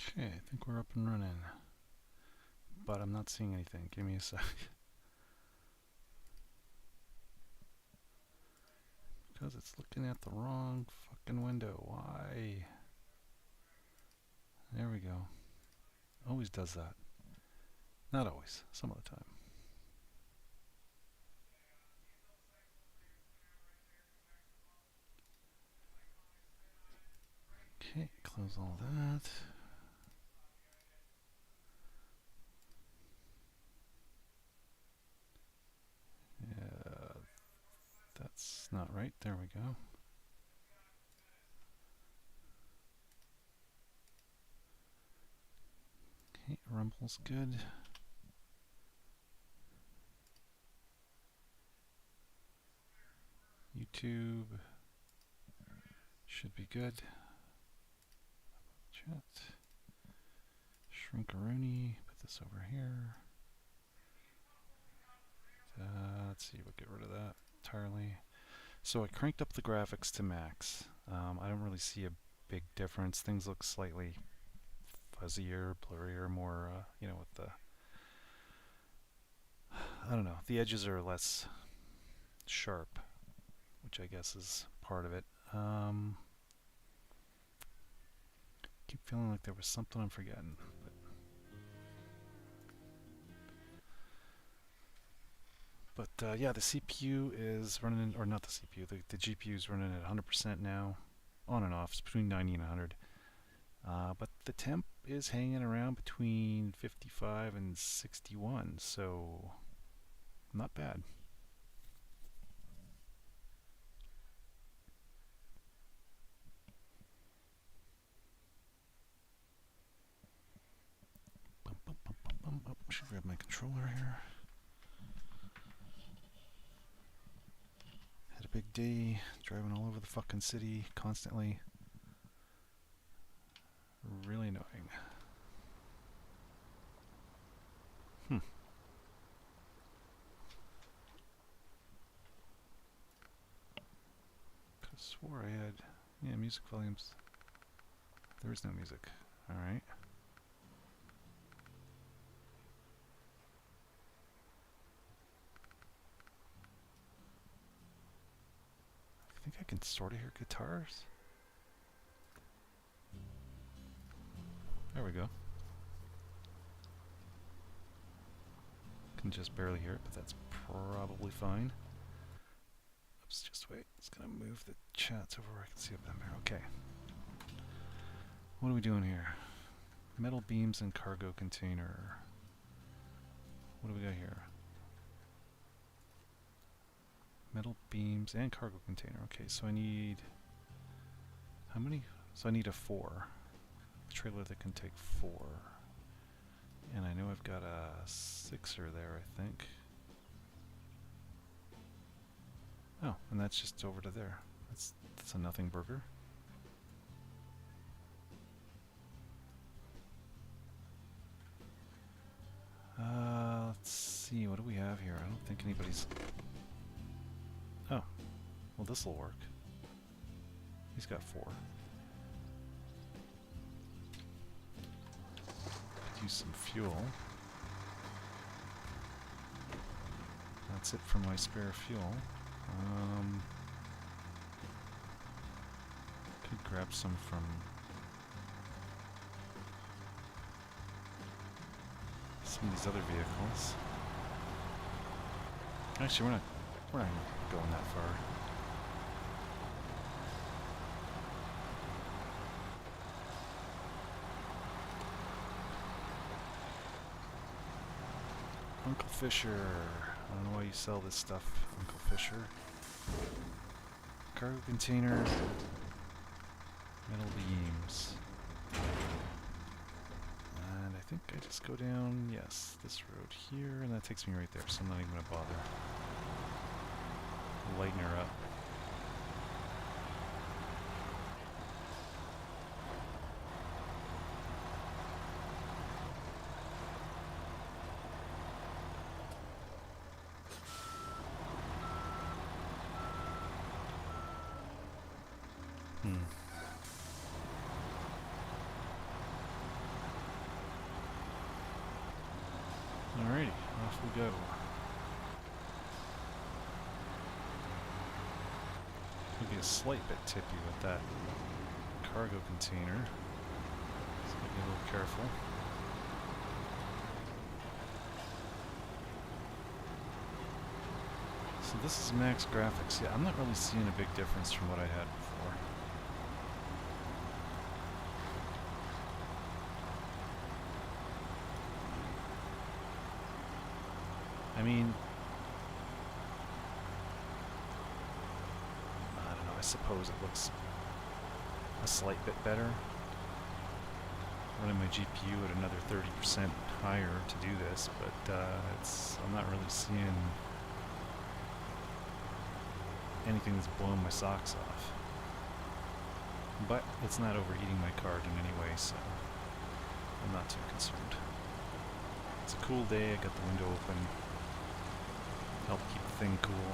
Okay, I think we're up and running, but I'm not seeing anything. Give me a sec. Because it's looking at the wrong fucking window. Why? There we go. Always does that. Not always, some of the time. Okay, close all that. Yeah, that's not right. There we go. Okay, Rumble's good. YouTube should be good. Chat. Shrinkaroonie. Put this over here. Let's see, we'll get rid of that entirely. So I cranked up the graphics to max. I don't really see a big difference. Things look slightly fuzzier, blurrier, more, with the, I don't know, the edges are less sharp, which I guess is part of it. Keep feeling like there was something I'm forgetting. But yeah, the CPU is running, or not the CPU, the GPU is running at 100% now, on and off. It's between 90 and 100. But the temp is hanging around between 55 and 61, so not bad. Oh, I should grab my controller here. Had a big day, driving all over the fucking city constantly. Really annoying. Could have swore I had, music volumes. There is no music. Alright. I think I can sort of hear guitars. There we go. Can just barely hear it, but that's probably fine. Oops, just wait. It's gonna move the chat over where I can see up there. Okay. What are we doing here? Metal beams and cargo container. What do we got here? Metal beams and cargo container. Okay, so I need... How many? So I need a 4. A trailer that can take 4. And I know I've got a 6er there, I think. Oh, and that's just over to there. That's a nothing burger. Let's see, what do we have here? I don't think anybody's... Oh, well this'll work. He's got 4. Could use some fuel. That's it for my spare fuel. Could grab some from some of these other vehicles. Actually, we're not going that far. Uncle Fisher. I don't know why you sell this stuff, Uncle Fisher. Cargo container. Metal beams. And I think I just go down, yes, this road here, and that takes me right there, so I'm not even going to bother. Lighten her up. maybe a slight bit tippy with that cargo container. So be a little careful. So this is max graphics. Yeah, I'm not really seeing a big difference from what I had before. I mean, I don't know, I suppose it looks a slight bit better. Running my GPU at another 30% higher to do this, but I'm not really seeing anything that's blowing my socks off. But it's not overheating my card in any way, so I'm not too concerned. It's a cool day, I got the window open. Help keep the thing cool.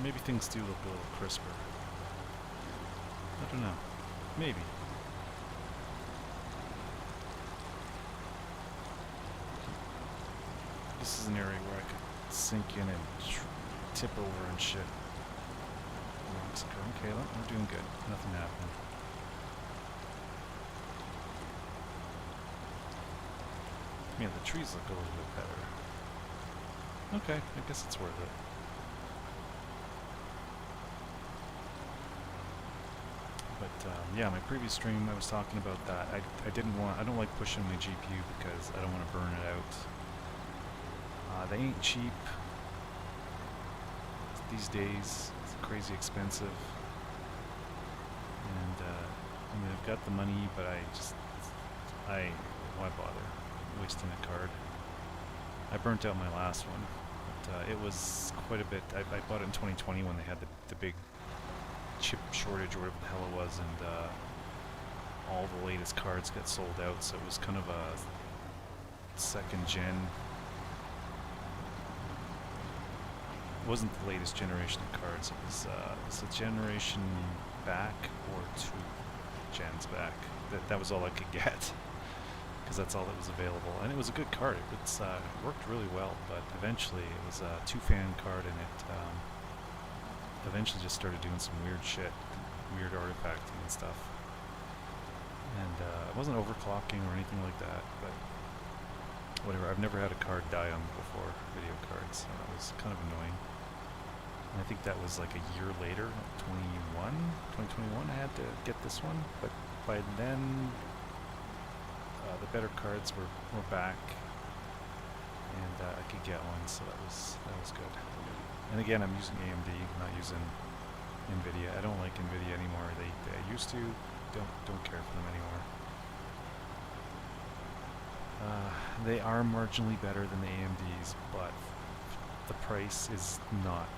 Maybe things do look a little crisper. I don't know. Maybe. This is an area where I could sink in and tip over and shit. Okay, we're doing good. Nothing happened. Yeah, the trees look a little bit better. Okay, I guess it's worth it. But yeah, my previous stream I was talking about that. I don't like pushing my GPU because I don't want to burn it out. They ain't cheap these days. It's crazy expensive. And I mean, I've got the money, but why bother wasting a card? I burnt out my last one, but it was quite a bit. I bought it in 2020 when they had the big chip shortage or whatever the hell it was, and all the latest cards got sold out, so it was kind of a second gen. It wasn't the latest generation of cards, it was a generation back or 2 gens back. That was all I could get, because that's all that was available, and it was a good card. It worked really well, but eventually it was a 2-fan card, and it eventually just started doing some weird shit, weird artifacting and stuff. And it wasn't overclocking or anything like that, but whatever. I've never had a card die on me before, video cards, so that was kind of annoying. And I think that was like a year later, 2021, I had to get this one, but by then the better cards were back, and I could get one, so that was good. And again, I'm using AMD, not using NVIDIA. I don't like NVIDIA anymore. They used to. Don't care for them anymore. They are marginally better than the AMDs, but the price is not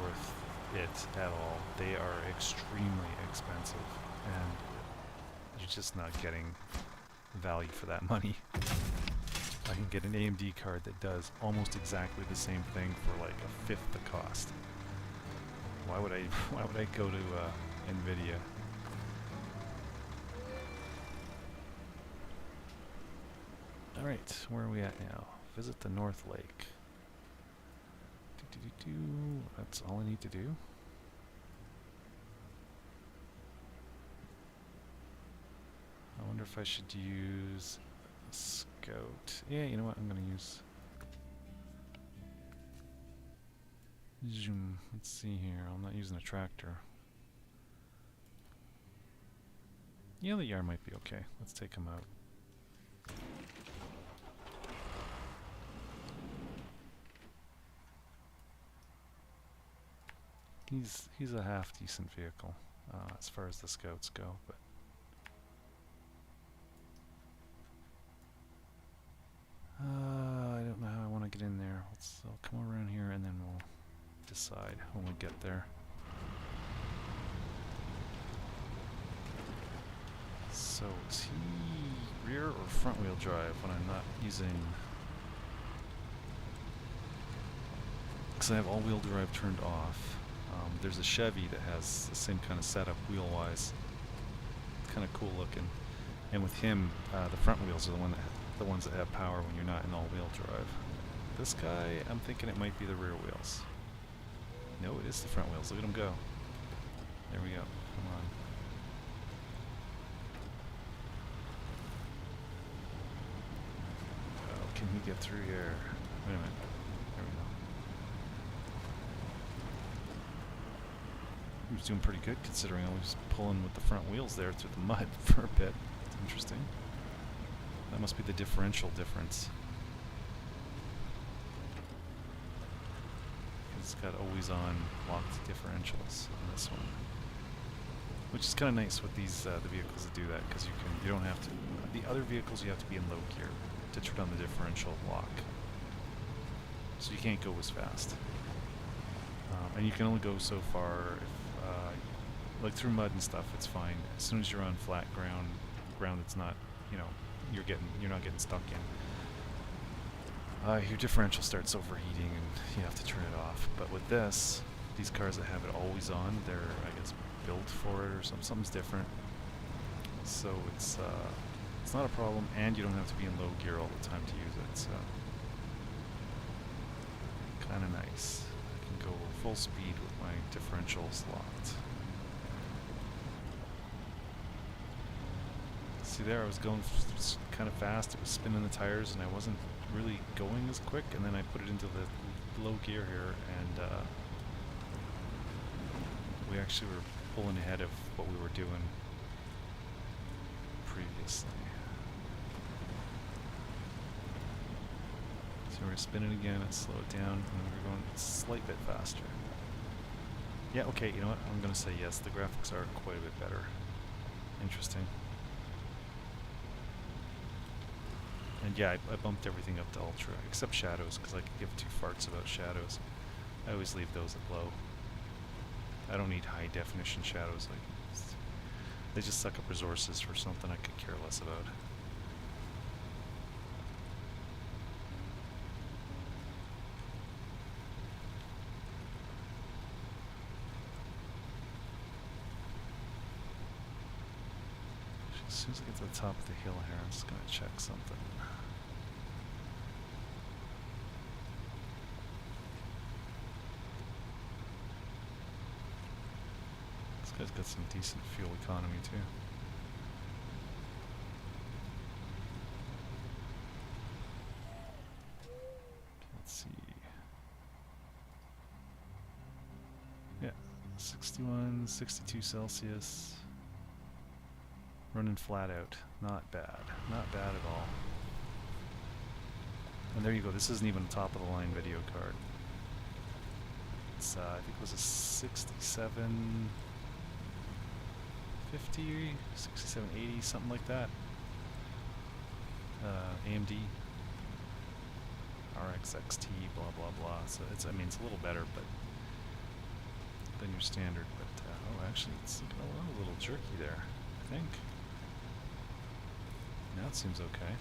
worth it at all. They are extremely expensive, and you're just not getting value for that money. I can get an AMD card that does almost exactly the same thing for like 1/5 the cost. Why would I go to NVIDIA? Alright, where are we at now? Visit the North Lake. That's all I need to do. I wonder if I should use Scout. Yeah, you know what? I'm going to use zoom. Let's see here. I'm not using a tractor. Yeah, the yard might be okay. Let's take him out. He's a half decent vehicle as far as the Scouts go, but side when we get there. So is he rear or front wheel drive when I'm not using... Because I have all wheel drive turned off. There's a Chevy that has the same kind of setup wheel-wise. Kind of cool looking. And with him, the front wheels are the ones that have power when you're not in all-wheel drive. This guy, I'm thinking it might be the rear wheels. No, it is the front wheels. Look at him go. There we go. Come on. Oh, can he get through here? Wait a minute. There we go. He was doing pretty good considering I was pulling with the front wheels there through the mud for a bit. It's interesting. That must be the differential difference. It's got always on locked differentials on this one. Which is kind of nice with these the vehicles that do that, because you don't have to. The other vehicles you have to be in low gear to turn on the differential lock. So you can't go as fast. And you can only go so far if like through mud and stuff, it's fine. As soon as you're on flat ground that's not, you know, you're not getting stuck in. Your differential starts overheating and you have to turn it off. But with this, these cars that have it always on, they're, I guess, built for it or something's different. So it's not a problem, and you don't have to be in low gear all the time to use it. So kind of nice. I can go full speed with my differentials locked. See there, I was going kind of fast. It was spinning the tires, and I wasn't really going as quick. And then I put it into the low gear here, and we actually were pulling ahead of what we were doing previously. So we're spinning again. Let's slow it down, and then we're going a slight bit faster. Yeah, okay. You know what? I'm gonna say yes. The graphics are quite a bit better. Interesting. And yeah, I bumped everything up to ultra, except shadows, because I could give two farts about shadows. I always leave those at low. I don't need high definition shadows. Like, they just suck up resources for something I could care less about. As soon as I get to the top of the hill here, I'm just going to check something. This guy's got some decent fuel economy too. Let's see. Yeah, 61, 62 Celsius. Running flat out. Not bad. Not bad at all. And there you go. This isn't even a top of the line video card. It's I think it was a 6750, 6780, something like that. AMD RXXT, blah blah blah. So it's, I mean, it's a little better, but than your standard. But oh, actually, it's a little jerky there, I think. Now it seems okay.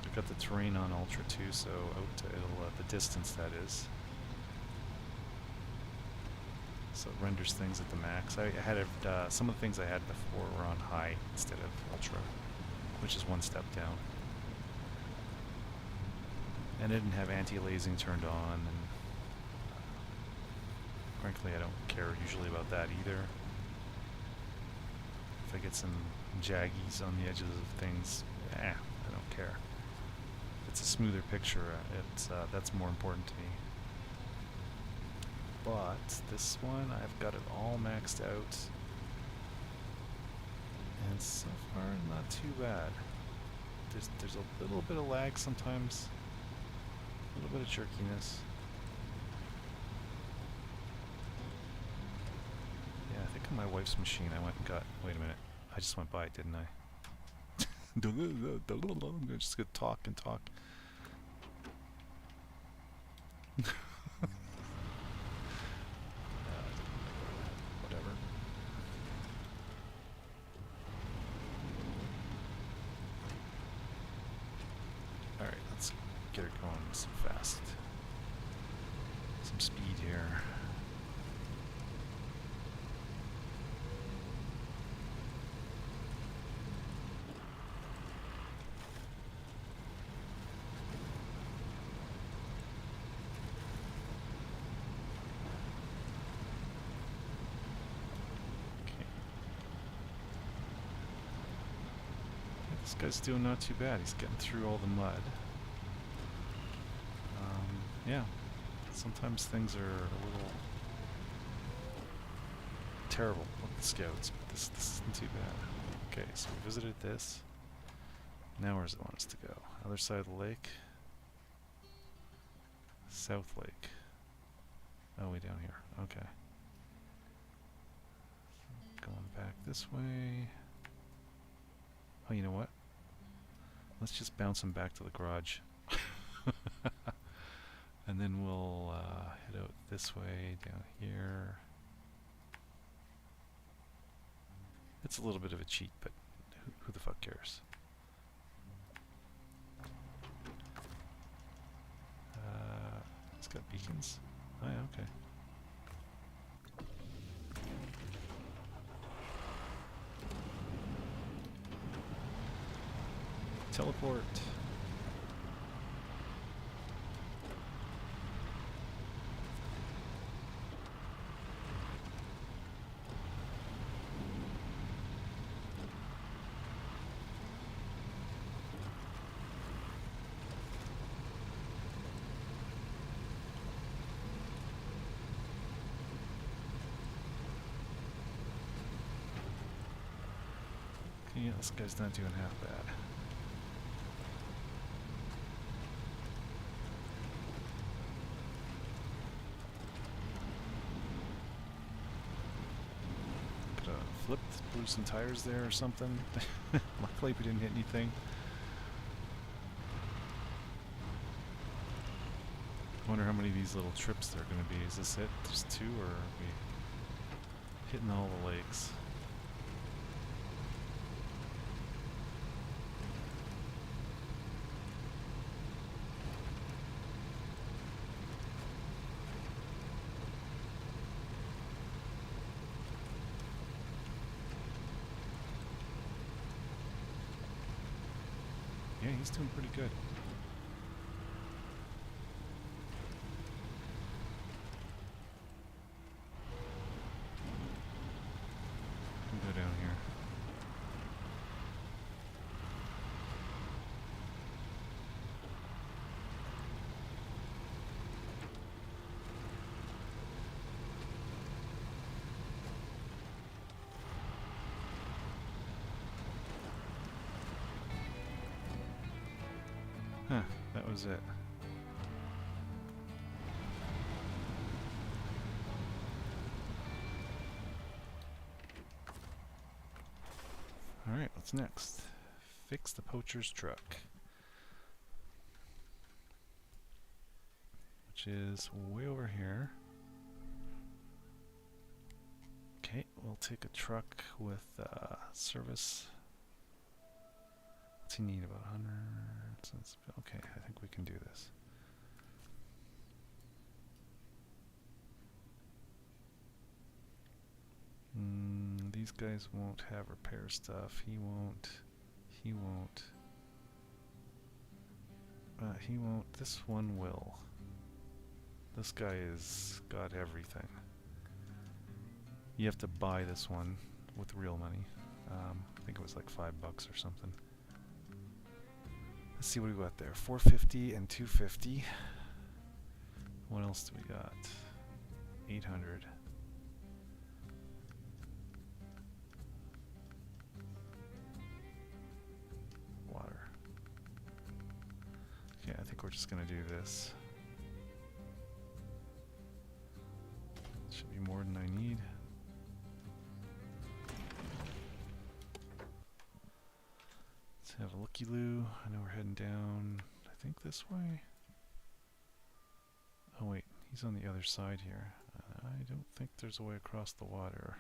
I've got the terrain on Ultra too, so out to the distance that is. So it renders things at the max. I had some of the things I had before were on high instead of Ultra, which is one step down. And I didn't have anti-aliasing turned on, and frankly I don't care usually about that either. If I get some jaggies on the edges of things, I don't care. If it's a smoother picture, that's more important to me. But this one, I've got it all maxed out, and so far not too bad. There's a little bit of lag sometimes, a little bit of jerkiness. Yeah, I think on my wife's machine I went and got, wait a minute, I just went by it, didn't I? I'm just gonna talk and talk. Whatever. Alright, let's get her going some fast. Some speed here. This guy's doing not too bad. He's getting through all the mud. Yeah, sometimes things are a little terrible with the scouts, but this isn't too bad. Okay, so we visited this. Now where does it want us to go? Other side of the lake? South Lake. Oh, way down here. Okay. Going back this way. Oh, you know what? Let's just bounce him back to the garage. And then we'll head out this way, down here. It's a little bit of a cheat, but who the fuck cares? It's got beacons. Oh yeah, okay. Teleport. Yeah, this guy's not doing half bad. Could have flipped, blew some tires there or something. Luckily we didn't hit anything. I wonder how many of these little trips there are going to be. Is this it? Just two, or are we hitting all the lakes? Yeah, he's doing pretty good. We'll go down here. Huh, that was it. Alright, what's next? Fix the poacher's truck. Which is way over here. Okay, we'll take a truck with service. What's he need? About 100? Okay, I think we can do this. These guys won't have repair stuff. He won't. He won't. He won't. This one will. This guy has got everything. You have to buy this one with real money. I think it was like $5 or something. Let's see what we got there. 450 and 250. What else do we got? 800. Water. Okay, I think we're just gonna do this. Should be more than I need. Let's have a looky-loo. I know we're heading down, I think this way. Oh wait, he's on the other side here. I don't think there's a way across the water.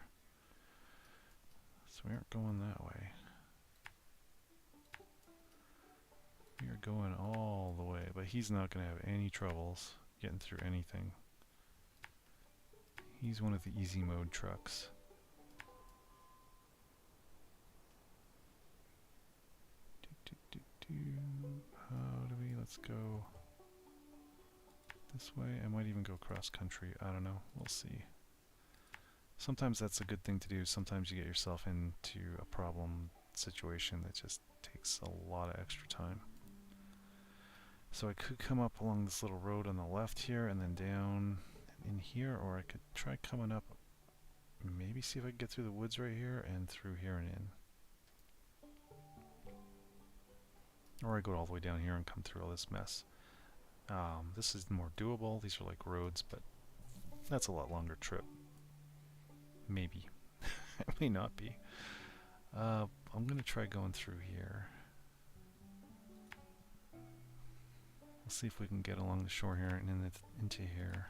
So we aren't going that way. We are going all the way, but he's not going to have any troubles getting through anything. He's one of the easy mode trucks. How do we? Let's go this way. I might even go cross country. I don't know. We'll see. Sometimes that's a good thing to do. Sometimes you get yourself into a problem situation that just takes a lot of extra time. So I could come up along this little road on the left here and then down in here, or I could try coming up, maybe see if I can get through the woods right here and through here and in. Or I go all the way down here and come through all this mess. This is more doable. These are like roads, but that's a lot longer trip. Maybe. It may not be. I'm going to try going through here. We'll see if we can get along the shore here and then into here.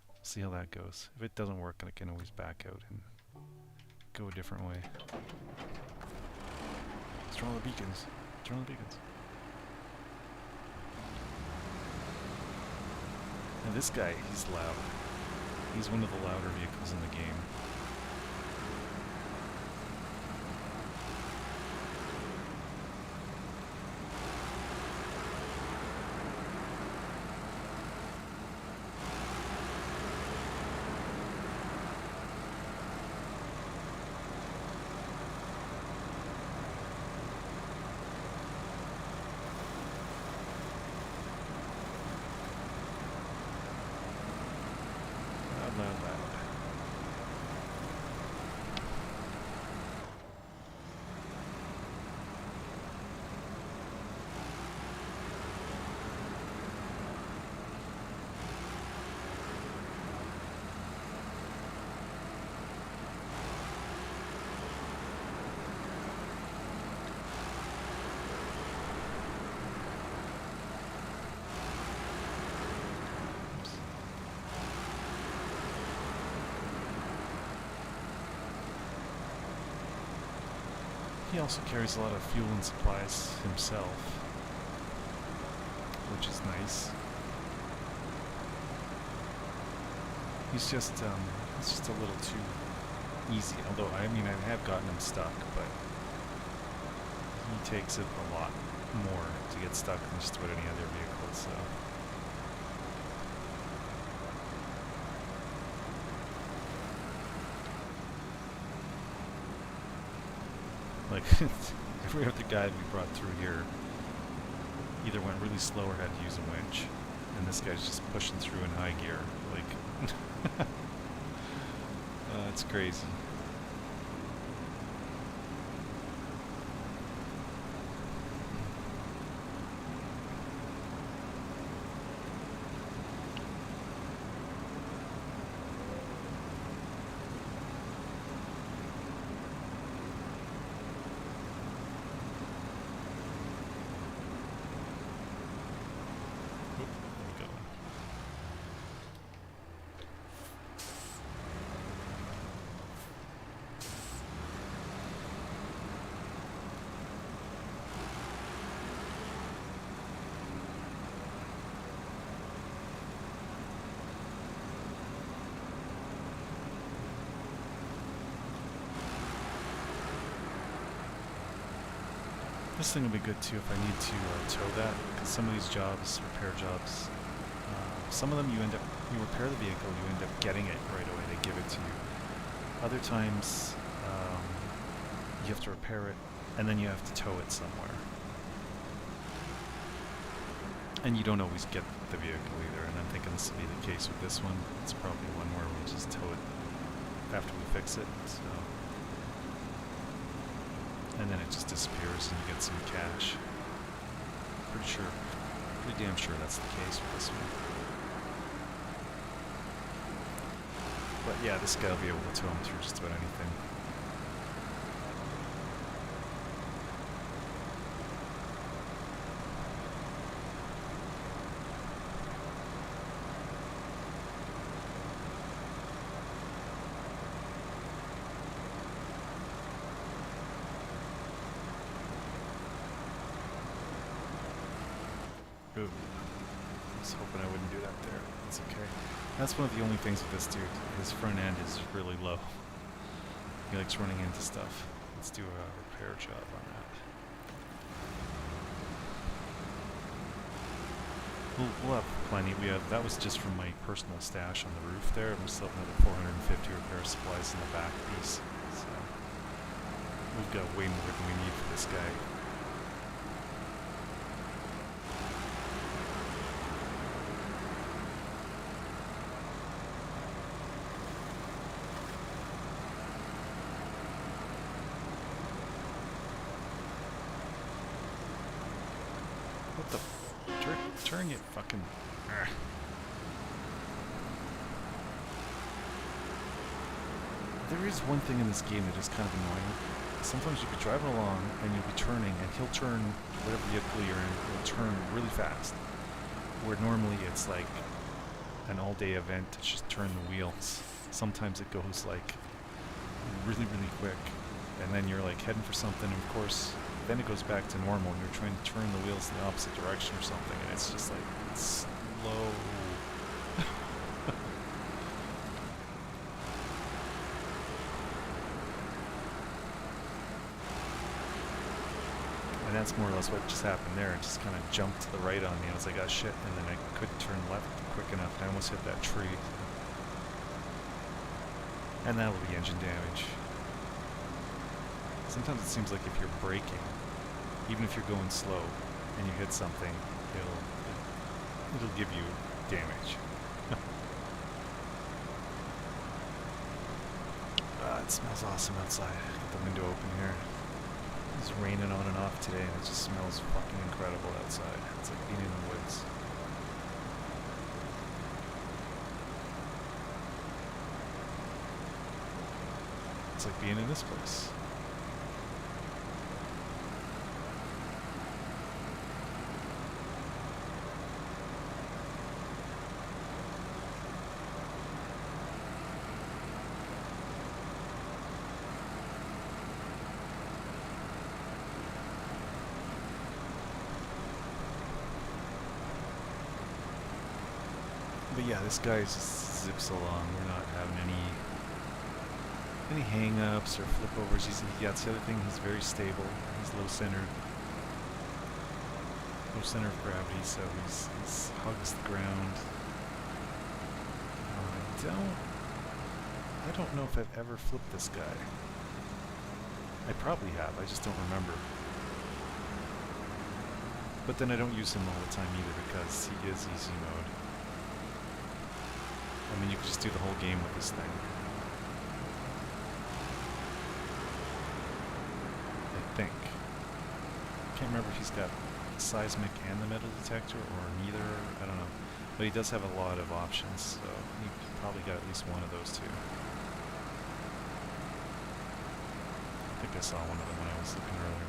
We'll see how that goes. If it doesn't work, I can always back out and go a different way. Let's turn on the beacons. Turn on the beacons. And this guy, he's loud. He's one of the louder vehicles in the game. He also carries a lot of fuel and supplies himself, which is nice. He's just a little too easy. Although I mean, I have gotten him stuck, but he takes it a lot more to get stuck than just about any other vehicle. So. Like, every other guy we brought through here either went really slow or had to use a winch. And this guy's just pushing through in high gear. Like, it's crazy. This thing will be good too if I need to tow that, because some of these jobs, repair jobs, some of them you repair the vehicle, you end up getting it right away, they give it to you. Other times, you have to repair it, and then you have to tow it somewhere. And you don't always get the vehicle either, and I'm thinking this will be the case with this one. It's probably one where we'll just tow it after we fix it, so. And then it just disappears and you get some cash. Pretty damn sure that's the case with this one. But yeah, this guy will be able to tow him through just about anything. Ooh. I was hoping I wouldn't do that there. It's okay. That's one of the only things with this dude. His front end is really low. He likes running into stuff. Let's do a repair job on that. We'll have plenty. That was just from my personal stash on the roof there. We still have another 450 repair supplies in the back piece. So we've got way more than we need for this guy. What the turn you fucking... There is one thing in this game that is kind of annoying. Sometimes you'll be driving along and you'll be turning and he'll turn whatever vehicle you're in, he'll turn really fast. Where normally it's like an all-day event to just turn the wheels. Sometimes it goes like really, really quick. And then you're like heading for something, and of course then it goes back to normal and you're trying to turn the wheels in the opposite direction or something, and it's just like, it's slow. And that's more or less what just happened there. It just kind of jumped to the right on me. I was like, oh shit, and then I couldn't turn left quick enough. I almost hit that tree. And that'll be engine damage. Sometimes it seems like if you're braking, even if you're going slow and you hit something, it'll give you damage. It smells awesome outside. Get the window open here. It's raining on and off today, and it just smells fucking incredible outside. It's like being in the woods. It's like being in this place. But yeah, this guy just zips along. We're not having any hang-ups or flip-overs. Yeah, that's the other thing. He's very stable. He's low center of gravity, so he's hugs the ground. I don't know if I've ever flipped this guy. I probably have. I just don't remember. But then I don't use him all the time either because he is easy mode. I mean, you could just do the whole game with this thing. I think. Can't remember if he's got seismic and the metal detector or neither. I don't know. But he does have a lot of options, so he probably got at least one of those two. I think I saw one of them when I was looking earlier.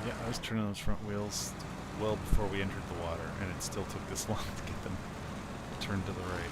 Yeah, I was turning those front wheels well before we entered the water, and it still took this long to get them turned to the right.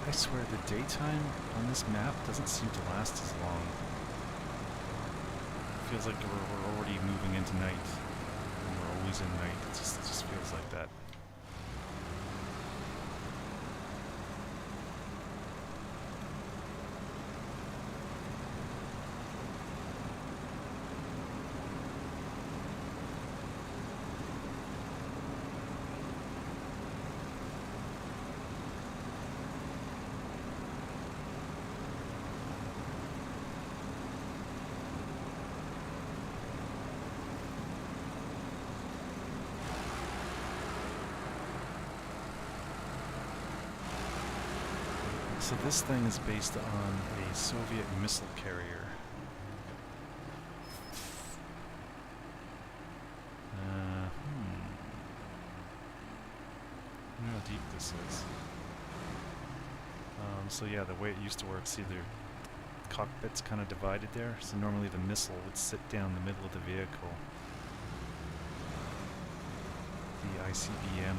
I swear the daytime on this map doesn't seem to last as long. It feels like we're already moving into night. And we're always in night. It just feels like that. So this thing is based on a Soviet missile carrier. I wonder how deep this is. So yeah, the way it used to work, see the cockpit's kind of divided there. So normally the missile would sit down the middle of the vehicle. The ICBM,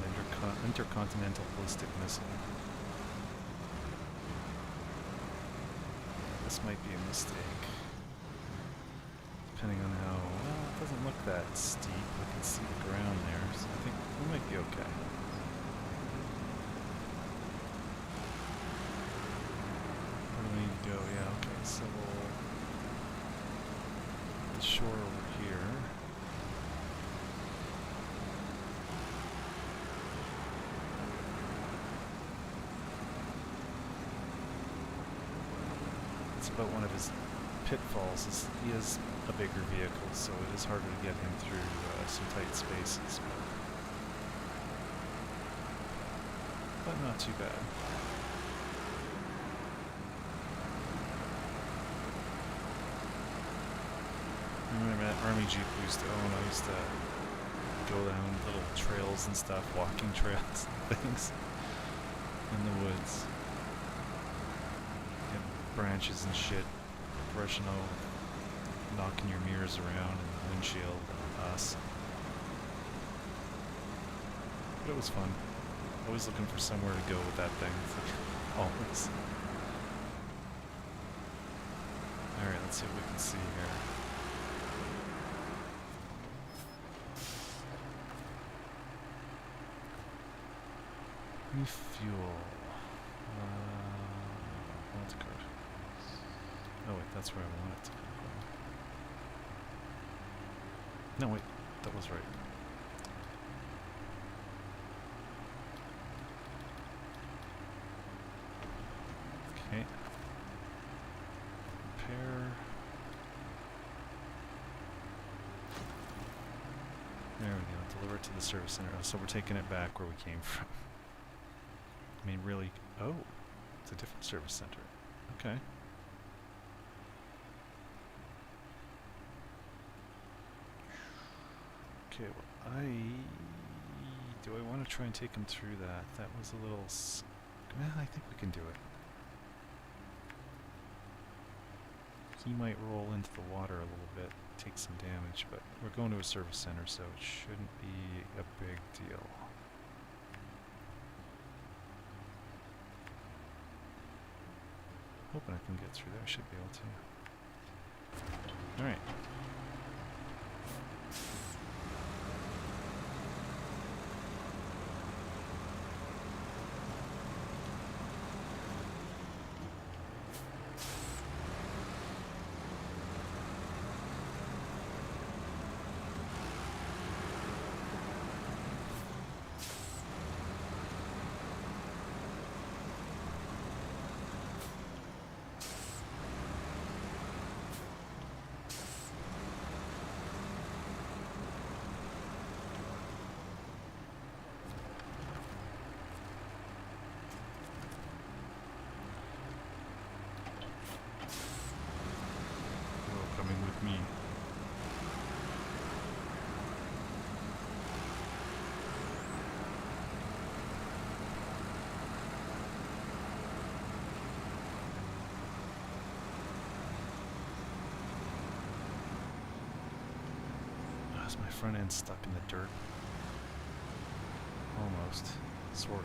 Intercontinental Ballistic Missile. This might be a mistake, depending on how, well, it doesn't look that steep. I can see the ground there, so I think we might be okay. Where do we need to go? Yeah, okay, so we'll, the shore over here. But one of his pitfalls is he is a bigger vehicle, so it is harder to get him through some tight spaces. But not too bad. I remember that Army Jeep we used to own. I used to go down little trails and stuff, walking trails and things in the woods. Branches and shit, brushing over, knocking your mirrors around and the windshield and us. But it was fun. Always looking for somewhere to go with that thing. Always. Alright, let's see what we can see here. Refuel. That's good. Oh wait, that's where I want it to go. No wait, that was right. Okay. Repair. There we go, deliver it to the service center. Oh, so we're taking it back where we came from. I mean really, oh, it's a different service center. Okay. Okay, well, do I want to try and take him through that? That was a little, well, I think we can do it. He might roll into the water a little bit, take some damage, but we're going to a service center, so it shouldn't be a big deal. Hoping I can get through there. I should be able to. Alright. Me. Is my front end stuck in the dirt? Almost. Sort of.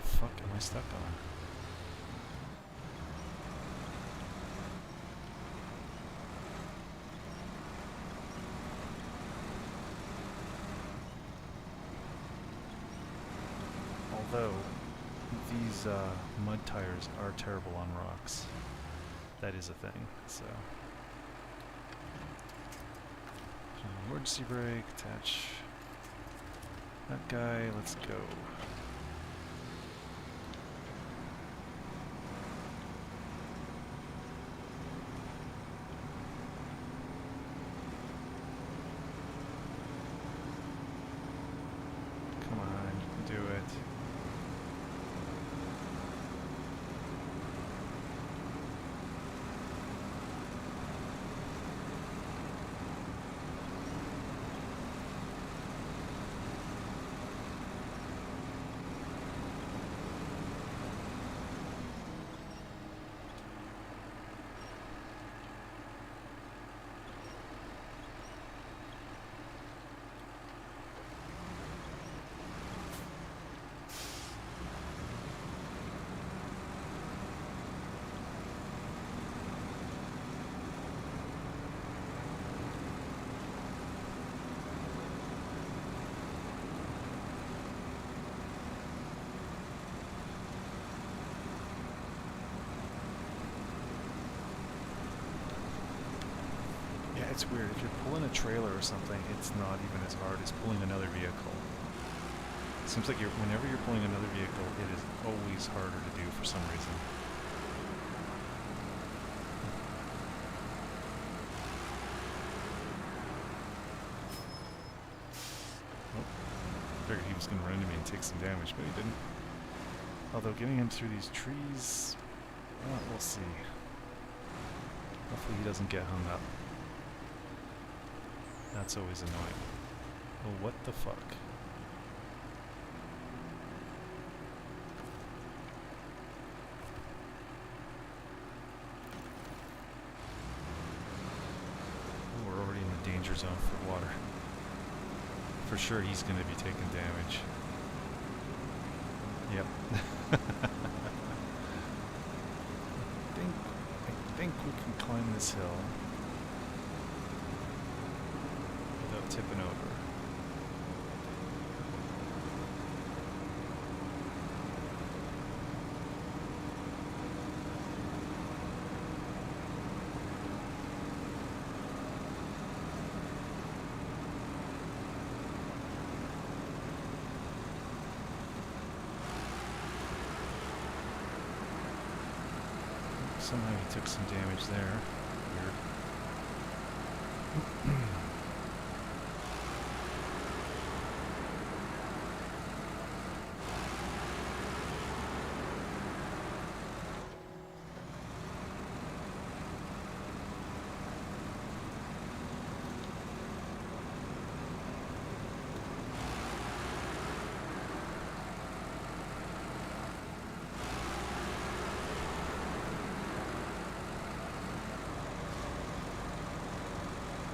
the fuck am I stuck on? Although, these mud tires are terrible on rocks. That is a thing, so. Emergency brake, attach that guy, let's go. Come on, you can do it. It's weird. If you're pulling a trailer or something, it's not even as hard as pulling another vehicle. It seems like whenever you're pulling another vehicle, it is always harder to do for some reason. Oh, figured he was going to run into me and take some damage, but he didn't. Although getting him through these trees, well, we'll see. Hopefully he doesn't get hung up. That's always annoying. Oh, what the fuck? Oh, we're already in the danger zone for water. For sure he's going to be taking damage. Yep. I think we can climb this hill without tipping over. Somehow he took some damage there. Weird.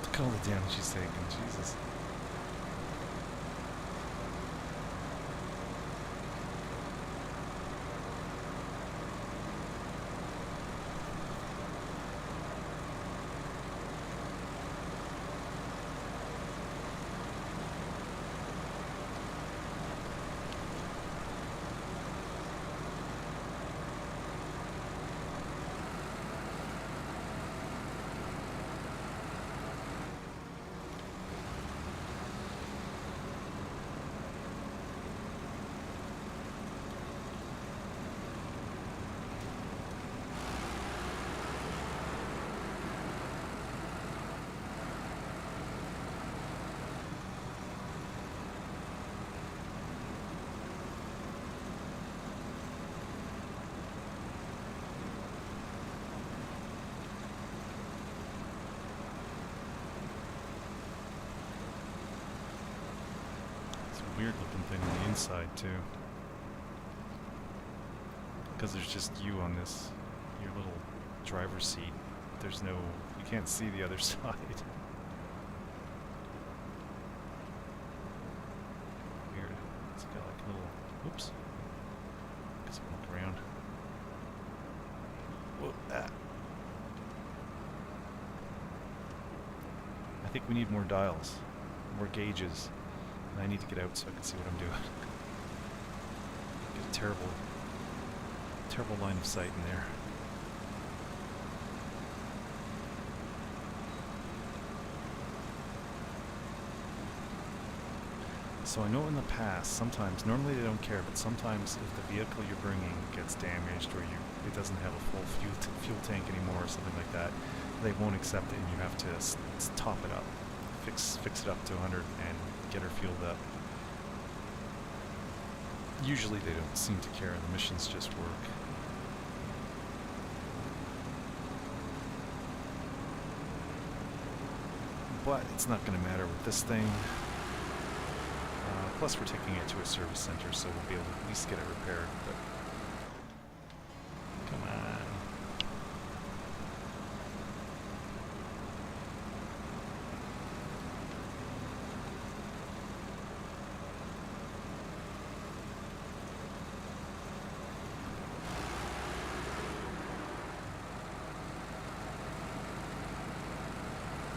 Look at all the damage he's taken, Jesus. Weird looking thing on the inside too, because there's just you on this, your little driver's seat. There's no, you can't see the other side. Weird. It's got like a little, oops. Ah. I think we need more dials, more gauges. And I need to get out so I can see what I'm doing. Get a terrible, terrible line of sight in there. So I know in the past, sometimes, normally they don't care, but sometimes if the vehicle you're bringing gets damaged or it doesn't have a full fuel tank anymore or something like that, they won't accept it and you have to top it up, fix it up to 100 and get her fueled up. Usually they don't seem to care, the missions just work. But it's not going to matter with this thing. Plus we're taking it to a service center, so we'll be able to at least get it repaired. But come on.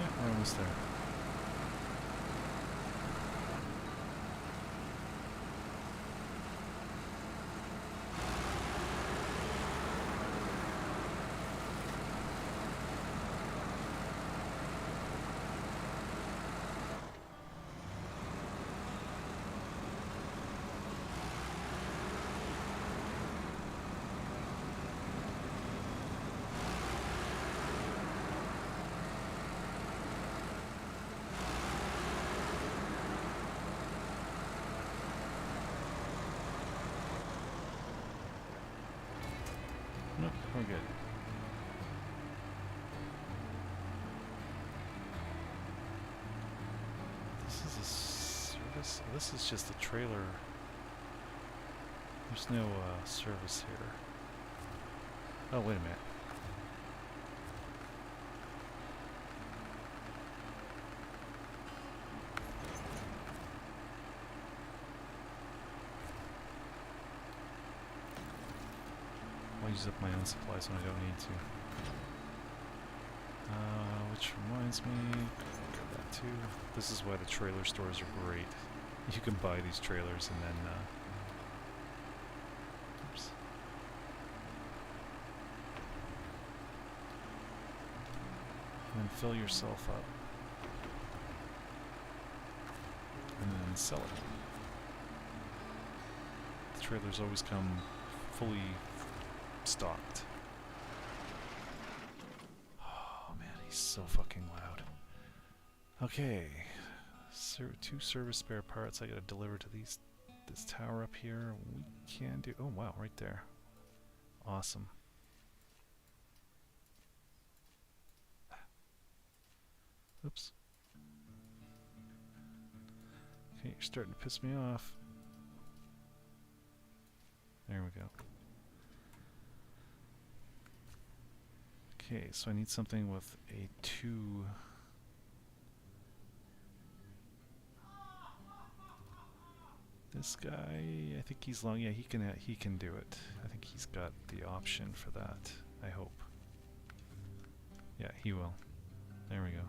Yeah, we're almost there. Nope, we're good. This is a service? Oh, this is just a trailer. There's no service here. Oh, wait a minute. I'll use up my own supplies when I don't need to. Which reminds me, grab that too. This is why the trailer stores are great. You can buy these trailers and then, oops. And then fill yourself up. And then sell it. The trailers always come fully stocked. Oh man, he's so fucking loud. Okay, 2 service spare parts I gotta deliver to this tower up here. We can do. Oh wow, right there. Awesome. Oops. Okay, you're starting to piss me off. There we go. Okay, so I need something with a 2. This guy, I think he's long. Yeah, he can do it. I think he's got the option for that. I hope. Yeah, he will. There we go.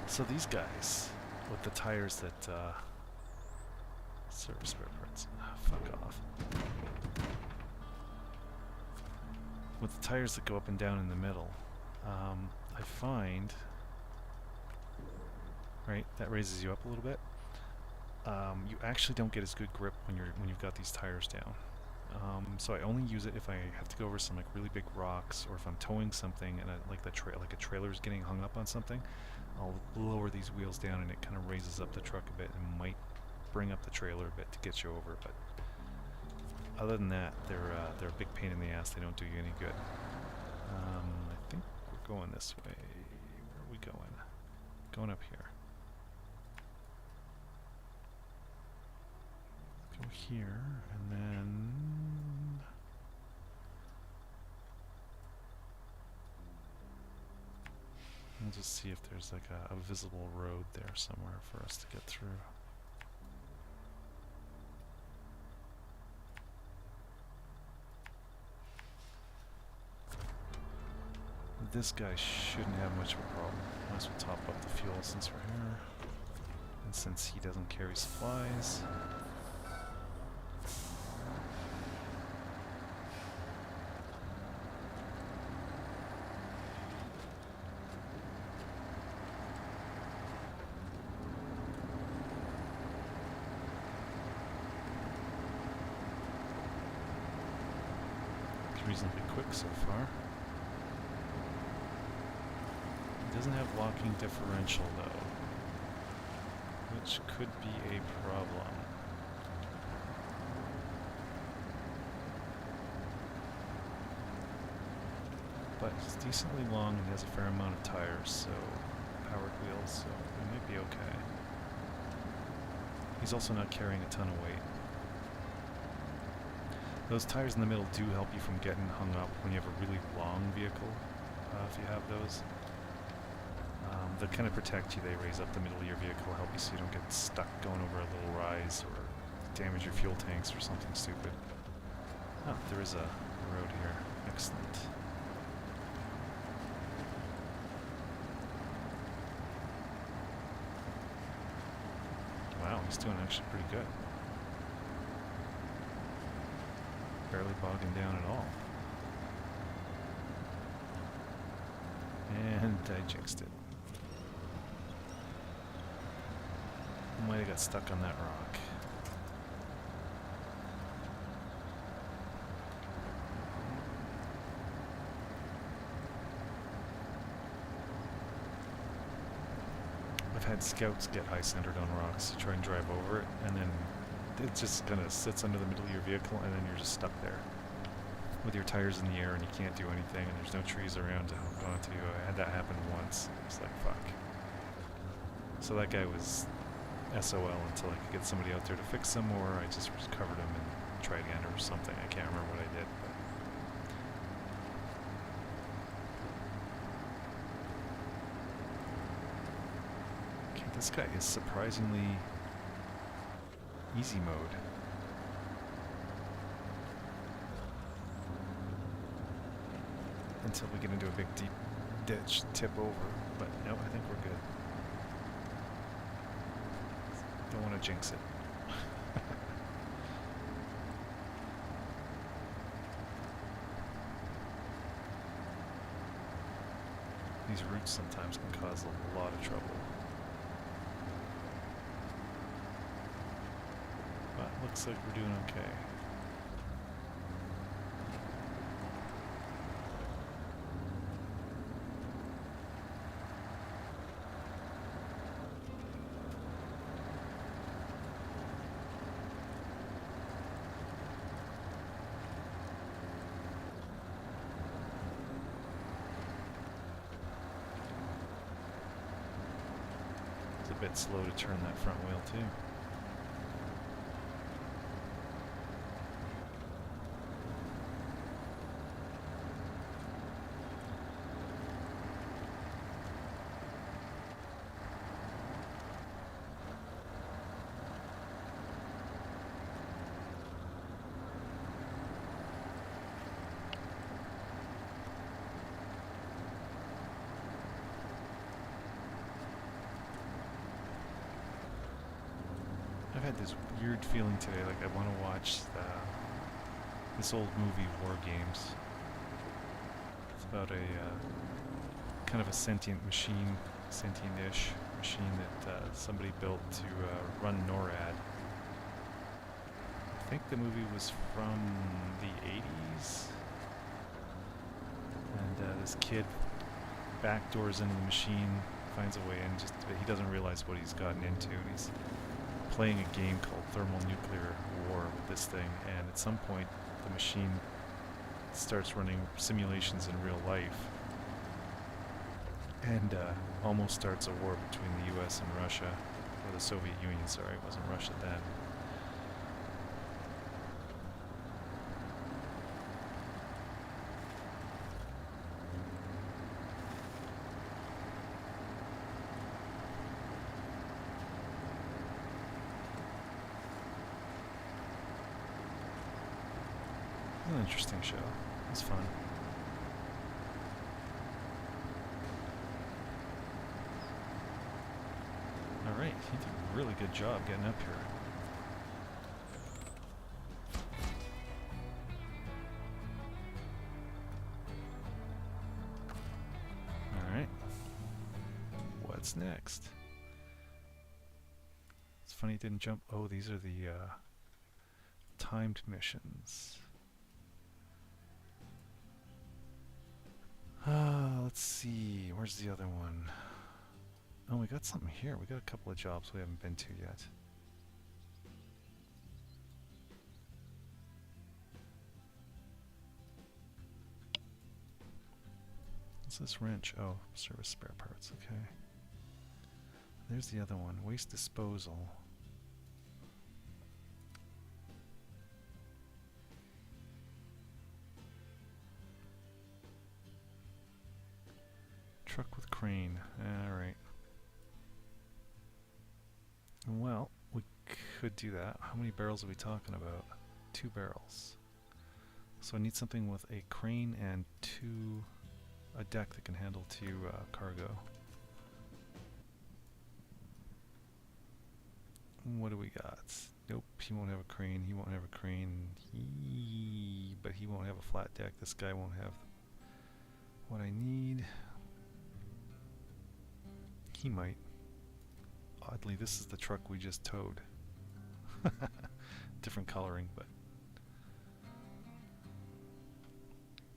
So these guys, with the tires that, service spare parts, fuck off. With the tires that go up and down in the middle, I find, right, that raises you up a little bit. You actually don't get as good grip when you've got these tires down. So I only use it if I have to go over some like really big rocks, or if I'm towing something and like a trailer's getting hung up on something. I'll lower these wheels down and it kind of raises up the truck a bit and might bring up the trailer a bit to get you over. But other than that, they're a big pain in the ass. They don't do you any good. I think we're going this way. Where are we going? Going up here. Go here and then just see if there's like a visible road there somewhere for us to get through. This guy shouldn't have much of a problem. Might as well top up the fuel since we're here. And since he doesn't carry supplies. Reasonably quick so far. It doesn't have locking differential though, which could be a problem. But it's decently long and has a fair amount of tires, so powered wheels, so it might be okay. He's also not carrying a ton of weight. Those tires in the middle do help you from getting hung up when you have a really long vehicle, if you have those. They kind of protect you. They raise up the middle of your vehicle, help you so you don't get stuck going over a little rise or damage your fuel tanks or something stupid. Oh, there is a road here. Excellent. Wow, he's doing actually pretty good. Barely bogging down at all. And I jinxed it. Might have got stuck on that rock. I've had scouts get high-centered on rocks to try and drive over it, and then it just kind of sits under the middle of your vehicle, and then you're just stuck there with your tires in the air, and you can't do anything, and there's no trees around to hold on to you. I had that happen once. It's like, fuck. So that guy was SOL until I could get somebody out there to fix him, or I just covered him and tried again or something. I can't remember what I did. But okay, this guy is surprisingly easy mode. Until we get into a big deep ditch tip over. But no, I think we're good. Don't want to jinx it. These roots sometimes can cause a lot of trouble. But looks like we're doing okay. A bit slow to turn that front wheel too. I've had this weird feeling today, like I want to watch this old movie, War Games. It's about a kind of a sentient machine, sentient-ish machine that somebody built to run NORAD. I think the movie was from the 80s. And this kid backdoors into the machine, finds a way in, just he doesn't realize what he's gotten into, and he's playing a game called Thermonuclear War with this thing, and at some point the machine starts running simulations in real life and almost starts a war between the US and Russia, or the Soviet Union, sorry, it wasn't Russia then. An interesting show. It was fun. Alright, he did a really good job getting up here. Alright. What's next? It's funny he didn't jump. Oh, these are the timed missions. Let's see. Where's the other one? Oh, we got something here. We got a couple of jobs we haven't been to yet. What's this wrench? Oh, service spare parts. Okay. There's the other one. Waste disposal. Truck with crane. Alright. Well, we could do that. How many barrels are we talking about? 2 barrels. So I need something with a crane and a deck that can handle 2 cargo. What do we got? Nope, he won't have a crane. He won't have a crane. But he won't have a flat deck. This guy won't have what I need. He might. Oddly, this is the truck we just towed. Different coloring, but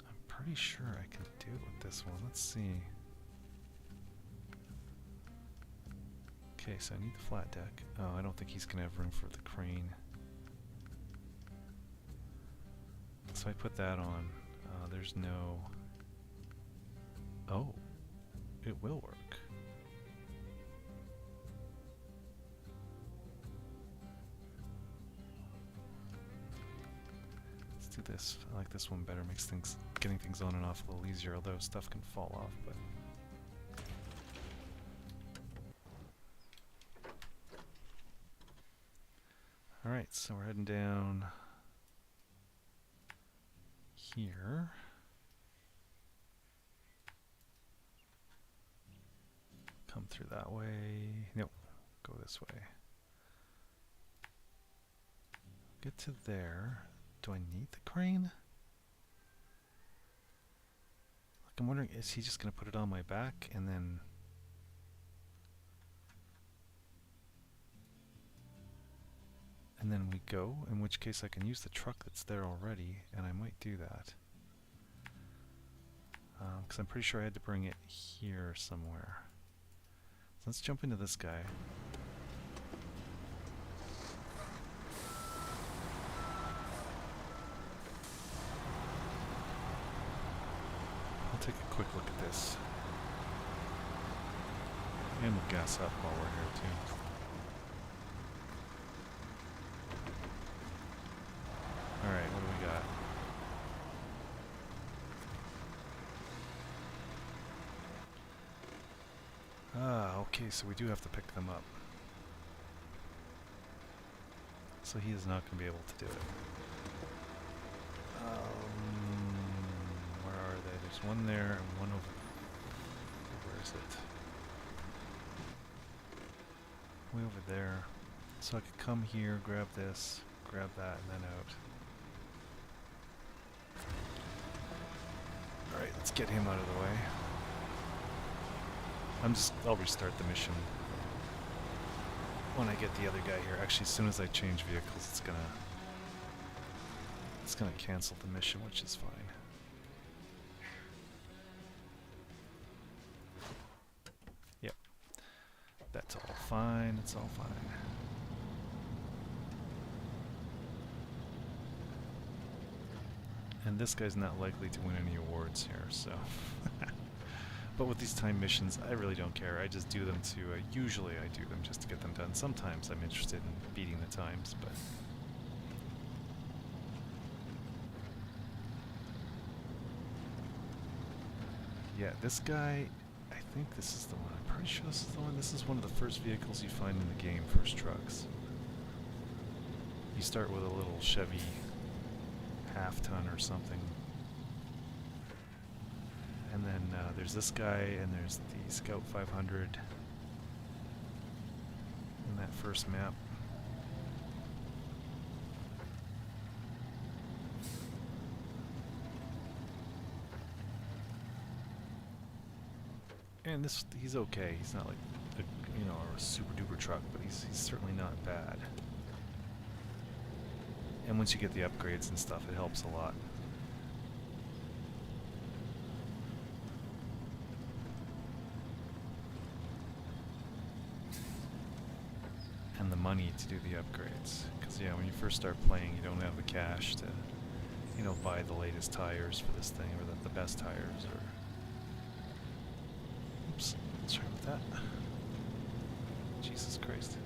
I'm pretty sure I can do it with this one. Let's see. Okay, so I need the flat deck. Oh, I don't think he's gonna have room for the crane. So I put that on. There's no... Oh, it will work. Let's do this. I like this one better. Makes things, getting things on and off a little easier, although stuff can fall off, but... Alright, so we're heading down here. Come through that way. Nope, go this way. Get to there. Do I need the crane? Like, I'm wondering, is he just going to put it on my back and then... And then we go, in which case I can use the truck that's there already, and I might do that. Because I'm pretty sure I had to bring it here somewhere. So let's jump into this guy. I'll take a quick look at this. And we'll gas up while we're here too. Alright, what do we got? Ah, okay, so we do have to pick them up. So he is not going to be able to do it. Where are they? There's one there and one over... Where is it? Way over there. So I could come here, grab this, grab that, and then out. Alright, let's get him out of the way. I'll restart the mission when I get the other guy here. Actually, as soon as I change vehicles, it's gonna cancel the mission, which is fine. Yep. That's all fine, it's all fine. And this guy's not likely to win any awards here, so... But with these time missions, I really don't care. I just do them to... usually I do them just to get them done. Sometimes I'm interested in beating the times, but... Yeah, this guy... I think this is the one. I'm pretty sure this is the one. This is one of the first vehicles you find in the game, first trucks. You start with a little Chevy half ton or something. And then there's this guy, and there's the Scout 500 in that first map. And this, he's okay. He's not like a, you know, a super duper truck, but he's certainly not bad. And once you get the upgrades and stuff, it helps a lot. And the money to do the upgrades, because yeah, when you first start playing, you don't have the cash to, you know, buy the latest tires for this thing, or the best tires, or oops, sorry about that. Jesus Christ.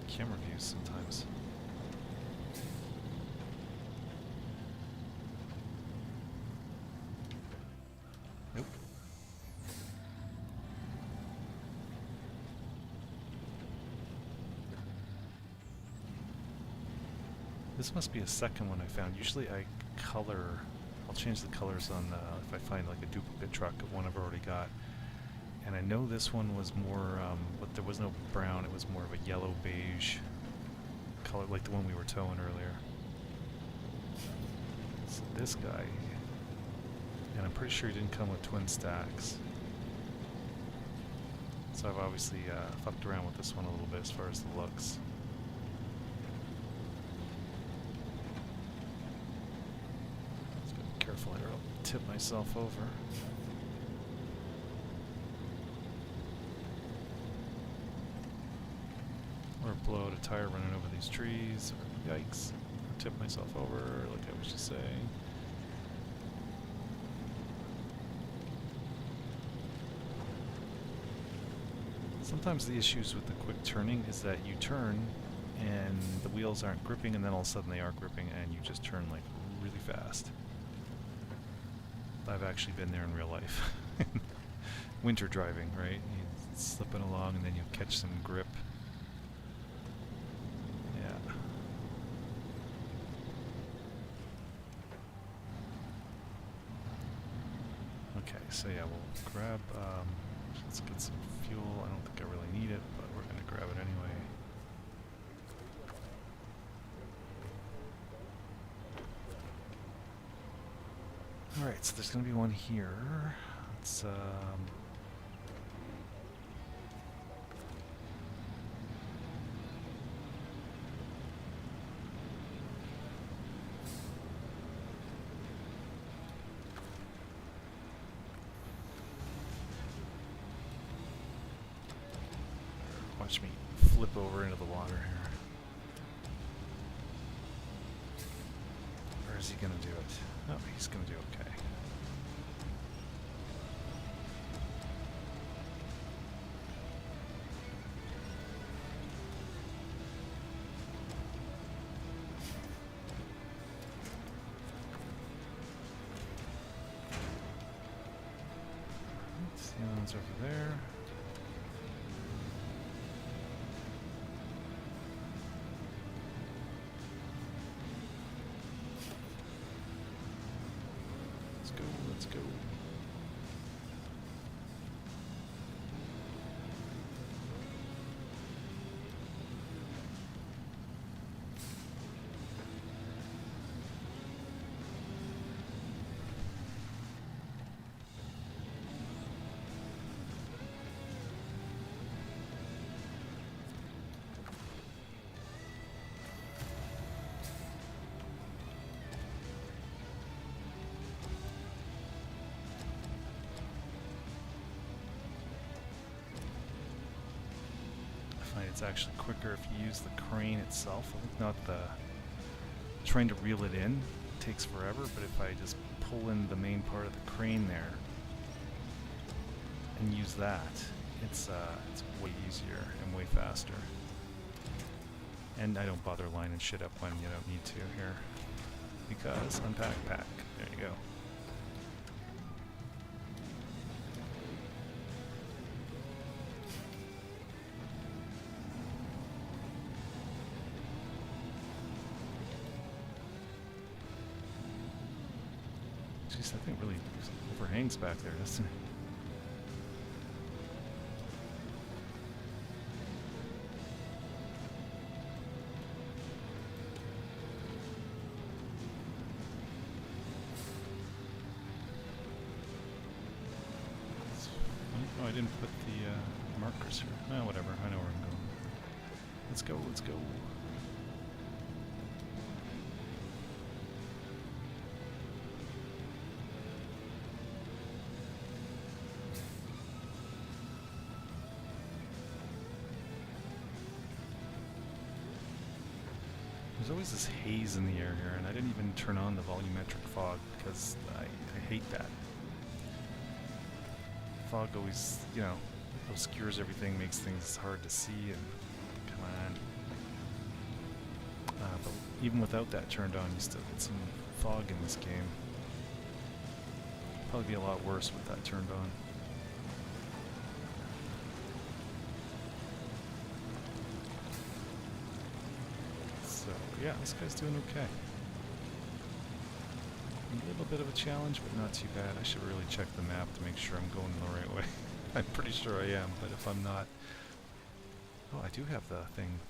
Camera views sometimes. Nope. This must be a second one I found. Usually I color, I'll change the colors on if I find like a duplicate truck of one I've already got. And I know this one was more, but there was no brown, it was more of a yellow beige color, like the one we were towing earlier. So this guy, and I'm pretty sure he didn't come with twin stacks. So I've obviously fucked around with this one a little bit as far as the looks. Just gotta be careful here, I'll tip myself over. Or blow out a tire running over these trees, or yikes, or tip myself over, like I was just saying. Sometimes the issues with the quick turning is that you turn and the wheels aren't gripping, and then all of a sudden they are gripping and you just turn like really fast. I've actually been there in real life. Winter driving, right? You're slipping along and then you'll catch some grip. Yeah. Okay, so yeah, we'll grab, let's get some fuel. I don't think I really need it, but we're going to grab it anyway. Alright, so there's going to be one here. Let's, watch me flip over into the water here. Or is he going to do it? Oh, he's going to do okay. The other one's over there. Let's go. It's actually quicker if you use the crane itself. I think not the trying to reel it in takes forever, but if I just pull in the main part of the crane there and use that, it's way easier and way faster. And I don't bother lining shit up when you don't need to here, because unpack pack. There you go. Jeez, that thing really overhangs back there, doesn't it? Oh, I didn't put the markers here. Well, whatever. I know where I'm going. Let's go, let's go. There's always this haze in the air here, and I didn't even turn on the volumetric fog because I hate that. Fog always, you know, obscures everything, makes things hard to see, and come on. But even without that turned on, you still get some fog in this game. Probably be a lot worse with that turned on. So yeah, this guy's doing okay. A little bit of a challenge, but not too bad. I should really check the map to make sure I'm going the right way. I'm pretty sure I am, but if I'm not... Oh, I do have the thing.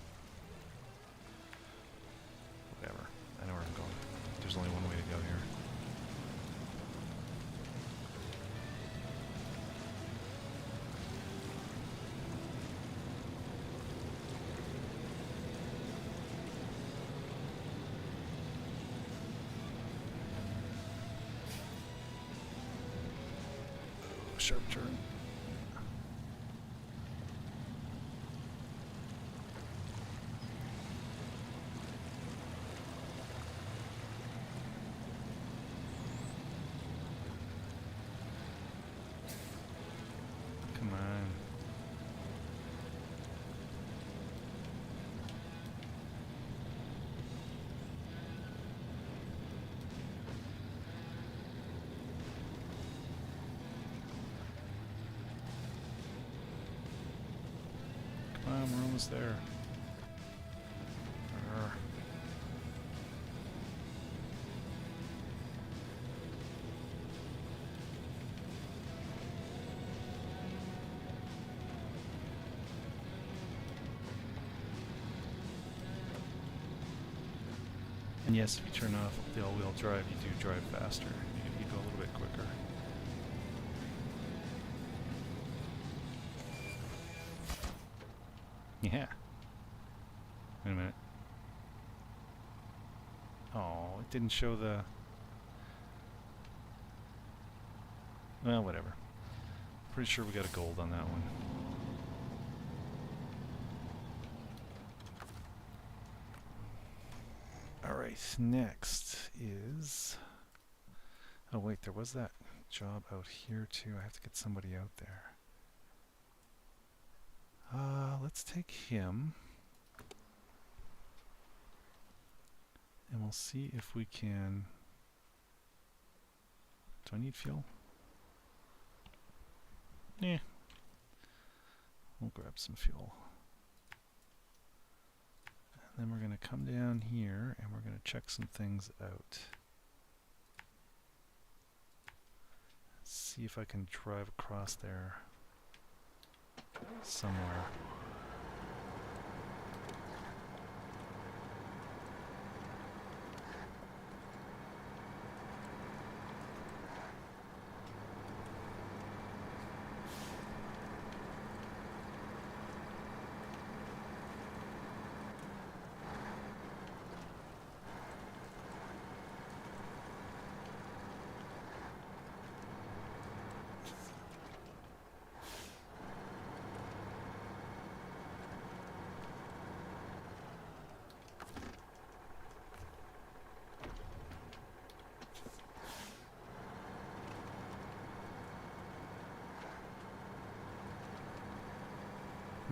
Whatever. I know where I'm going. There's only one way to go here. Sharp turn. Come on. We're almost there. Arr. And yes, if you turn off the all-wheel drive, you do drive faster. You go a little bit quicker. Yeah. Wait a minute. Oh, it didn't show the... Well, whatever. Pretty sure we got a gold on that one. Alright, next is... Oh wait, there was that job out here too. I have to get somebody out there. Let's take him. And we'll see if we can... Do I need fuel? Yeah. We'll grab some fuel. And then we're going to come down here and we're going to check some things out. See if I can drive across there somewhere.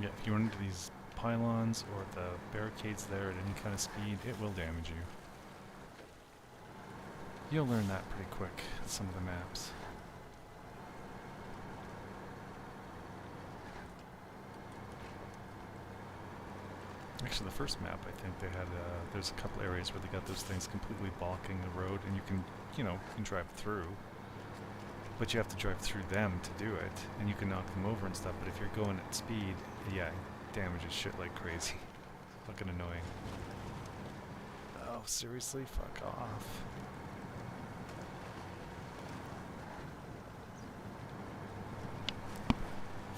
Yeah, if you run into these pylons or the barricades there at any kind of speed, it will damage you. You'll learn that pretty quick in some of the maps. Actually, the first map, I think they had, there's a couple areas where they got those things completely blocking the road, and you can, you can drive through. But you have to drive through them to do it, and you can knock them over and stuff, but if you're going at speed, yeah, it damages shit like crazy. Fucking annoying. Oh, seriously? Fuck off.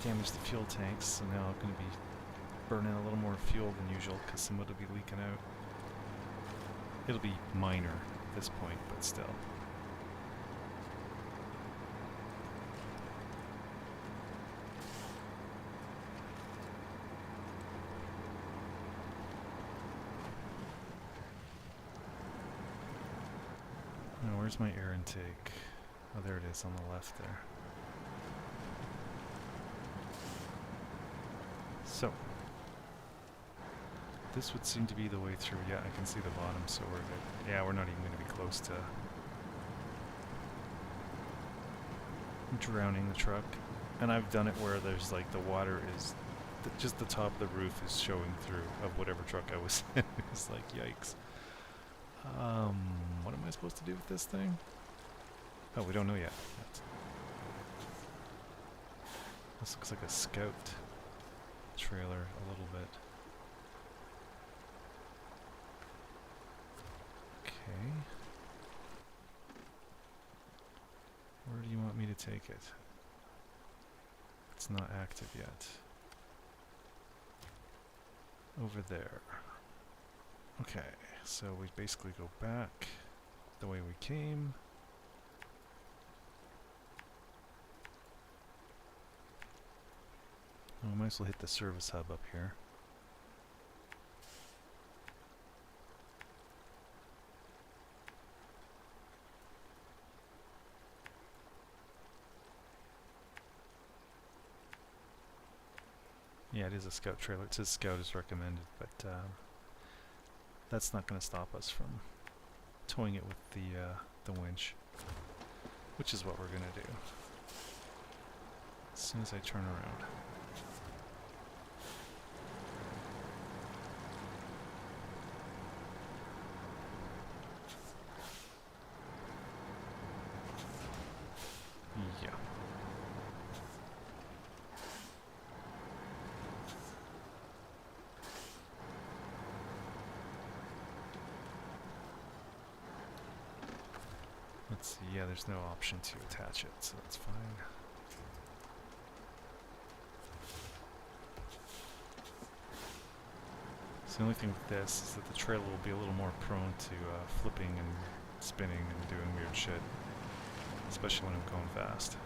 Damage the fuel tanks, so now I'm going to be burning a little more fuel than usual because some of it will be leaking out. It'll be minor at this point, but still. Now, where's my air intake? Oh, there it is on the left there. So, this would seem to be the way through. Yeah, I can see the bottom, so we're good. Yeah, we're not even going to be close to drowning the truck. And I've done it where there's like the water is, just the top of the roof is showing through of whatever truck I was in. It's like, yikes. What am I supposed to do with this thing? Oh, we don't know yet. This looks like a scout trailer a little bit. Okay. Where do you want me to take it? It's not active yet. Over there. Okay, so we basically go back the way we came. We might as well hit the service hub up here. Yeah, it is a scout trailer. It says scout is recommended, but that's not going to stop us from towing it with the winch, which is what we're going to do as soon as I turn around. Yeah. Let's see, yeah, there's no option to attach it, so that's fine. So the only thing with this is that the trailer will be a little more prone to flipping and spinning and doing weird shit, especially when I'm going fast.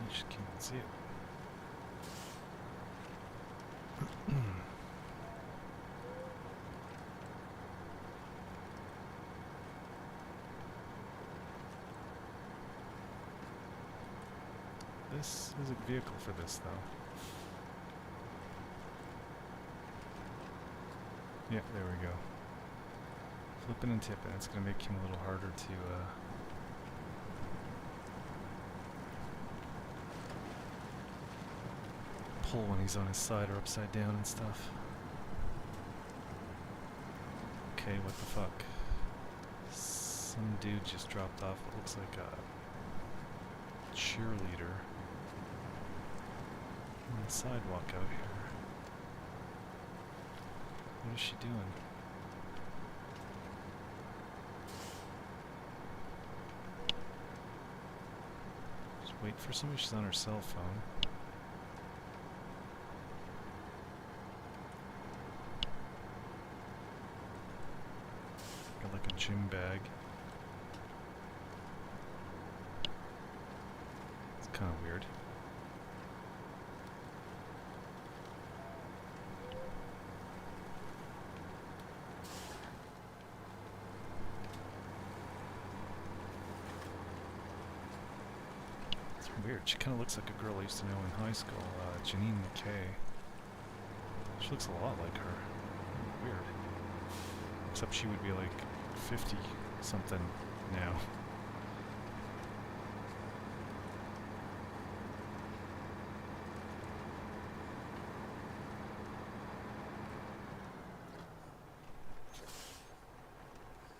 You just can't see it. This is a vehicle for this, though. Yeah, there we go. Flipping and tipping. It's going to make him a little harder to pull when he's on his side or upside down and stuff. Okay, what the fuck? Some dude just dropped off what looks like a cheerleader on the sidewalk out here. What is she doing? Just wait for somebody. She's on her cell phone. Got like a gym bag. It's kind of weird. It's weird. She kind of looks like a girl I used to know in high school, Janine McKay. She looks a lot like her. Weird. Except she would be like 50 something now.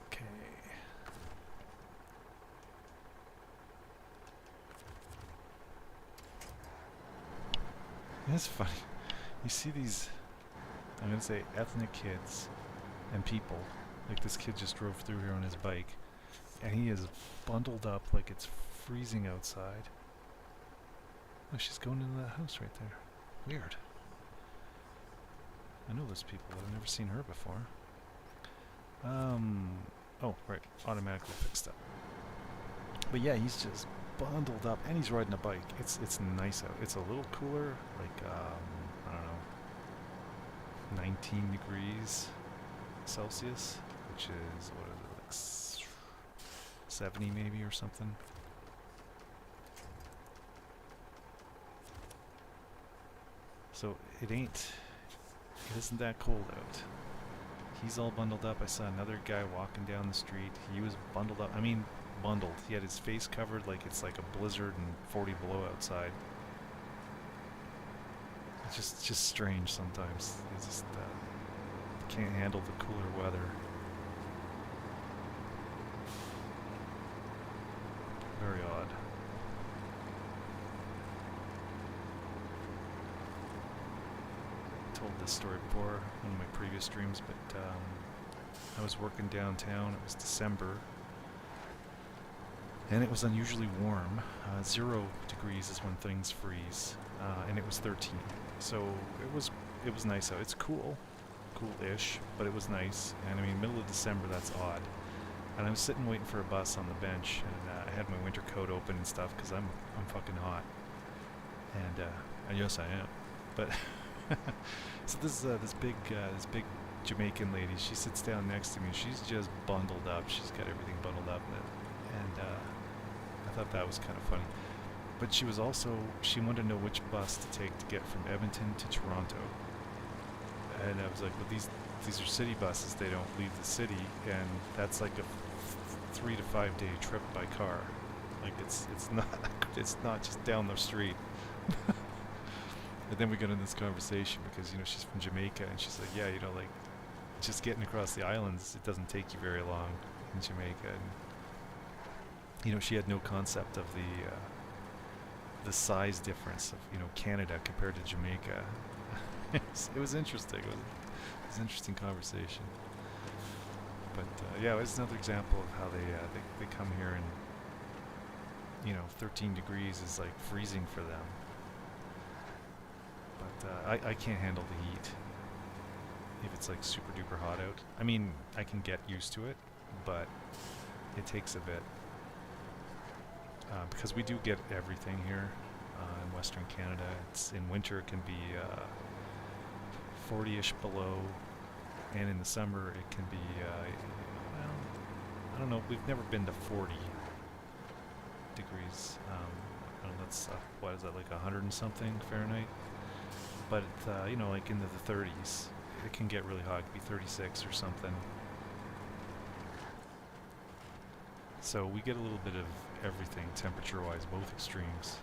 Okay. It's funny. You see these, I'm going to say ethnic kids and people. Like this kid just drove through here on his bike and he is bundled up like it's freezing outside. Oh, she's going into that house right there. Weird. I know those people, but I've never seen her before. Oh, right. Automatically fixed up. But yeah, he's just bundled up and he's riding a bike. It's nice out. It's a little cooler, like, I don't know, 19 degrees Celsius, which is, what is it, like 70 maybe or something. So it isn't that cold out. He's all bundled up. I saw another guy walking down the street. He was bundled up. I mean, bundled. He had his face covered like it's like a blizzard and 40 below outside. It's just strange sometimes. They just can't handle the cooler weather. Very odd. I told this story before, one of my previous streams, but I was working downtown. It was December. And it was unusually warm. 0 degrees is when things freeze, and it was 13. So it was nice out. It's cool-ish, but it was nice. And I mean, middle of December, that's odd. And I was sitting waiting for a bus on the bench, and I had my winter coat open and stuff because I'm fucking hot. And yes, I am. But so this big Jamaican lady, she sits down next to me. She's just bundled up. She's got everything bundled up, and I thought that was kind of funny. But she wanted to know which bus to take to get from Edmonton to Toronto. And I was like, well, these are city buses. They don't leave the city, and that's like a 3 to 5 day trip by car. Like it's not just down the street. And then we got in this conversation because she's from Jamaica, and she's like, yeah, like just getting across the islands, it doesn't take you very long in Jamaica. And she had no concept of the size difference of Canada compared to Jamaica. It was interesting. It was an interesting conversation. But yeah, it's another example of how they come here and 13 degrees is like freezing for them. But I can't handle the heat if it's like super duper hot out. I mean, I can get used to it, but it takes a bit. Because we do get everything here in Western Canada. In winter it can be 40-ish below, and in the summer it can be, well, I don't know, we've never been to 40 degrees. I don't know, that's, what is that, like 100 and something Fahrenheit? But, like into the 30s, it can get really hot. It could be 36 or something. So we get a little bit of everything temperature-wise, both extremes.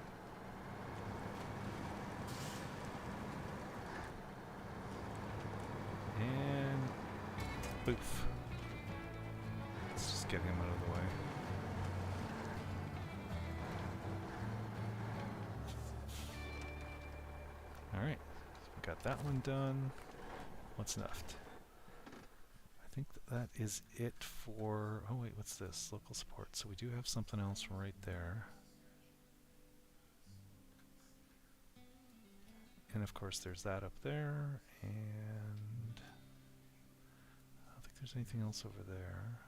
And boof. Let's just get him out of the way. Alright, so we got that one done. What's left? I think that is it for... Oh wait, what's this? Local support. So we do have something else right there. And of course there's that up there, and I don't think there's anything else over there.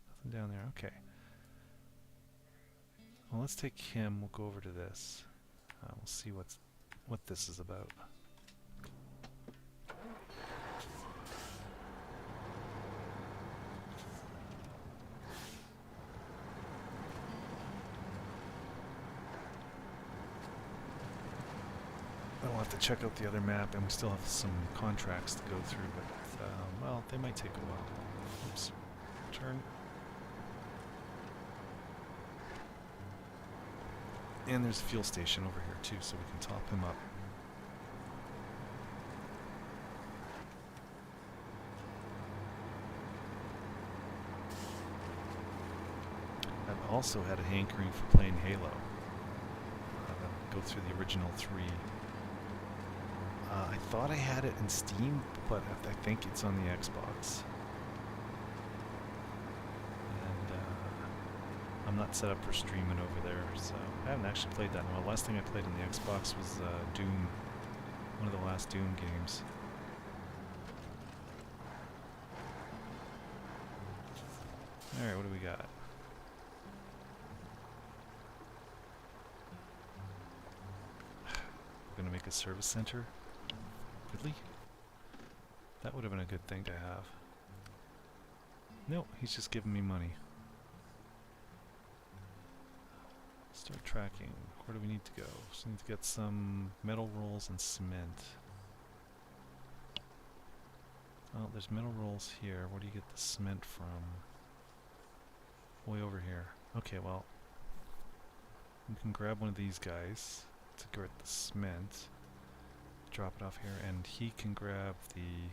Nothing down there, okay. Well, let's take him. We'll go over to this. We'll see what this is about. I'll have to check out the other map, and we still have some contracts to go through, but, well, they might take a while. Oops. Turn. And there's a fuel station over here, too, so we can top him up. I've also had a hankering for playing Halo. Go through the original 3. I thought I had it in Steam, but I think it's on the Xbox. And I'm not set up for streaming over there, so I haven't actually played that in a while. Last thing I played on the Xbox was Doom, one of the last Doom games. Alright, what do we got? We're gonna make a service center? Really? That would have been a good thing to have. No, he's just giving me money. Start tracking. Where do we need to go? So we need to get some metal rolls and cement. Oh, there's metal rolls here. Where do you get the cement from? Way over here. Okay, well, we can grab one of these guys to get the cement. Drop it off here, and he can grab the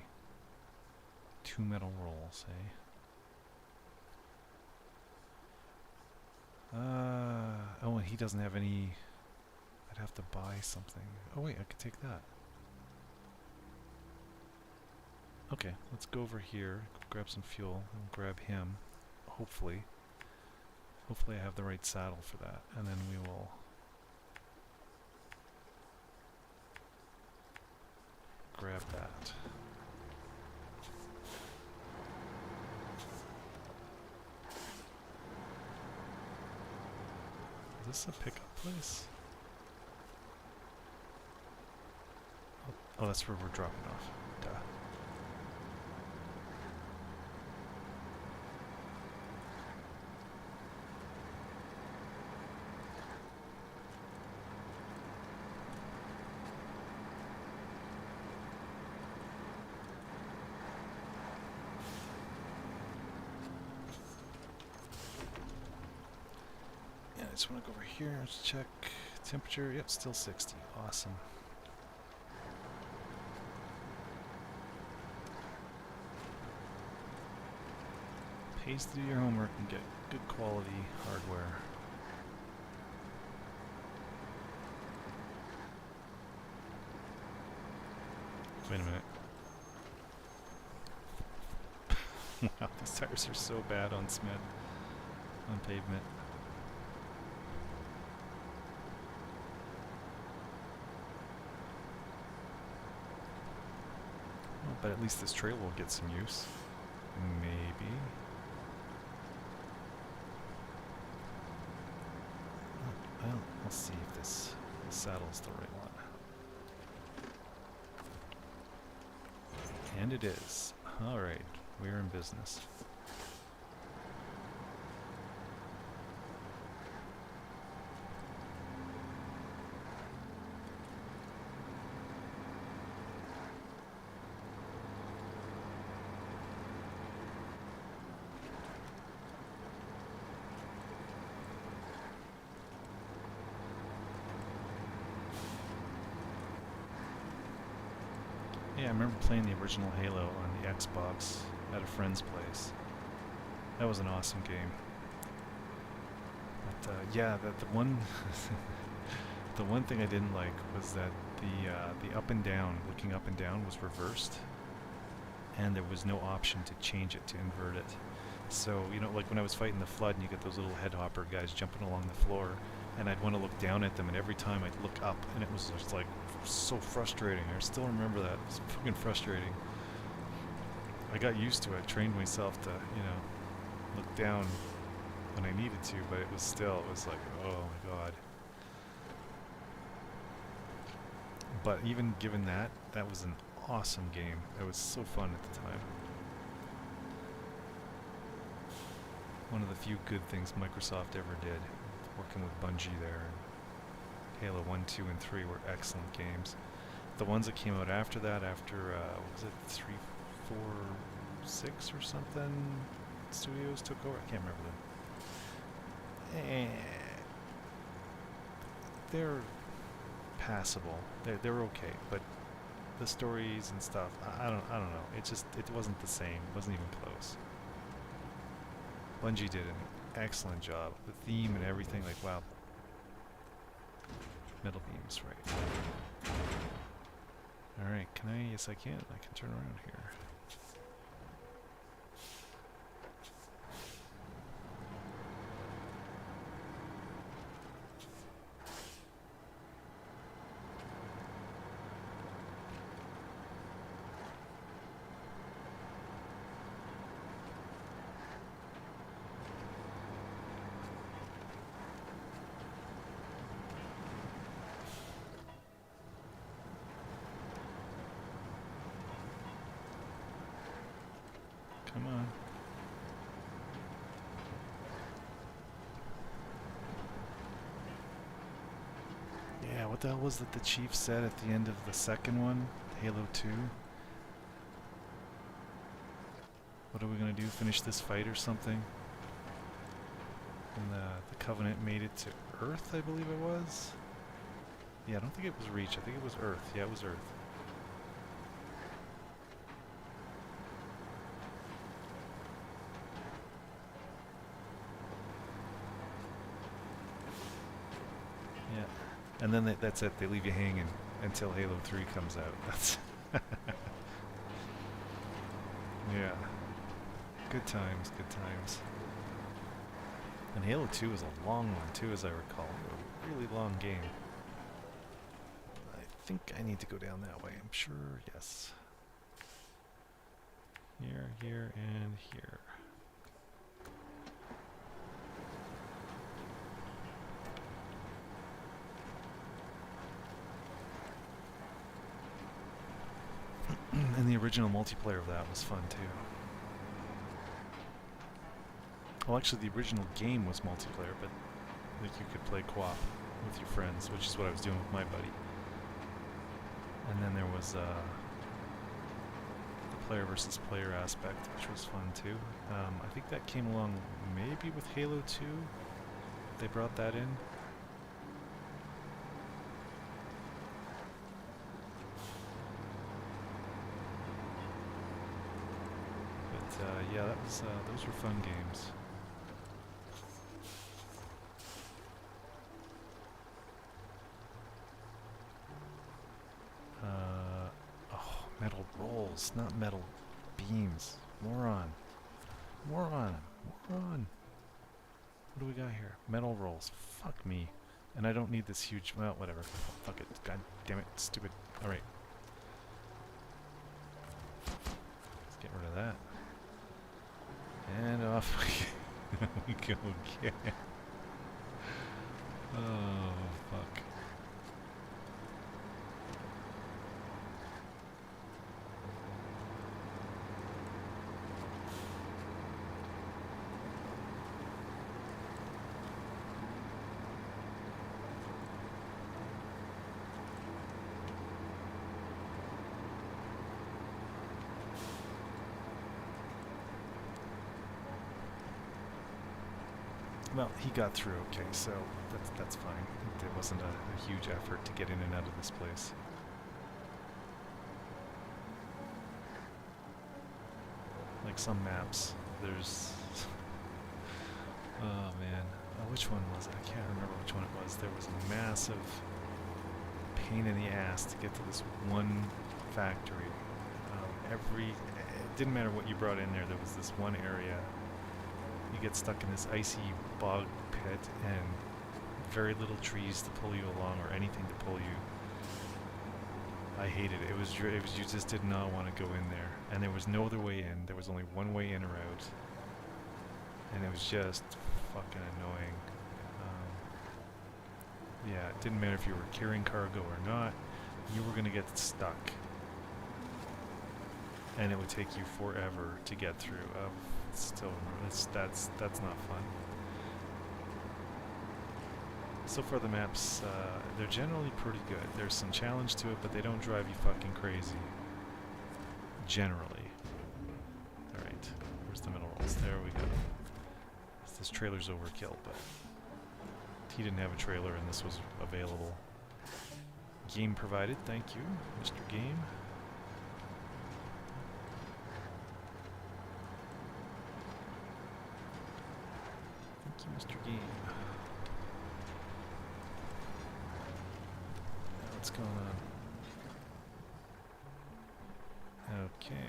2 metal rolls, eh? Oh, and he doesn't have any. I'd have to buy something. Oh wait, I could take that. Okay, let's go over here, grab some fuel, and grab him. Hopefully I have the right saddle for that, and then we will grab that. Is this a pickup place? Oh, that's where we're dropping off. Duh. Yeah, I just want to go over here and check temperature. Yep, still 60. Awesome. Pays to do your homework and get good quality hardware. Wait a minute. Wow, these tires are so bad on cement, on pavement. Well, but at least this trail will get some use. Maybe. Well, we'll see if this saddle's the right one. And it is. Alright, we're in business. Yeah, I remember playing the original Halo on the Xbox at a friend's place. That was an awesome game. But yeah, the one the one thing I didn't like was that the up and down, looking up and down, was reversed, and there was no option to change it, to invert it. So, you know, like when I was fighting the flood and you get those little head hopper guys jumping along the floor, and I'd want to look down at them, and every time I'd look up, and it was just like so frustrating. I still remember that. It was fucking frustrating. I got used to it. I trained myself to, you know, look down when I needed to, but it was like, oh my god. But even given that, that was an awesome game. It was so fun at the time. One of the few good things Microsoft ever did, working with Bungie there. Halo 1, 2, and 3 were excellent games. The ones that came out after that, after, what was it, 3, 4, 6 or something, studios took over? I can't remember them. They're passable. They're okay, but the stories and stuff, I don't know. It wasn't the same. It wasn't even close. Bungie did an excellent job. The theme and everything, like, wow. Metal beams, right. Alright, can I? Yes, I can. I can turn around here. Come on. Yeah, what the hell was it the chief said at the end of the second one? Halo 2? What are we gonna do? Finish this fight or something? And the Covenant made it to Earth, I believe it was? Yeah, I don't think it was Reach. I think it was Earth. Yeah, it was Earth. Yeah. And then that's it. They leave you hanging until Halo 3 comes out. That's yeah. Good times, good times. And Halo 2 is a long one too, as I recall. A really long game. I think I need to go down that way. I'm sure, yes. Here, here, and here. And the original multiplayer of that was fun too. Well, actually, the original game was multiplayer, but like you could play co-op with your friends, which is what I was doing with my buddy. And then there was the player versus player aspect, which was fun too. I think that came along maybe with Halo 2. They brought that in. But yeah, that was those were fun games. Oh, metal rolls, not metal beams. Moron. Moron. Moron. What do we got here? Metal rolls. Fuck me. And I don't need this huge... Well, whatever. Fuck it. God damn it. Stupid. Alright. Let's get rid of that. And off we go again. Oh, fuck. Well, he got through okay, so that's fine. It wasn't a huge effort to get in and out of this place. Like some maps, there's... Oh man, which one was it? I can't remember which one it was. There was a massive pain in the ass to get to this one factory. It didn't matter what you brought in there, there was this one area. You get stuck in this icy bog pit and very little trees to pull you along or anything to pull you. I hated it. It was you just did not want to go in there, and there was no other way in. There was only one way in or out, and it was just fucking annoying. Yeah, it didn't matter if you were carrying cargo or not, you were gonna get stuck. And it would take you forever to get through. That's not fun. So far the maps, they're generally pretty good. There's some challenge to it, but they don't drive you fucking crazy. Generally. Alright, where's the middle rolls? There we go. This trailer's overkill, but he didn't have a trailer and this was available. Game provided, thank you, Mr. Game. Thank you, Mr. Game. What's going on? Okay.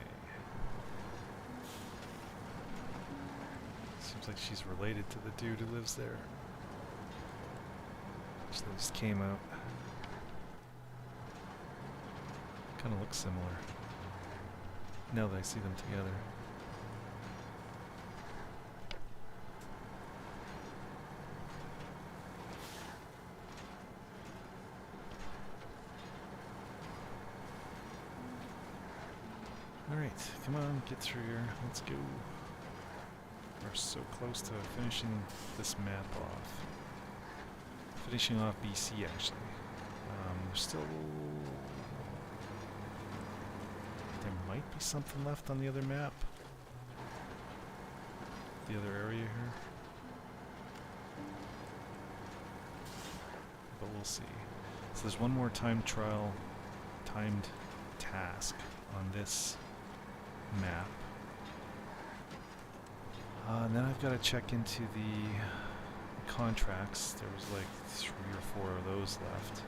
Seems like she's related to the dude who lives there. So they just came out. Kind of looks similar. Now that I see them together. Alright, come on, get through here. Let's go. We're so close to finishing this map off. Finishing off BC, actually. There's still... There might be something left on the other map. The other area here. But we'll see. So there's one more timed task on this map. And then I've got to check into the contracts. There was like 3 or 4 of those left.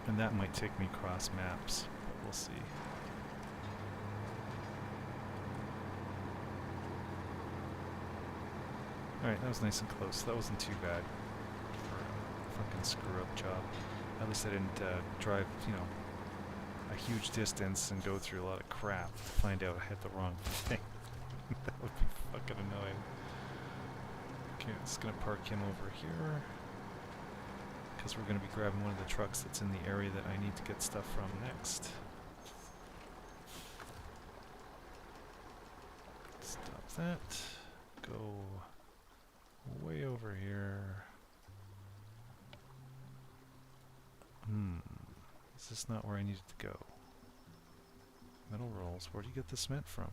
And that might take me cross maps, but we'll see. Alright, that was nice and close. That wasn't too bad for a fucking screw-up job. At least I didn't drive, you know, a huge distance and go through a lot of crap to find out I had the wrong thing. That would be fucking annoying. Okay, I'm just gonna park him over here. Because we're going to be grabbing one of the trucks that's in the area that I need to get stuff from next. Stop that. Go way over here. Is this not where I needed to go? Metal rolls. Where do you get the cement from?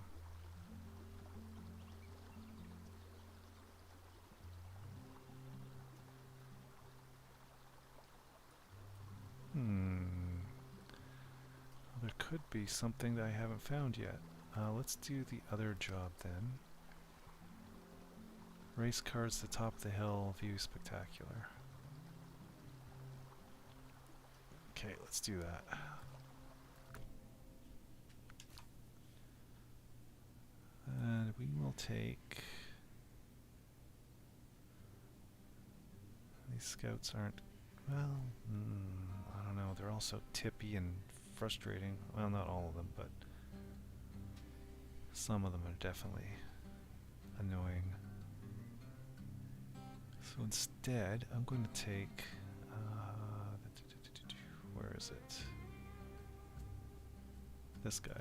There could be something that I haven't found yet. Let's do the other job then. Race cars to the top of the hill, view spectacular. Okay, let's do that. And we will take... These scouts aren't... Well, I don't know. They're also tippy and frustrating. Well, not all of them, but some of them are definitely annoying. So instead, I'm going to take... where is it? This guy.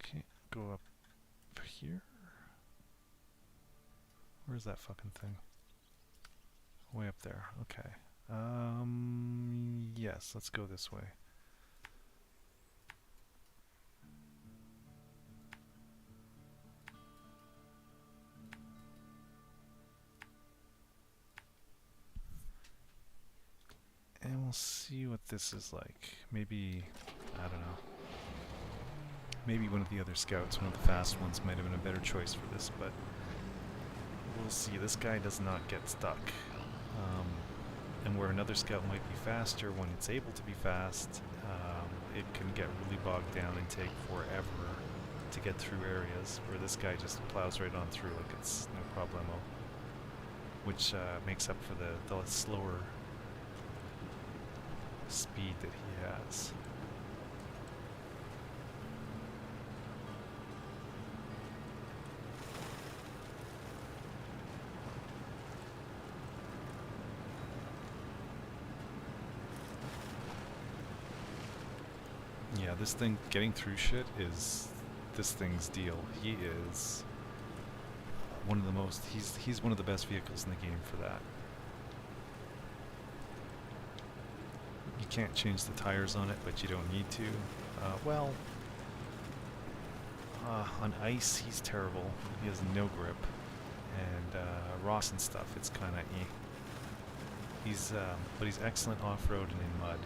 Okay, go up here. Where's that fucking thing? Way up there. Okay. Yes, let's go this way. And we'll see what this is like. Maybe, I don't know. Maybe one of the other scouts, one of the fast ones, might have been a better choice for this, but we'll see. This guy does not get stuck. And where another scout might be faster, when it's able to be fast, it can get really bogged down and take forever to get through areas, where this guy just plows right on through like it's no problemo. Which makes up for the slower speed that he has. Yeah, this thing, getting through shit is this thing's deal. He is one of the most, he's one of the best vehicles in the game for that. You can't change the tires on it, but you don't need to. On ice, he's terrible. He has no grip. And Ross and stuff, it's kind of eh. But he's excellent off-road and in mud.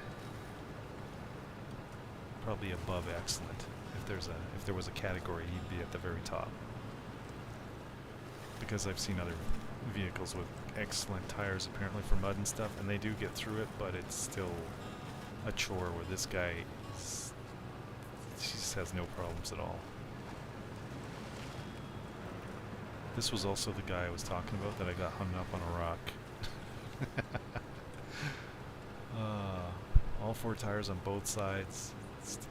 Probably above excellent. If there was a category, he'd be at the very top. Because I've seen other vehicles with excellent tires apparently for mud and stuff, and they do get through it, but it's still a chore where this guy just has no problems at all. This was also the guy I was talking about that I got hung up on a rock. All four tires on both sides,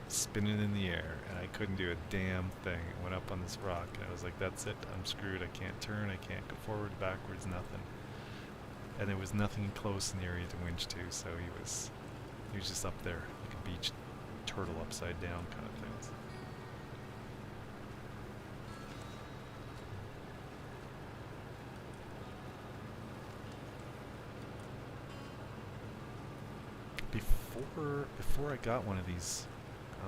spinning in the air, and I couldn't do a damn thing. I went up on this rock, and I was like, that's it, I'm screwed. I can't turn, I can't go forward, backwards, nothing. And there was nothing close in the area to winch to, so he was just up there, like a beach turtle upside down kind of thing. Before I got one of these,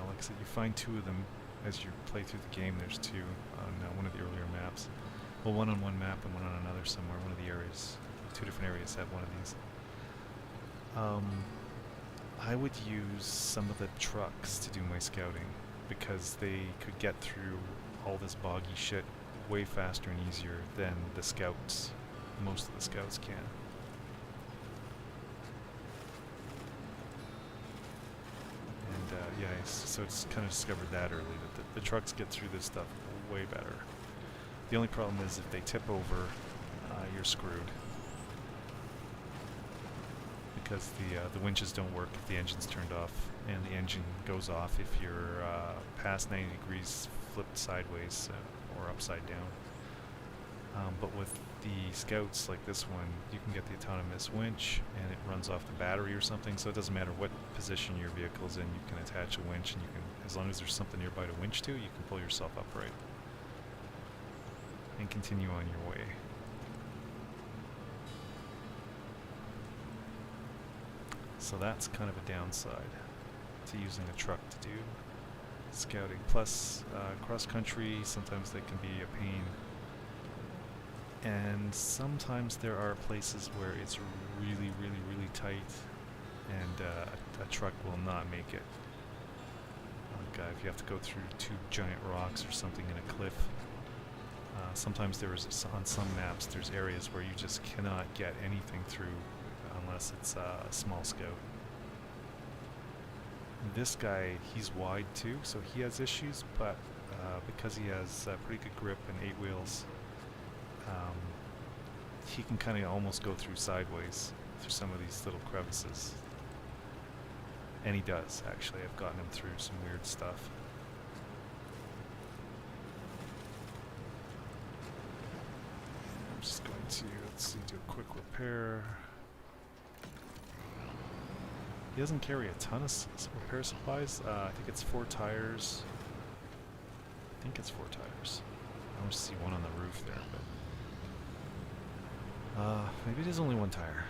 like I said, you find two of them as you play through the game. There's two on one of the earlier maps. Well, one on one map and one on another somewhere. One of the areas, two different areas have one of these. I would use some of the trucks to do my scouting because they could get through all this boggy shit way faster and easier than the scouts. Most of the scouts can. Yeah, so it's kind of discovered that early, that the trucks get through this stuff way better. The only problem is if they tip over, you're screwed. Because the winches don't work if the engine's turned off, and the engine goes off if you're past 90 degrees flipped sideways or upside down. But with the Scouts like this one, you can get the autonomous winch and it runs off the battery or something, so it doesn't matter what position your vehicle's in, you can attach a winch and you can, as long as there's something nearby to winch to, you can pull yourself upright and continue on your way. So that's kind of a downside to using a truck to do scouting. Plus, cross-country, sometimes they can be a pain. And sometimes there are places where it's really, really, really tight and a truck will not make it. Like if you have to go through two giant rocks or something in a cliff. Sometimes on some maps there's areas where you just cannot get anything through unless it's a small Scout. This guy, he's wide too, so he has issues, but because he has pretty good grip and 8 wheels, he can kind of almost go through sideways through some of these little crevices. And he does, actually. I've gotten him through some weird stuff. I'm just going to, let's see, do a quick repair. He doesn't carry a ton of repair supplies. I think it's 4 tires. I think it's 4 tires. I almost see one on the roof there, but maybe it is only 1 tire.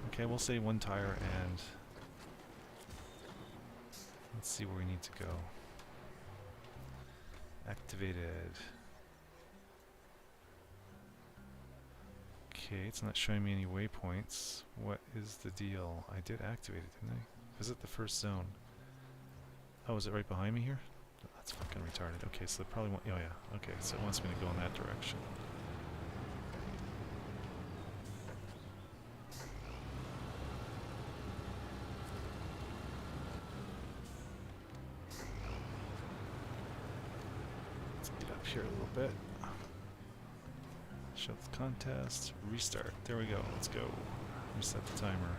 Okay, we'll say 1 tire, and let's see where we need to go. Activated. Okay, it's not showing me any waypoints. What is the deal? I did activate it, didn't I? Visit the first zone. Oh, is it right behind me here? That's fucking retarded. Okay, so it probably won't. Oh yeah. Okay, so it wants me to go in that direction. Let's get up here a little bit. Shut the contest. Restart. There we go. Let's go. Reset the timer.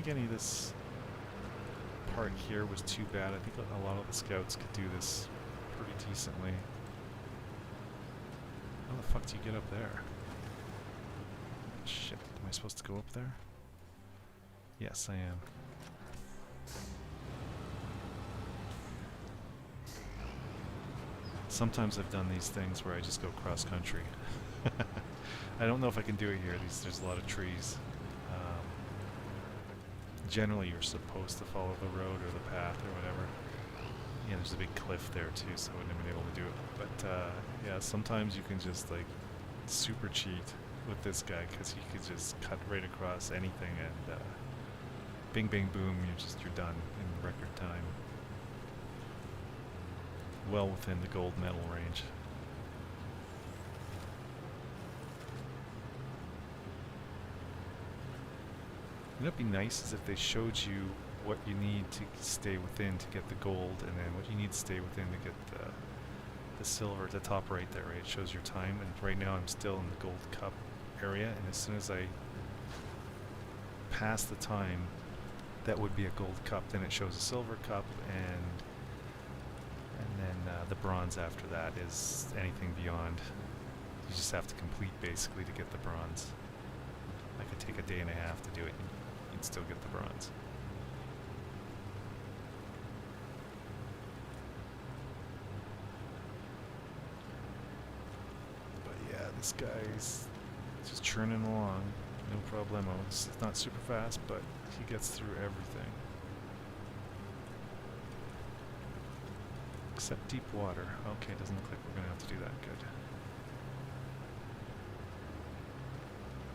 think any of this part here was too bad. I think a lot of the scouts could do this pretty decently. How the fuck do you get up there? Shit, am I supposed to go up there? Yes, I am. Sometimes I've done these things where I just go cross country. I don't know if I can do it here. There's a lot of trees. Generally, you're supposed to follow the road or the path or whatever. Yeah, there's a big cliff there too, so I wouldn't have been able to do it. But yeah, sometimes you can just like super cheat with this guy because he could just cut right across anything and bing, bang, boom, you're done in record time. Well within the gold medal range. Wouldn't it be nice is if they showed you what you need to stay within to get the gold, and then what you need to stay within to get the silver at the top right there, right? It shows your time, and right now I'm still in the gold cup area, and as soon as I pass the time, that would be a gold cup. Then it shows a silver cup, and then the bronze after that is anything beyond. You just have to complete basically to get the bronze. I could take a day and a half to do it. You'd still get the bronze. But yeah, this guy's just churning along. No problemo. It's not super fast, but he gets through everything. Except deep water. Okay, it doesn't look like we're going to have to do that. Good.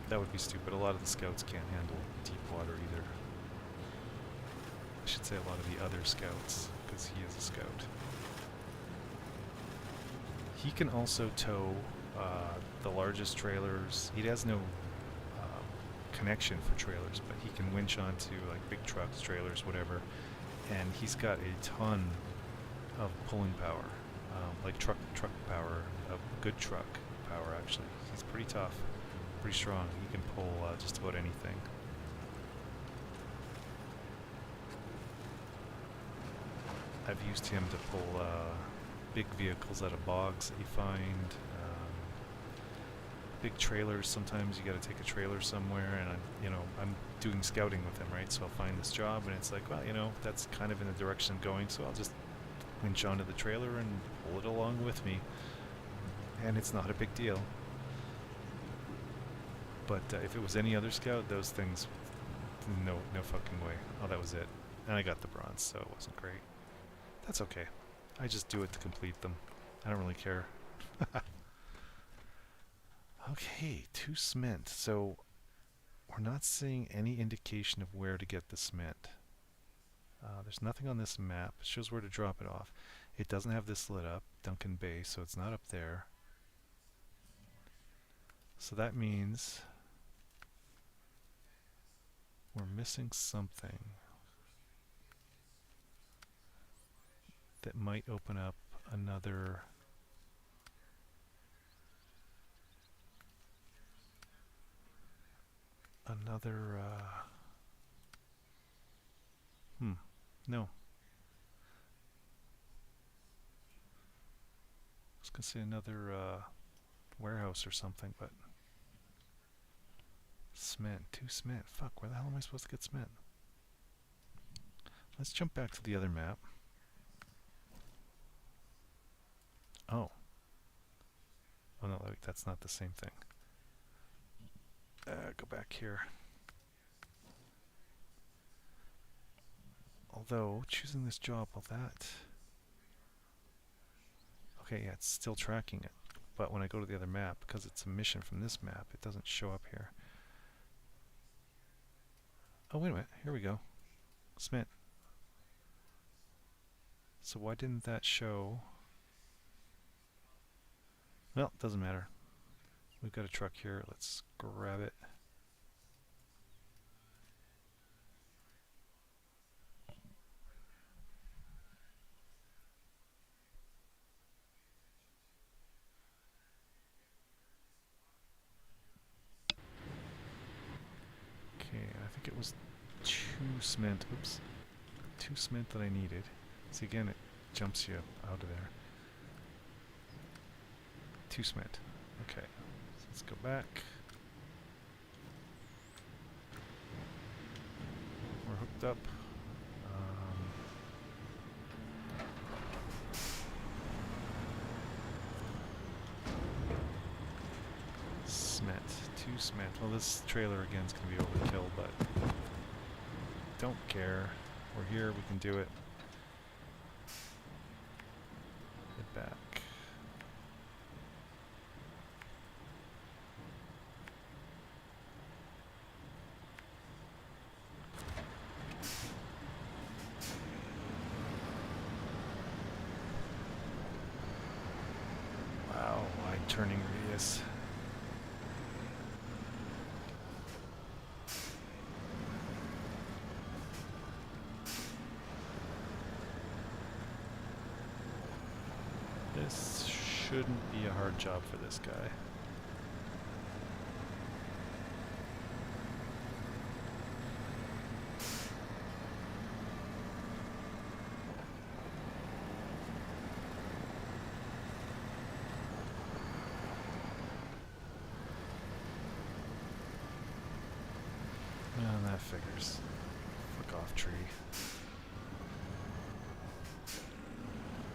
That would be stupid. A lot of the scouts can't handle deep water either. I should say a lot of the other scouts, because he is a scout. He can also tow the largest trailers. He has no connection for trailers, but he can winch onto like big trucks, trailers, whatever. And he's got a ton of pulling power, like truck power, a good truck power actually. He's pretty tough. Pretty strong. He can pull just about anything. I've used him to pull big vehicles out of bogs that you find. Big trailers. Sometimes you got to take a trailer somewhere, and I'm doing scouting with him, right? So I'll find this job, and it's like, well, that's kind of in the direction I'm going, so I'll just winch onto the trailer and pull it along with me, and it's not a big deal. But if it was any other scout, those things, no fucking way. Oh, that was it. And I got the bronze, so it wasn't great. That's okay. I just do it to complete them. I don't really care. Okay, 2 cement. So we're not seeing any indication of where to get the cement. There's nothing on this map. It shows where to drop it off. It doesn't have this lit up, Duncan Bay, so it's not up there. So that means we're missing something that might open up another no. I was gonna say another warehouse or something, but cement, 2 cement. Fuck, where the hell am I supposed to get cement? Let's jump back to the other map. Oh. Oh no, that's not the same thing. Go back here. Although, choosing this job, well that... Okay, yeah, it's still tracking it. But when I go to the other map, because it's a mission from this map, it doesn't show up here. Oh, wait a minute. Here we go. Cement. So why didn't that show... Well, doesn't matter. We've got a truck here. Let's grab it. Okay, I think it was 2 cement. Oops. 2 cement that I needed. See, again, it jumps you out of there. 2 cement. Okay. So let's go back. We're hooked up. Cement. 2 cement. Well, this trailer again is going to be overkill, but don't care. We're here. We can do it. Head back. Wow, wide turning radius. This shouldn't be a hard job for this guy. And that figures. Fuck off, tree.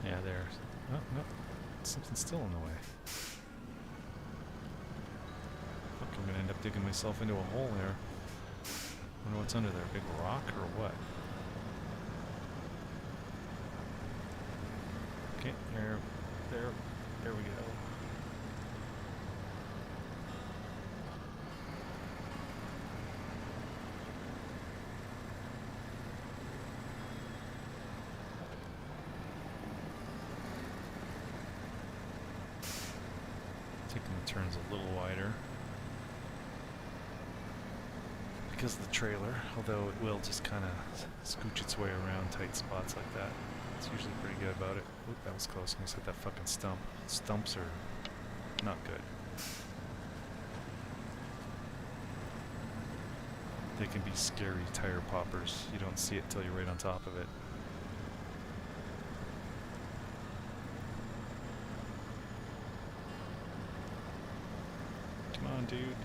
Yeah, there. Oh, no. Something's still in the way. Fuck, I'm gonna end up digging myself into a hole there. Wonder what's under there. Big rock or what? Okay, there we go. Taking the turns a little wider because of the trailer, although it will just kind of scooch its way around tight spots like that. It's usually pretty good about it. Oop, that was close. I almost hit that fucking stump. Stumps are not good. They can be scary tire poppers. You don't see it till you're right on top of it. Come on, dude.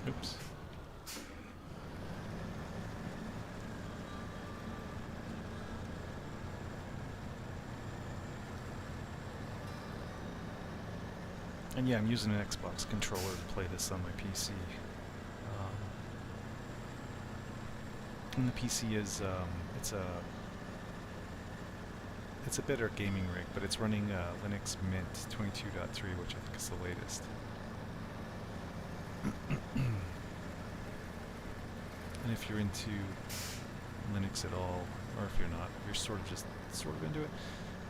Oops. And yeah, I'm using an Xbox controller to play this on my PC. And the PC is, it's a better gaming rig, but it's running Linux Mint 22.3, which I think is the latest. And if you're into Linux at all, or if you're not, you're sort of into it.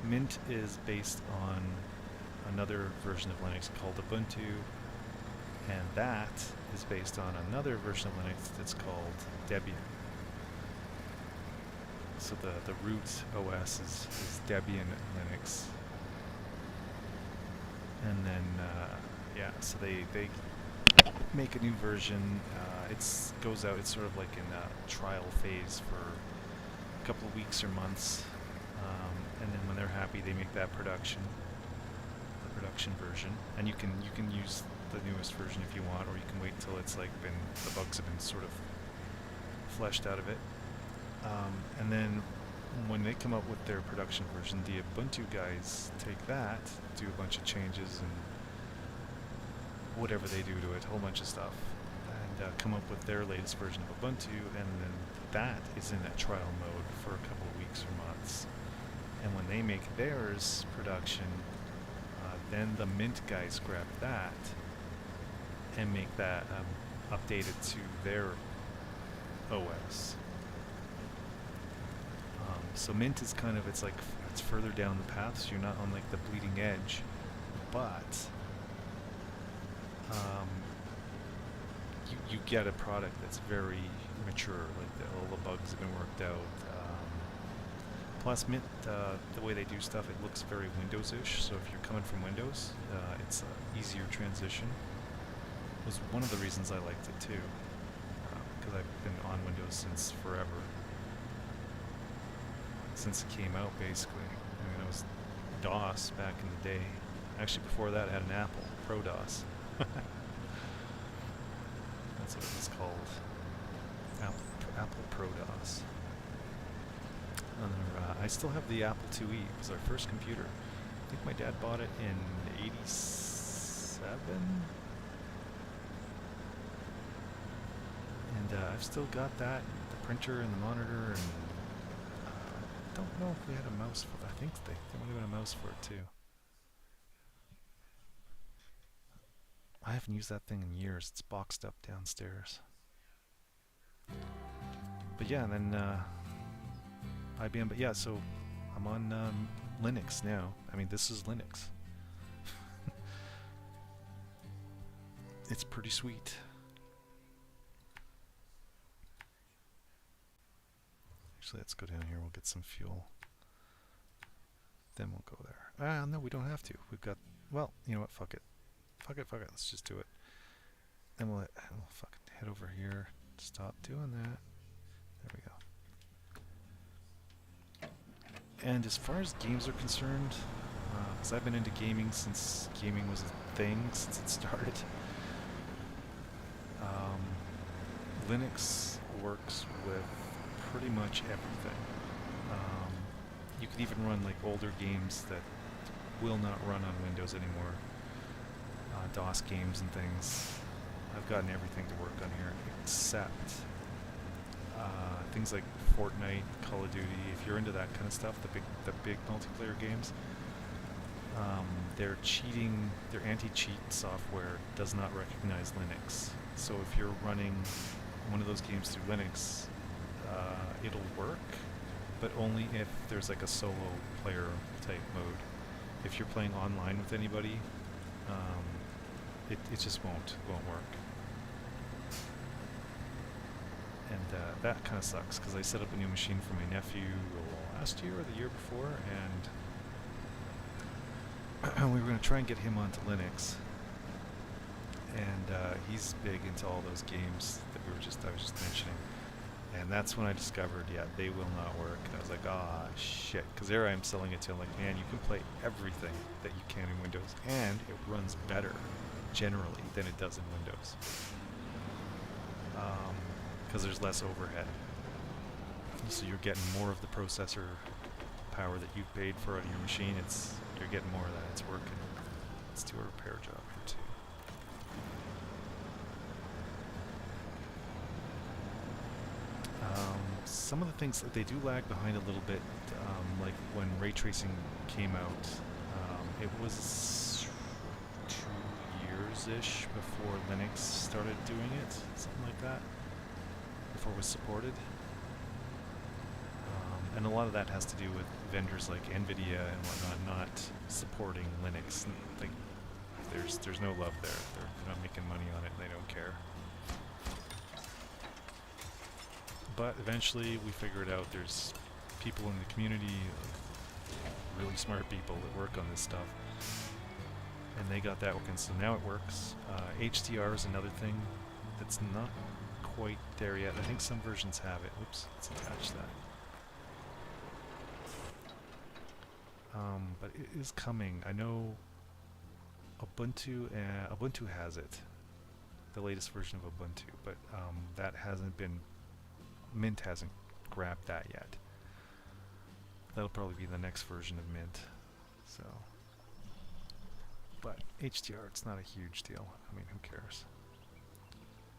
Mint is based on another version of Linux called Ubuntu, and that is based on another version of Linux that's called Debian. So the root OS is Debian Linux. And then, yeah, so they make a new version. it goes out. It's sort of like in a trial phase for a couple of weeks or months, and then when they're happy, they make that the production version, and you can use the newest version if you want, or you can wait till it's like the bugs have been sort of fleshed out of it, and then when they come up with their production version, the Ubuntu guys take that, do a bunch of changes and whatever they do to it, a whole bunch of stuff, and come up with their latest version of Ubuntu, and then that is in that trial mode for a couple of weeks or months. And when they make theirs production, then the Mint guys grab that and make that updated to their OS. So Mint is kind of, it's further down the path, so you're not on like the bleeding edge, but you get a product that's very mature, like all the bugs have been worked out. Plus Mint, the way they do stuff, it looks very Windows-ish, so if you're coming from Windows, it's an easier transition. It was one of the reasons I liked it too, because I've been on Windows since forever. Since it came out, basically. I mean, it was DOS back in the day. Actually, before that, I had an Apple, Pro DOS. That's what it was called. Apple Pro DOS. I still have the Apple IIe. It was our first computer. I think my dad bought it in '87. And I've still got that, the printer and the monitor, and I don't know if we had a mouse for it. I think there might have been a mouse for it too. I haven't used that thing in years. It's boxed up downstairs. But yeah, and then IBM. But yeah, so I'm on Linux now. I mean, this is Linux. It's pretty sweet. Actually, let's go down here. We'll get some fuel. Then we'll go there. No, we don't have to. We've got, well, you know what? Fuck it. Fuck it. Let's just do it. Then we'll fucking head over here. Stop doing that. There we go. And as far as games are concerned, because I've been into gaming since gaming was a thing, since it started, Linux works with pretty much everything. You can even run like older games that will not run on Windows anymore. DOS games and things. I've gotten everything to work on here except things like Fortnite, Call of Duty. If you're into that kind of stuff, the big multiplayer games, their anti-cheat software does not recognize Linux. So if you're running one of those games through Linux, it'll work, but only if there's like a solo player type mode. If you're playing online with anybody, it just won't work. And that kind of sucks, because I set up a new machine for my nephew last year or the year before, and we were going to try and get him onto Linux. And he's big into all those games that I was just mentioning. And that's when I discovered, yeah, they will not work. And I was like, ah, shit. Because there I am selling it to him, like, man, you can play everything that you can in Windows, and it runs better, generally, than it does in Windows. Because there's less overhead. So you're getting more of the processor power that you've paid for on your machine. You're getting more of that. It's working. Let's do a repair job here, too. Some of the things that they do lag behind a little bit, like when ray tracing came out, it was 2 years-ish before Linux started doing it, something like that, before it was supported. And a lot of that has to do with vendors like NVIDIA and whatnot not supporting Linux. Like, there's no love there. They're not making money on it, and they don't care. But eventually we figured out there's people in the community, really smart people that work on this stuff, and they got that working, so now it works. HDR is another thing that's not quite there yet. I think some versions have it. Oops, let's attach that. But it is coming. I know Ubuntu has it, the latest version of Ubuntu, but that hasn't been, Mint hasn't grabbed that yet. That'll probably be the next version of Mint. So, but HDR, it's not a huge deal. I mean, who cares?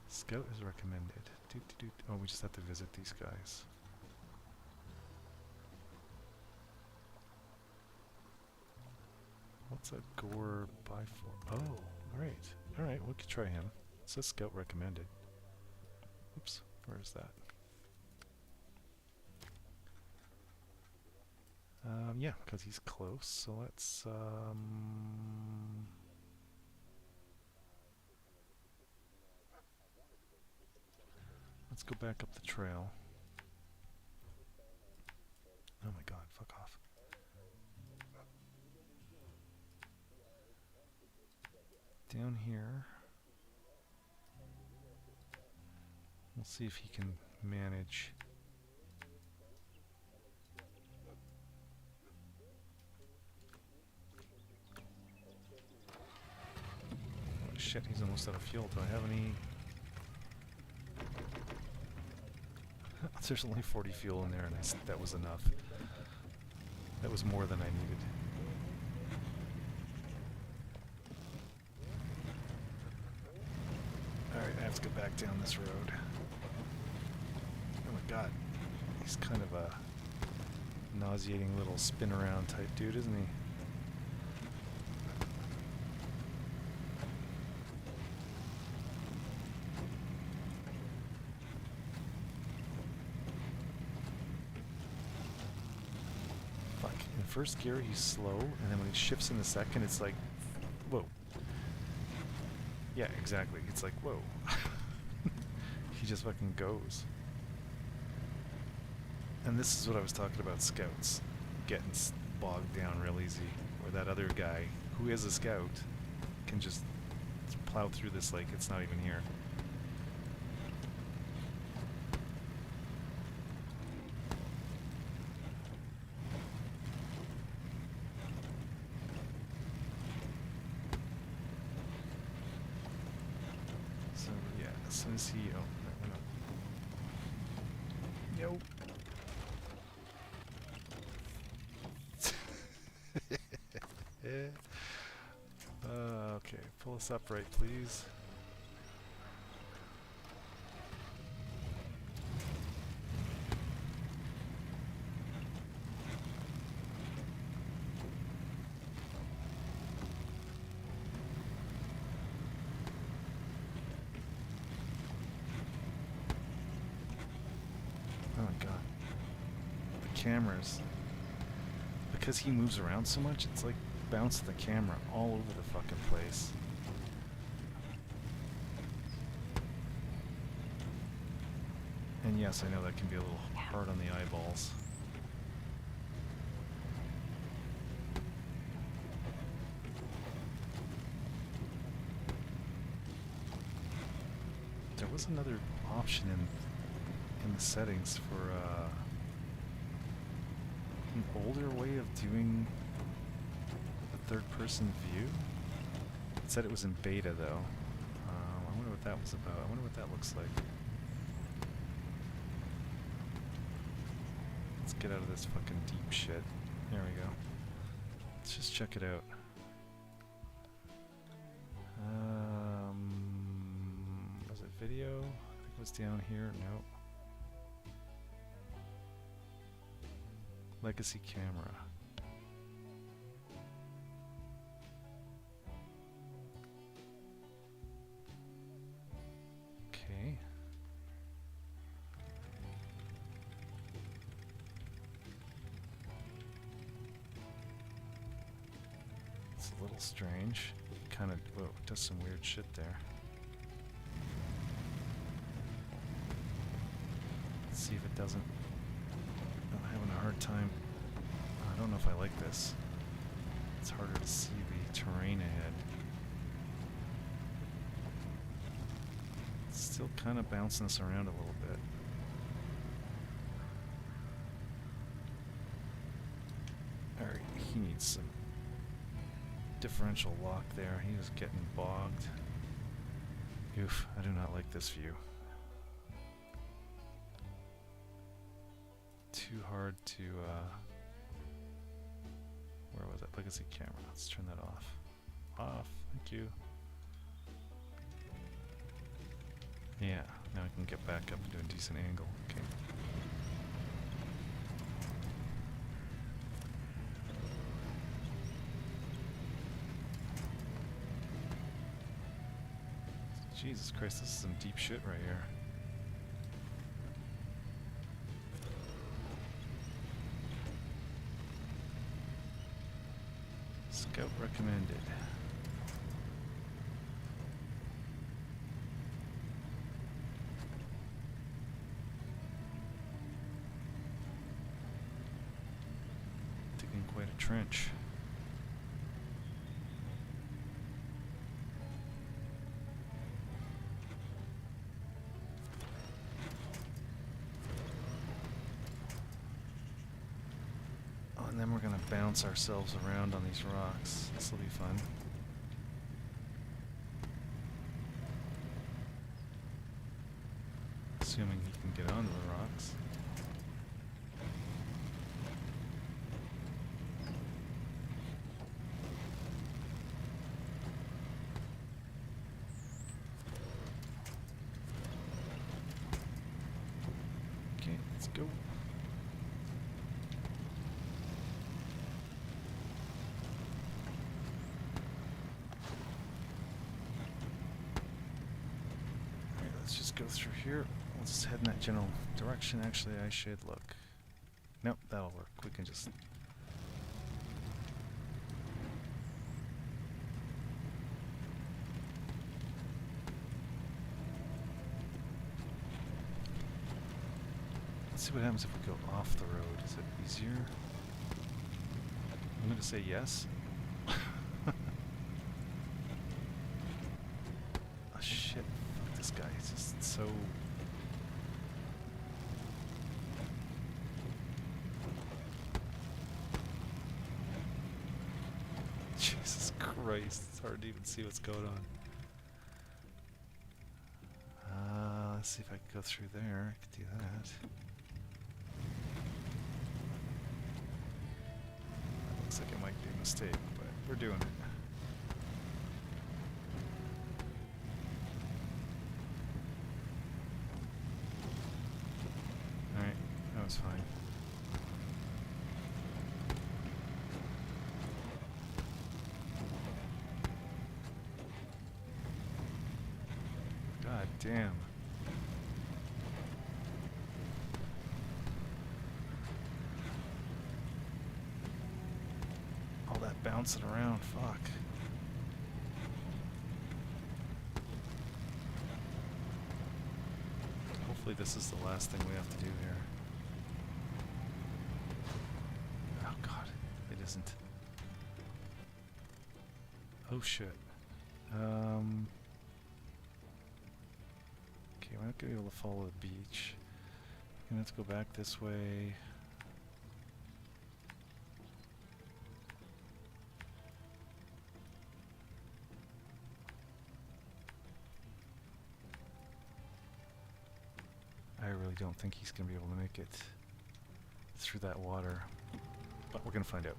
Scout is recommended. Oh, we just have to visit these guys. What's a Gore by for? Oh, alright. Alright, we could try him. It says Scout recommended. Oops, where is that? Yeah, because he's close, so let's go back up the trail. Oh my god, fuck off. Down here. We'll see if he can manage. Oh shit, he's almost out of fuel. Do I have any? There's only 40 fuel in there, and that was enough. That was more than I needed. Alright, I have to go back down this road. Oh my god. He's kind of a nauseating little spin around type dude, isn't he? In first gear he's slow, and then when he shifts in the second it's like, whoa. Yeah, exactly. It's like, whoa. He just fucking goes. And this is what I was talking about, scouts getting bogged down real easy. Or that other guy, who is a scout, can just plow through this like it's not even here. So yeah, as soon as he... oh, no. Nope. Okay, pull us upright, please. Oh my god. The cameras. Because he moves around so much, it's like bouncing the camera all over the fucking place. And yes, I know that can be a little hard on the eyeballs. There was another option in the settings for an older way of doing the third-person view. It said it was in beta, though. I wonder what that was about. I wonder what that looks like. Let's get out of this fucking deep shit. There we go. Let's just check it out. Was it video? I think it was down here. No. Legacy camera. Okay. It's a little strange. Kind of, whoa, does some weird shit there. Let's see if it doesn't. I'm having a hard time. I don't know if I like this. It's harder to see the terrain ahead. Let's Still kind of bouncing us around a little bit. Alright, he needs some differential lock there. He was getting bogged. Oof, I do not like this view. Too hard to, where was that? Legacy camera. Let's turn that off. Off. Thank you. Yeah, now I can get back up into a decent angle. Okay. Jesus Christ, this is some deep shit right here. Scout recommended. Digging quite a trench. And then we're going to bounce ourselves around on these rocks. This will be fun. Assuming he can get onto the rocks. Okay, let's go. Let's just go through here. Let's head in that general direction. Actually, I should look. Nope, that'll work. We can just... Let's see what happens if we go off the road. Is it easier? I'm going to say yes. Oh shit. This guy is just so... Jesus Christ, it's hard to even see what's going on. Let's see if I can go through there. I could do that. That looks like it might be a mistake, but we're doing it. That was fine. God damn. All that bouncing around, fuck. Hopefully this is the last thing we have to do here. Isn't. Oh shit. Okay, we're not gonna be able to follow the beach. I'm gonna have to go back this way. I really don't think he's gonna be able to make it through that water, but we're gonna find out.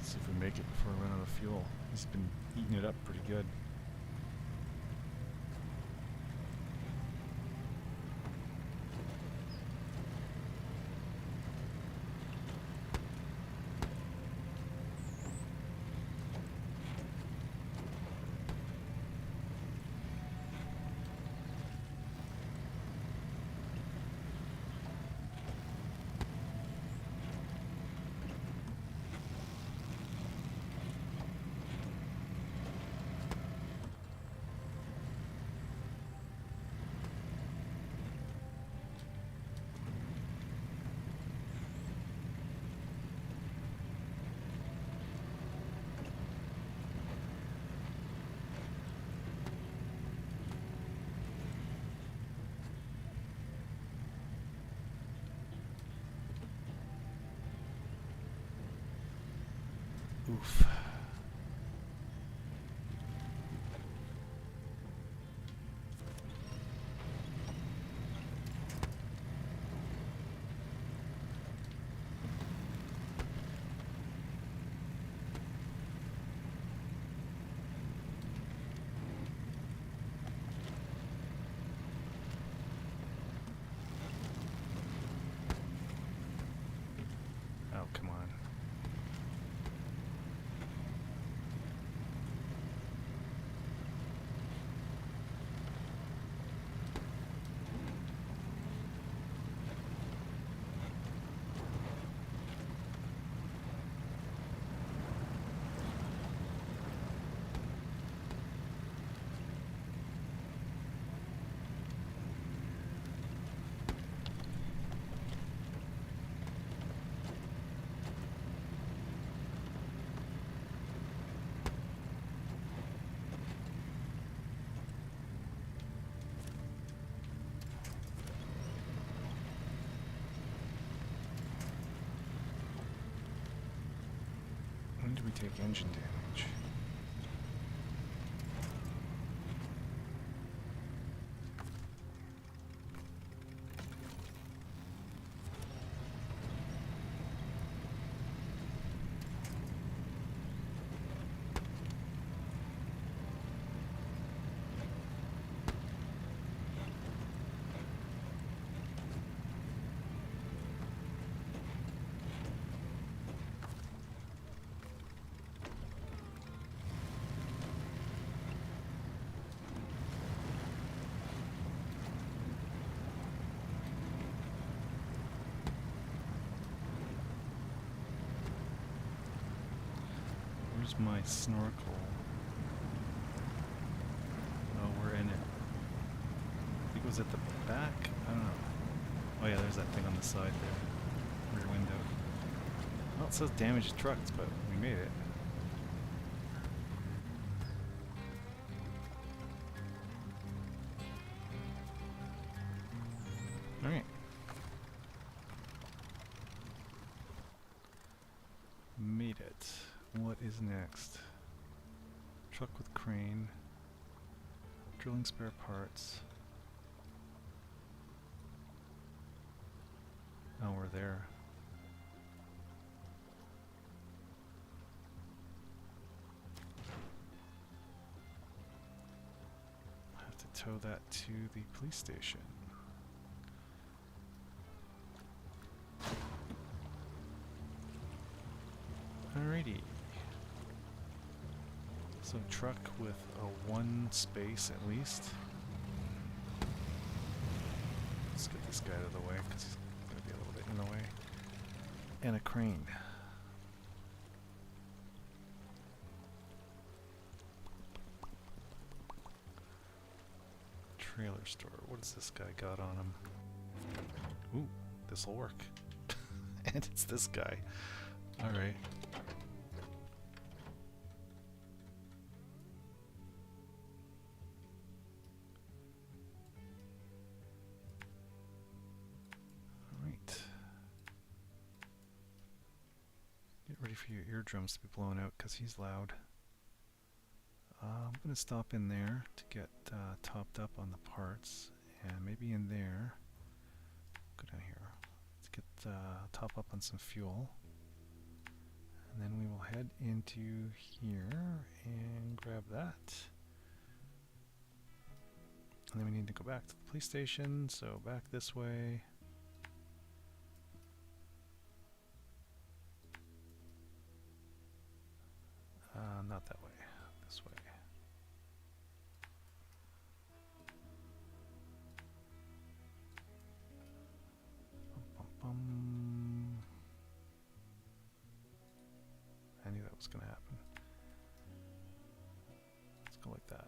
See if we make it before we run out of fuel. He's been eating it up pretty good. Oof. Oh, come on. When do we take engine damage? Where's my snorkel? Oh, we're in it. I think it was at the back? I don't know. Oh yeah, there's that thing on the side there. Rear window. Well, it says damaged trucks, but we made it. Alright. Made it. What is next? Truck with crane. Drilling spare parts. Oh, we're there. I have to tow that to the police station. Alrighty. So truck with a 1 space at least. Let's get this guy out of the way because he's going to be a little bit in the way. And a crane. Trailer store. What does this guy got on him? Ooh, this'll work. And it's this guy. Alright. Get ready for your eardrums to be blown out because he's loud. I'm going to stop in there to get topped up on the parts, and maybe in there, go down here, let's get top up on some fuel, and then we will head into here and grab that. And then we need to go back to the police station, so back this way. Not that way, this way. Bum, bum, bum. I knew that was going to happen. Let's go like that.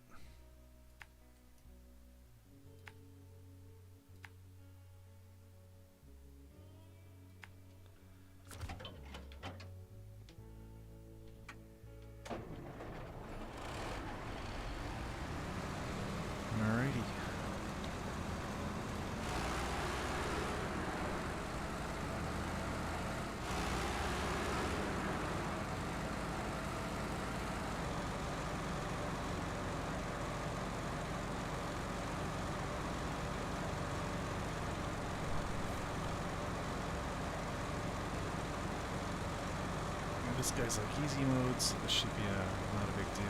this guy's like easy mode, so this should be not a big deal.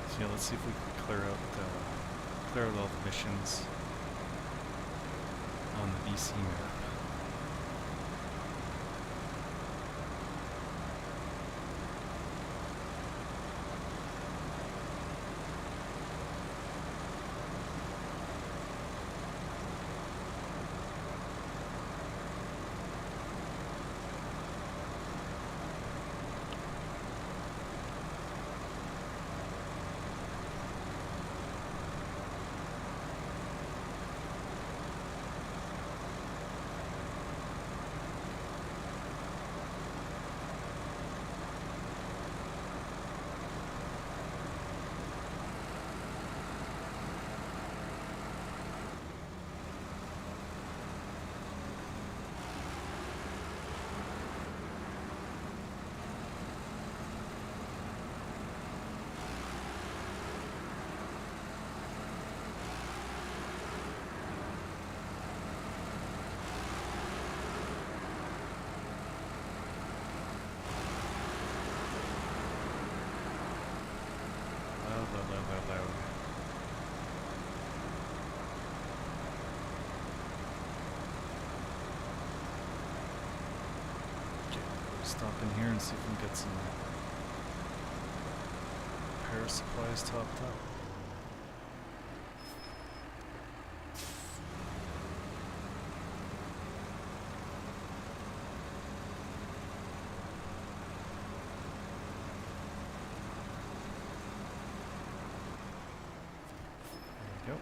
So yeah, let's see if we can clear out all the missions on the BC map. Loud. Okay, stop in here and see if we can get some power supplies topped up. Go. All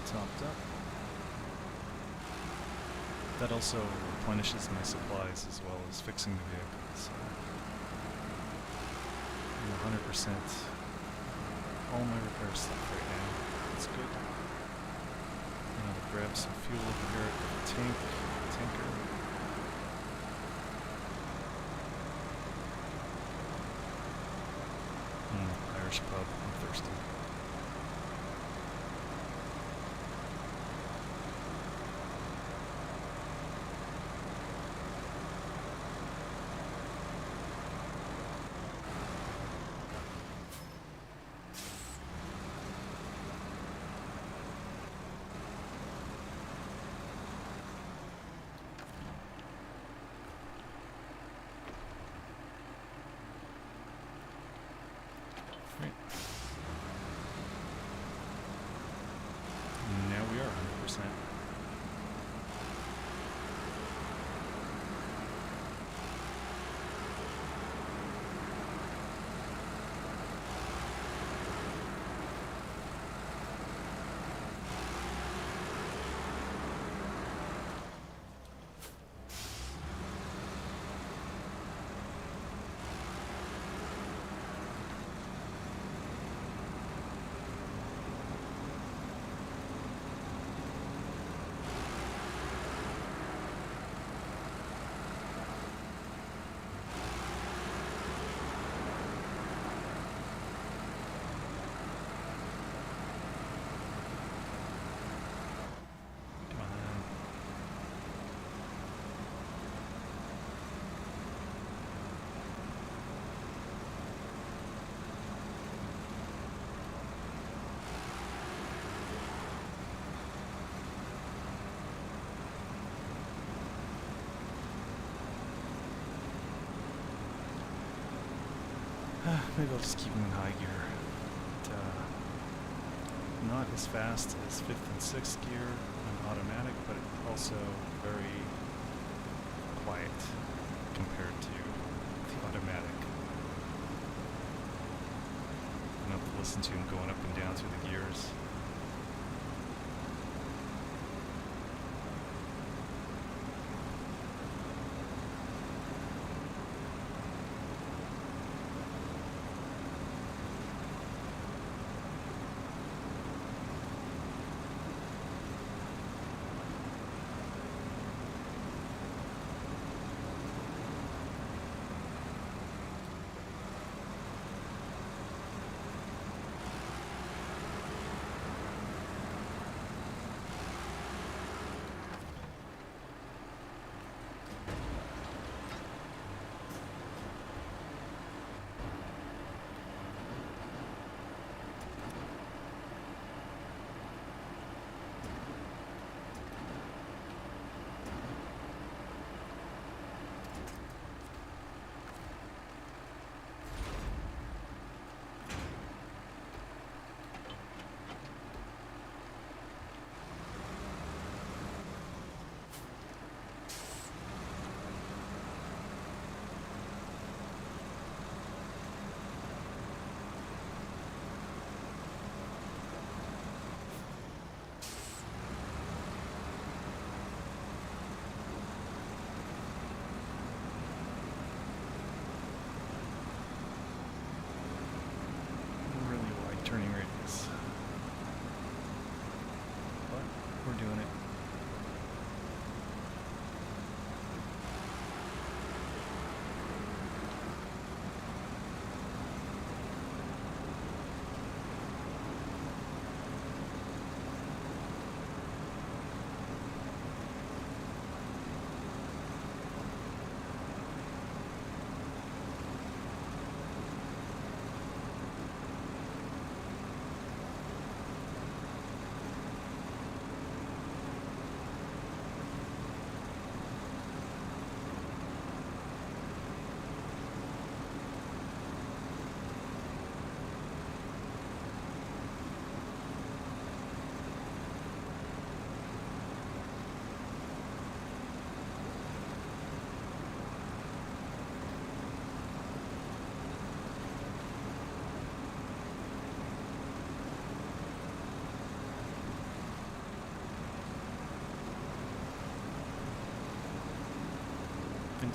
topped up. That also replenishes my supplies as well as fixing the vehicle. So I'm 100% all my repair stuff right now. That's good. I'm gonna grab some fuel over here at the tanker. Irish pub. I'm thirsty. Right. Now we are 100%. Maybe I'll just keep them in high gear. But, not as fast as 5th and 6th gear on automatic, but also very quiet compared to the automatic. Enough to listen to them going up and down through the gears.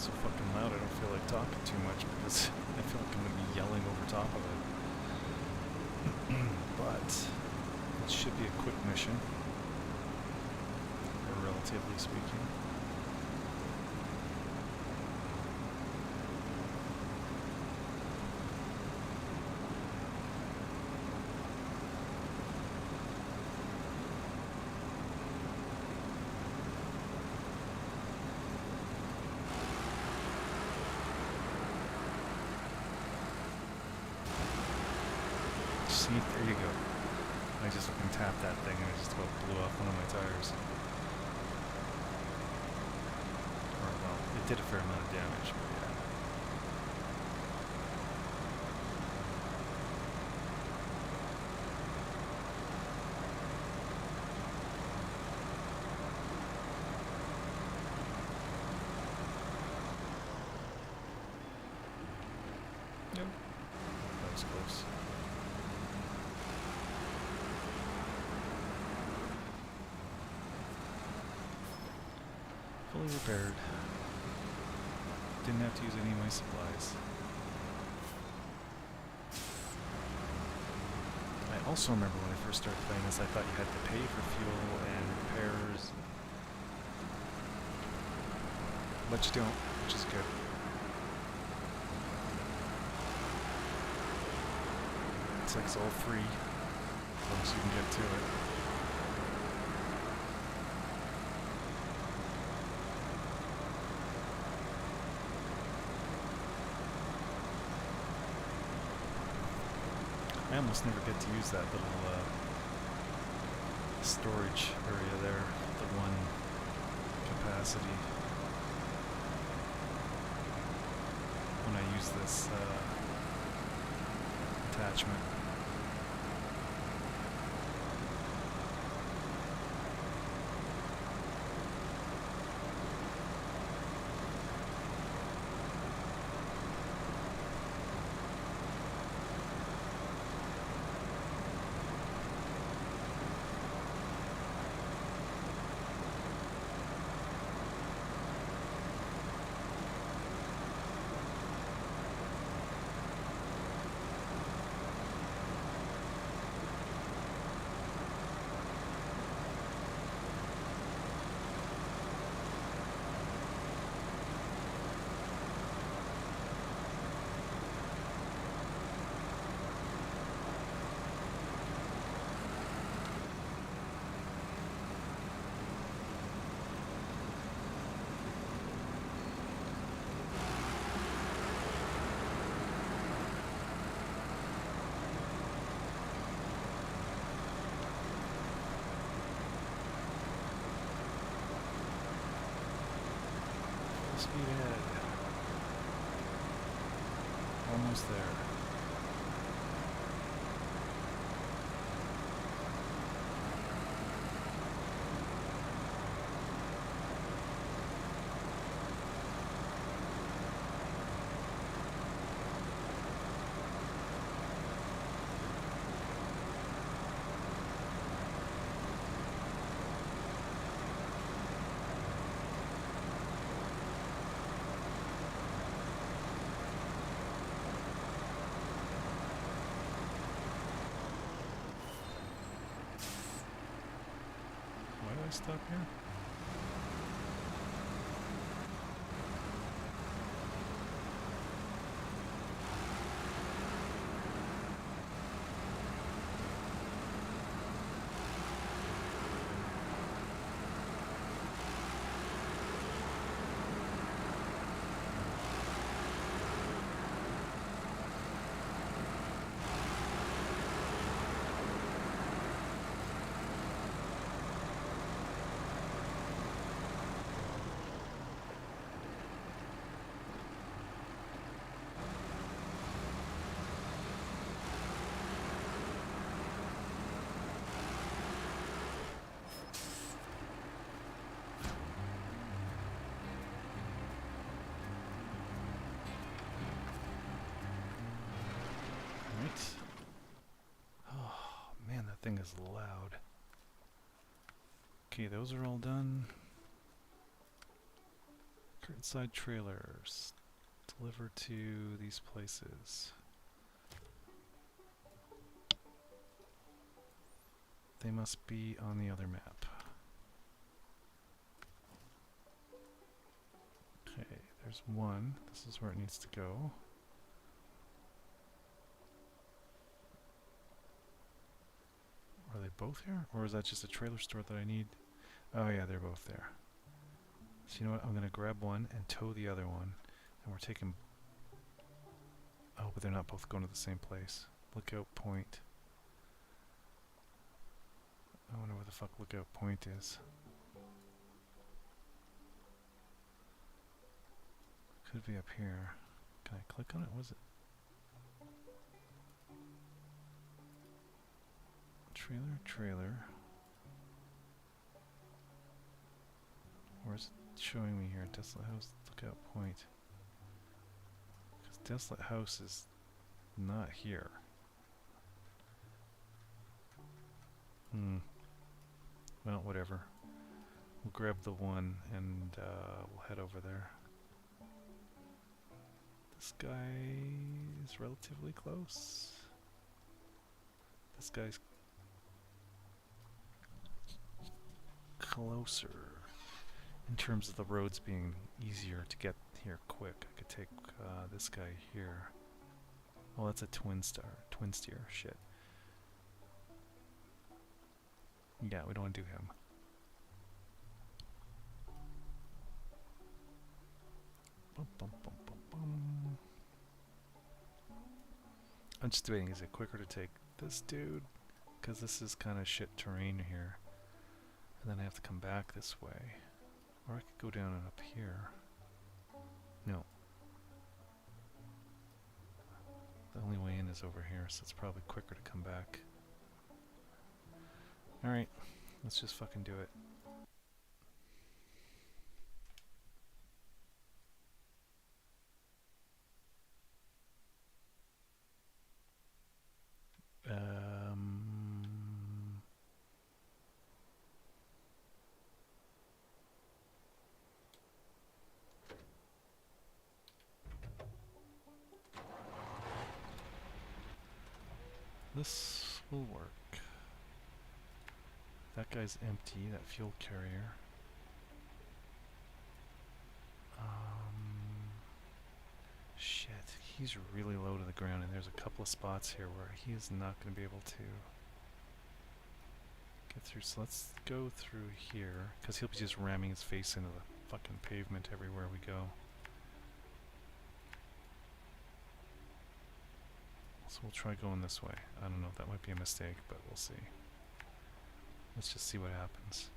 so fucking loud I don't feel like talking too much because I feel like I'm going to be yelling over top of it. But it should be a quick mission, or relatively speaking. See, there you go. I just fucking tapped that thing and it just about blew off one of my tires. Or, well, it did a fair amount of damage, but yeah. Yep. That was close. Fully repaired. Didn't have to use any of my supplies. I also remember when I first started playing this, I thought you had to pay for fuel and repairs. But you don't, which is good. It's like it's all free, as long as you can get to it. I almost never get to use that little storage area there, the one capacity, when I use this attachment. Speed ahead. Almost there. Stop here. Oh man, that thing is loud. Okay, those are all done. Inside trailers. Deliver to these places. They must be on the other map. Okay, there's one. This is where it needs to go. Are they both here? Or is that just a trailer store that I need? Oh yeah, they're both there. So you know what? I'm going to grab one and tow the other one. And we're taking... Oh, but they're not both going to the same place. Lookout Point. I wonder where the fuck Lookout Point is. Could be up here. Can I click on it? Was it? Trailer. Where's it showing me here? Desolate House, Lookout Point. Because Desolate House is not here. Well, whatever. We'll grab the one and we'll head over there. This guy is relatively close. This guy's closer in terms of the roads being easier to get here quick. I could take this guy here. Oh, that's a twin steer. Shit. Yeah, we don't want to do him. I'm just debating, is it quicker to take this dude? Because this is kind of shit terrain here. And then I have to come back this way. Or I could go down and up here. No. The only way in is over here, so it's probably quicker to come back. Alright, let's just fucking do it. This will work. That guy's empty, that fuel carrier. Shit, he's really low to the ground, and there's a couple of spots here where he is not going to be able to get through. So let's go through here, because he'll be just ramming his face into the fucking pavement everywhere we go. So we'll try going this way. I don't know, that might be a mistake, but we'll see. Let's just see what happens.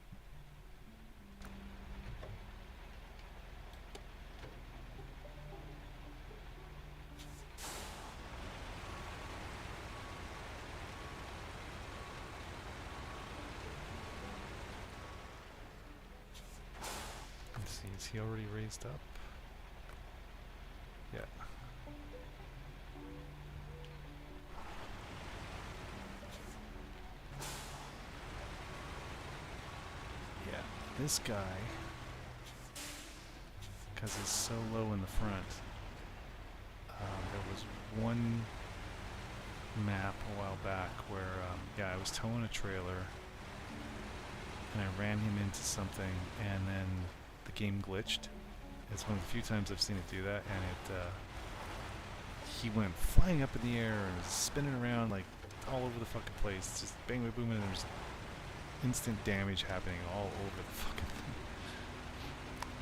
Let's see, is he already raised up? Yeah. This guy, because he's so low in the front, there was one map a while back where, yeah, I was towing a trailer and I ran him into something and then the game glitched. It's one of the few times I've seen it do that, and he went flying up in the air and was spinning around like all over the fucking place, just bang, bang, boom, and there's instant damage happening all over the fucking thing.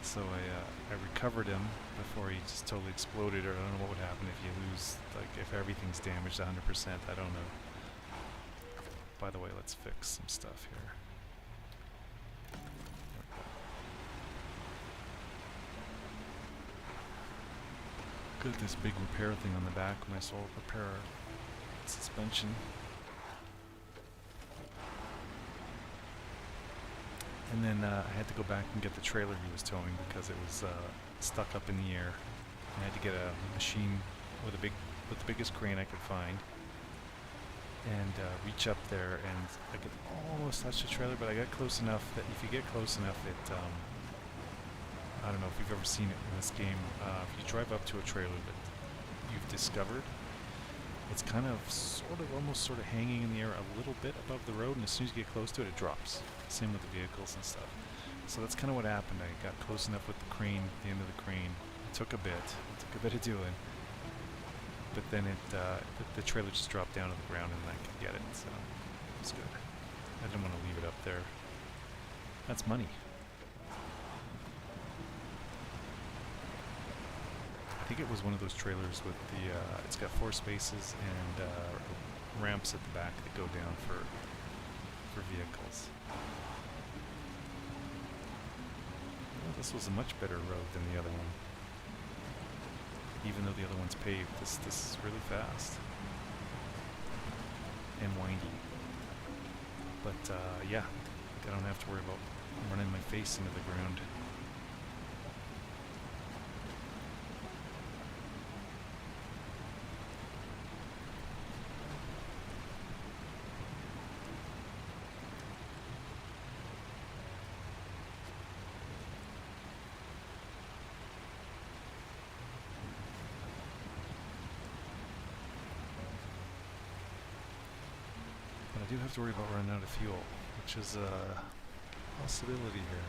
So I recovered him before he just totally exploded, or I don't know what would happen if you lose, like if everything's damaged 100%, I don't know. By the way, let's fix some stuff here. Got this big repair thing on the back when I sold repair suspension. And then I had to go back and get the trailer he was towing because it was stuck up in the air. I had to get a machine with the biggest crane I could find and reach up there, and I could almost touch the trailer, but I got close enough that if you get close enough, it I don't know if you've ever seen it in this game. If you drive up to a trailer that you've discovered, it's kind of almost sort of hanging in the air a little bit above the road, and as soon as you get close to it, it drops. Same with the vehicles and stuff. So that's kind of what happened. I got close enough with the crane, the end of the crane. It took a bit of doing, but then the trailer just dropped down to the ground and I could get it, so it was good. I didn't want to leave it up there. That's money. I think it was one of those trailers with the, it's got 4 spaces and ramps at the back that go down for vehicles. Well, this was a much better road than the other one. Even though the other one's paved, this is really fast. And windy. But, yeah, I don't have to worry about running my face into the ground. I do have to worry about running out of fuel, which is a possibility here.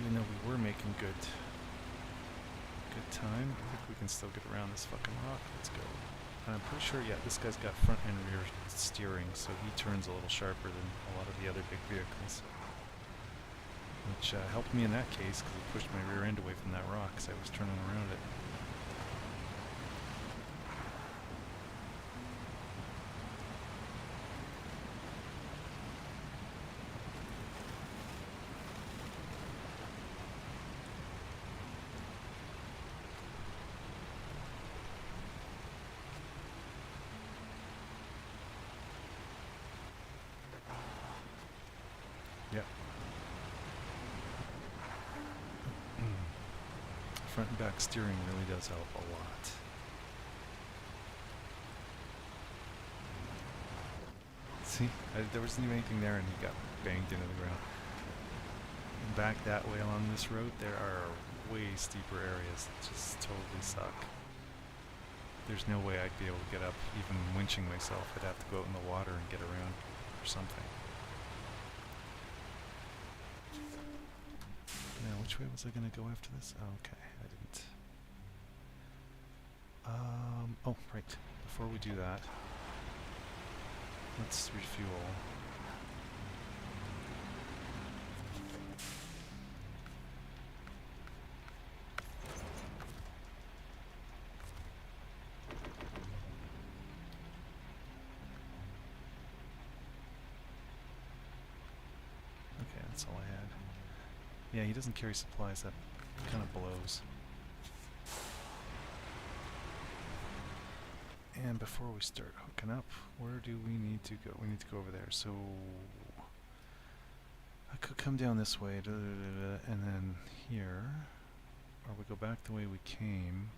Even though we were making good time, I think we can still get around this fucking rock. Let's go. And I'm pretty sure, yeah, this guy's got front and rear steering, so he turns a little sharper than a lot of the other big vehicles. Which helped me in that case, because it pushed my rear end away from that rock, because I was turning around it. Yep. Front and back steering really does help a lot. See, there wasn't even anything there and he got banged into the ground. And back that way along this road, there are way steeper areas that just totally suck. There's no way I'd be able to get up, even winching myself. I'd have to go out in the water and get around or something. Now, which way was I going to go after this? Oh, okay, I didn't. Oh, right. Before we do that, let's refuel. Okay, that's all I had. Yeah, he doesn't carry supplies. That kind of blows. And before we start hooking up, where do we need to go? We need to go over there. So I could come down this way, and then here, or we go back the way we came.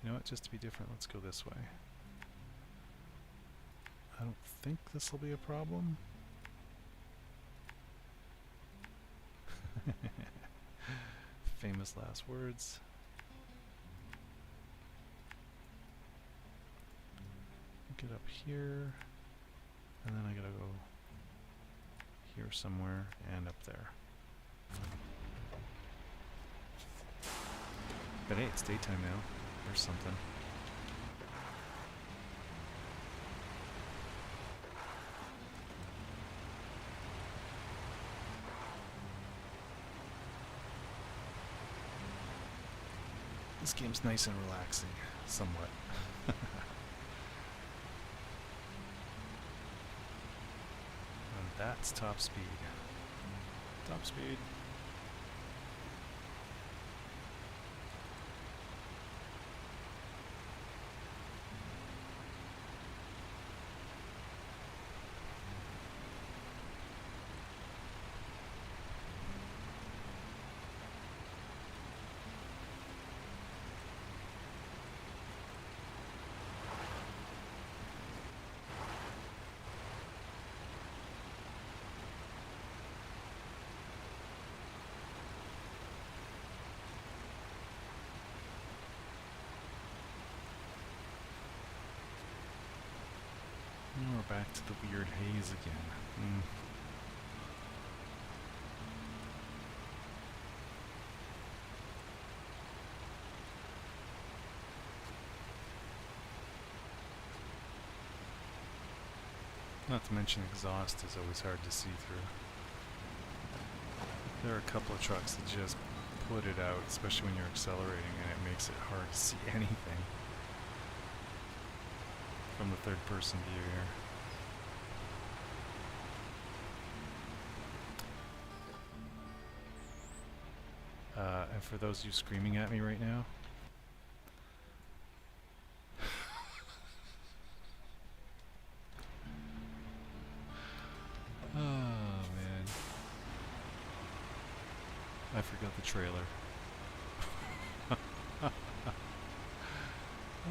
You know what? Just to be different, let's go this way. I don't think this will be a problem. Famous last words. Get up here, and then I gotta go here somewhere and up there. But hey, it's daytime now. There's something. This game's nice and relaxing, somewhat. And that's top speed. Top speed. back to the weird haze again. Not to mention exhaust is always hard to see through. There are a couple of trucks that just put it out, especially when you're accelerating, and it makes it hard to see anything from the third person view here. And for those of you screaming at me right now, oh man, I forgot the trailer. Oh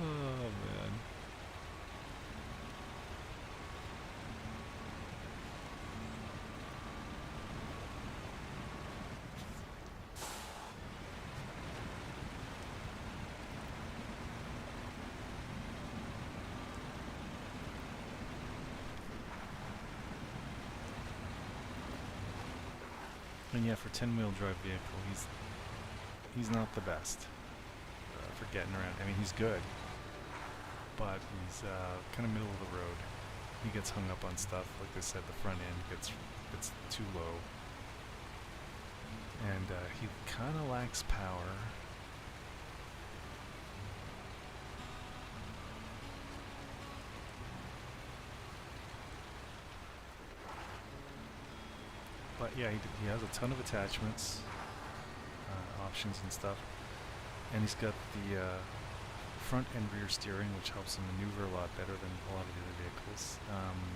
man. And yeah, for 10-wheel drive vehicle, he's not the best for getting around. I mean, he's good, but he's kind of middle of the road. He gets hung up on stuff. Like I said, the front end gets too low, and he kind of lacks power. But yeah, he has a ton of attachments, options and stuff, and he's got the front and rear steering, which helps him maneuver a lot better than a lot of the other vehicles.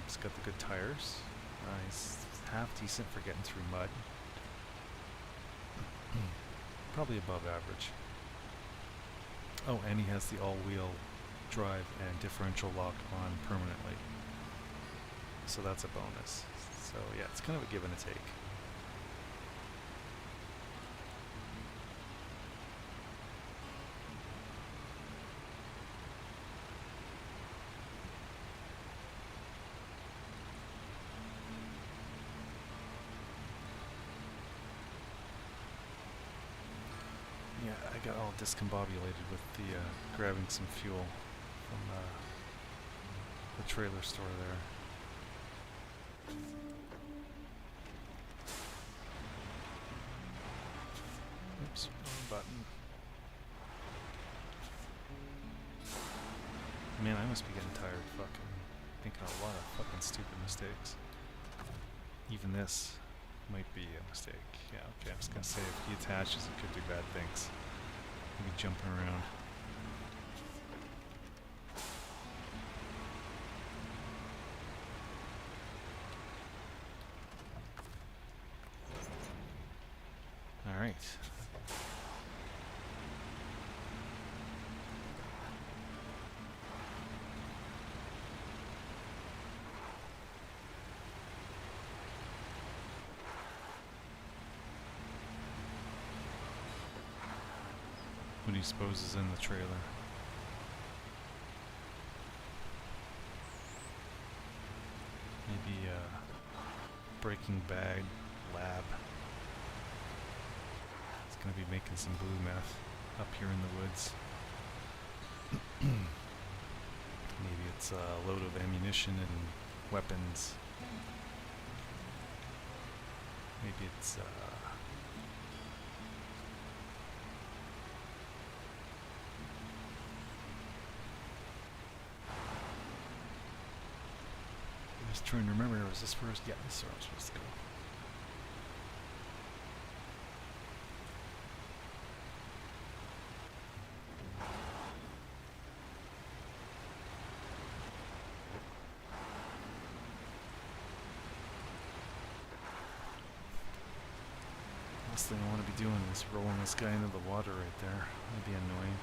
He's got the good tires. He's half decent for getting through mud. Probably above average. Oh, and he has the all-wheel drive and differential lock on permanently. So that's a bonus. So yeah, it's kind of a give and a take. Yeah, I got all discombobulated with the grabbing some fuel from the trailer store there. Oops, wrong button. Man, I must be getting tired fucking making a lot of fucking stupid mistakes. Even this might be a mistake. Yeah, okay, I was gonna say if he attaches it could do bad things. Maybe jumping around. Alright. What do you suppose is in the trailer? Maybe a Breaking Bad lab. It's gonna be making some blue meth up here in the woods. Maybe it's a load of ammunition and weapons. Maybe it's I was trying to remember, was this first? Yeah, this is where I was supposed to go. Last thing I want to be doing is rolling this guy into the water right there. That'd be annoying.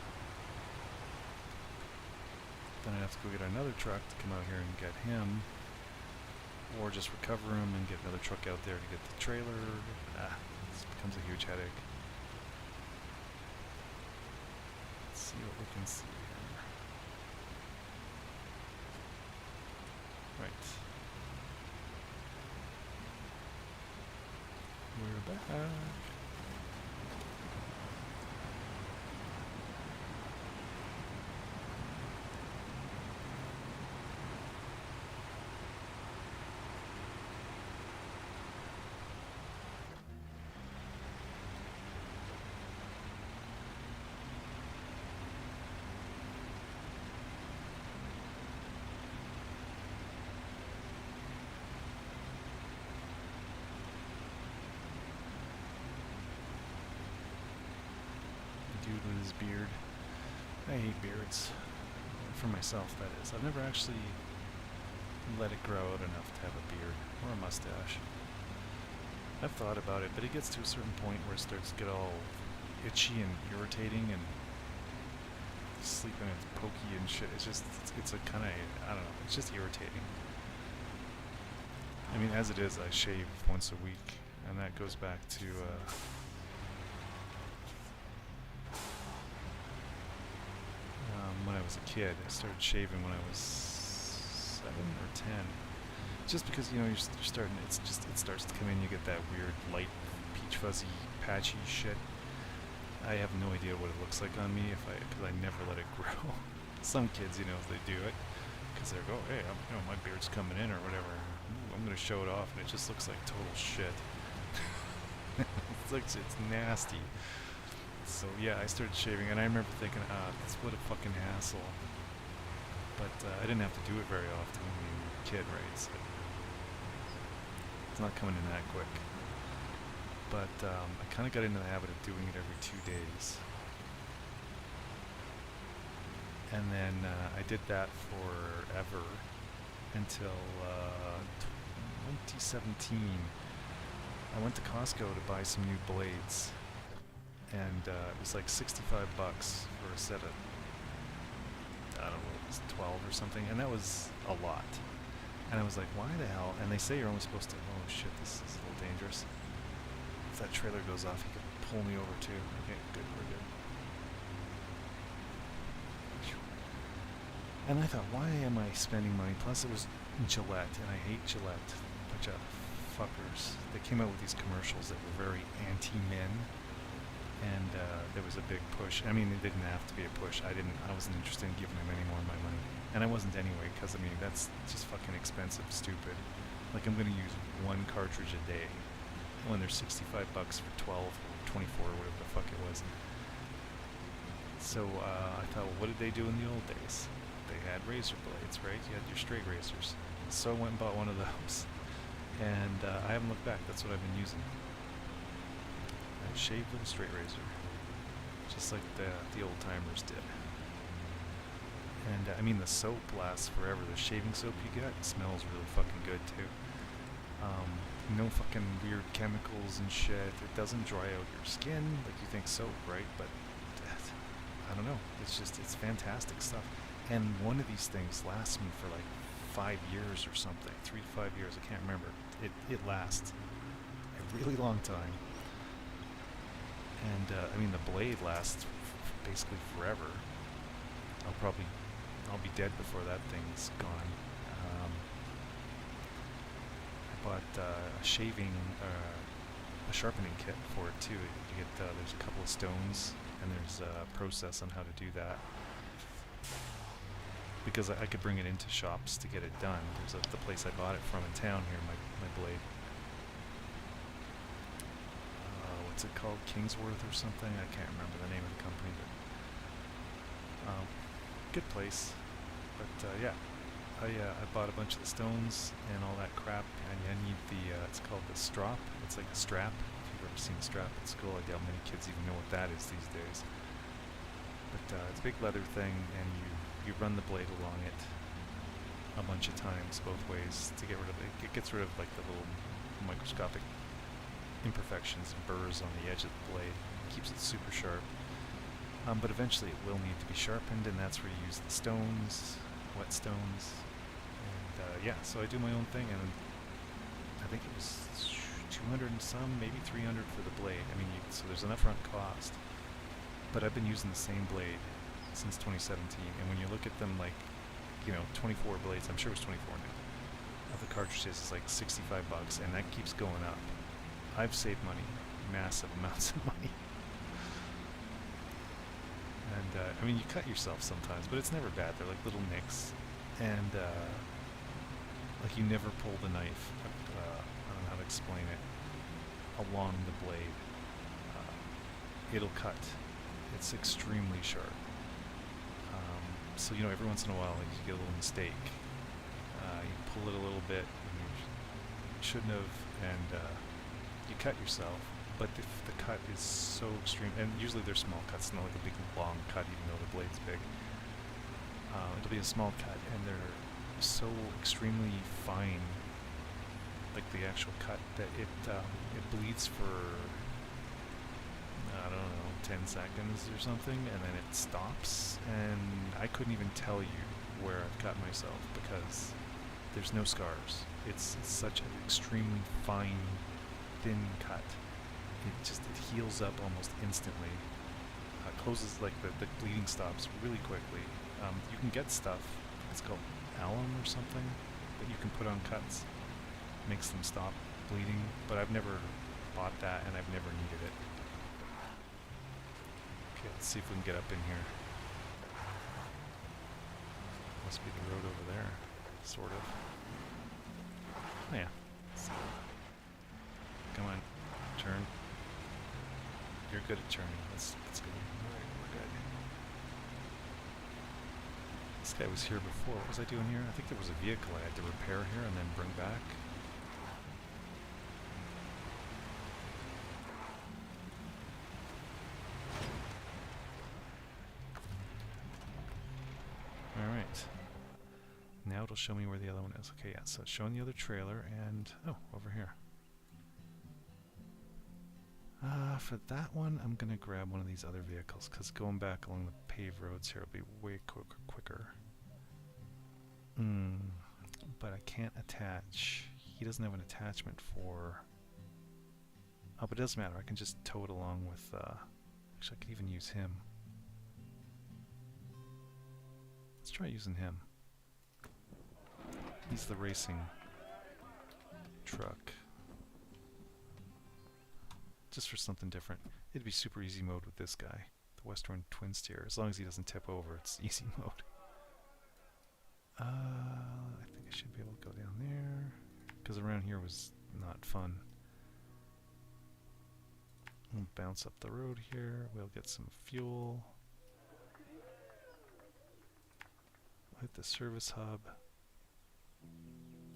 Then I'd have to go get another truck to come out here and get him. Or just recover him and get another truck out there to get the trailer. This becomes a huge headache. Let's see what we can see here. Right. Dude with his beard. I hate beards. For myself, that is. I've never actually let it grow out enough to have a beard or a mustache. I've thought about it, but it gets to a certain point where it starts to get all itchy and irritating and sleeping it's pokey and shit. It's a kind of, I don't know, it's just irritating. I mean, as it is, I shave once a week, and that goes back to when I was a kid. I started shaving when I was 7 or 10. Just because, you know, you're starting, it starts to come in, you get that weird light peach fuzzy patchy shit. I have no idea what it looks like on me because I never let it grow. Some kids, you know, they do it because they're go, hey, you know, my beard's coming in or whatever. Ooh, I'm gonna show it off, and it just looks like total shit. It's nasty. So yeah, I started shaving, and I remember thinking, that's what a fucking hassle. But I didn't have to do it very often when you were a kid, right? So it's not coming in that quick. But I kind of got into the habit of doing it every 2 days. And then I did that forever until 2017. I went to Costco to buy some new blades. And it was like $65 for a set of, I don't know, it was 12 or something, and that was a lot. And I was like, why the hell? And they say you're only supposed to, oh shit, this is a little dangerous. If that trailer goes off, you can pull me over too. Okay, good, we're good. And I thought, why am I spending money? Plus it was Gillette, and I hate Gillette. Bunch of fuckers. They came out with these commercials that were very anti-men. And there was a big push. I mean, it didn't have to be a push. I wasn't interested in giving them any more of my money. And I wasn't anyway, because I mean, that's just fucking expensive, stupid. Like, I'm gonna use one cartridge a day when there's $65 for 12 or 24 or whatever the fuck it was. So I thought, well, what did they do in the old days? They had razor blades, right? You had your straight razors. So I went and bought one of those. And I haven't looked back. That's what I've been using. Shaved with a straight razor, just like the old timers did. And I mean, the soap lasts forever. The shaving soap you get smells really fucking good too. No fucking weird chemicals and shit. It doesn't dry out your skin like you think soap, right? But I don't know. It's fantastic stuff. And one of these things lasts me for like 5 years or something, 3 to 5 years. I can't remember. It lasts a really long time. And I mean, the blade lasts basically forever. I'll be dead before that thing's gone. I bought a sharpening kit for it too. You get there's a couple of stones, and there's a process on how to do that. Because I could bring it into shops to get it done. There's the place I bought it from in town here. My blade. What's it called? Kingsworth or something? I can't remember the name of the company, but good place. But yeah, I bought a bunch of the stones and all that crap, and I need it's called the strop. It's like a strap. If you've ever seen a strap at school, I doubt many kids even know what that is these days. But it's a big leather thing, and you run the blade along it a bunch of times both ways to get rid of it. It gets rid of like the little microscopic imperfections and burrs on the edge of the blade. Keeps it super sharp. But eventually it will need to be sharpened, and that's where you use the stones, wet stones. And yeah, so I do my own thing, and I think it was 200 and some, maybe 300 for the blade. I mean, so there's an upfront cost. But I've been using the same blade since 2017, and when you look at them, like, you know, 24 blades, I'm sure it was 24 now, of the cartridges is like $65, and that keeps going up. I've saved money massive amounts of money. And I mean, you cut yourself sometimes, but it's never bad. They're like little nicks, and like you never pull the knife. I don't know how to explain it. Along the blade, it'll cut. It's extremely sharp. So you know, every once in a while, like, you get a little mistake. You pull it a little bit, and you shouldn't have, and you cut yourself. But if the cut is so extreme, and usually they're small cuts, not like a big long cut, even though the blade's big. It'll be a small cut, and they're so extremely fine, like the actual cut, that it bleeds for, I don't know, 10 seconds or something, and then it stops, and I couldn't even tell you where I've cut myself because there's no scars. It's such an extremely fine, thin cut. It heals up almost instantly. Closes, like the bleeding stops really quickly. You can get stuff, it's called alum or something, that you can put on cuts. Makes them stop bleeding, but I've never bought that and I've never needed it. Okay, let's see if we can get up in here. Must be the road over there, sort of. Oh yeah. Come on, turn. You're good at turning. Let's go. Alright, we're good. This guy was here before. What was I doing here? I think there was a vehicle I had to repair here and then bring back. Alright. Now it'll show me where the other one is. Okay, yeah, so it's showing the other trailer and... oh, over here. For that one, I'm going to grab one of these other vehicles, because going back along the paved roads here will be way quicker. But I can't attach. He doesn't have an attachment for... oh, but it doesn't matter. I can just tow it along with... actually, I could even use him. Let's try using him. He's the racing truck. Just for something different. It'd be super easy mode with this guy, the Western twin steer. As long as he doesn't tip over, it's easy mode. I think I should be able to go down there, because around here was not fun. We'll bounce up the road here. We'll get some fuel. We'll hit the service hub.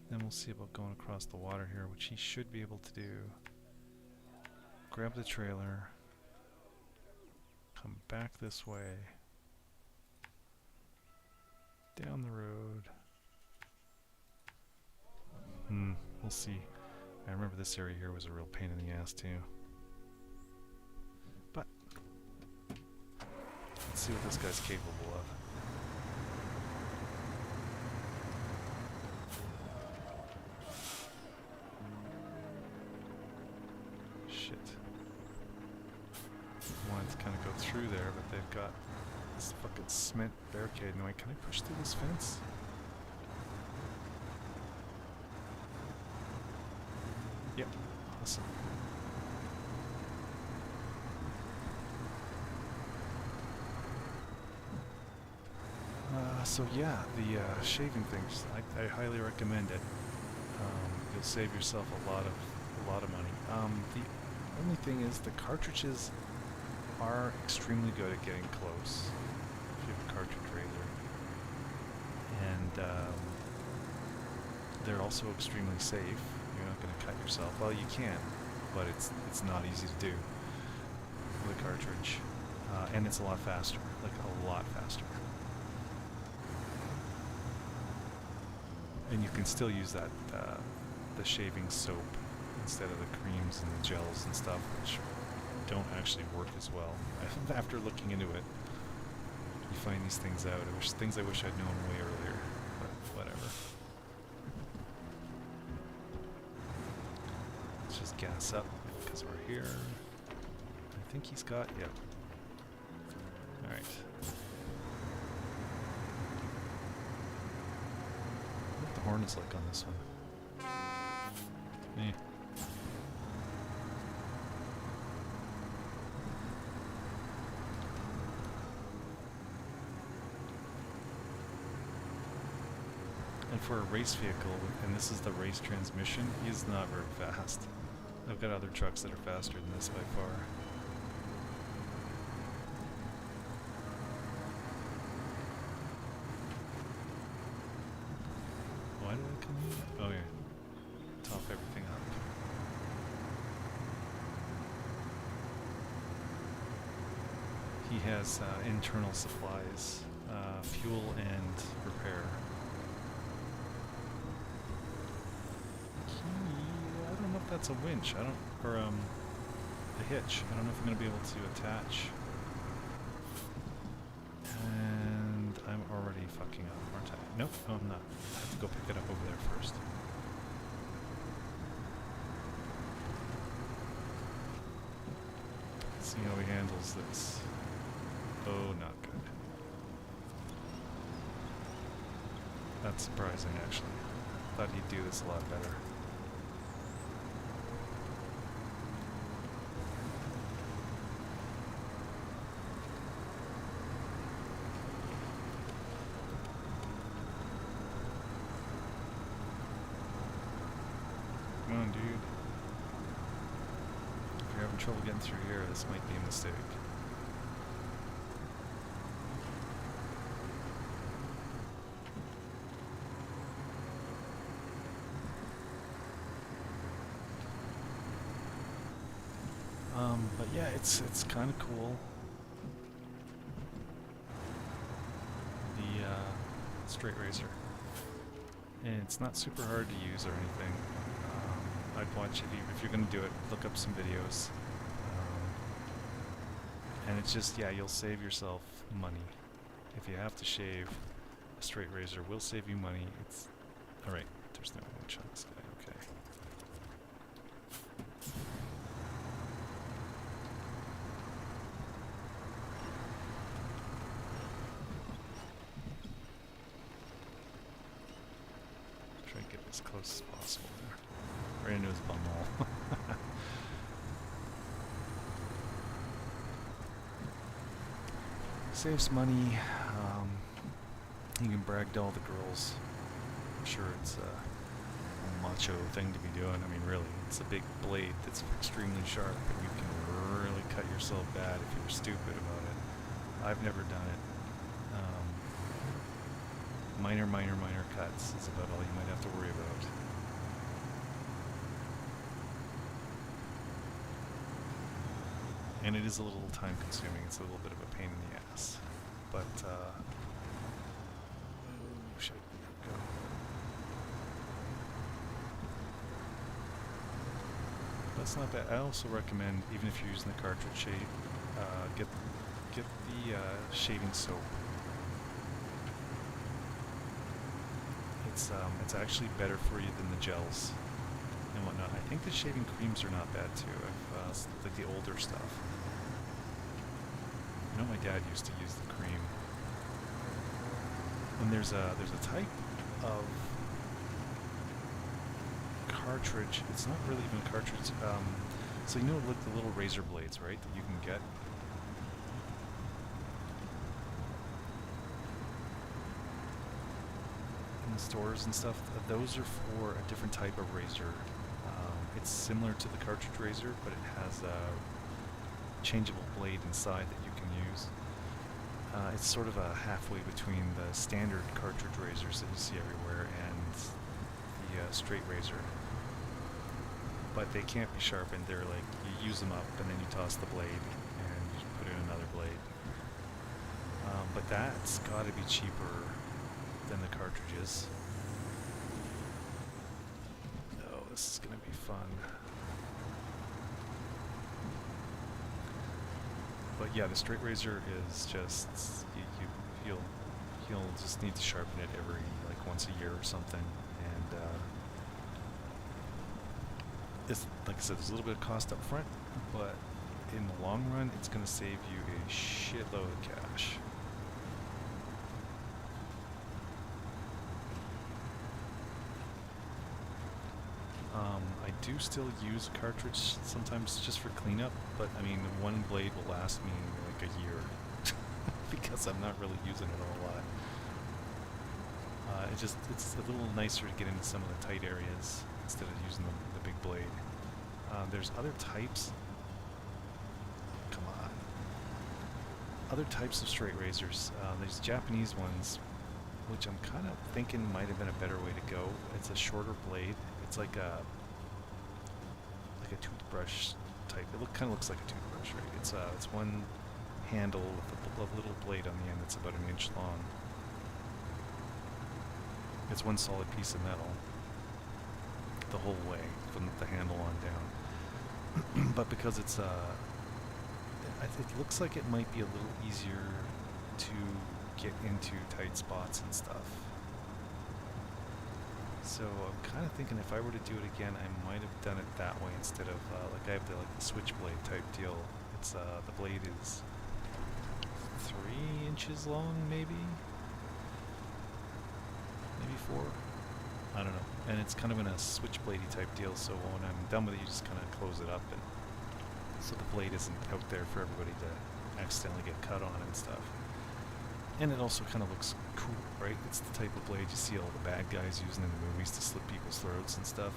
Then we'll see about going across the water here, which he should be able to do. Grab the trailer, come back this way, down the road. We'll see. I remember this area here was a real pain in the ass too. But let's see what this guy's capable of. Wanted to kind of go through there, but they've got this fucking cement barricade. Anyway, can I push through this fence? Yep, awesome. So yeah, the shaving things, I highly recommend it. You'll save yourself a lot of money. The only thing is the cartridges are extremely good at getting close if you have a cartridge razor, and they're also extremely safe. You're not going to cut yourself. Well, you can, but it's not easy to do with a cartridge, and it's a lot faster, like a lot faster. And you can still use that the shaving soap instead of the creams and the gels and stuff, which don't actually work as well. After looking into it, you find these things out. Things I wish I'd known way earlier, but whatever. Let's just gas up because we're here. I think he's got, yep. Alright. What the horn is like on this one. And for a race vehicle, and this is the race transmission, he is not very fast. I've got other trucks that are faster than this by far. Why did I come in? Oh yeah. Top everything up. He has internal supplies, fuel and repair. I don't know if that's a winch. Or a hitch. I don't know if I'm going to be able to attach. And I'm already fucking up, aren't I? Nope, no, I'm not. I have to go pick it up over there first. Let's see how he handles this. Oh, not good. That's surprising, actually. Thought he'd do this a lot better. Come on, dude. If you're having trouble getting through here, this might be a mistake. But yeah, it's kind of cool. The straight racer, and it's not super hard to use or anything. I'd watch if you're going to do it. Look up some videos, and it's just you'll save yourself money if you have to shave. A straight razor will save you money. It's all right. There's no winch on this guy. Okay. Try to get as close as possible there. Right into his bumhole. Saves money. You can brag to all the girls. I'm sure it's a macho thing to be doing. I mean, really, it's a big blade that's extremely sharp, and you can really cut yourself bad if you're stupid about it. I've never done it. Minor cuts is about all you might have to worry about. And it is a little time consuming. It's a little bit of a pain in the ass. But, should go. That's not bad. I also recommend, even if you're using the cartridge shave, get the shaving soap. It's actually better for you than the gels and whatnot. I think the shaving creams are not bad too. Like the older stuff. I know my dad used to use the cream. And there's a type of cartridge. It's not really even a cartridge. So you know, like the little razor blades, right? That you can get. In the stores and stuff. Those are for a different type of razor. It's similar to the cartridge razor, but it has a changeable blade inside that you can use. It's sort of a halfway between the standard cartridge razors that you see everywhere and the straight razor. But they can't be sharpened. They're like, you use them up and then you toss the blade and you put in another blade. But that's got to be cheaper than the cartridges. Oh, this is going to be fun. But yeah, the straight razor is just you'll just need to sharpen it every like once a year or something, and it's like I said, there's a little bit of cost up front, but in the long run, it's going to save you a shitload of cash. I do still use a cartridge sometimes just for cleanup, but I mean, one blade will last me like a year because I'm not really using it a whole lot. It's a little nicer to get into some of the tight areas instead of using the big blade. There's other types. Come on. Other types of straight razors. There's Japanese ones, which I'm kind of thinking might have been a better way to go. It's a shorter blade. It's like a toothbrush type. It kind of looks like a toothbrush, right? It's one handle with a little blade on the end that's about 1 inch long. It's one solid piece of metal the whole way from the handle on down. But because it looks like it might be a little easier to get into tight spots and stuff. So I'm kind of thinking if I were to do it again, I might have done it that way instead of like I have the switchblade type deal. It's the blade is 3 inches long, maybe 4. I don't know. And it's kind of in a switchbladey type deal. So when I'm done with it, you just kind of close it up, and so the blade isn't out there for everybody to accidentally get cut on and stuff. And it also kind of looks cool, right? It's the type of blade you see all the bad guys using in the movies to slit people's throats and stuff.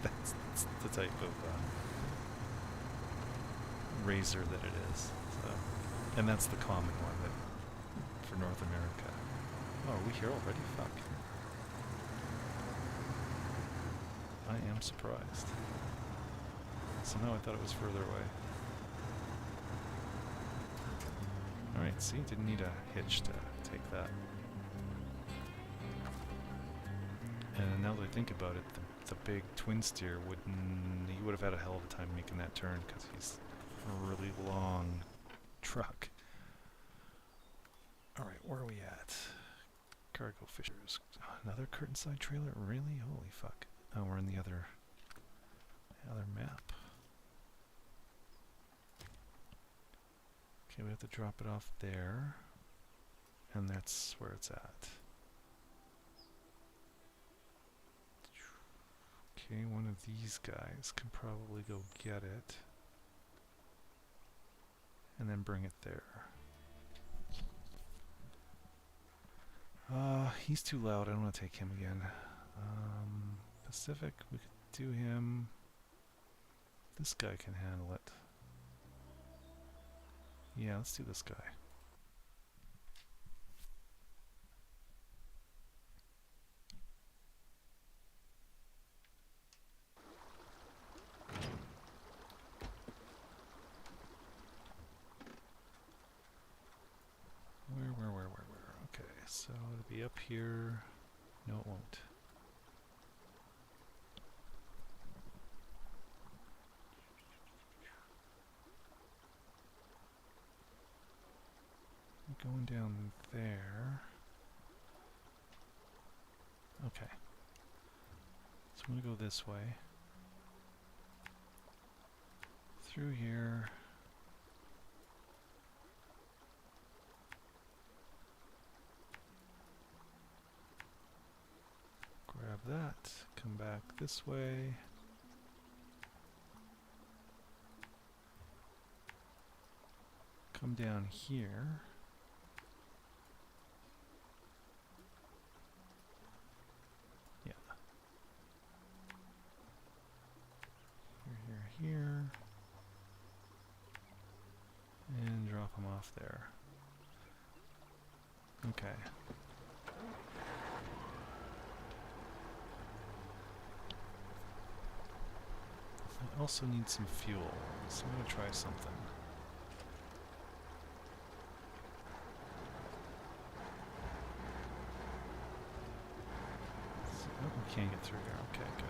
That's the type of razor that it is. So, and that's the common one that for North America. Oh, are we here already? Fuck. I am surprised. Somehow I thought it was further away. Alright, see, didn't need a hitch to take that. And now that I think about it, the big twin steer he would have had a hell of a time making that turn because he's a really long truck. Alright, where are we at? Cargo fishers. Another curtain side trailer? Really? Holy fuck. Oh, we're in the other map. Okay, we have to drop it off there. And that's where it's at. Okay, one of these guys can probably go get it. And then bring it there. He's too loud. I don't want to take him again. Pacific, we could do him. This guy can handle it. Yeah, let's do this guy. Where? Okay, so it'll be up here. No, it won't. Going down there. Okay. So I'm going to go this way. Through here. Grab that. Come back this way. Come down here. Here, and drop them off there. Okay. I also need some fuel, so I'm going to try something. Oh, we can't get through here. Okay, good.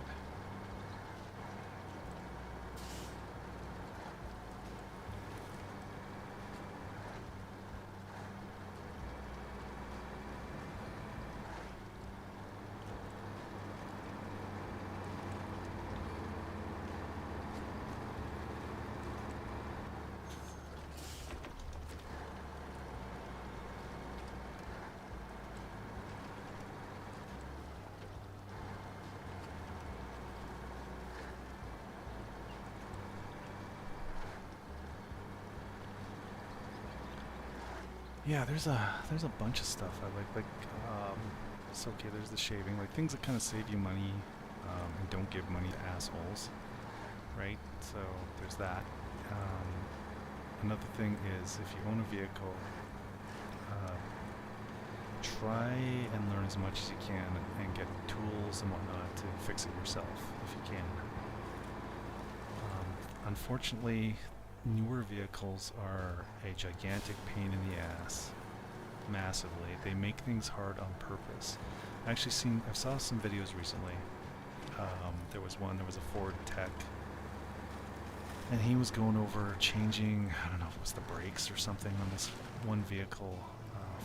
Yeah, there's a bunch of stuff I like So okay, there's the shaving, like things that kind of save you money and don't give money to assholes, right? So there's that. Another thing is if you own a vehicle, uh, try and learn as much as you can and get tools and whatnot to fix it yourself if you can. Unfortunately, newer vehicles are a gigantic pain in the ass, massively. They make things hard on purpose. I saw some videos recently. There was a Ford tech, and he was going over changing, I don't know if it was the brakes or something on this one vehicle,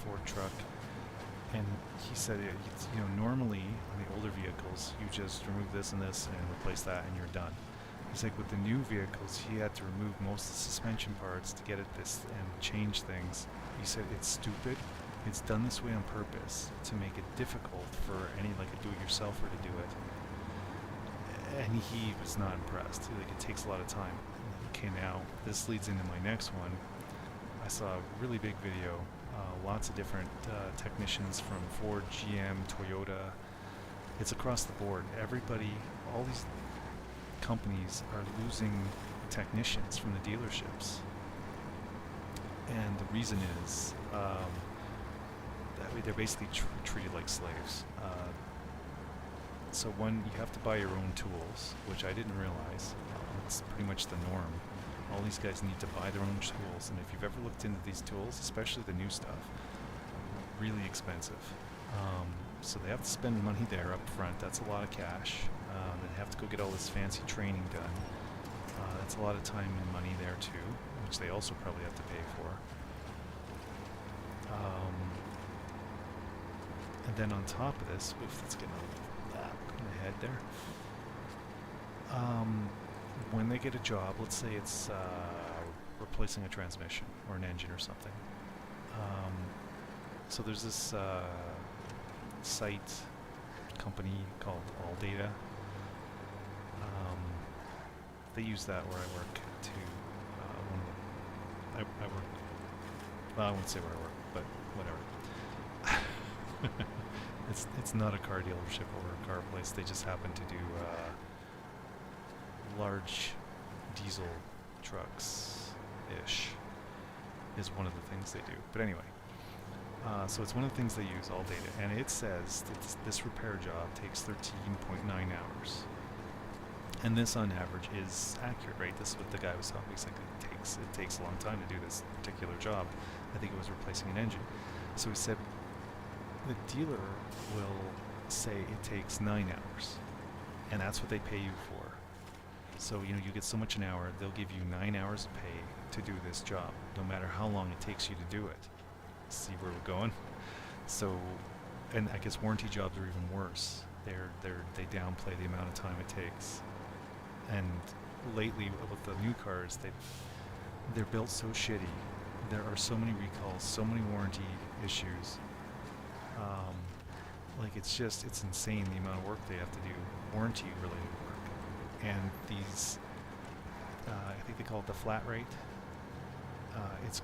Ford truck. And he said, normally on the older vehicles, you just remove this and this and replace that and you're done. He's like, with the new vehicles, he had to remove most of the suspension parts to get at this and change things. He said, it's stupid. It's done this way on purpose to make it difficult for like a do-it-yourselfer to do it. And he was not impressed. Like, it takes a lot of time. Okay, now this leads into my next one. I saw a really big video. Lots of different technicians from Ford, GM, Toyota. It's across the board. Everybody, all these companies are losing technicians from the dealerships. And the reason is that they're basically treated like slaves. So one, you have to buy your own tools, which I didn't realize. It's pretty much the norm. All these guys need to buy their own tools, and if you've ever looked into these tools, especially the new stuff, really expensive. So they have to spend money there up front. That's a lot of cash. They have to go get all this fancy training done. That's a lot of time and money there too, which they also probably have to pay for. And then on top of this, let's get in my head there. When they get a job, let's say it's replacing a transmission or an engine or something. So there's this site company called AllData. They use that where I work to I work. Well, I won't say where I work, but whatever. It's not a car dealership or a car place. They just happen to do large diesel trucks-ish is one of the things they do. But anyway, so it's one of the things they use, AllData, and it says that this repair job takes 13.9 hours. And this, on average, is accurate, right? This is what the guy was telling me. He's like, it takes a long time to do this particular job. I think it was replacing an engine. So he said the dealer will say it takes 9 hours, and that's what they pay you for. So, you get so much an hour, they'll give you 9 hours of pay to do this job, no matter how long it takes you to do it. See where we're going? So, and I guess warranty jobs are even worse. They downplay the amount of time it takes. And lately, with the new cars, they're built so shitty. There are so many recalls, so many warranty issues. Like, it's insane the amount of work they have to do, warranty-related work. And these, I think they call it the flat rate. It's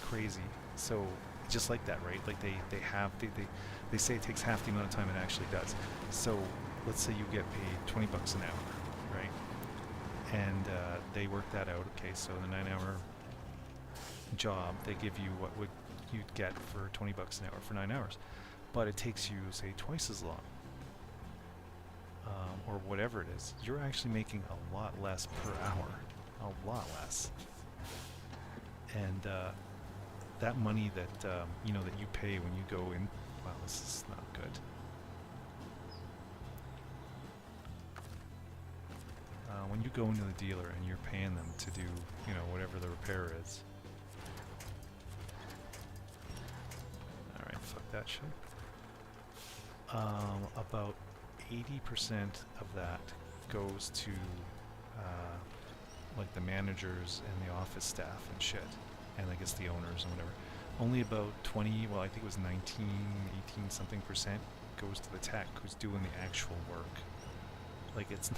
crazy. So just like that, right? Like they say it takes half the amount of time it actually does. So let's say you get paid $20 an hour, right? And they work that out. Okay, so the 9-hour job, they give you what would you'd get for $20 an hour for 9 hours, but it takes you, say, twice as long, or whatever it is. You're actually making a lot less per hour, a lot less. And that money that that you pay when you go in, wow, this is not good. When you go into the dealer and you're paying them to do, whatever the repair is. Alright, fuck that shit. About 80% of that goes to like the managers and the office staff and shit, and I guess the owners and whatever. Only about 20, well, I think it was 19, 18 something percent goes to the tech who's doing the actual work. Like, it's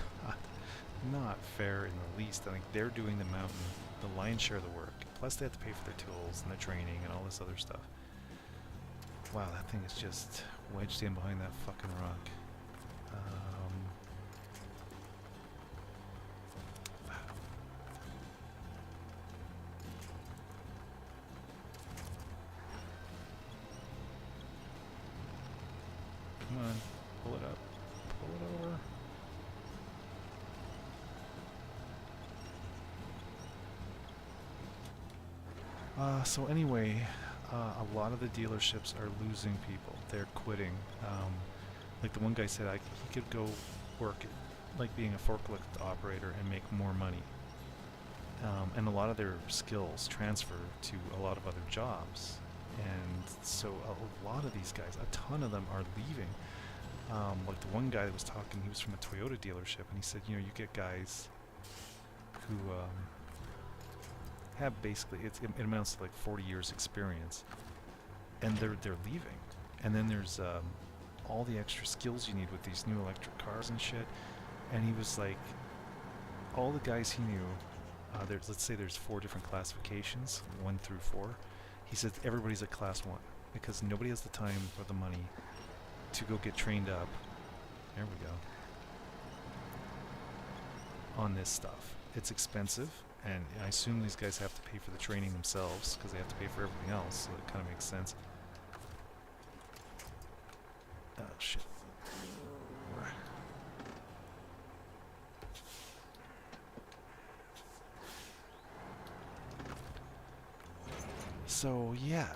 not fair in the least. I think they're doing the lion's share of the work. Plus they have to pay for their tools and their training and all this other stuff. Wow, that thing is just wedged in behind that fucking rock. Come on, pull it up. Pull it over. So anyway, a lot of the dealerships are losing people. They're quitting. Like the one guy said, he could go work like being a forklift operator and make more money. And a lot of their skills transfer to a lot of other jobs. And so a lot of these guys, a ton of them are leaving. Like the one guy that was talking, he was from a Toyota dealership, and he said, you know, you get guys who have basically, it amounts to like 40 years experience, and they're leaving. And then there's all the extra skills you need with these new electric cars and shit. And he was like, all the guys he knew, let's say there's 4 different classifications, 1 through 4. He said everybody's at class 1 because nobody has the time or the money to go get trained up. There we go. On this stuff. It's expensive, and I assume these guys have to pay for the training themselves because they have to pay for everything else, so it kind of makes sense. Oh shit. So yeah,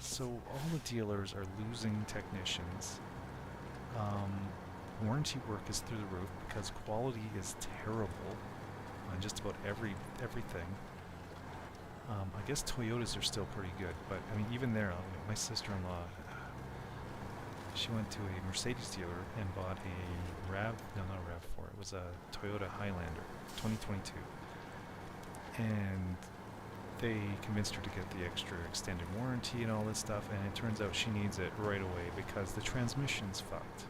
so all the dealers are losing technicians. Warranty work is through the roof because quality is terrible on just about everything. I guess Toyotas are still pretty good, but I mean even there, my sister-in-law, she went to a Mercedes dealer and bought a not a RAV4, it was a Toyota Highlander 2022, and they convinced her to get the extra extended warranty and all this stuff, and it turns out she needs it right away because the transmission's fucked.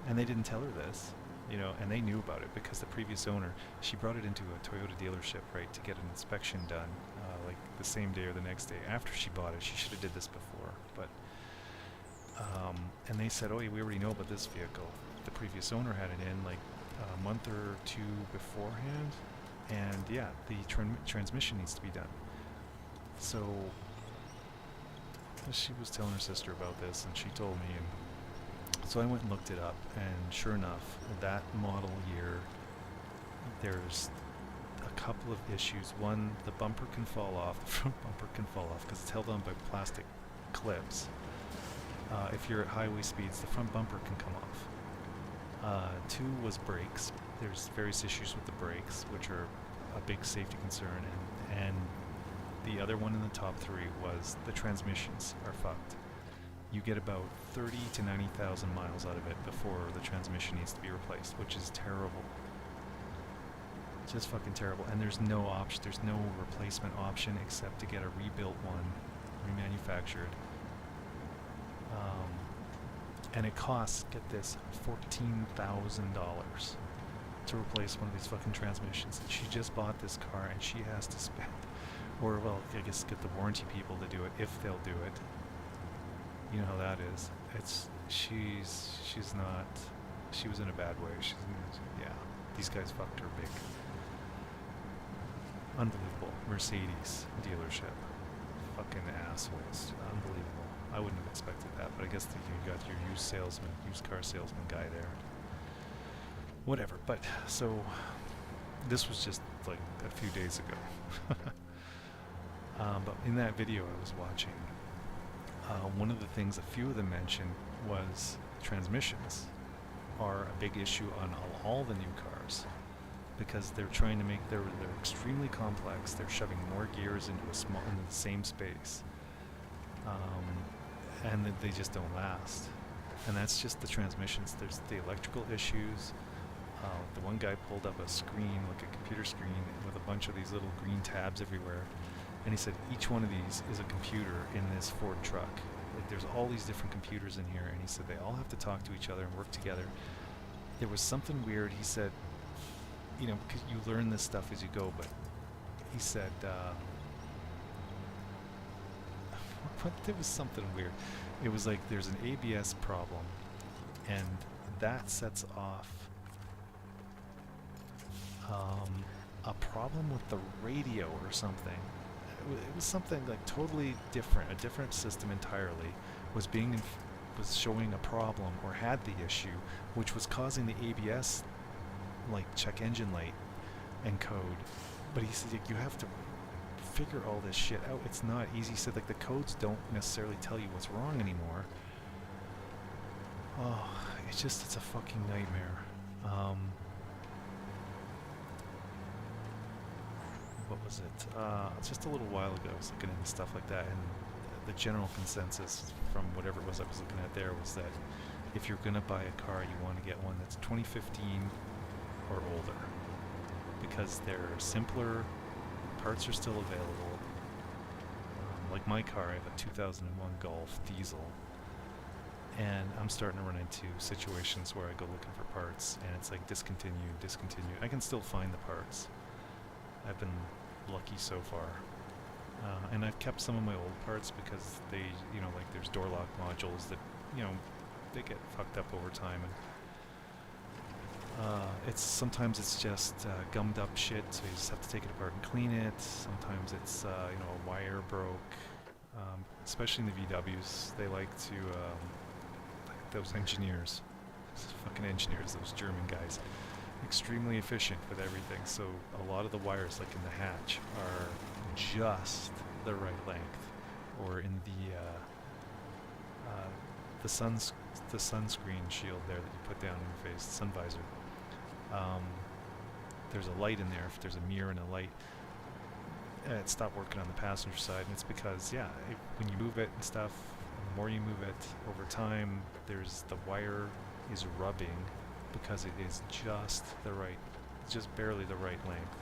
And they didn't tell her this, you know, and they knew about it because the previous owner, she brought it into a Toyota dealership, right, to get an inspection done, like the same day or the next day after she bought it. She should have did this before, but and they said, oh, yeah, we already know about this vehicle. The previous owner had it in like a month or 2 beforehand. And yeah, the transmission needs to be done. So she was telling her sister about this, and she told me, and so I went and looked it up, and sure enough, that model year, there's a couple of issues. One, the bumper can fall off, the front bumper can fall off because it's held on by plastic clips. If you're at highway speeds, the front bumper can come off. 2 was brakes. There's various issues with the brakes, which are a big safety concern, and the other one in the top 3 was the transmissions are fucked. You get about 30 to 90,000 miles out of it before the transmission needs to be replaced, which is terrible. Just fucking terrible. And there's no option, there's no replacement option except to get a rebuilt one, remanufactured. And it costs, get this, $14,000 to replace one of these fucking transmissions. And she just bought this car and she has to spend, or well, I guess get the warranty people to do it if they'll do it. You know how that is. She's not, she was in a bad way. Yeah, these guys fucked her big. Unbelievable. Mercedes dealership. Fucking assholes. Unbelievable. I wouldn't have expected that, but I guess you got your used car salesman guy there. Whatever, but so this was just like a few days ago. But in that video I was watching, one of the things a few of them mentioned was transmissions are a big issue on all the new cars because they're trying to make they're extremely complex. They're shoving more gears into the same space. And they just don't last. And that's just the transmissions. There's the electrical issues. The one guy pulled up a screen, like a computer screen, with a bunch of these little green tabs everywhere. And he said each one of these is a computer in this Ford truck. Like there's all these different computers in here, and he said they all have to talk to each other and work together. There was something weird. He said, you know, because you learn this stuff as you go, but he said, but there was something weird. It was like there's an ABS problem, and that sets off a problem with the radio or something. It was something like totally different, a different system entirely was was showing a problem or had the issue, which was causing the ABS like check engine light encode. But he said like, you have to figure all this shit out. It's not easy. He said like the codes don't necessarily tell you what's wrong anymore. Oh, it's a fucking nightmare. What was it? Just a little while ago I was looking into stuff like that, and the general consensus from whatever it was I was looking at there was that if you're going to buy a car, you want to get one that's 2015 or older, because they're simpler, parts are still available. Like my car, I have a 2001 Golf diesel, and I'm starting to run into situations where I go looking for parts and it's like discontinue. I can still find the parts. I've been lucky so far. And I've kept some of my old parts because they, like there's door lock modules that, they get fucked up over time. And sometimes it's just gummed up shit, so you just have to take it apart and clean it. Sometimes it's, a wire broke. Especially in the VWs, they like to, those engineers, fucking engineers, those German guys, extremely efficient with everything. So a lot of the wires, like in the hatch, are just the right length, or in the sunscreen shield there that you put down on your face, the sun visor. There's a light in there. If there's a mirror and a light, it stopped working on the passenger side, and it's because when you move it and stuff, the more you move it over time, the wire is rubbing because it is just barely the right length.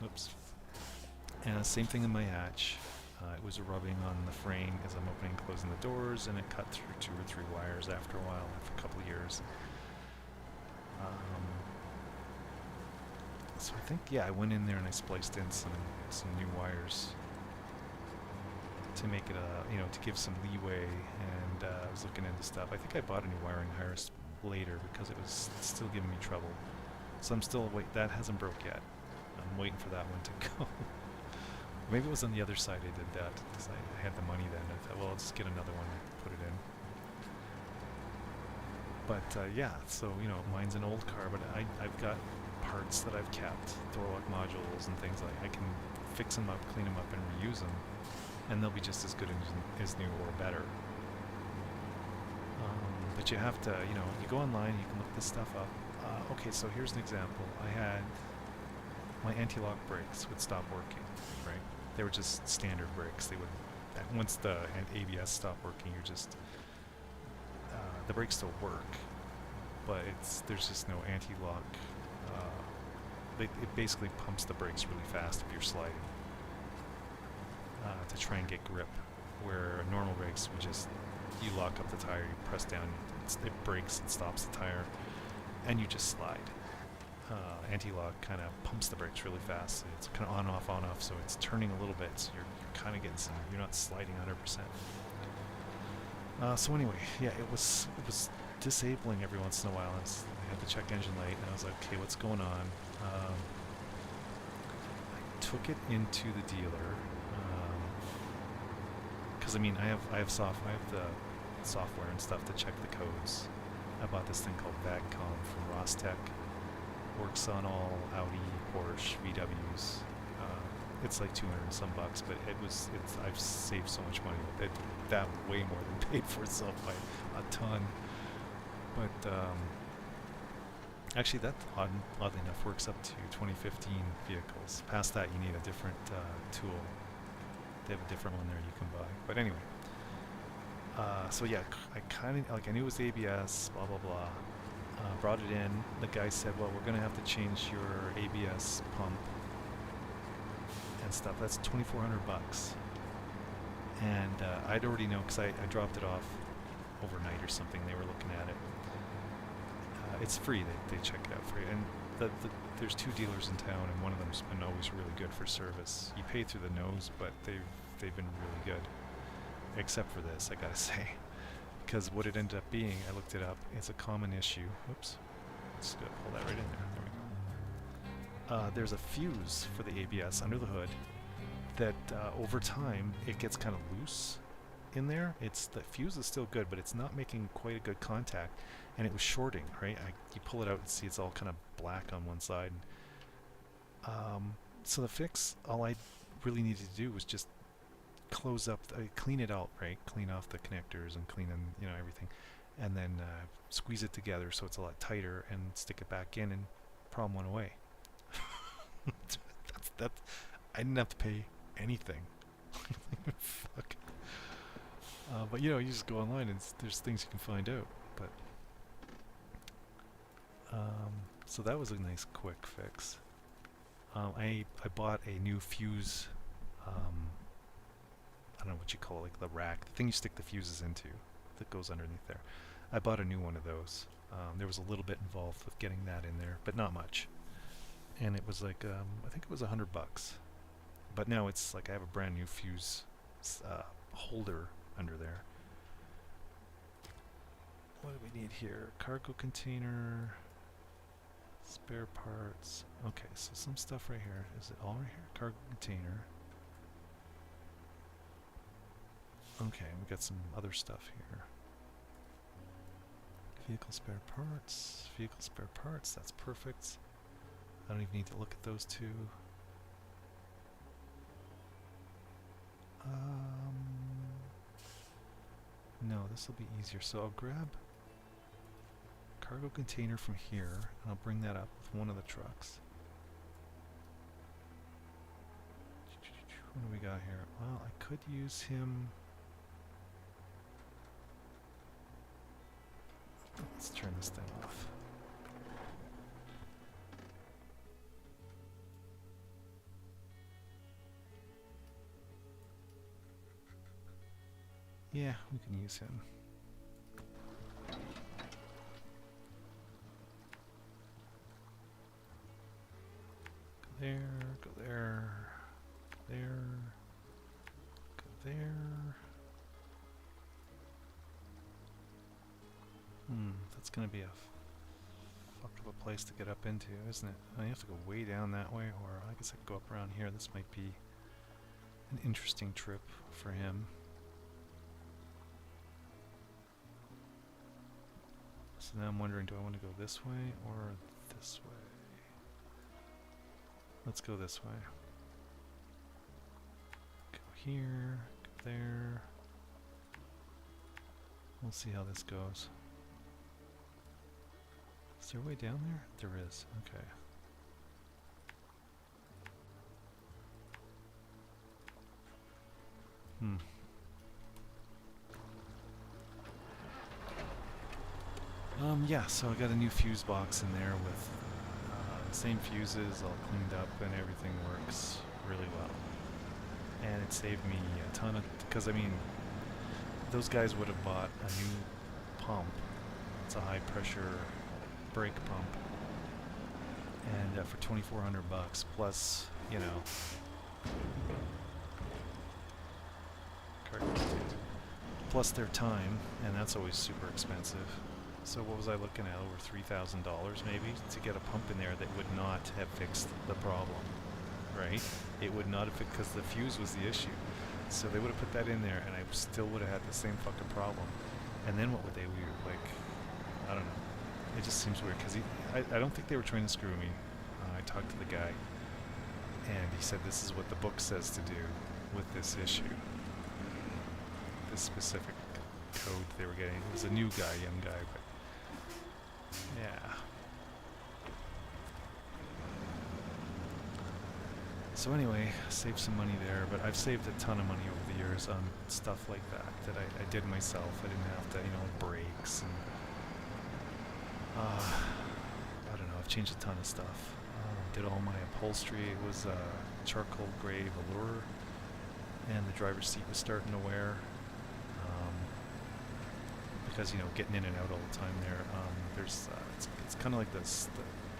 Oops. And same thing in my hatch. It was rubbing on the frame as I'm opening and closing the doors, and it cut through 2 or 3 wires after a while, after a couple of years. So I think, I went in there and I spliced in some new wires to make it to give some leeway, and I was looking into stuff. I think I bought a new wiring harness later because it was still giving me trouble. So I'm still that hasn't broke yet. I'm waiting for that one to go. Maybe it was on the other side I did that, because I had the money then. I thought, well, I'll just get another one and put it in. But so mine's an old car, but I've got parts that I've kept, door lock modules and things like. I can fix them up, clean them up, and reuse them, and they'll be just as good as new or better. But you have to, you go online, you can look this stuff up. Okay, so here's an example. I had my anti-lock brakes would stop working, right? They were just standard brakes. They would, once the ABS stopped working, the brakes still work, but there's just no anti-lock. It basically pumps the brakes really fast if you're sliding to try and get grip, where normal brakes you lock up the tire, you press down, it brakes, it stops the tire, and you just slide. Anti-lock kind of pumps the brakes really fast. So it's kind of on off, so it's turning a little bit, so you're kind of getting you're not sliding 100%. So anyway, it was disabling every once in a while. I had the check engine light, and I was like, okay, what's going on? I took it into the dealer, because I have the software and stuff to check the codes. I bought this thing called VAGCOM from Rostec. Works on all Audi, Porsche, VWs. It's like 200 and some bucks, but I've saved so much money with it. That way more than paid for itself by a ton. But actually, that oddly enough works up to 2015 vehicles. Past that, you need a different tool. They have a different one there you can buy. But anyway, so I knew it was ABS, blah blah blah. Brought it in. The guy said, well, we're going to have to change your ABS pump and stuff. That's $2,400. And I'd already know, because I dropped it off overnight or something. They were looking at it. It's free. They check it out for you. And there's 2 dealers in town, and one of them's been always really good for service. You pay through the nose, but they've they've been really good. Except for this, I gotta say. Because what it ended up being, I looked it up, it's a common issue. Oops. Just gotta pull that right in there. There we go. There's a fuse for the ABS under the hood that over time it gets kind of loose in there. The fuse is still good, but it's not making quite a good contact, and it was shorting, right? You pull it out and see it's all kind of black on one side. So the fix, all I really needed to do was just close up, clean it out, right? Clean off the connectors and clean everything, and then squeeze it together so it's a lot tighter and stick it back in, and problem went away. that's I didn't have to pay anything. Fuck. But you just go online and there's things you can find out. But so that was a nice quick fix. I bought a new fuse. I don't know what you call it, like the rack, the thing you stick the fuses into that goes underneath there. I bought a new one of those. There was a little bit involved with getting that in there, but not much. And it was like, I think it was $100. But now it's like I have a brand new fuse holder under there. What do we need here? Cargo container, spare parts. Okay, so some stuff right here. Is it all right here? Cargo container. Okay, we got some other stuff here. Vehicle spare parts. Vehicle spare parts. That's perfect. I don't even need to look at those two. No, this will be easier. So I'll grab cargo container from here, and I'll bring that up with one of the trucks. What do we got here? Well, I could use him. Let's turn this thing off. Yeah, we can use him. Go there, go there, go there, go there. That's gonna be a fuck of a place to get up into, isn't it? I have to go way down that way, or I guess I could go up around here. This might be an interesting trip for him. So now I'm wondering, do I want to go this way or this way? Let's go this way. Go here, go there. We'll see how this goes. Is there a way down there? There is, okay. Yeah, so I got a new fuse box in there with the same fuses, all cleaned up, and everything works really well. And it saved me a ton of, because I mean, those guys would have bought a new pump. It's a high pressure brake pump, and for $2,400 plus, plus their time, and that's always super expensive. So what was I looking at? Over $3,000 maybe to get a pump in there that would not have fixed the problem, right? It would not have, because the fuse was the issue. So they would have put that in there, and I still would have had the same fucking problem. And then what would they do? Like, I don't know. It just seems weird, because I don't think they were trying to screw me. I talked to the guy, and he said this is what the book says to do with this issue. This specific code they were getting. It was a new guy, young guy, but yeah. So anyway, saved some money there, but I've saved a ton of money over the years on stuff like that I did myself. I didn't have to, brakes and I don't know, I've changed a ton of stuff. Did all my upholstery. It was charcoal gray velour, and the driver's seat was starting to wear. Because getting in and out all the time there, there's it's kind of like this,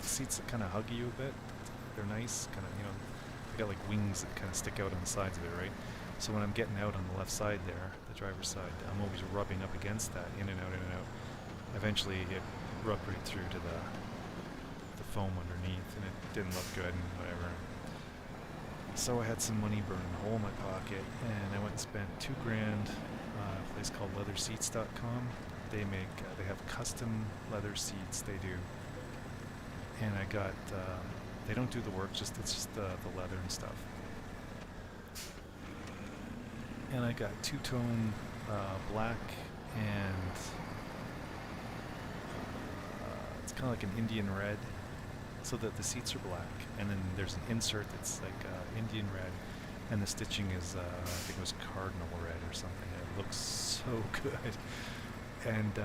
the seats that kind of hug you a bit. They're nice, kind of they got like wings that kind of stick out on the sides of it, right? So when I'm getting out on the left side there, the driver's side, I'm always rubbing up against that, in and out, in and out. Eventually it rubbed right through to the foam underneath, and it didn't look good and whatever. So I had some money burning a hole in my pocket, and I went and spent $2,000 a place called leatherseats.com. They have custom leather seats, they do. And I got, they don't do the work, it's just the leather and stuff. And I got two-tone black, and it's kind of like an Indian red, so that the seats are black, and then there's an insert that's like Indian red, and the stitching is I think it was cardinal red or something. It looks so good. And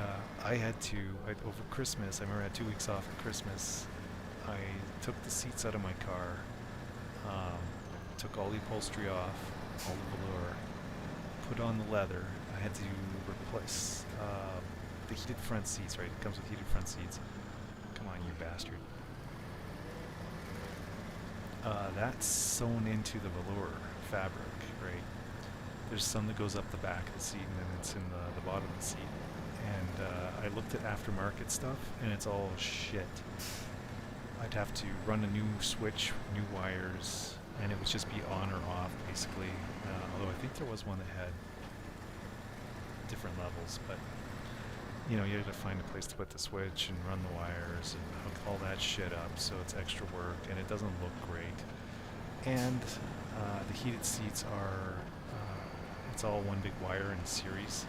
I had to, over Christmas, I remember I had 2 weeks off at Christmas, I took the seats out of my car, took all the upholstery off, all the velour, put on the leather. I had to replace the heated front seats, right? It comes with heated front seats. Come on, you bastard. That's sewn into the velour fabric, right? There's some that goes up the back of the seat, and then it's in the bottom of the seat. And I looked at aftermarket stuff, and it's all shit. I'd have to run a new switch, new wires, and it would just be on or off, basically. Although I think there was one that had different levels, but you know, you had to find a place to put the switch and run the wires and hook all that shit up, so it's extra work, and it doesn't look great. And the heated seats are, it's all one big wire in series.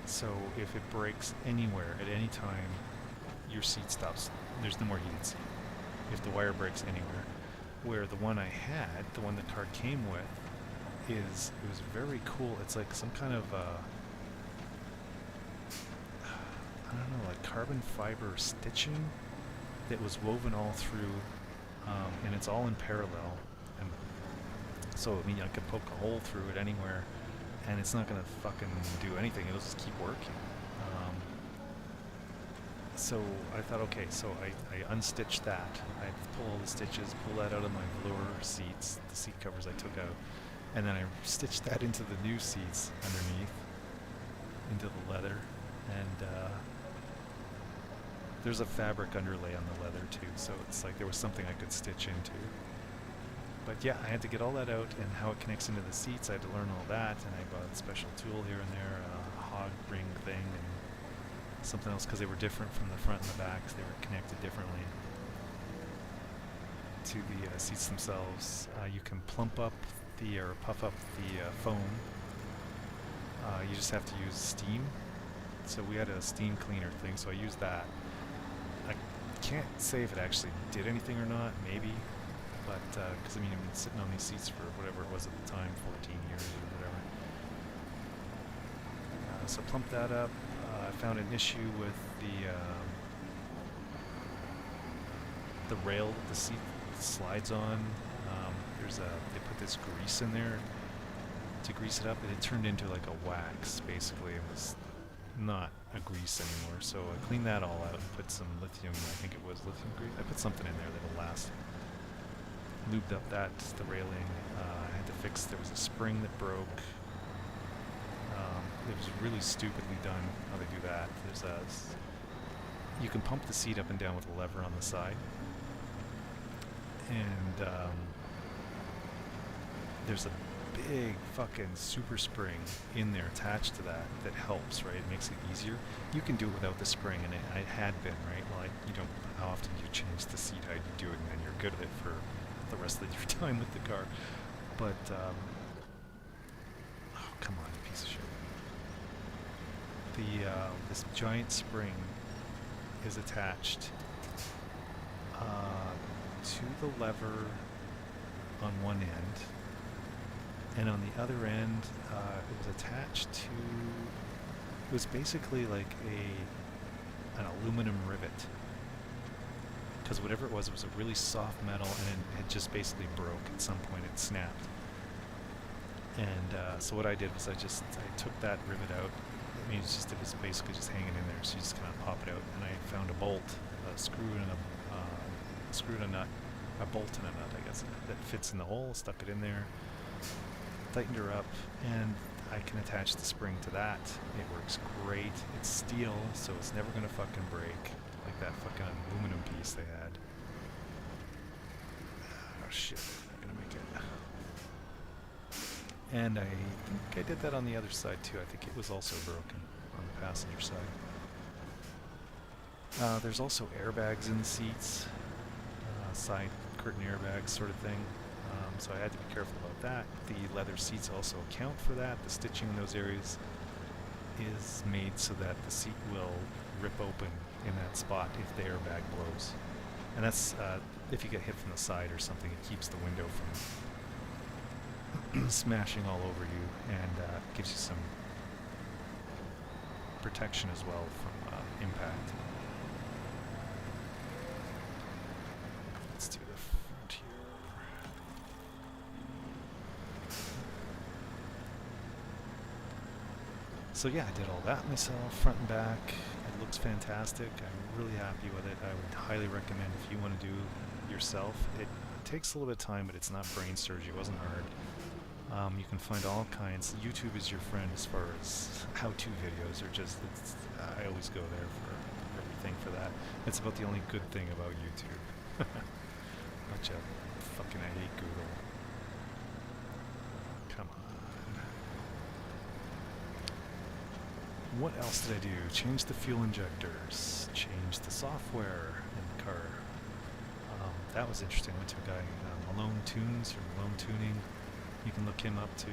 So if it breaks anywhere at any time, your seat stops. There's no more heated seat if the wire breaks anywhere. Where the one I had, the one the car came with, it was very cool. It's like some kind of I don't know, like carbon fiber stitching that was woven all through, and it's all in parallel. And so I mean, I could poke a hole through it anywhere, and it's not gonna fucking do anything. It'll just keep working. So I thought, okay, so I unstitched that. I pull all the stitches, pull that out of my velour seats, the seat covers I took out, and then I stitched that into the new seats underneath, into the leather, and there's a fabric underlay on the leather too, so it's like there was something I could stitch into. But yeah, I had to get all that out, and how it connects into the seats, I had to learn all that, and I bought a special tool here and there, a hog ring thing, and something else, because they were different from the front and the back, so they were connected differently to the seats themselves. You can plump up or puff up the foam. You just have to use steam. So we had a steam cleaner thing, so I used that. I can't say if it actually did anything or not, maybe, but because I mean, I've been sitting on these seats for whatever it was at the time, 14 years or whatever. So plump that up. I found an issue with the rail that the seat slides on. They put this grease in there to grease it up, and it turned into like a wax, basically. It was not a grease anymore, so I cleaned that all out and put some lithium, I think it was lithium grease. I put something in there that'll last. Lubed up the railing. I had to fix, there was a spring that broke. It was really stupidly done how they do that. You can pump the seat up and down with a lever on the side, and there's a big fucking super spring in there attached to that helps, right? It makes it easier. You can do it without the spring, and it had been, right? Well, you don't, how often do you change the seat, how you do it, and then you're good at it for the rest of your time with the car. But oh, come on, you piece of shit. This giant spring is attached to the lever on one end, and on the other end it was attached to, it was basically like an aluminum rivet, because whatever it was a really soft metal, and it had just basically broke at some point. It snapped, and so what I did was I took that rivet out. I mean, it was basically just hanging in there, so you just kind of pop it out. And I found a bolt, a screw and a nut, a bolt and a nut, I guess, that fits in the hole. Stuck it in there, tightened her up, and I can attach the spring to that. It works great. It's steel, so it's never gonna fucking break like that fucking aluminum piece they had. Oh shit, I'm not gonna make it. And I think I did that on the other side too. I think it was also broken on the passenger side. There's also airbags in the seats, side curtain airbags sort of thing. So I had to be careful about that. The leather seats also account for that. The stitching in those areas is made so that the seat will rip open in that spot if the airbag blows. And that's if you get hit from the side or something, it keeps the window from smashing all over you, and gives you some protection as well from impact. Let's do the front here. So yeah, I did all that myself, front and back. It looks fantastic. I'm really happy with it. I would highly recommend if you want to do yourself. It takes a little bit of time, but it's not brain surgery. It wasn't hard. You can find all kinds. YouTube is your friend as far as how-to videos, or just, I always go there for everything for that. It's about the only good thing about YouTube. Bunch of fucking, I hate Google. Come on. What else did I do? Change the fuel injectors, change the software in the car. That was interesting. I went to a guy, Malone Tunes, or Malone Tuning. You can look him up too.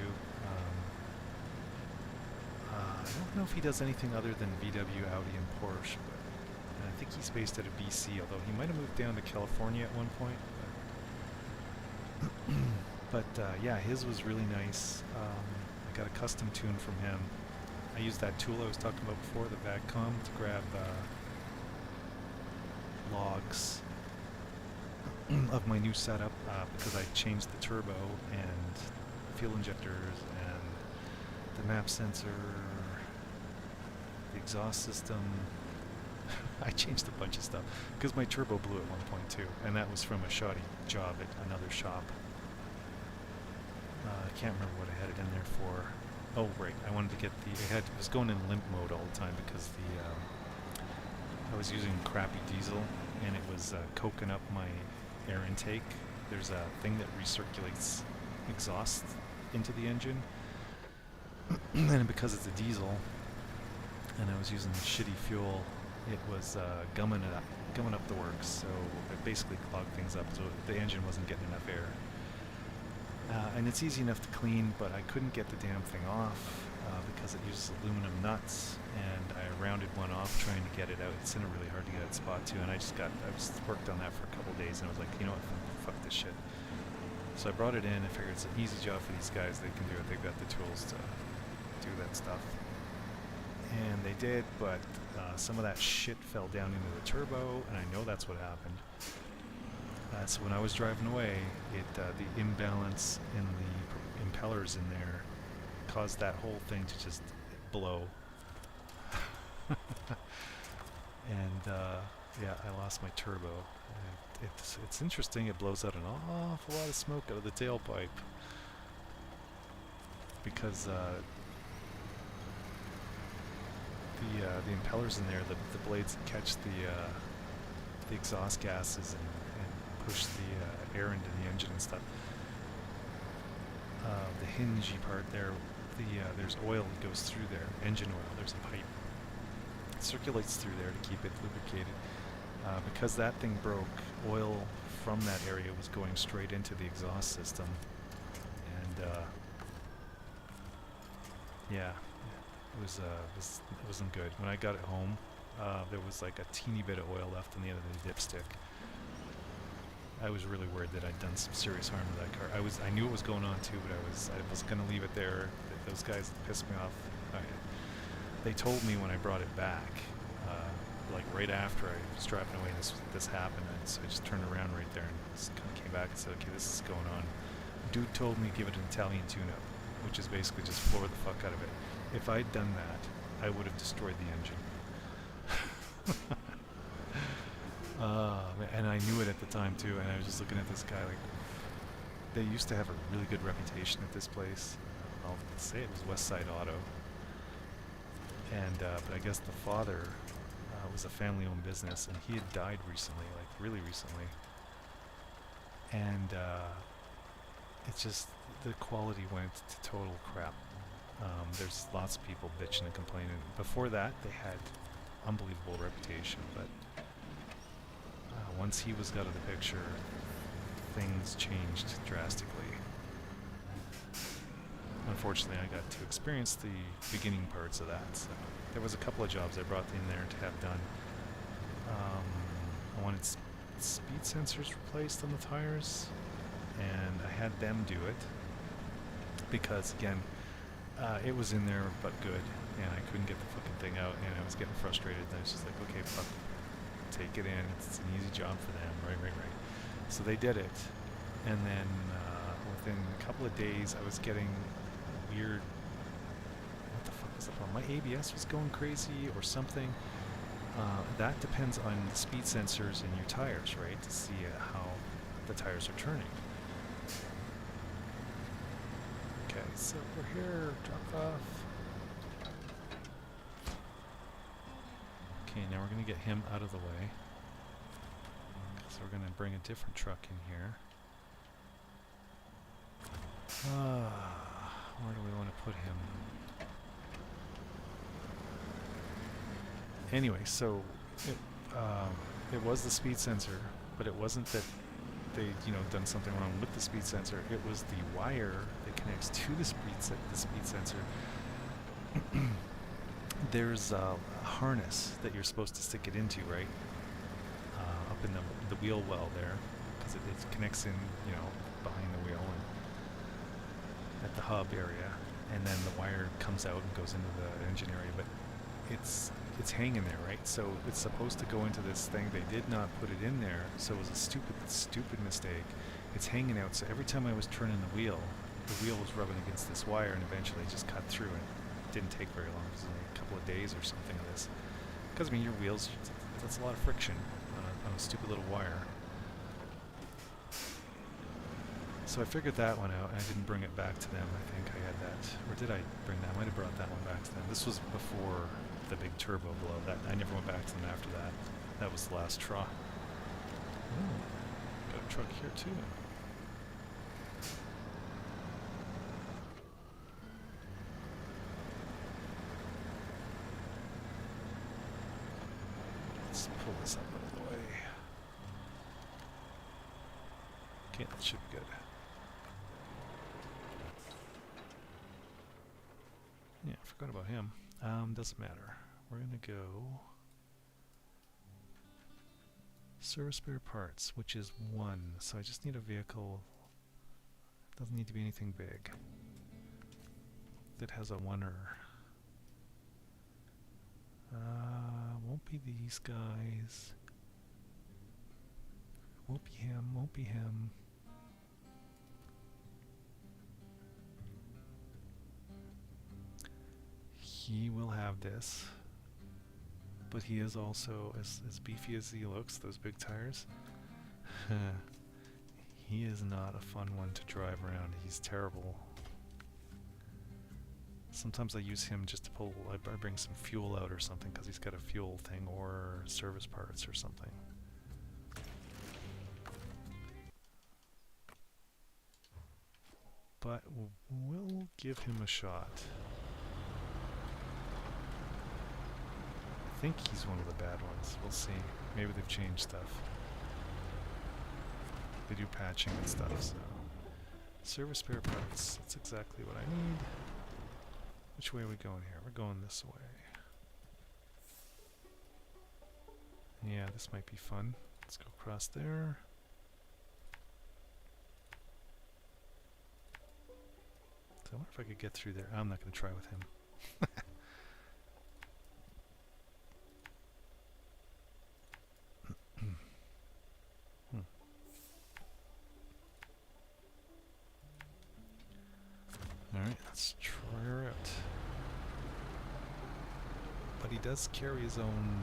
I don't know if he does anything other than VW, Audi, and Porsche, but I think he's based out of BC, although he might have moved down to California at one point. But yeah, his was really nice. I got a custom tune from him. I used that tool I was talking about before, the VACCOM, to grab logs of my new setup because I changed the turbo and fuel injectors and the map sensor, the exhaust system. I changed a bunch of stuff because my turbo blew at one point too, and that was from a shoddy job at another shop. I can't remember what I had it in there for. Oh right, I wanted to get the. It was going in limp mode all the time because I was using crappy diesel, and it was coking up my air intake. There's a thing that recirculates exhaust into the engine, and because it's a diesel, and I was using shitty fuel, it was gumming up the works. So it basically clogged things up. So the engine wasn't getting enough air. And it's easy enough to clean, but I couldn't get the damn thing off because it uses aluminum nuts, and I rounded one off trying to get it out. It's in a really hard to get spot too, and I worked on that for a couple days, and I was like, you know what, fuck this shit. So I brought it in. I figured it's an easy job for these guys. They can do it. They've got the tools to do that stuff. And they did, but some of that shit fell down into the turbo, and I know that's what happened. So when I was driving away, the imbalance in the impellers in there caused that whole thing to just blow. And yeah, I lost my turbo. It's interesting. It blows out an awful lot of smoke out of the tailpipe because the impellers in there, the blades catch the exhaust gases and push the air into the engine and stuff. The hingey part there, there's oil that goes through there, engine oil. There's a pipe. It circulates through there to keep it lubricated. Because that thing broke, oil from that area was going straight into the exhaust system, and yeah, it wasn't good. When I got it home, there was like a teeny bit of oil left on the end of the dipstick. I was really worried that I'd done some serious harm to that car. I knew it was going on too, but I was going to leave it there. Those guys pissed me off. They told me when I brought it back, like right after I was driving away, this happened, and so I just turned around right there and just kind of came back and said, okay, this is going on. Dude told me to give it an Italian tune-up, which is basically just floor the fuck out of it. If I'd done that, I would have destroyed the engine. And I knew it at the time too, and I was just looking at this guy like, they used to have a really good reputation at this place. I'll say it was West Side Auto. And but I guess the father was a family-owned business, and he had died recently, like really recently. And it's just the quality went to total crap. There's lots of people bitching and complaining. Before that, they had unbelievable reputation, but once he was out of the picture, things changed drastically. Unfortunately, I got to experience the beginning parts of that. So there was a couple of jobs I brought in there to have done. I wanted speed sensors replaced on the tires, and I had them do it because, again, it was in there but good, and I couldn't get the fucking thing out, and I was getting frustrated, and I was just like, okay, fuck, take it in. It's an easy job for them, right. So they did it, and then within a couple of days, I was getting weird. What the fuck was the problem? My ABS was going crazy or something. That depends on the speed sensors in your tires, right? To see how the tires are turning. Okay, so we're here. Drop off. Okay, now we're going to get him out of the way. So we're going to bring a different truck in here. Where do we want to put him? Anyway, so it was the speed sensor, but it wasn't that they, done something wrong with the speed sensor. It was the wire that connects to the speed sensor. There's a harness that you're supposed to stick it into, right? Up in the wheel well there, because it connects in, behind the wheel and at the hub area, and then the wire comes out and goes into the engine area, but it's hanging there, right? So it's supposed to go into this thing. They did not put it in there, so it was a stupid mistake. It's hanging out, so every time I was turning the wheel was rubbing against this wire, and eventually it just cut through, and it didn't take very long. It was only a couple of days or something of this. Because, I mean, your wheels, that's a lot of friction on a stupid little wire. So I figured that one out, and I didn't bring it back to them. I think I had that. Or did I bring that? I might have brought that one back to them. This was before the big turbo blow. That I never went back to them after that. That was the last straw. Oh, got a truck here too. Let's pull this up out of the way. Okay, that should be good. Yeah, I forgot about him. Doesn't matter. We're gonna go service spare parts, which is 1. So I just need a vehicle. Doesn't need to be anything big. That has a 1er. Won't be these guys. Won't be him. Won't be him. He will have this, but he is also as beefy as he looks, those big tires. He is not a fun one to drive around. He's terrible. Sometimes I use him just to pull, I bring some fuel out or something because he's got a fuel thing or service parts or something. But we'll give him a shot. I think he's one of the bad ones. We'll see. Maybe they've changed stuff. They do patching and stuff, so. Service spare parts. That's exactly what I need. Which way are we going here? We're going this way. Yeah, this might be fun. Let's go across there. So I wonder if I could get through there. I'm not going to try with him. Alright, let's try her out. But he does carry his own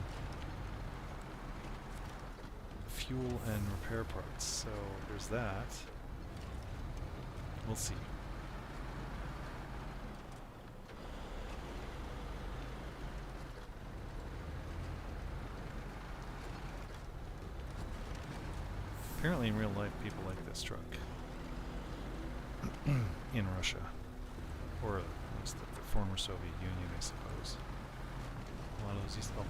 fuel and repair parts, so there's that. We'll see. apparently in real life people like this truck in Russia, or at least the former Soviet Union, I suppose. A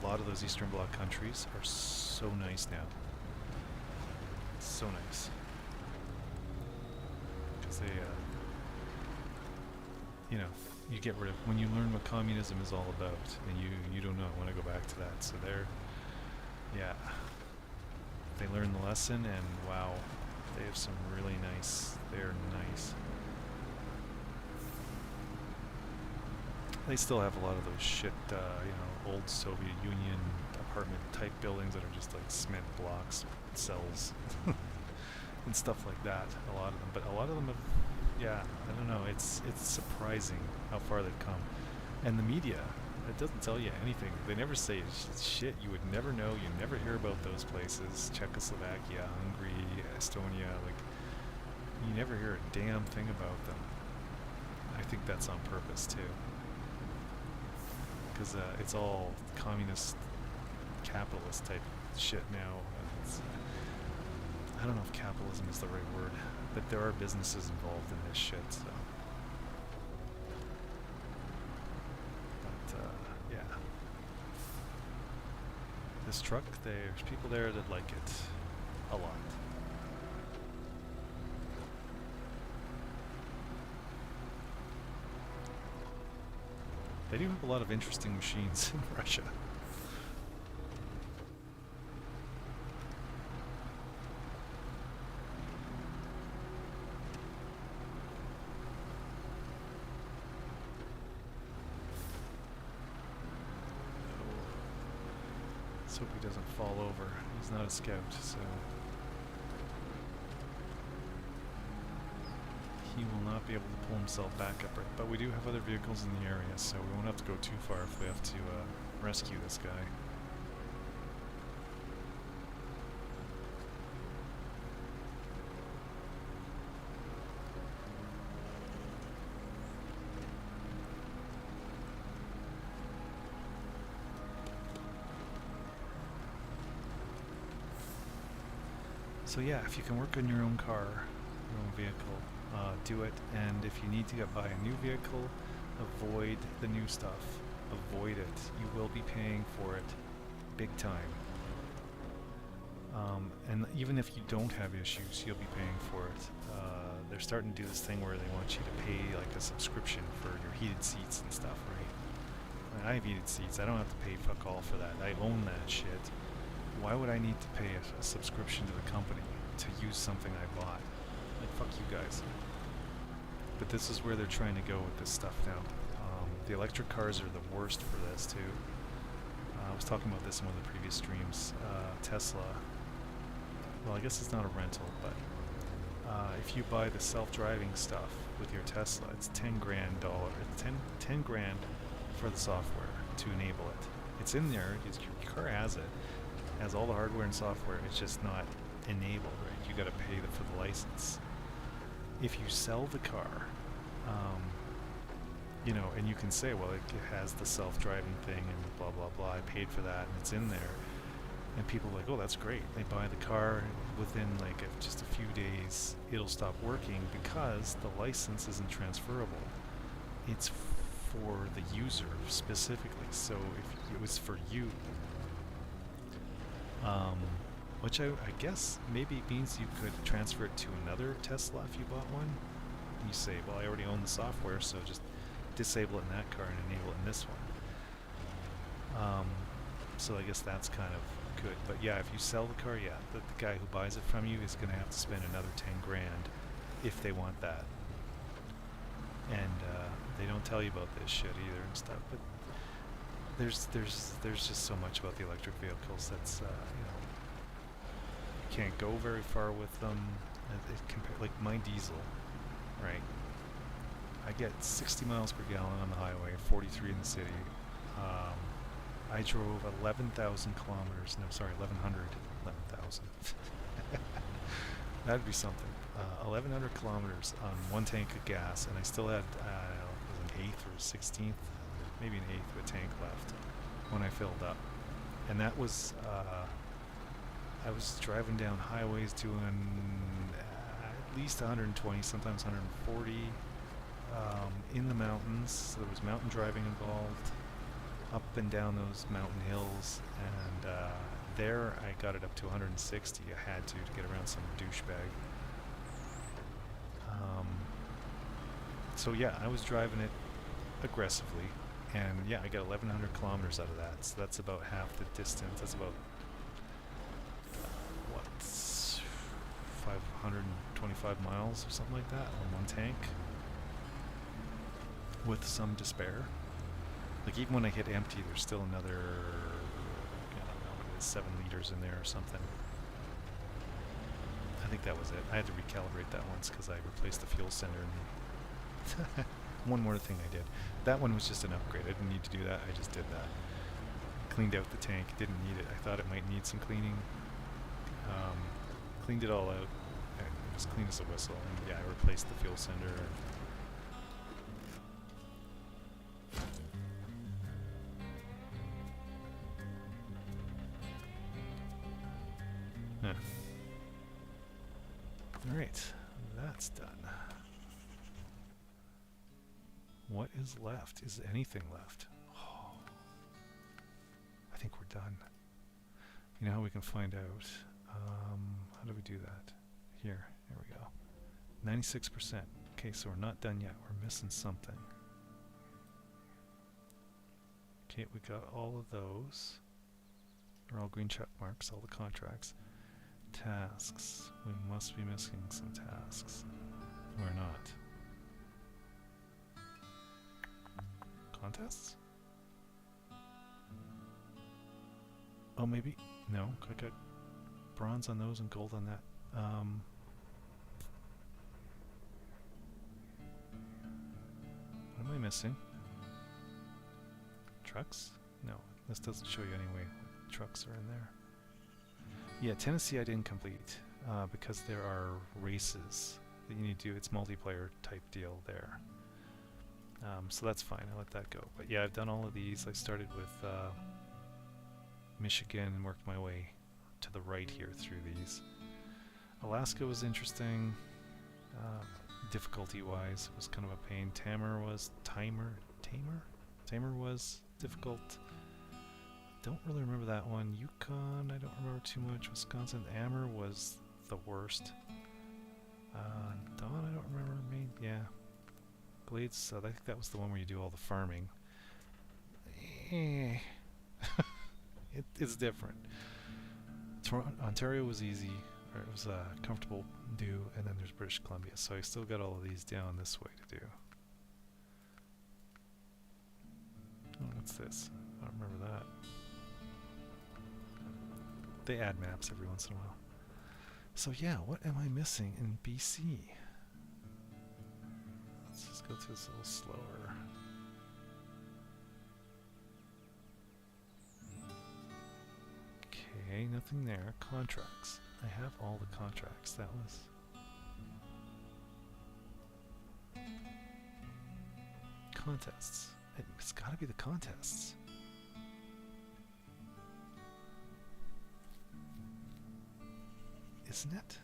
lot of those Eastern Bloc countries are so nice now. So nice. Because they, you know, you get rid of, when you learn what communism is all about, then you don't want to go back to that. So yeah, they learn the lesson, and wow, they have some really nice, they're nice. They still have a lot of those shit, old Soviet Union apartment type buildings that are just like cement blocks, cells, and stuff like that. A lot of them, but a lot of them have, yeah, I don't know. It's surprising how far they've come, and the media, it doesn't tell you anything. They never say shit. You would never know. You never hear about those places. Czechoslovakia, Hungary, Estonia. Like, you never hear a damn thing about them. I think that's on purpose too. Because it's all communist, capitalist type shit now. I don't know if capitalism is the right word, but there are businesses involved in this shit, so. But, yeah. This truck, there's people there that like it a lot. They do have a lot of interesting machines in Russia. Let's hope he doesn't fall over. He's not a scout, so he will not be able to pull himself back upright. But we do have other vehicles in the area, so we won't have to go too far if we have to rescue this guy. So yeah, if you can work on your own car, your own vehicle, do it. And if you need to buy a new vehicle, avoid the new stuff. Avoid it. You will be paying for it big time. And even if you don't have issues, you'll be paying for it. They're starting to do this thing where they want you to pay like a subscription for your heated seats and stuff, right? I have heated seats. I don't have to pay fuck all for that. I own that shit. Why would I need to pay a subscription to the company to use something I bought? Like, fuck you guys. But this is where they're trying to go with this stuff now. The electric cars are the worst for this too. I was talking about this in one of the previous streams. Tesla, well, I guess it's not a rental, but if you buy the self-driving stuff with your Tesla, it's $10 grand. It's 10 grand for the software to enable it. It's in there. Your car has it. Has all the hardware and software. It's just not enabled, right? You got to pay for the license. If you sell the car, and you can say, well, it has the self-driving thing and blah blah blah. I paid for that, and it's in there. And people are like, oh, that's great. They buy the car. Within like just a few days, it'll stop working because the license isn't transferable. It's for the user specifically. So if it was for you. Which I guess maybe means you could transfer it to another Tesla if you bought one. You say, well, I already own the software, so just disable it in that car and enable it in this one. So I guess that's kind of good. But yeah, if you sell the car, yeah, the guy who buys it from you is going to have to spend another 10 grand if they want that. And they don't tell you about this shit either and stuff. But there's just so much about the electric vehicles that's you can't go very far with them. Like my diesel, right? I get 60 miles per gallon on the highway, 43 in the city. I drove 11,000 kilometers. No, sorry, 11,000. That'd be something. 1,100 kilometers on one tank of gas, and I still had an eighth or 16th, maybe an eighth of a tank left when I filled up. And that was I was driving down highways doing at least 120, sometimes 140, in the mountains. So there was mountain driving involved, up and down those mountain hills, and there I got it up to 160. I had to get around some douchebag. So yeah, I was driving it aggressively, and yeah, I got 1,100 kilometers out of that. So that's about half the distance. That's about what, 525 miles or something like that on one tank, with some despair. Like even when I hit empty, there's still another, I don't know, 7 liters in there or something. I think that was it. I had to recalibrate that once because I replaced the fuel sender. And one more thing I did. That one was just an upgrade. I didn't need to do that. I just did that. Cleaned out the tank. Didn't need it. I thought it might need some cleaning. Cleaned it all out. It was clean as a whistle. And yeah, I replaced the fuel sender. Alright, that's done. What is left? Is anything left? Oh, I think we're done. You know how we can find out? How do we do that? Here we go. 96%. Okay, so we're not done yet. We're missing something. Okay, we got all of those. They're all green check marks, all the contracts. Tasks. We must be missing some tasks. We're not. Contests? Oh, maybe? No, I got bronze on those and gold on that. What am I missing? Trucks? No, this doesn't show you anyway what trucks are in there. Yeah, Tennessee I didn't complete because there are races that you need to do. It's multiplayer type deal there. So that's fine, I let that go. But yeah, I've done all of these. I started with Michigan and worked my way to the right here through these. Alaska was interesting, difficulty-wise. It was kind of a pain. Tamer was difficult. Don't really remember that one. Yukon, I don't remember too much. Wisconsin, Ammer was the worst. Dawn, I don't remember. Yeah. Glades, I think that was the one where you do all the farming. It's different. Ontario was easy, or it was comfortable to do, and then there's British Columbia. So I still got all of these down this way to do. Oh, what's this? I don't remember that. They add maps every once in a while. So yeah, what am I missing in BC? Let's just go through this a little slower. Okay, nothing there. Contracts. I have all the contracts. That was... Contests. It's gotta be the contests. Isn't it?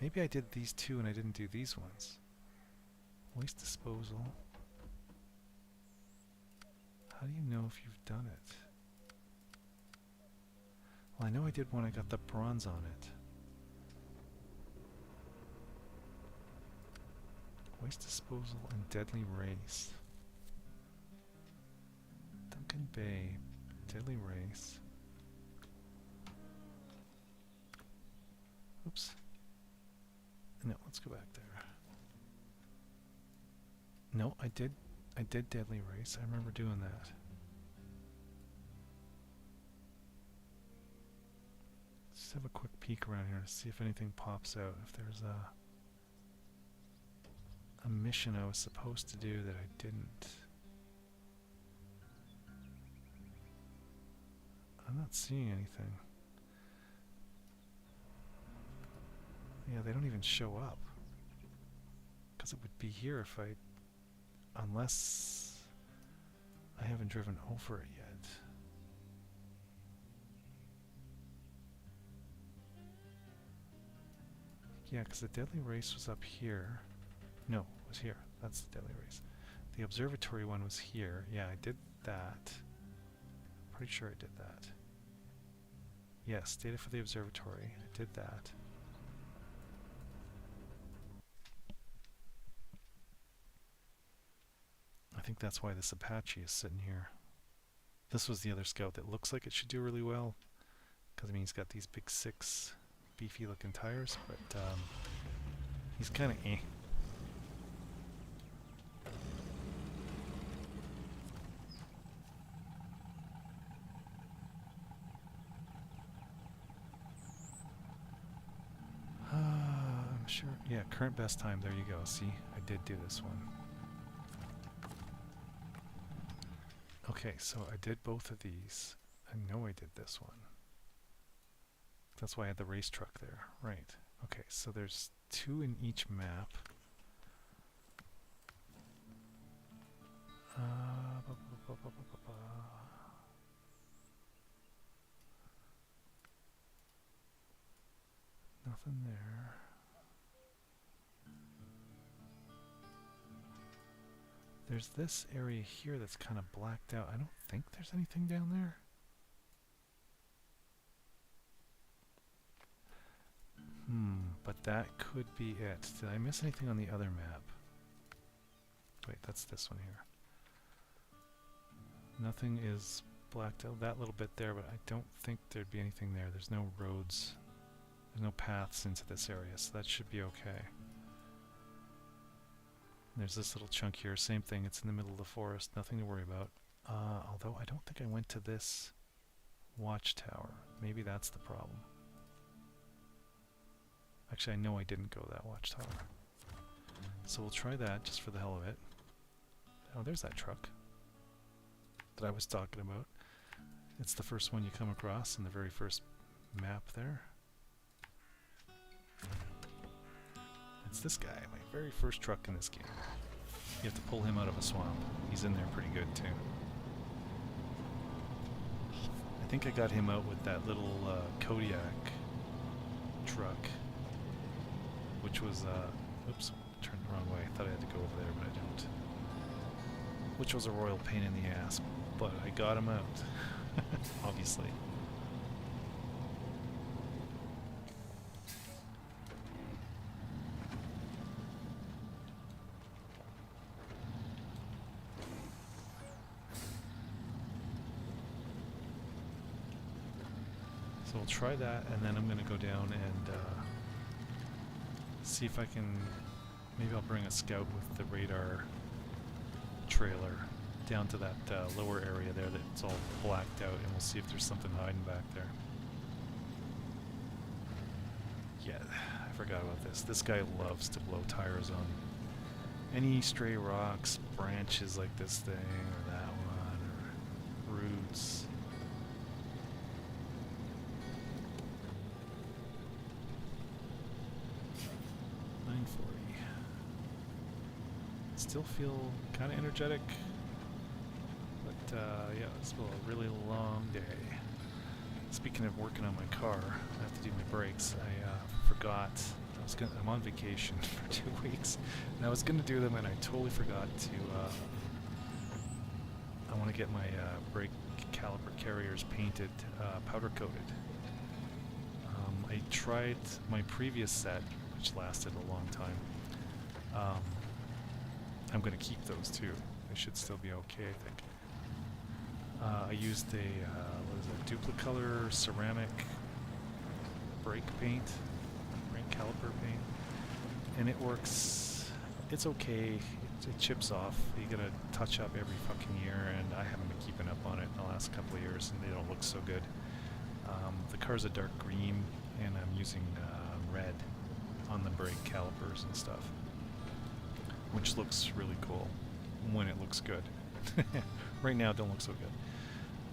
Maybe I did these two and I didn't do these ones. Waste disposal. How do you know if you've done it? Well, I know I did one I got the bronze on it. Waste disposal and deadly race. Duncan Bay, deadly race. Oops. No, let's go back there. No, I did deadly race. I remember doing that. Just have a quick peek around here to see if anything pops out. If there's a mission I was supposed to do that I didn't. I'm not seeing anything. Yeah, they don't even show up. Because it would be here if I... Unless I haven't driven over it yet. Yeah, because the deadly race was up here. No, it was here. That's the deadly race. The observatory one was here. Yeah, I did that. Pretty sure I did that. Yes, data for the observatory. I did that. I think that's why this Apache is sitting here. This was the other scout that looks like it should do really well. Because, I mean, he's got these big 6 beefy looking tires, but he's kind of eh. I'm sure. Yeah, current best time. There you go. See, I did do this one. Okay, so I did both of these. I know I did this one. That's why I had the race truck there. Right. Okay, so there's 2 in each map. Nothing there. There's this area here that's kind of blacked out. I don't think there's anything down there. But that could be it. Did I miss anything on the other map? Wait, that's this one here. Nothing is blacked out. That little bit there, but I don't think there'd be anything there. There's no roads. There's no paths into this area, so that should be okay. There's this little chunk here, same thing, it's in the middle of the forest, nothing to worry about. Although I don't think I went to this watchtower. Maybe that's the problem. Actually, I know I didn't go to that watchtower. So we'll try that just for the hell of it. Oh, there's that truck that I was talking about. It's the first one you come across in the very first map there. It's this guy, my very first truck in this game. You have to pull him out of a swamp. He's in there pretty good too. I think I got him out with that little Kodiak truck, which was, oops, turned the wrong way. I thought I had to go over there, but I didn't. Which was a royal pain in the ass, but I got him out, obviously. So we'll try that, and then I'm going to go down and see if I can, maybe I'll bring a scout with the radar trailer down to that lower area there that's all blacked out, and we'll see if there's something hiding back there. Yeah, I forgot about this. This guy loves to blow tires on any stray rocks, branches like this thing, or that one, or roots. Still feel kind of energetic, but yeah, it's been a really long day. Speaking of working on my car, I have to do my brakes. I forgot. I'm on vacation for 2 weeks, and I was gonna do them, and I totally forgot to. I want to get my brake caliper carriers painted, powder coated. I tried my previous set, which lasted a long time. I'm going to keep those too. They should still be okay, I think. I used a, what is it, Duplicolor ceramic brake paint, brake caliper paint, and it works. It's okay. It chips off. You got to touch up every fucking year, and I haven't been keeping up on it in the last couple of years, and they don't look so good. The car's a dark green, and I'm using red on the brake calipers and stuff, which looks really cool when it looks good. Right now it don't look so good.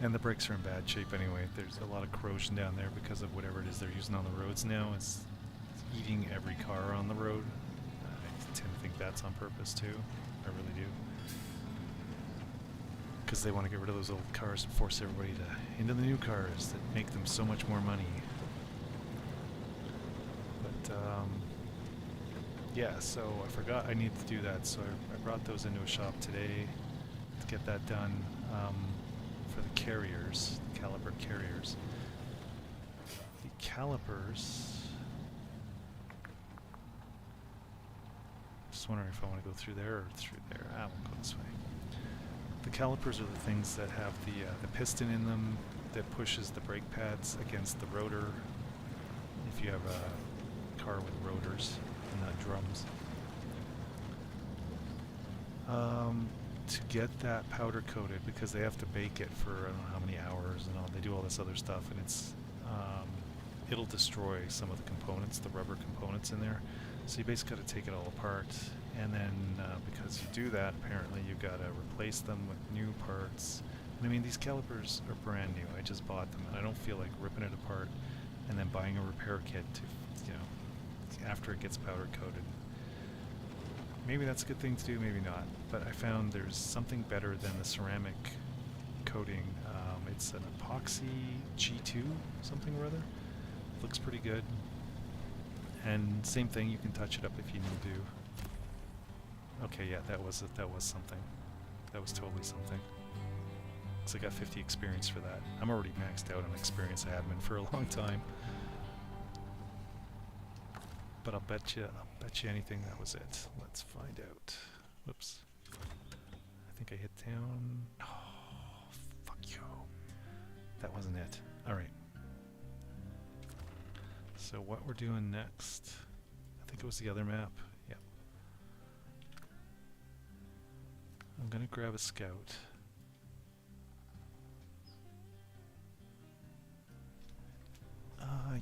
And the brakes are in bad shape anyway. There's a lot of corrosion down there because of whatever it is they're using on the roads now. It's eating every car on the road. I tend to think that's on purpose too. I really do. Because they want to get rid of those old cars and force everybody into the new cars that make them so much more money. But yeah, so I forgot I need to do that, so I brought those into a shop today to get that done for the carriers, the caliper carriers. The calipers... Just wondering if I want to go through there or through there. I won't go this way. The calipers are the things that have the piston in them that pushes the brake pads against the rotor. If you have a car with rotors and not drums. To get that powder coated, because they have to bake it for I don't know how many hours and all, they do all this other stuff, and it's it'll destroy some of the components, the rubber components in there. So you basically got to take it all apart, and then because you do that, apparently you got to replace them with new parts. And I mean, these calipers are brand new. I just bought them, and I don't feel like ripping it apart and then buying a repair kit to, you know, after it gets powder coated. Maybe that's a good thing to do, maybe not. But I found there's something better than the ceramic coating. It's an epoxy G2 something or other. Looks pretty good. And same thing, you can touch it up if you need to. Okay, yeah, that was something. That was totally something. So I got 50 experience for that. I'm already maxed out on experience. I have been for a long time. But I'll bet you anything that was it. Let's find out. Whoops. I think I hit down. Oh, fuck you. That wasn't it. Alright. So what we're doing next, I think it was the other map. Yep. I'm gonna grab a scout.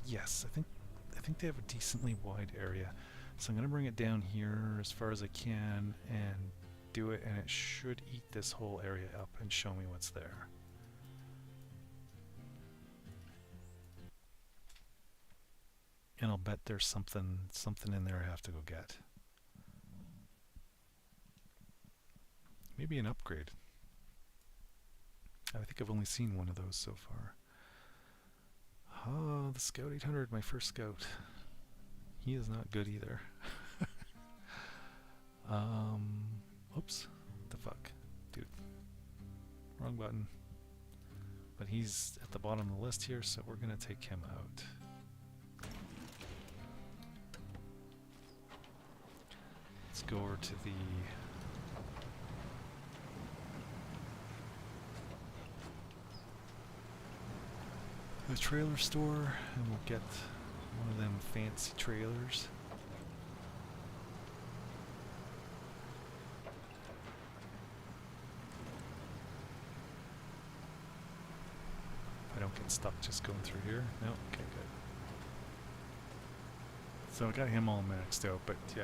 Yes, I think they have a decently wide area. So I'm gonna bring it down here as far as I can and do it, and it should eat this whole area up and show me what's there. And I'll bet there's something in there I have to go get. Maybe an upgrade. I think I've only seen one of those so far. Oh, the Scout 800, my first Scout. He is not good either. Oops. What the fuck? Dude. Wrong button. But he's at the bottom of the list here, so we're gonna take him out. Let's go over to the trailer store, and we'll get one of them fancy trailers. I don't get stuck just going through here. No? Okay, good. So I got him all maxed out, but yeah,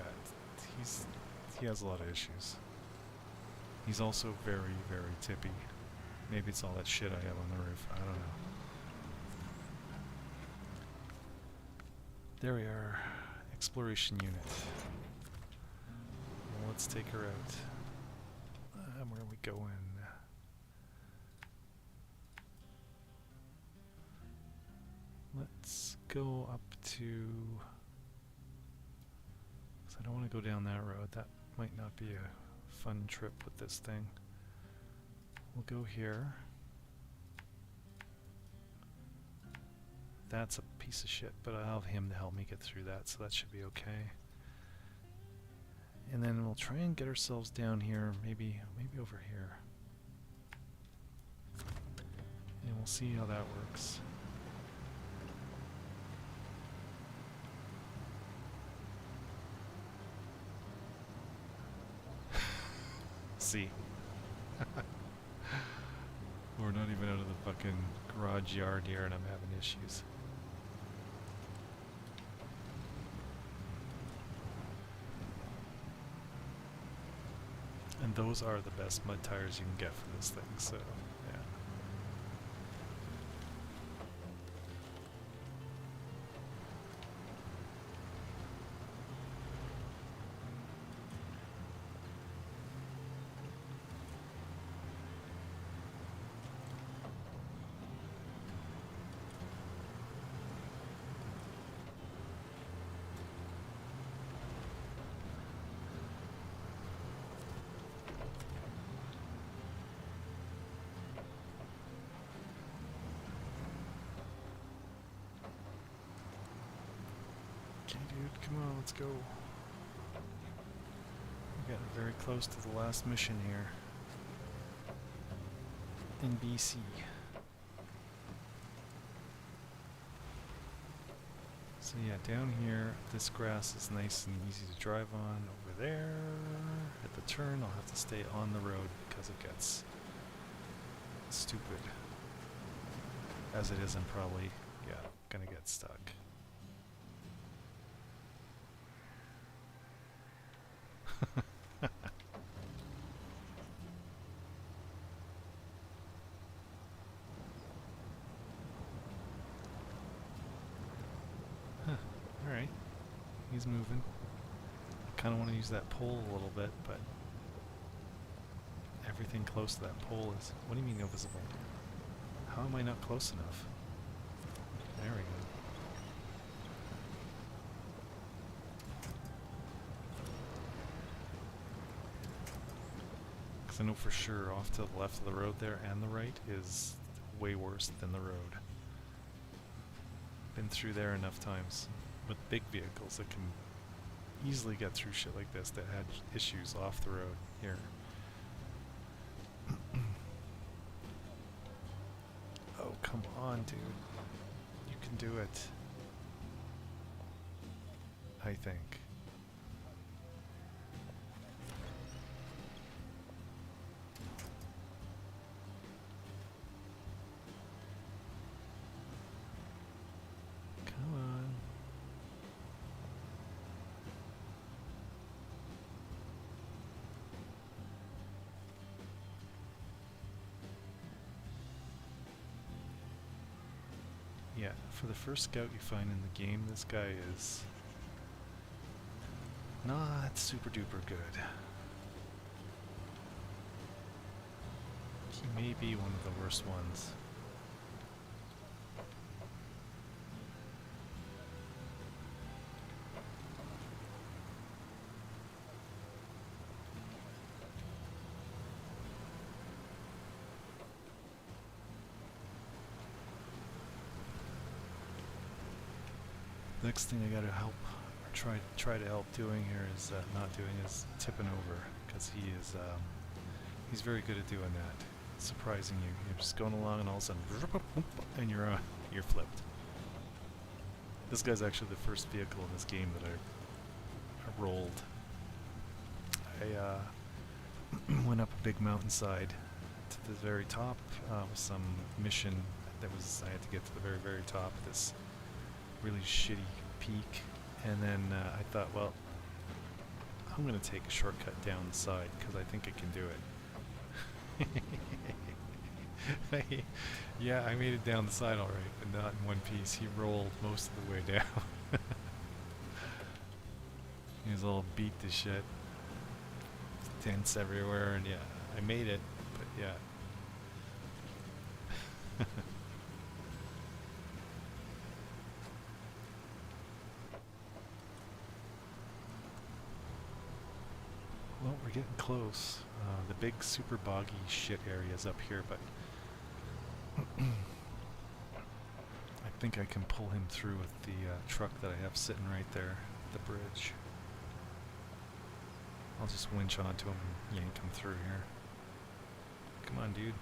he has a lot of issues. He's also very, very tippy. Maybe it's all that shit I have on the roof. I don't know. There we are. Exploration unit. Well, let's take her out. Where are we going? Let's go up to... I don't want to go down that road. That might not be a fun trip with this thing. We'll go here. That's a piece of shit, but I'll have him to help me get through that, so that should be okay. And then we'll try and get ourselves down here, maybe over here. And we'll see how that works. See. We're not even out of the fucking garage yard here and I'm having issues. And those are the best mud tires you can get for this thing, so yeah. Okay, dude, come on, let's go. We're getting very close to the last mission here in BC. So yeah, down here, this grass is nice and easy to drive on. Over there, at the turn, I'll have to stay on the road because it gets stupid. As it is, I'm probably, yeah, gonna get stuck. Huh, alright. He's moving. I kind of want to use that pole a little bit, but everything close to that pole is... What do you mean no visible? How am I not close enough? There we go. Because I know for sure off to the left of the road there and the right is way worse than the road. Been through there enough times with big vehicles that can easily get through shit like this that had issues off the road here. Oh, come on, dude. You can do it. I think. Come on. Yeah, for the first scout you find in the game, this guy is not super duper good. He may be one of the worst ones. Next thing I gotta help, or try to help doing here is not doing is tipping over, because he is he's very good at doing that, surprising you. You're just going along and all of a sudden, and you're flipped. This guy's actually the first vehicle in this game that I rolled. I went up a big mountainside to the very top with some mission that was I had to get to the very top of this really shitty peak, and then I thought, well, I'm gonna take a shortcut down the side because I think I can do it. Yeah, I made it down the side alright, but not in one piece. He rolled most of the way down. He was all beat to shit. Dents everywhere, and yeah, I made it, but yeah. Well, we're getting close. The big super boggy shit area is up here, but I think I can pull him through with the truck that I have sitting right there at the bridge. I'll just winch onto him and yank him through here. Come on, dude.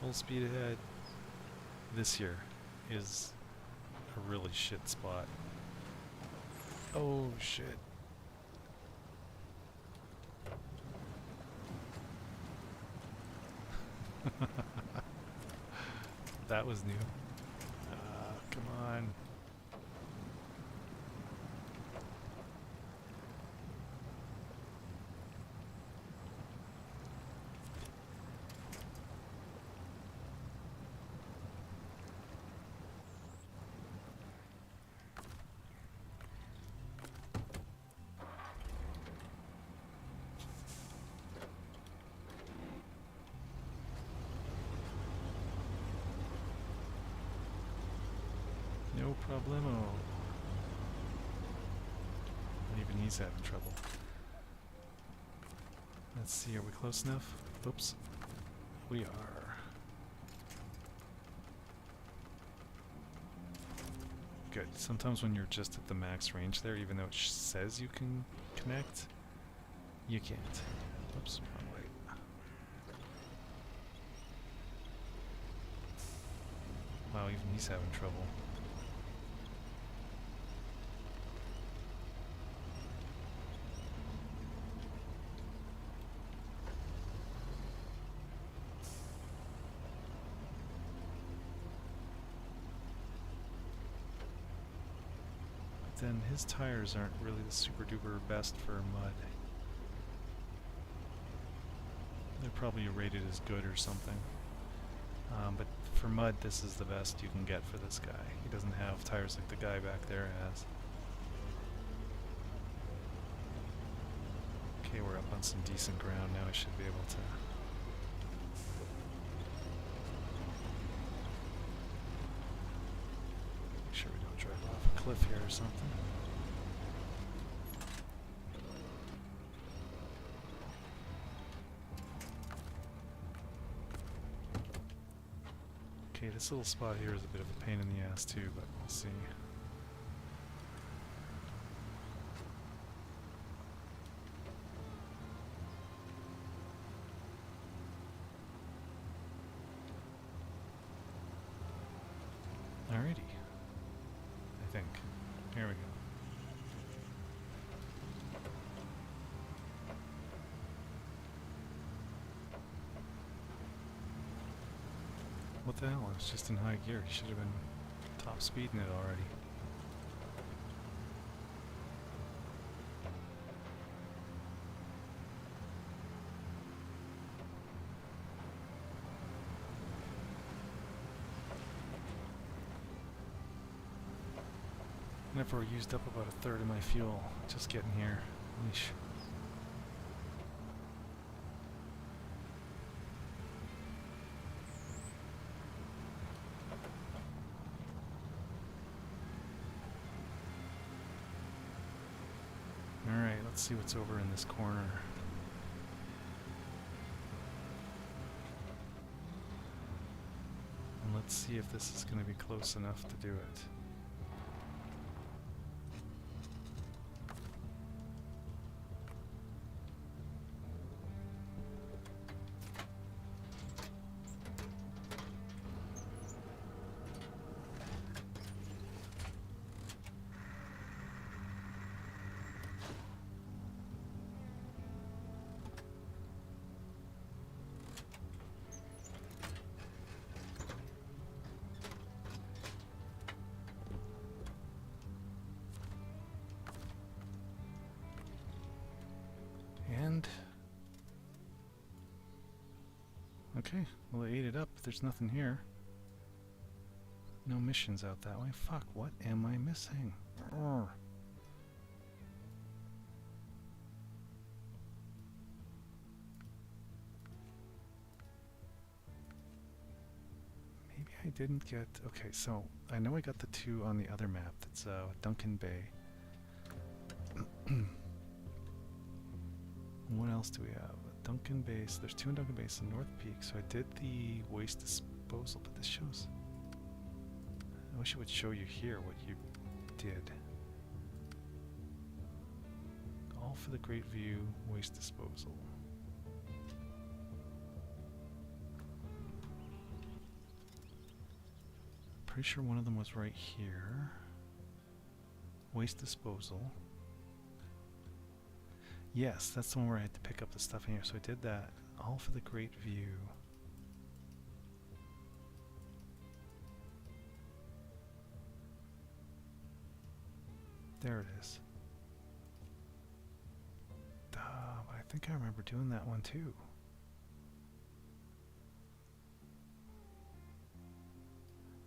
Full speed ahead. This here is a really shit spot. Oh, shit. That was new. Come on. No problemo. Even he's having trouble. Let's see, are we close enough? Oops. We are. good. Sometimes when you're just at the max range there, even though it says you can connect, you can't. Oops, wrong way. Wow, even he's having trouble. Then his tires aren't really the super duper best for mud. They're probably rated as good or something. But for mud, this is the best you can get for this guy. He doesn't have tires like the guy back there has. Okay, we're up on some decent ground now. I should be able to... make sure we don't drive off a cliff here or something. Okay, this little spot here is a bit of a pain in the ass too, but we'll see. Alrighty. I think. Here we go. What the hell? It's just in high gear. He should have been top speeding it already. Never used up about a third of my fuel just getting here. Yeesh. Alright, let's see what's over in this corner. And let's see if this is going to be close enough to do it. Okay, well I ate it up. There's nothing here. No missions out that way. Fuck, what am I missing? Urgh. Maybe I didn't get... Okay, so I know I got the two on the other map. That's Duncan Bay. What else do we have? Duncan Bay. So there's two in Duncan Bay and North Peak. So I did the waste disposal, but this shows... I wish it would show you here what you did. All for the Great View waste disposal. Pretty sure one of them was right here. Waste disposal. Yes, that's the one where I had to pick up the stuff in here. So I did that. All for the Great View. There it is. I think I remember doing that one too.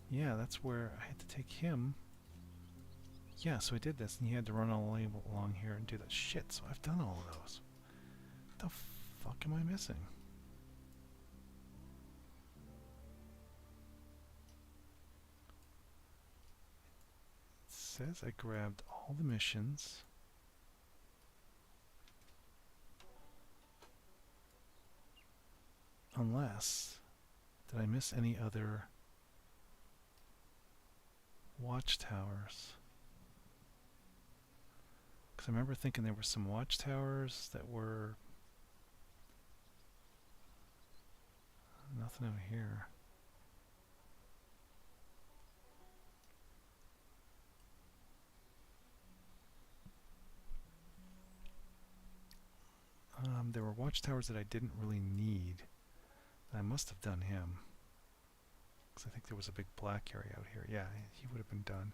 Yeah, that's where I had to take him. Yeah, so I did this, and he had to run all the way along here and do that shit, so I've done all of those. What the fuck am I missing? It says I grabbed all the missions. Unless, did I miss any other Watchtowers. Because I remember thinking there were some watchtowers that were... Nothing out here. There were watchtowers that I didn't really need. I must have done him. Because I think there was a big black area out here. Yeah, he would have been done.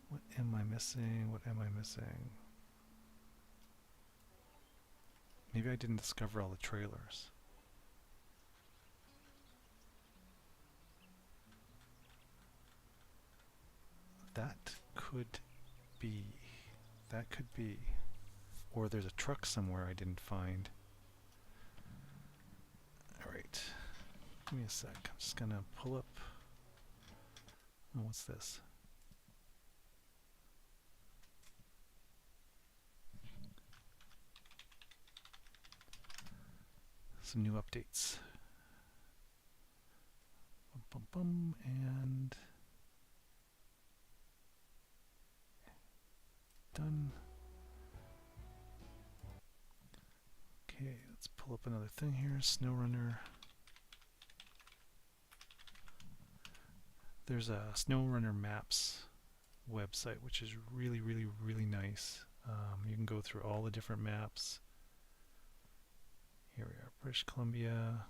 What am I missing? What am I missing? Maybe I didn't discover all the trailers. That could be. That could be. Or there's a truck somewhere I didn't find. Alright. Give me a sec. I'm just gonna pull up. Oh, what's this? Some new updates. Bum, bum, bum, and done. Okay, let's pull up another thing here. SnowRunner. There's a SnowRunner Maps website, which is really, really, really nice. You can go through all the different maps. Here we are, British Columbia,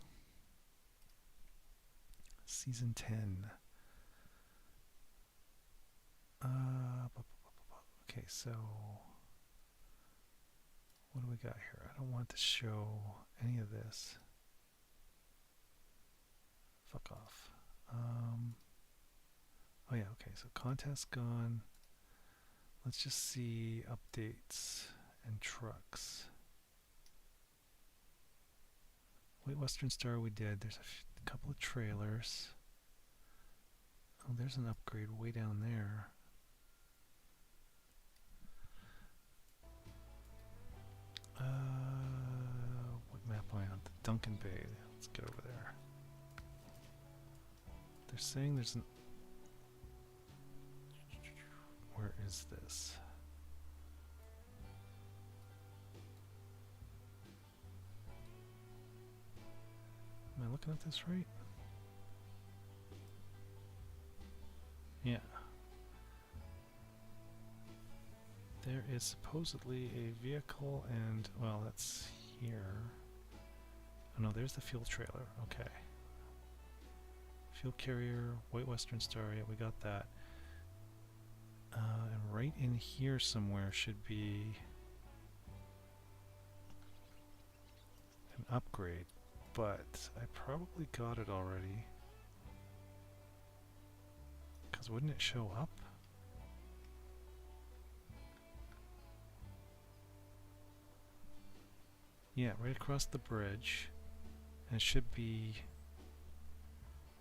Season 10. Okay, so what do we got here? I don't want to show any of this. Fuck off. Oh yeah, okay, so contest gone. Let's just see updates and trucks. Wait, Western Star we did. There's a couple of trailers. Oh, there's an upgrade way down there. What map am I on? Duncan Bay. Let's get over there. They're saying there's an... Where is this? Am I looking at this right? Yeah. There is supposedly a vehicle and, well, that's here. Oh no, there's the fuel trailer. Okay. Fuel carrier, White Western Star, yeah, we got that. And right in here somewhere should be an upgrade, but I probably got it already. Because wouldn't it show up? Yeah, right across the bridge. And it should be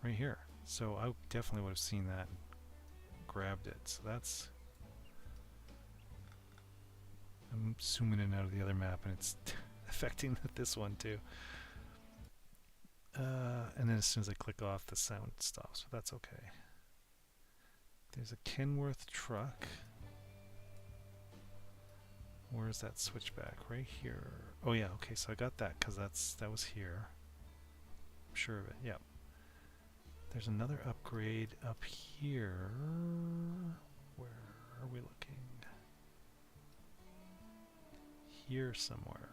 right here. So I definitely would have seen that and grabbed it. So that's... I'm zooming in and out of the other map and it's affecting this one too. And then as soon as I click off, the sound stops, so that's okay. There's a Kenworth truck. Where's that switchback? Right here. Oh yeah, okay, so I got that because that was here. I'm sure of it, yep. There's another upgrade up here. Where are we looking? Here somewhere.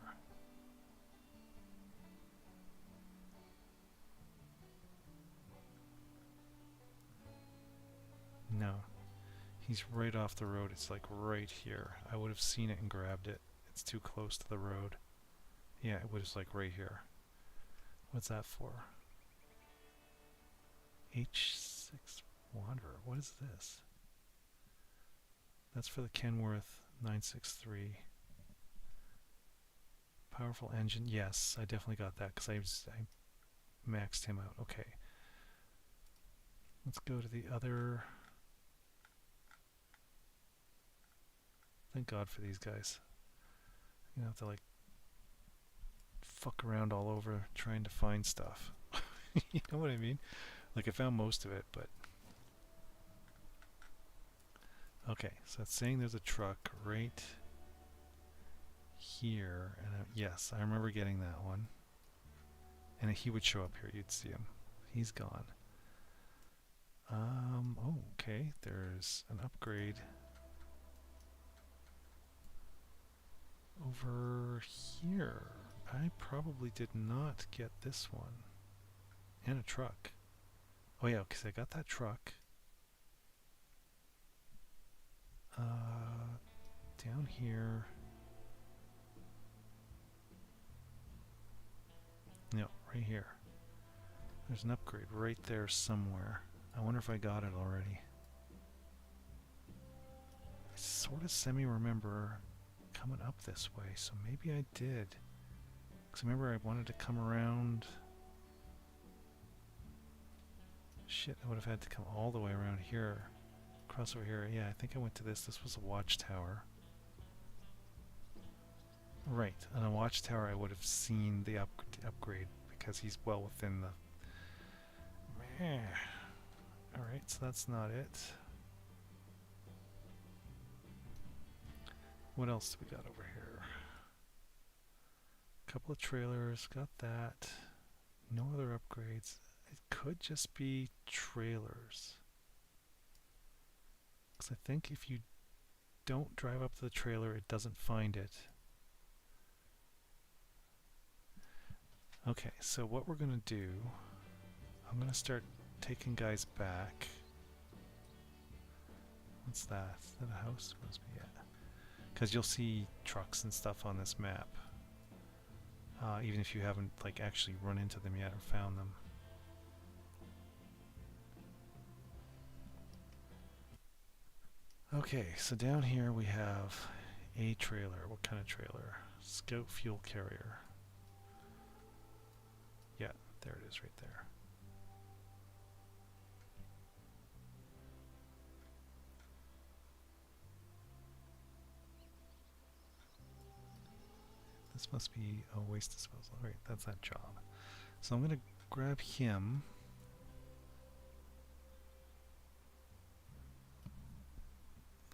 No. He's right off the road. It's like right here. I would have seen it and grabbed it. It's too close to the road. Yeah, it was like right here. What's that for? H6 Wanderer. What is this? That's for the Kenworth 963. Powerful engine. Yes, I definitely got that because I maxed him out. Okay. Let's go to the other... Thank God for these guys. You have to like fuck around all over trying to find stuff. You know what I mean? Like I found most of it, but okay. So it's saying there's a truck right here, and yes, I remember getting that one. And he would show up here. You'd see him. He's gone. Oh, okay. There's an upgrade over here. I probably did not get this one. And a truck. Oh yeah, because I got that truck. Down here. No, right here. There's an upgrade right there somewhere. I wonder if I got it already. I sort of semi-remember coming up this way, so maybe I did. Because remember I wanted to come around. Shit, I would have had to come all the way around here. Across over here. Yeah, I think I went to this. This was a watchtower. Right, on a watchtower I would have seen the upgrade because he's well within the... Alright, so that's not it. What else do we got over here? A couple of trailers, got that. No other upgrades. It could just be trailers. Because I think if you don't drive up to the trailer, it doesn't find it. Okay, so what we're going to do, I'm going to start taking guys back. What's that? Is that a house? Must be, yeah. Because you'll see trucks and stuff on this map. Even if you haven't like actually run into them yet or found them. Okay, so down here we have a trailer. What kind of trailer? Scout fuel carrier. Yeah, there it is right there. This must be a waste disposal. Right, that's that job. So I'm going to grab him.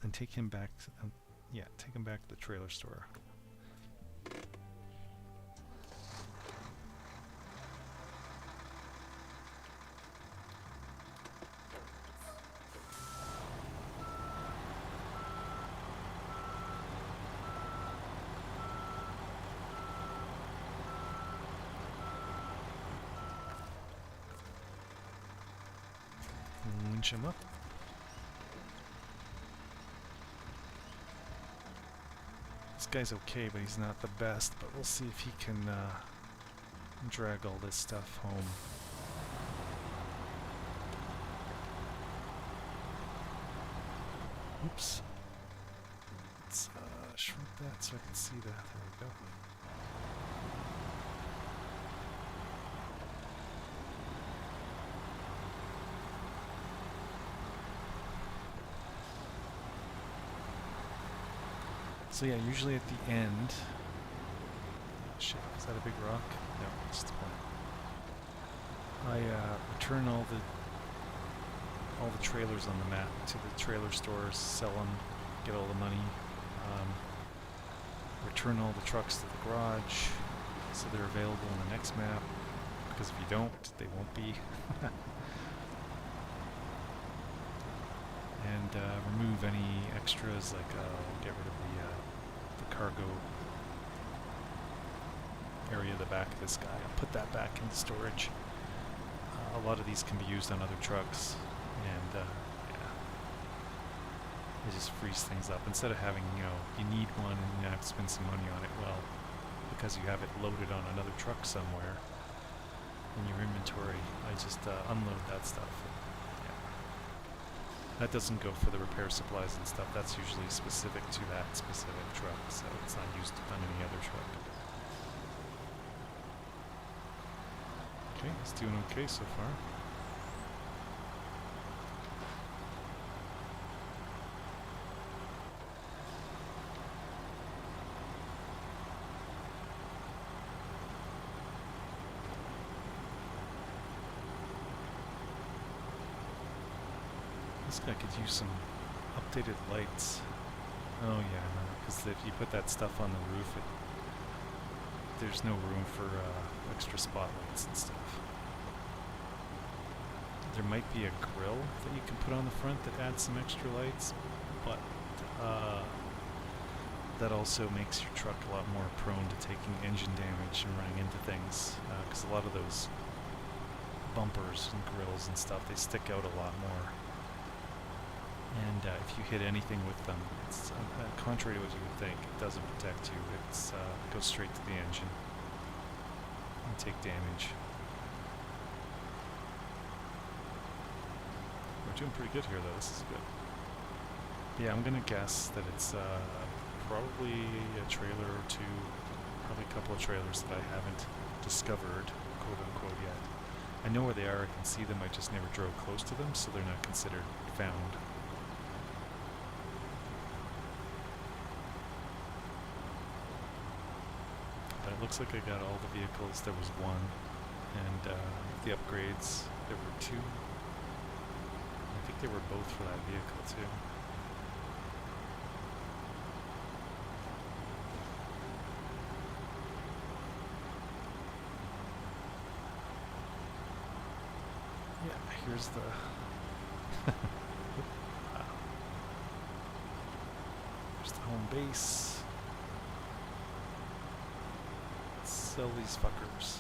And take him back to, yeah, take him back to the trailer store. Winch him up. This guy's okay, but he's not the best. But we'll see if he can drag all this stuff home. Oops. Let's shrink that so I can see that. There we go. So yeah, usually at the end... Oh shit, is that a big rock? No, it's just a plant. I return all the trailers on the map to the trailer stores, sell them, get all the money. Return all the trucks to the garage so they're available on the next map, because if you don't, they won't be. And remove any extras, like get rid of the cargo area at the back of this guy. I'll put that back into storage. A lot of these can be used on other trucks, and yeah, it just frees things up. Instead of having, you need one and you have to spend some money on it, well, because you have it loaded on another truck somewhere in your inventory, I just unload that stuff. That doesn't go for the repair supplies and stuff. That's usually specific to that specific truck, so it's not used on any other truck. Okay, it's doing okay so far. This guy could use some updated lights. Oh yeah, no, because if you put that stuff on the roof, there's no room for extra spotlights and stuff. There might be a grill that you can put on the front that adds some extra lights, but that also makes your truck a lot more prone to taking engine damage and running into things, because a lot of those bumpers and grills and stuff, they stick out a lot more. And if you hit anything with them, it's contrary to what you would think, it doesn't protect you. It goes straight to the engine and take damage. We're doing pretty good here, though. This is good. Yeah, I'm gonna guess that it's probably a trailer or two, probably a couple of trailers that I haven't discovered, quote unquote, yet. I know where they are, I can see them, I just never drove close to them, so they're not considered found. But it looks like I got all the vehicles. There was one, and the upgrades, there were two. I think they were both for that vehicle too. Yeah, here's the here's the home base. Let's sell these fuckers.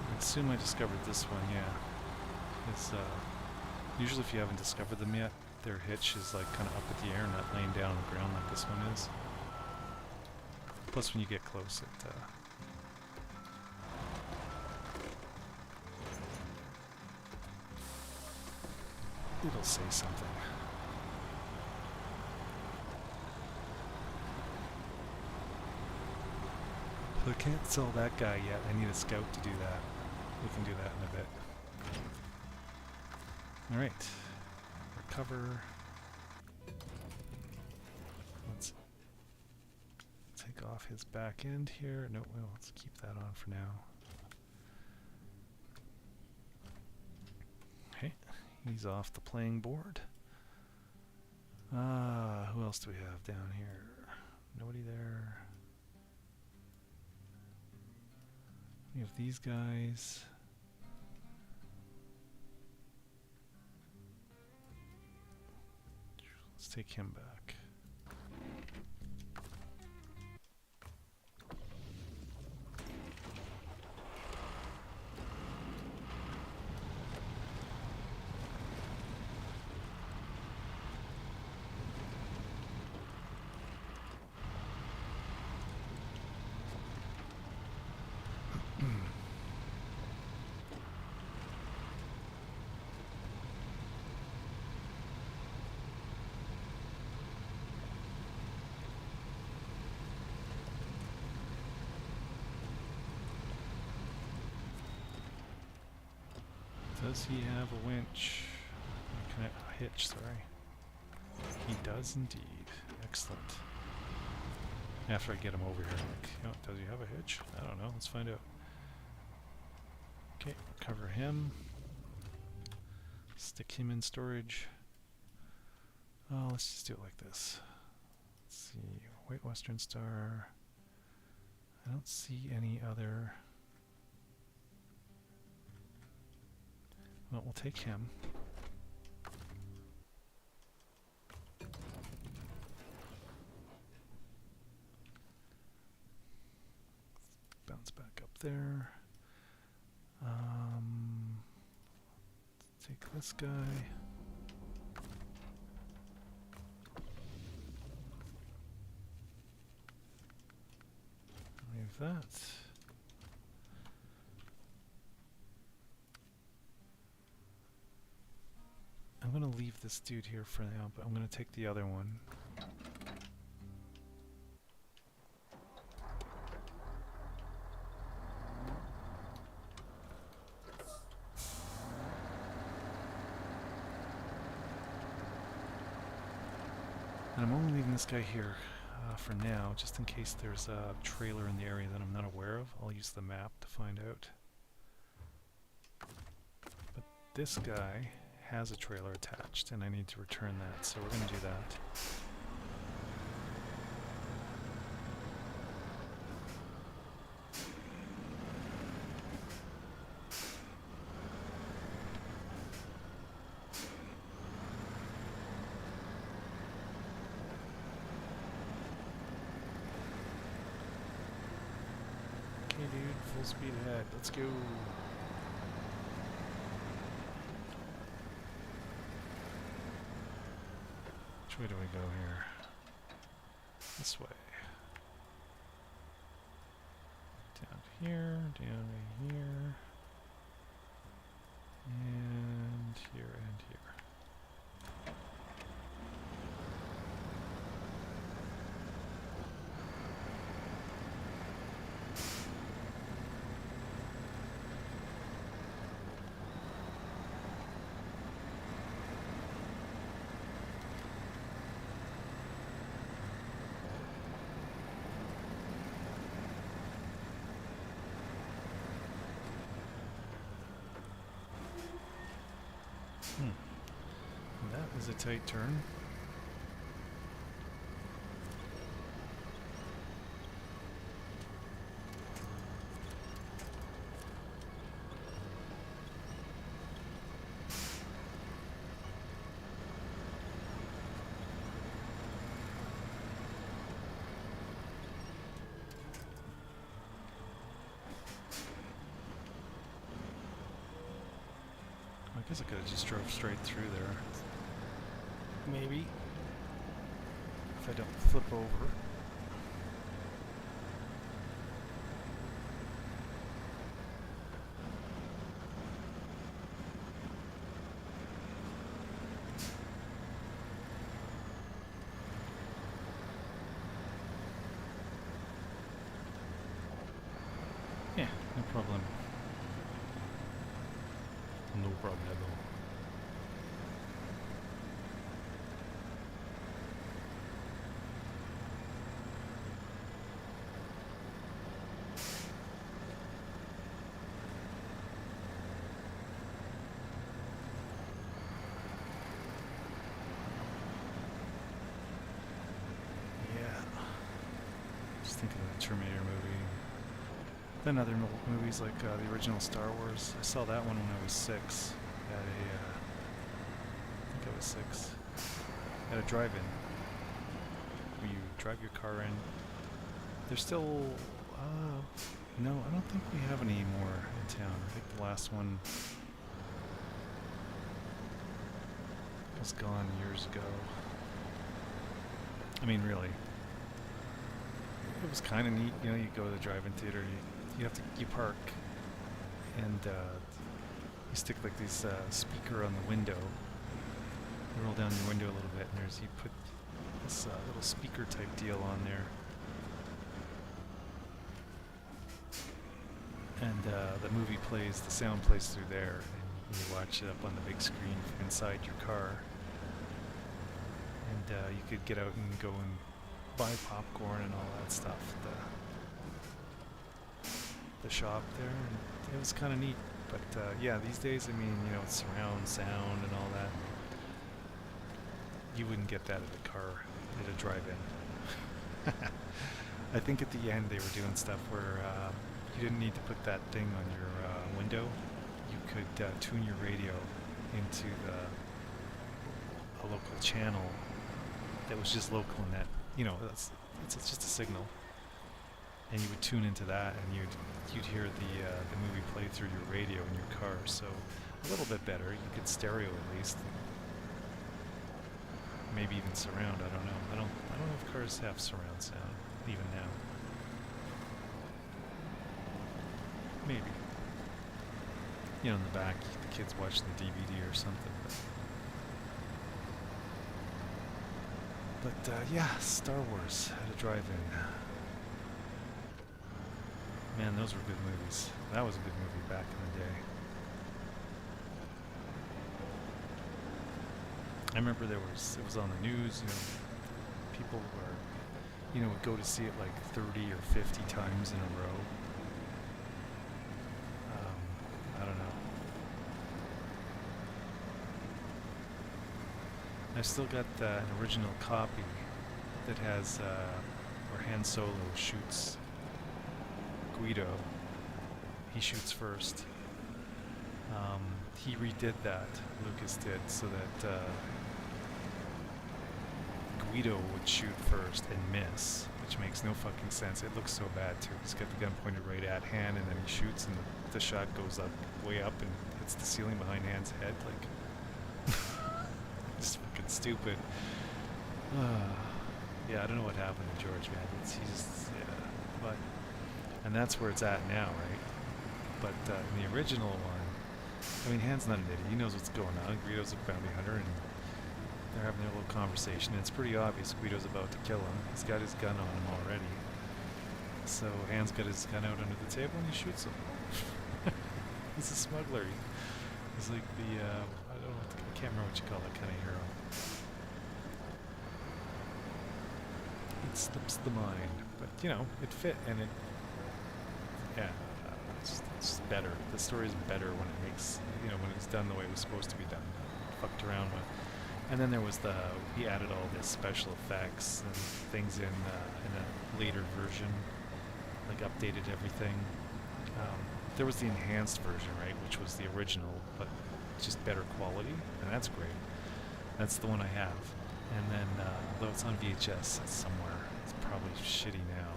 I assume I discovered this one, yeah. It's, usually if you haven't discovered them yet, their hitch is like kind of up at the air, not laying down on the ground like this one is. Plus when you get close, it'll say something. So I can't sell that guy yet. I need a scout to do that. We can do that in a bit. Alright. Recover. Let's take off his back end here. No, well, let's keep that on for now. Okay, he's off the playing board. Who else do we have down here? Nobody there. We have these guys. Let's take him back. Does he have a winch? A hitch, sorry. He does indeed. Excellent. After I get him over here, like, you know, does he have a hitch? I don't know. Let's find out. Okay, cover him. Stick him in storage. Oh, let's just do it like this. Let's see. White Western Star. I don't see any other. Well, we'll take him. Bounce back up there. Take this guy. Leave that. I'm going to leave this dude here for now, but I'm going to take the other one. this guy here for now, just in case there's a trailer in the area that I'm not aware of. I'll use the map to find out. But this guy has a trailer attached, and I need to return that, so we're going to do that. Okay, dude, full speed ahead. Let's go. Which way do we go here? This way. Down to here, down to here, and here, and here. That is a tight turn. I guess I could have just drove straight through there. Maybe. If I don't flip over. Yeah, no problem. No problem at all. Thinking of the Terminator movie. Then other movies like the original Star Wars. I saw that one when I was 6 at a, I think I was 6, at a drive-in where you drive your car in. There's still, no, I don't think we have any more in town. I think the last one was gone years ago. I mean, really. It was kind of neat, you know. You go to the drive-in theater, you park, and you stick like this speaker on the window. You roll down your window a little bit, and you put this little speaker type deal on there, and the movie plays, the sound plays through there, and you watch it up on the big screen from inside your car. And you could get out and go and buy popcorn and all that stuff at the shop there, and it was kind of neat. But yeah, these days, I mean, you know, it's surround sound and all that. You wouldn't get that at a car, at a drive-in. I think at the end they were doing stuff where you didn't need to put that thing on your window. You could tune your radio into a local channel that was just local in that. You know, it's just a signal, and you would tune into that, and you'd hear the movie play through your radio in your car. So a little bit better. You could stereo at least, maybe even surround. I don't know. I don't know if cars have surround sound even now. Maybe. You know, in the back, the kids watching the DVD or something. But yeah, Star Wars at a drive-in. Man, those were good movies. That was a good movie back in the day. I remember it was on the news, you know, people are, you know, would go to see it like 30 or 50 times in a row. I don't know. I've still got an original copy that has where Han Solo shoots Guido. He shoots first. He redid that, Lucas did, so that Guido would shoot first and miss, which makes no fucking sense. It looks so bad too. He's got the gun pointed right at Han, and then he shoots, and the shot goes up, way up, and hits the ceiling behind Han's head. Like, it's fucking stupid. Yeah, I don't know what happened to George, man. He's just, yeah, but, and that's where it's at now, right? But in the original one, I mean, Han's not an idiot. He knows what's going on. Guido's a bounty hunter, and they're having a little conversation. And it's pretty obvious Guido's about to kill him. He's got his gun on him already. So Han's got his gun out under the table, and he shoots him. He's a smuggler. He's like the, I don't know, I can't remember what you call that kind of hero. It slips the mind. But, you know, it fit, and it, yeah. It's better. The story is better when it makes, you know, when it's done the way it was supposed to be done. Fucked around with. And then there was he added all this special effects and things in a later version, like updated everything. There was the enhanced version, right, which was the original, but just better quality, and that's great. That's the one I have. And then, although it's on VHS somewhere, it's probably shitty now.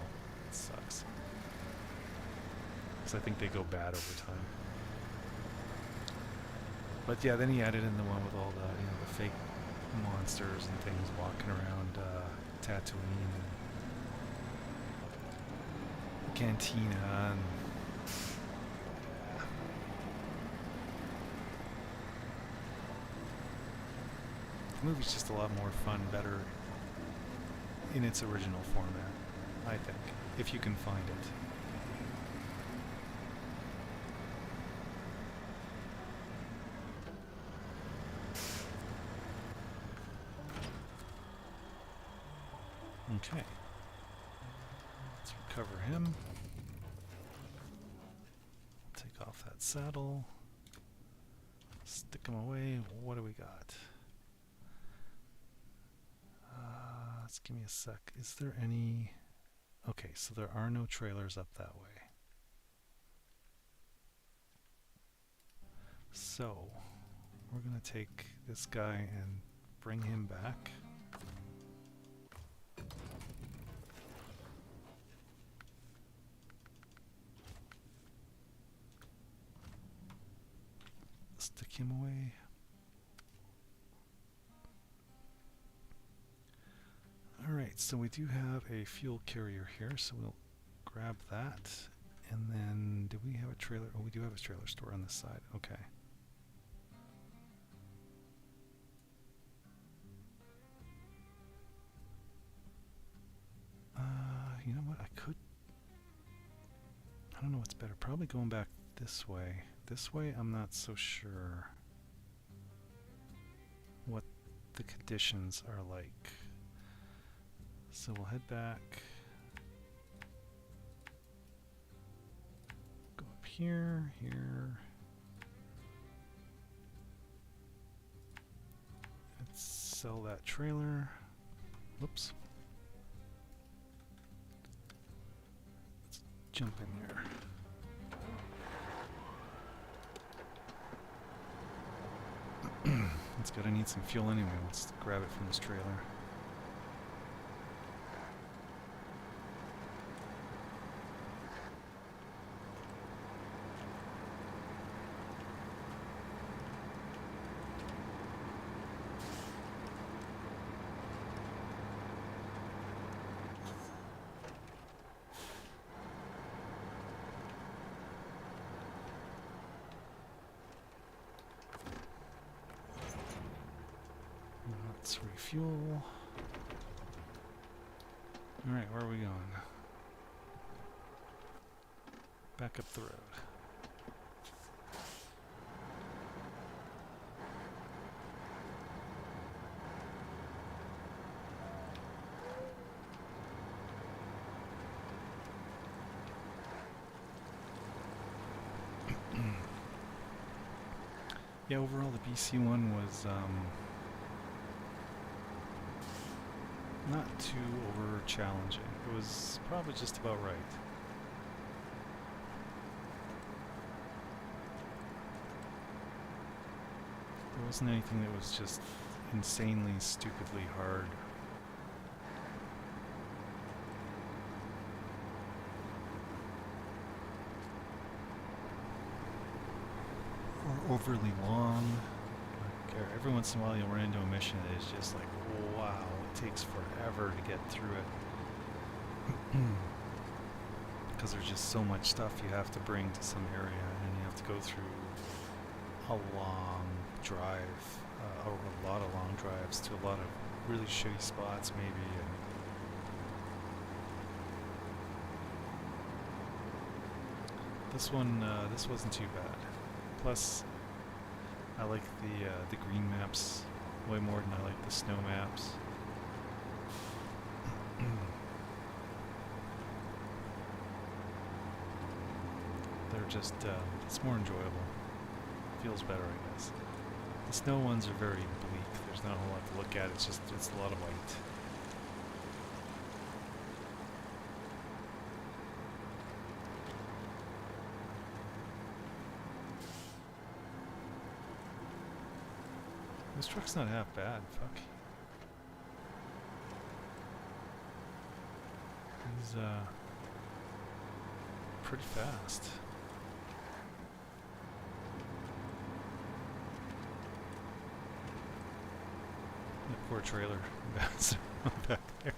It sucks. I think they go bad over time. But yeah, then he added in the one with all the, you know, the fake monsters and things walking around Tatooine and the cantina, and the movie's just a lot more fun, better in its original format, I think, if you can find it. Okay, let's recover him. Take off that saddle. Stick him away. What do we got? Let's give me a sec. Is there any... Okay, so there are no trailers up that way. So, we're going to take this guy and bring him back. Stick him away. Alright, so we do have a fuel carrier here, so we'll grab that. And then, do we have a trailer? Oh, we do have a trailer store on this side. Okay. You know what? I could... I don't know what's better. Probably going back this way. This way, I'm not so sure what the conditions are like. So we'll head back. Go up here, here. Let's sell that trailer. Whoops. Let's jump in there. It's gotta need some fuel anyway. Let's grab it from this trailer. Let's refuel. Alright, where are we going? Back up the road. Yeah, overall the BC one was not too over challenging. It was probably just about right. There wasn't anything that was just insanely, stupidly hard. Or overly long. Like, every once in a while you'll run into a mission that is just like, wow, it takes forever to get through it. Because there's just so much stuff you have to bring to some area, and you have to go through a long drive, or a lot of long drives to a lot of really shitty spots maybe, and this wasn't too bad. Plus, I like the green maps way more than I like the snow maps. They're just, it's more enjoyable. Feels better, I guess. The snow ones are very bleak. There's not a whole lot to look at. It's a lot of white. This truck's not half bad, fuck. He's, pretty fast. That poor trailer bouncing back there.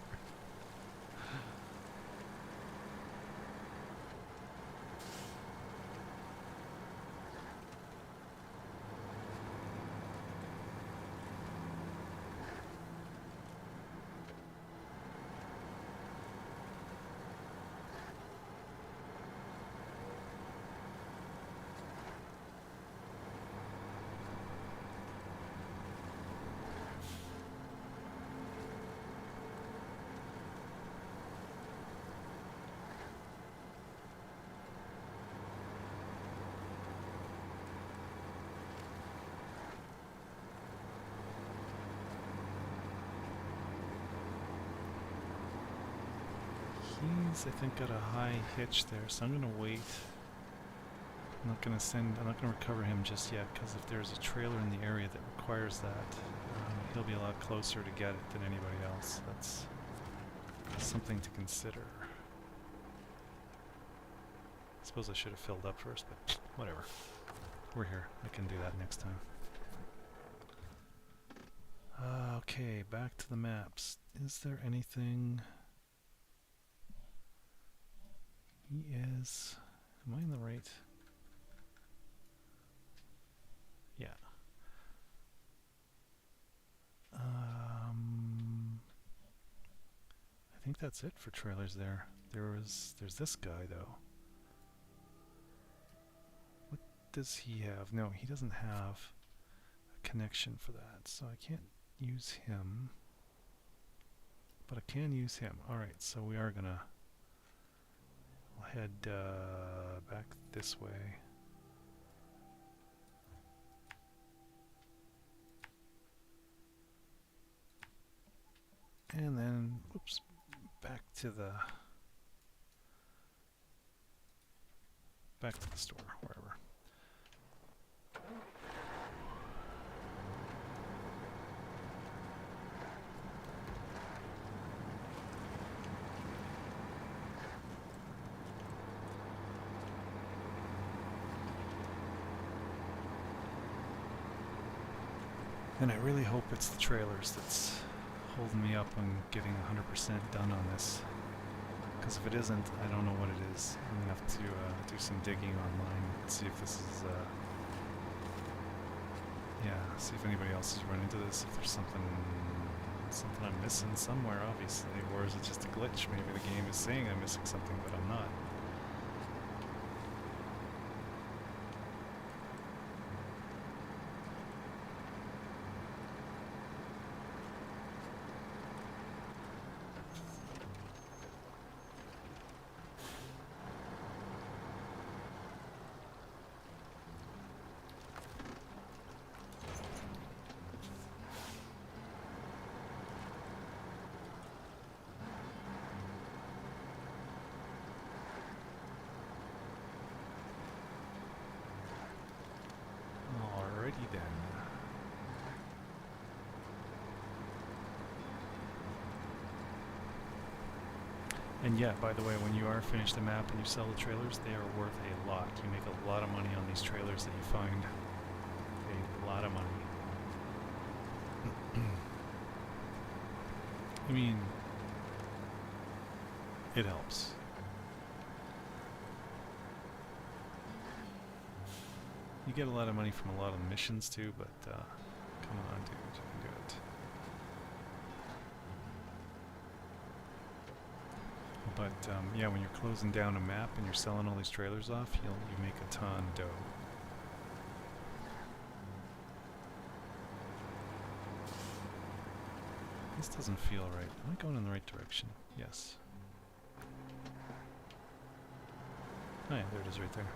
He's, I think, got a high hitch there, so I'm gonna wait. I'm not gonna recover him just yet, because if there's a trailer in the area that requires that, he'll be a lot closer to get it than anybody else. That's something to consider. I suppose I should have filled up first, but whatever. We're here. I can do that next time. Okay, back to the maps. Is there anything... He is... Am I in the right? Yeah. I think that's it for trailers there. There's this guy though. What does he have? No, he doesn't have a connection for that, so I can't use him. But I can use him. Alright, so we are gonna... I'll head back this way. And then, oops, back to the store, wherever. And I really hope it's the trailers that's holding me up on getting 100% done on this. Because if it isn't, I don't know what it is. I'm going to have to do some digging online and see if this is, yeah, see if anybody else has run into this, if there's something I'm missing somewhere, obviously, or is it just a glitch? Maybe the game is saying I'm missing something, but I'm not. And yeah, by the way, when you are finished the map and you sell the trailers, they are worth a lot. You make a lot of money on these trailers that you find. A lot of money. I mean, it helps. You get a lot of money from a lot of the missions too, but come on, dude, you can do it. But yeah, when you're closing down a map and you're selling all these trailers off, you make a ton of dough. This doesn't feel right. Am I going in the right direction? Yes. Oh yeah, there it is right there.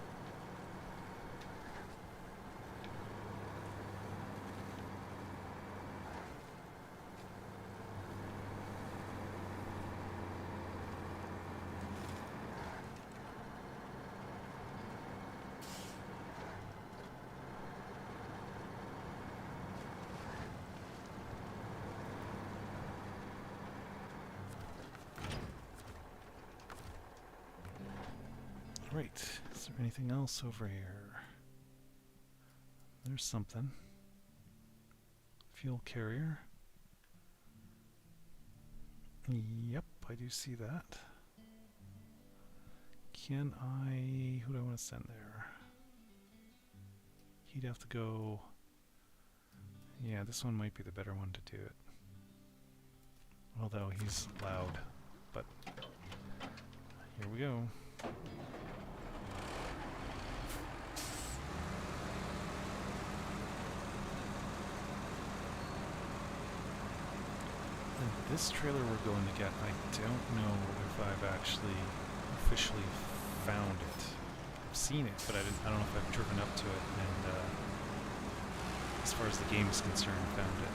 Right, is there anything else over here? There's something. Fuel carrier. Yep, I do see that. Can I... who do I want to send there? He'd have to go... yeah, this one might be the better one to do it. Although he's loud, but... here we go. This trailer we're going to get, I don't know if I've actually officially found it. I've seen it, but I don't know if I've driven up to it and, as far as the game is concerned, found it.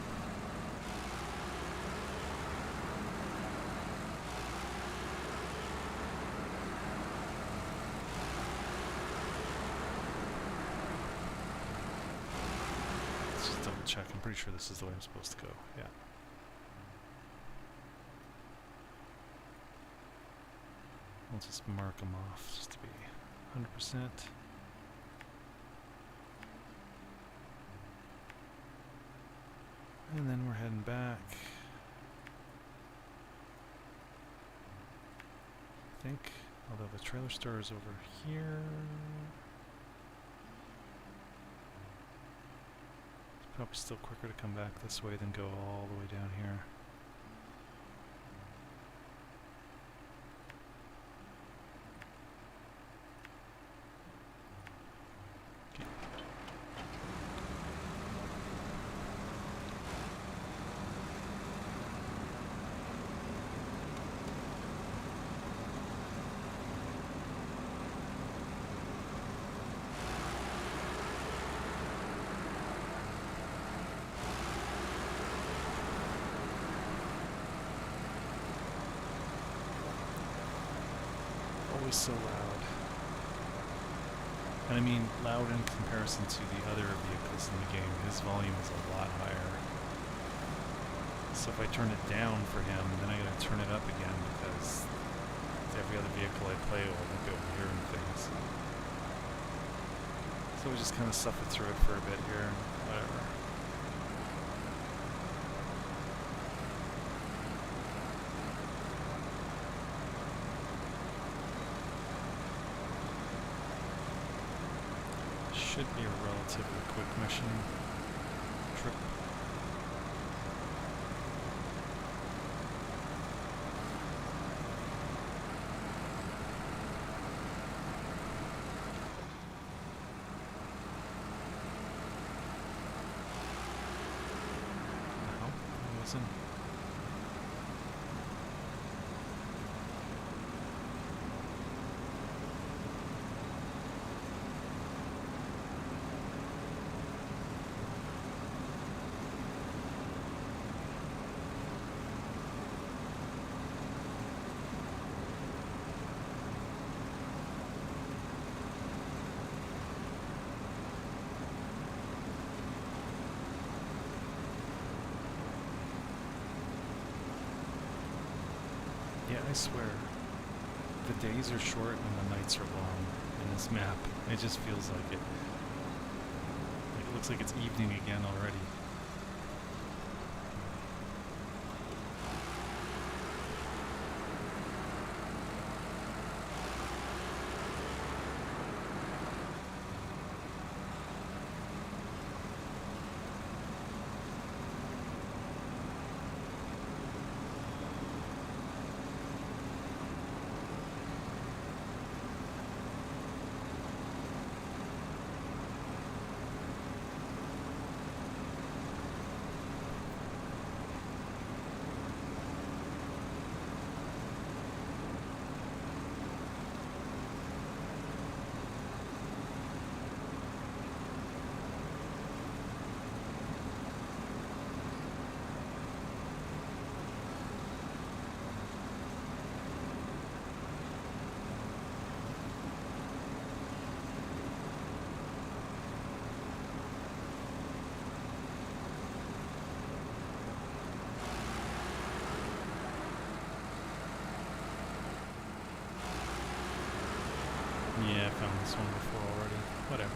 Let's just double check. I'm pretty sure this is the way I'm supposed to go. Yeah. We'll just mark them off just to be 100%. And then we're heading back. I think, although the trailer store is over here. It's probably still quicker to come back this way than go all the way down here. So loud. And I mean loud in comparison to the other vehicles in the game. His volume is a lot higher. So if I turn it down for him, then I gotta turn it up again because every other vehicle I play will go hearing things. So we just kind of suffer through it for a bit here and whatever. Should be a relatively quick mission trip. No, it wasn't. Yeah, I swear. days are short and the nights are long in this map. It just feels like it. Like it looks like it's evening again already. Yeah, I found this one before already. Whatever.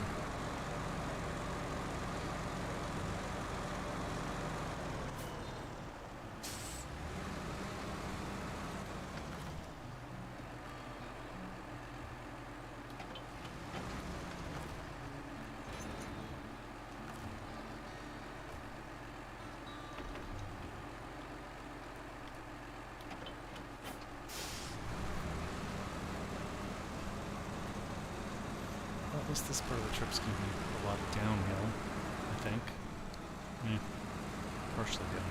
At least this part of the trip's going to be a lot of downhill, I think. Partially downhill.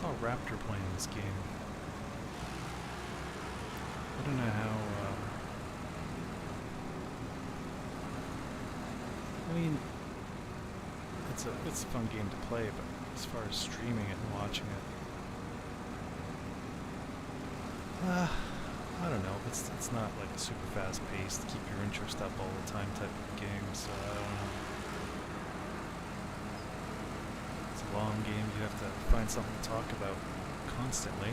saw Raptor playing this game. I don't know how. I mean, it's a fun game to play, but as far as streaming it and watching it, I don't know. It's not like a super fast paced, keep your interest up all the time type of game. So I don't know. It's a long game. You have to find something to talk about constantly.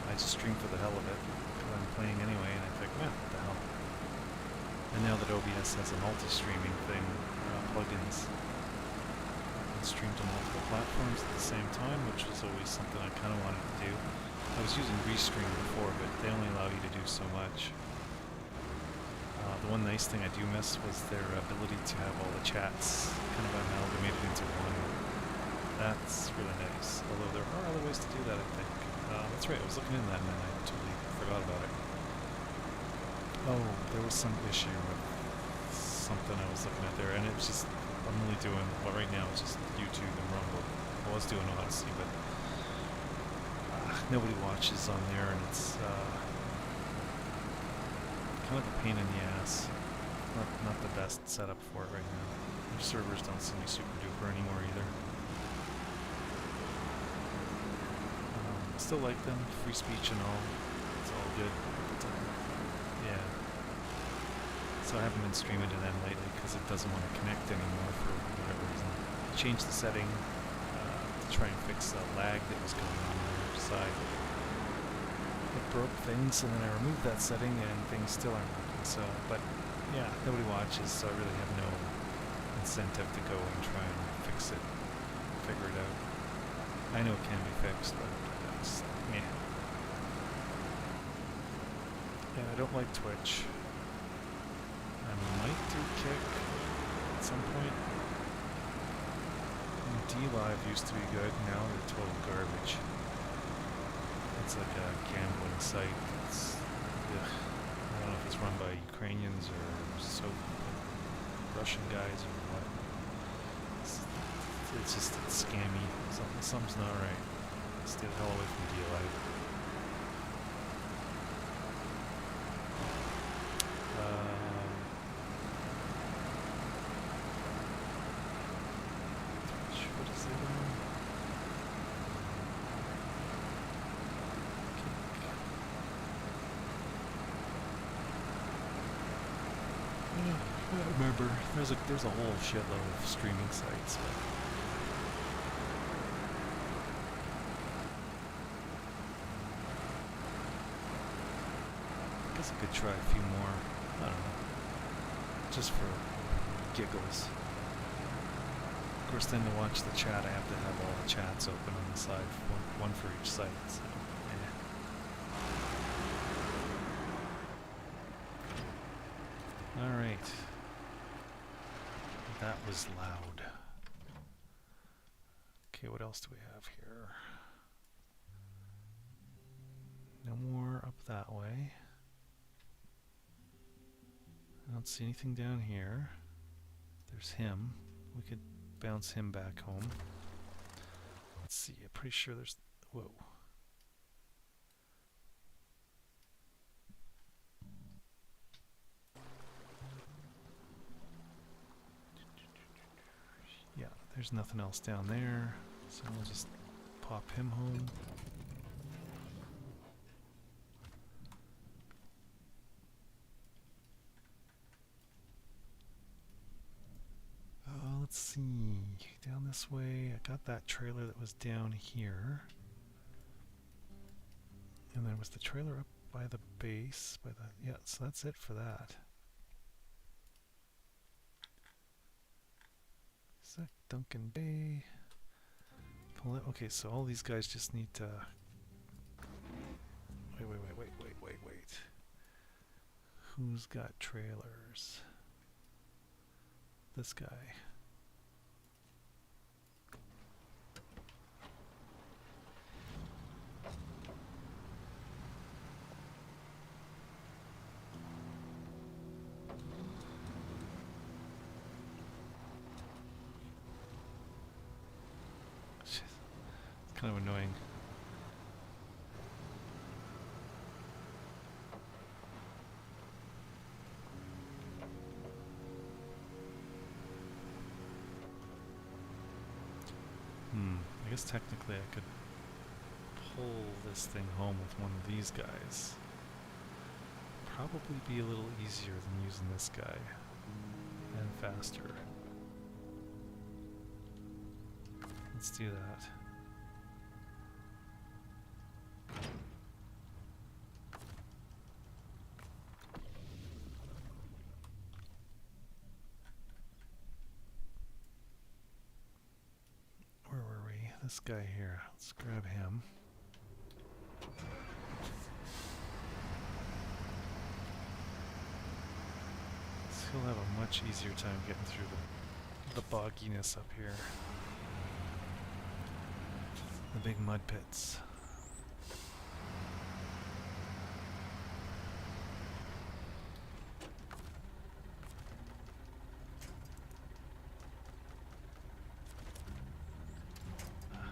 I just stream for the hell of it because I'm playing anyway, and I think, man, what the hell. And now that OBS has a multi-streaming thing, plugins, you can stream to multiple platforms at the same time, which was always something I kind of wanted to do. I was using Restream before, but they only allow you to do so much. The one nice thing I do miss was their ability to have all the chats kind of amalgamated into one. That's really nice, although there are other ways to do that, I think. That's right, I was looking into that and then I totally forgot about it. Oh, there was some issue with something I was looking at there, and it's just, I'm only doing, well right now it's just YouTube and Rumble. I was doing Odyssey, but nobody watches on there, and it's kind of a pain in the ass. Not the best setup for it right now. Their servers don't seem to be super duper anymore either. Still like them, free speech and all. It's all good. But, yeah. So I haven't been streaming to them lately because it doesn't want to connect anymore for whatever reason. I changed the setting to try and fix the lag that was going on their side. It broke things, and then I removed that setting, and things still aren't working. So, but yeah, nobody watches, so I really have no incentive to go and try and fix it, figure it out. I know it can be fixed, but it's meh. Yeah, I don't like Twitch. I might do Kick at some point. D-Live used to be good, now they're total garbage. It's like a gambling site. It's, ugh, I don't know if it's run by Ukrainians or Russian guys or what. It's just scammy. Something's not right. Stay the hell away from D-Live. What is it on? I don't remember. There's a whole shitload of streaming sites. But I guess I could try a few more. I don't know. Just for giggles. Of course, then to watch the chat, I have to have all the chats open on the side, one for each site. So, yeah. All right. That was loud. Okay, what else do we have here? No more up that way. I don't see anything down here. There's him. We could bounce him back home. Let's see, I'm pretty sure there's... Whoa. Yeah, there's nothing else down there, so we'll just pop him home. Let's see, down this way, I got that trailer that was down here. And there was the trailer up by the base, yeah, so that's it for that. Is that Duncan Bay? Okay, so all these guys just need to... Wait. Who's got trailers? This guy. kind of annoying. I guess technically I could pull this thing home with one of these guys. Probably be a little easier than using this guy. And faster. Let's do that. Where were we? This guy here. Let's grab him. So he'll have a much easier time getting through the bogginess up here. The big mud pits.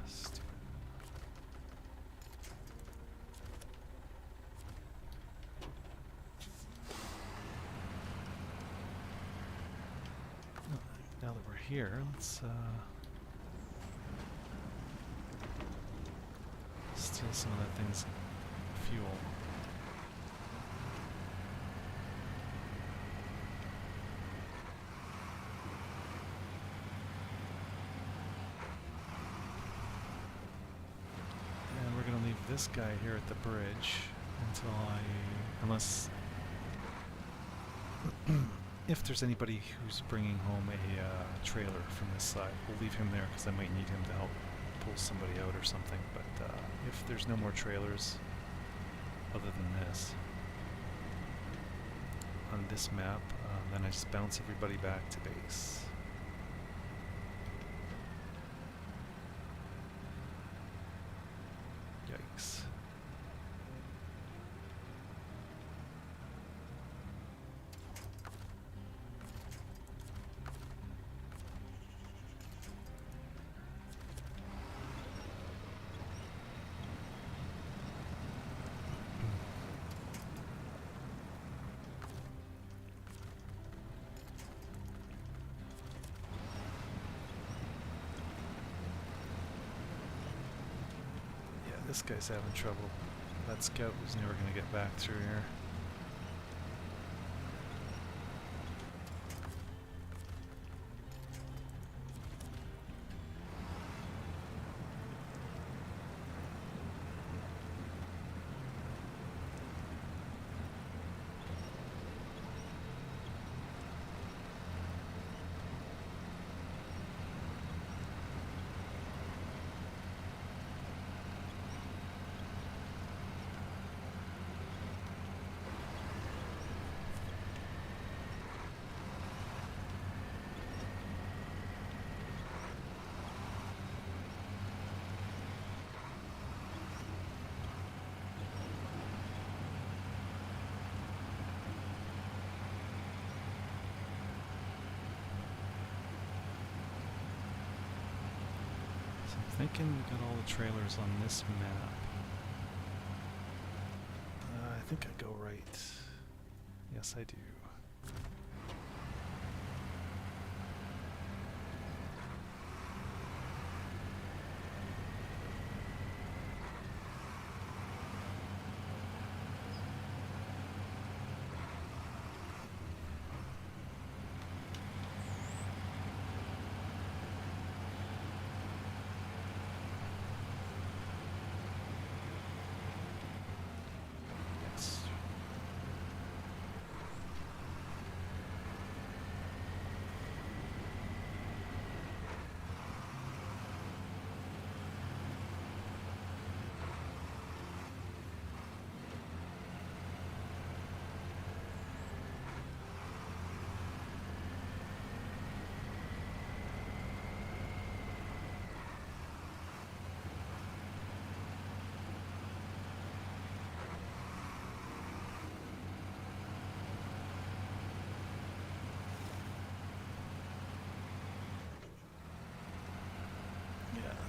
Stupid. Now that we're here, let's steal some of that thing's fuel. And we're gonna leave this guy here at the bridge until unless if there's anybody who's bringing home a trailer from this side, we'll leave him there because I might need him to help pull somebody out or something. But if there's no more trailers other than this on this map, then I just bounce everybody back to base. Yikes. This guy's having trouble. That scout was never going to get back through here. I'm thinking we got all the trailers on this map. I think I go right. Yes, I do.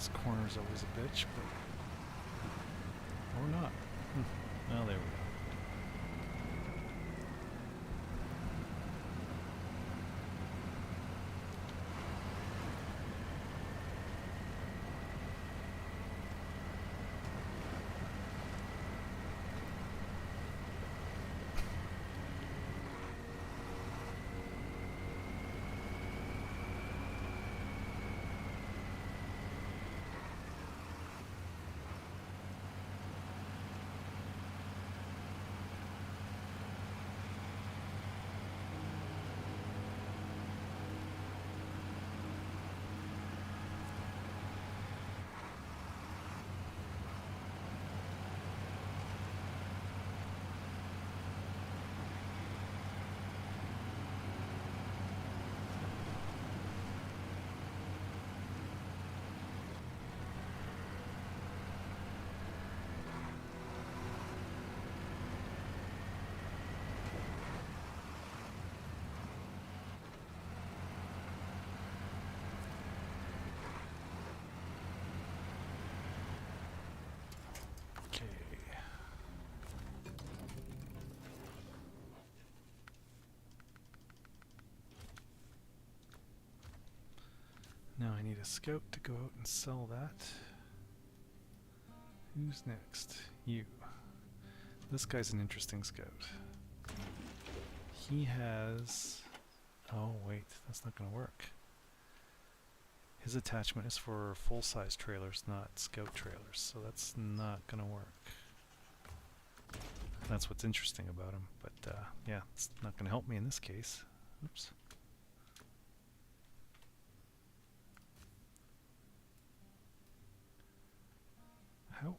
This corner's always a bitch, but... or not. Well, there we go. Okay. Now I need a scout to go out and sell that. Who's next? You. This guy's an interesting scout. He has... oh wait, that's not going to work. His attachment is for full-size trailers, not scout trailers, so that's not going to work. That's what's interesting about him, but yeah, it's not going to help me in this case. Oops. How?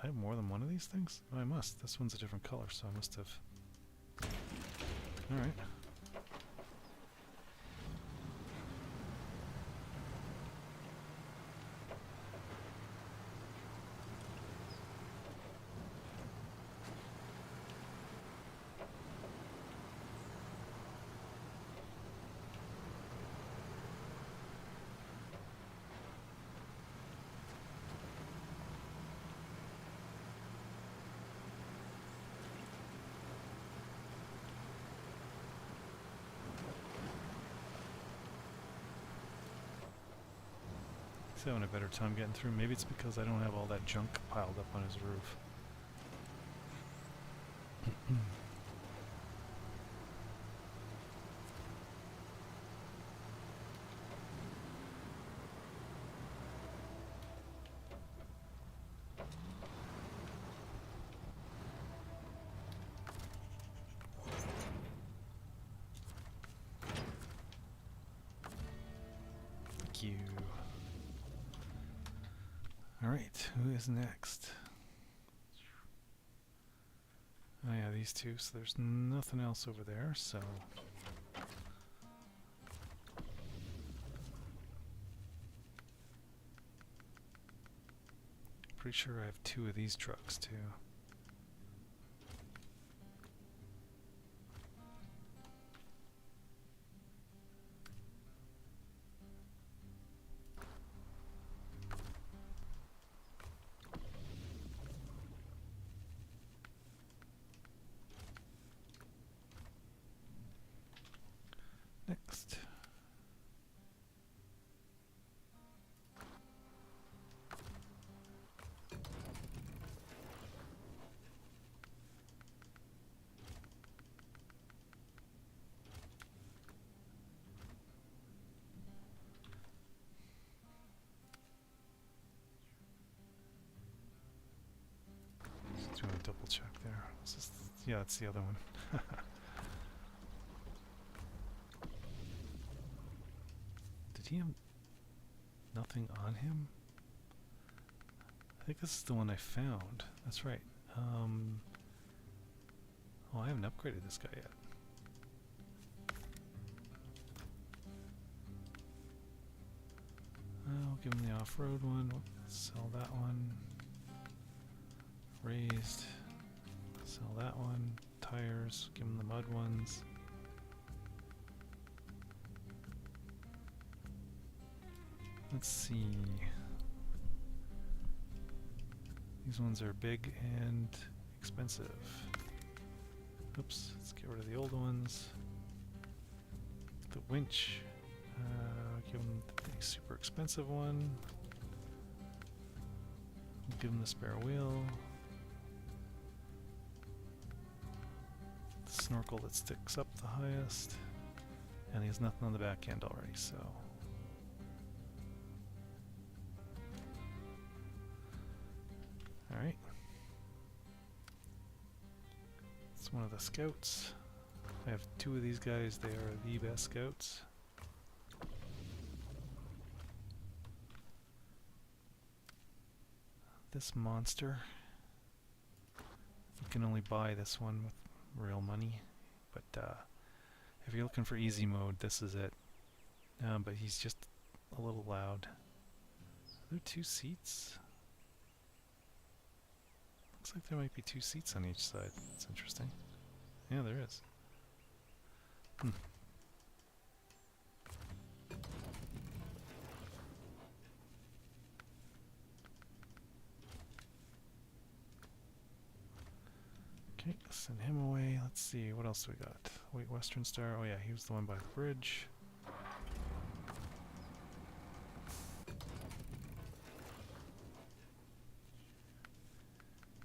I have more than one of these things? Oh, I must. This one's a different color, so I must have... Alright. He's having a better time getting through. Maybe it's because I don't have all that junk piled up on his roof. Thank you. Alright, who is next? Oh yeah, these two, so there's nothing else over there, so... Pretty sure I have two of these trucks too. Next. Just doing a double check there. Yeah, that's the other one. Did he have nothing on him? I think this is the one I found. That's right. Oh, I haven't upgraded this guy yet. I'll give him the off-road one. Sell that one. Raised. Sell that one. Tires. Give him the mud ones. Let's see. These ones are big and expensive. Oops, let's get rid of the old ones. The winch, give them the super expensive one. We'll give them the spare wheel. The snorkel that sticks up the highest. And he has nothing on the back end already, so. Alright. It's one of the scouts. I have two of these guys, they are the best scouts. This monster. You can only buy this one with real money, but if you're looking for easy mode, this is it. But he's just a little loud. Are there 2 seats? Looks like there might be 2 seats on each side. That's interesting. Yeah, there is. Okay, send him away. Let's see, what else do we got? Wait, Western Star. Oh yeah, he was the one by the bridge.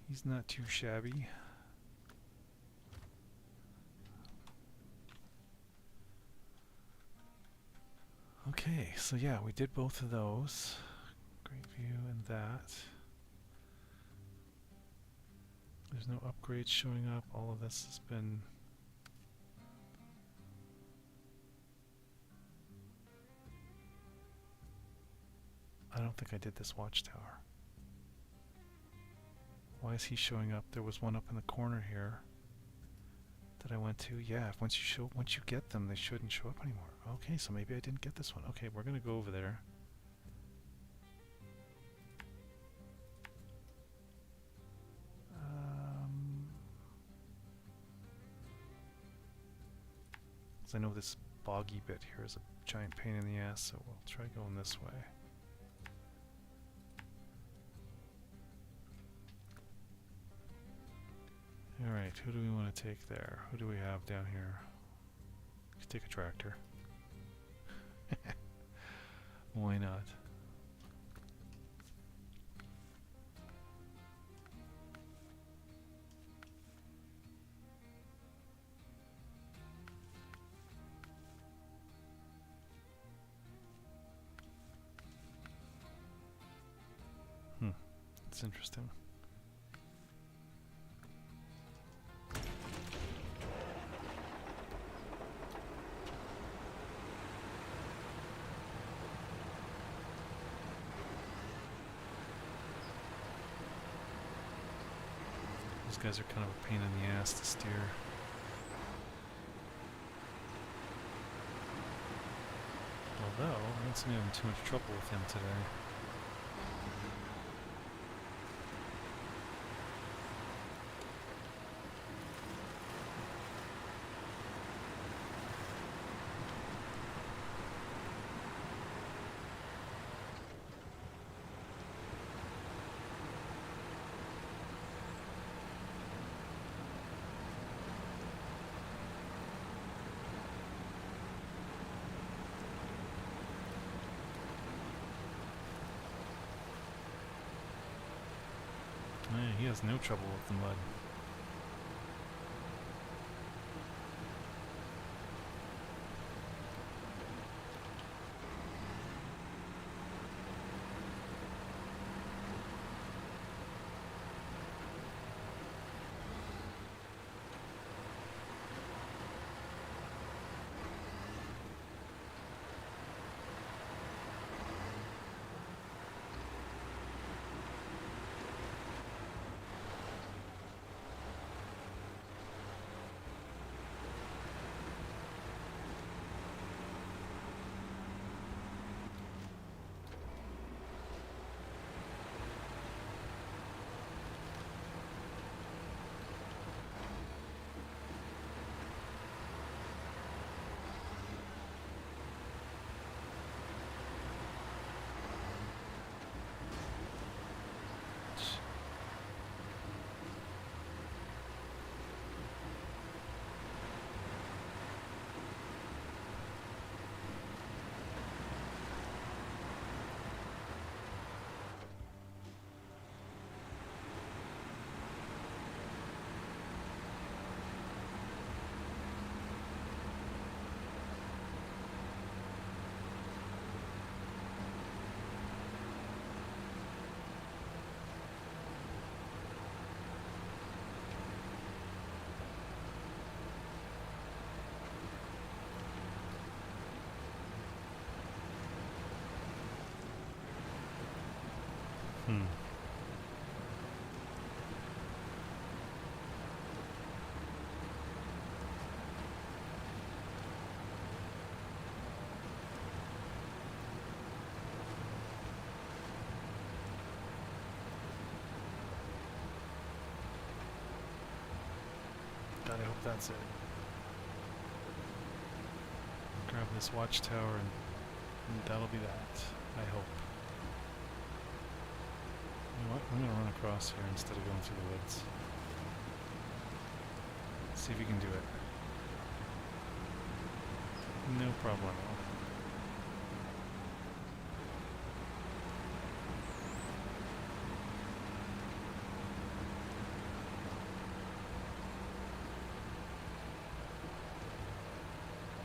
He's not too shabby. Okay, so yeah, we did both of those. Great view and that. There's no upgrades showing up. All of this has been... I don't think I did this watchtower. Why is he showing up? There was one up in the corner here that I went to. Yeah, once you get them, they shouldn't show up anymore. Okay, so maybe I didn't get this one. Okay, we're gonna go over there. I know this boggy bit here is a giant pain in the ass, so we'll try going this way. Alright, who do we want to take there? Who do we have down here? Let's take a tractor. Why not? That's interesting. Those guys are kind of a pain in the ass to steer. Although, I don't seem to be having too much trouble with him today. He has no trouble with the mud. that's it. Grab this watchtower and that'll be that, I hope. You know what? I'm gonna run across here instead of going through the woods. See if you can do it. No problem.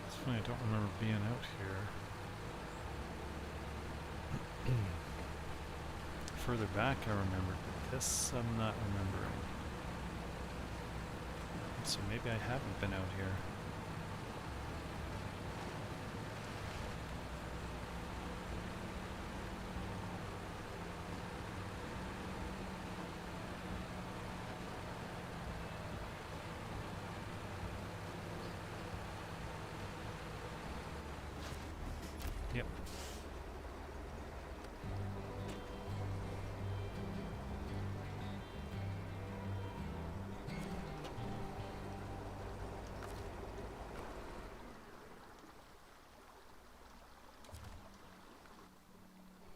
It's funny, I don't remember being out here. Further back I remembered, but this I'm not remembering. So maybe I haven't been out here. Yep.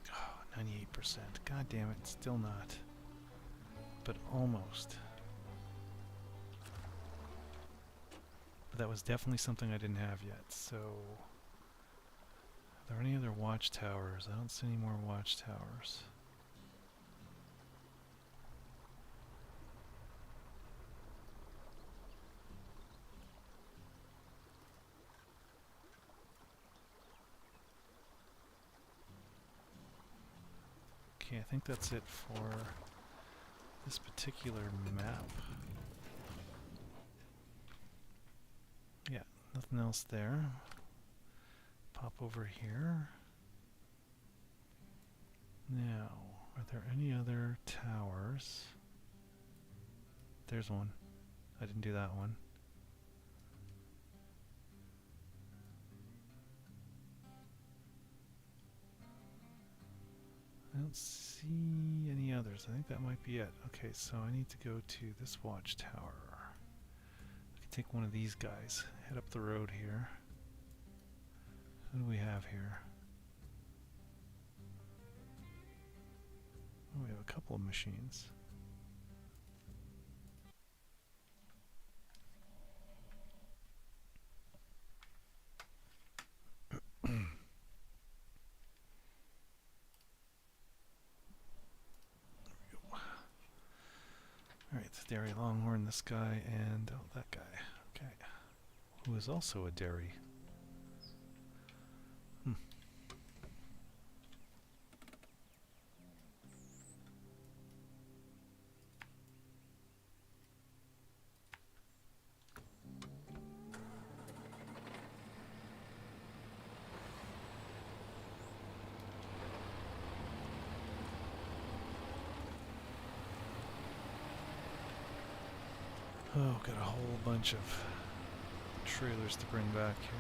Oh, 98%. God damn it, still not. But almost. But that was definitely something I didn't have yet, so... Are there any other watchtowers? I don't see any more watchtowers. Okay, I think that's it for this particular map. Yeah, nothing else there. Pop over here. Now, are there any other towers? There's one. I didn't do that one. I don't see any others. I think that might be it. Okay, so I need to go to this watchtower. I can take one of these guys. Head up the road here. What do we have here? Oh, we have a couple of machines. Alright, dairy longhorn, this guy, and oh, that guy. Okay. Who is also a dairy. Oh, got a whole bunch of trailers to bring back here.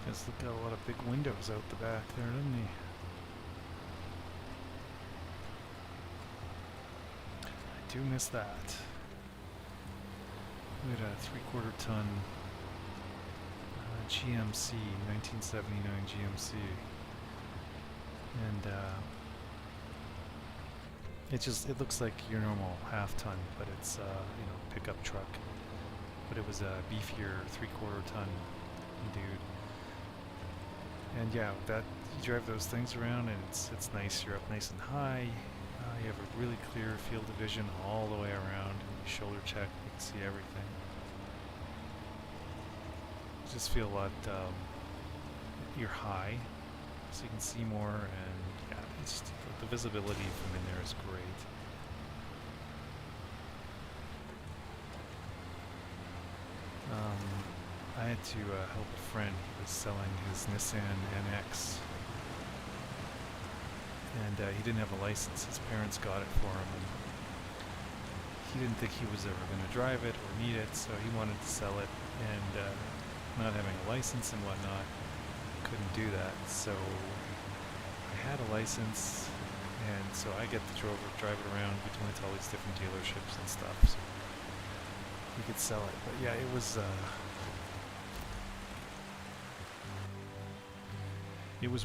He's got a lot of big windows out the back there, doesn't he? I do miss that. We had a 3/4 ton GMC, 1979 GMC. And it looks like your normal half ton, but it's pickup truck. But it was a beefier 3/4 ton dude. And yeah, that you drive those things around and it's nice. You're up nice and high. You have a really clear field of vision all the way around. You shoulder check, you can see everything. You just feel a lot, you're high, so you can see more, and yeah, it's just, the visibility from in there is great. I had to help a friend. He was selling his Nissan NX, and he didn't have a license. His parents got it for him, and he didn't think he was ever going to drive it or need it, so he wanted to sell it, and not having a license and whatnot, couldn't do that. So I had a license, and so I get to drive it around between all these different dealerships and stuff, so we could sell it. But yeah, it was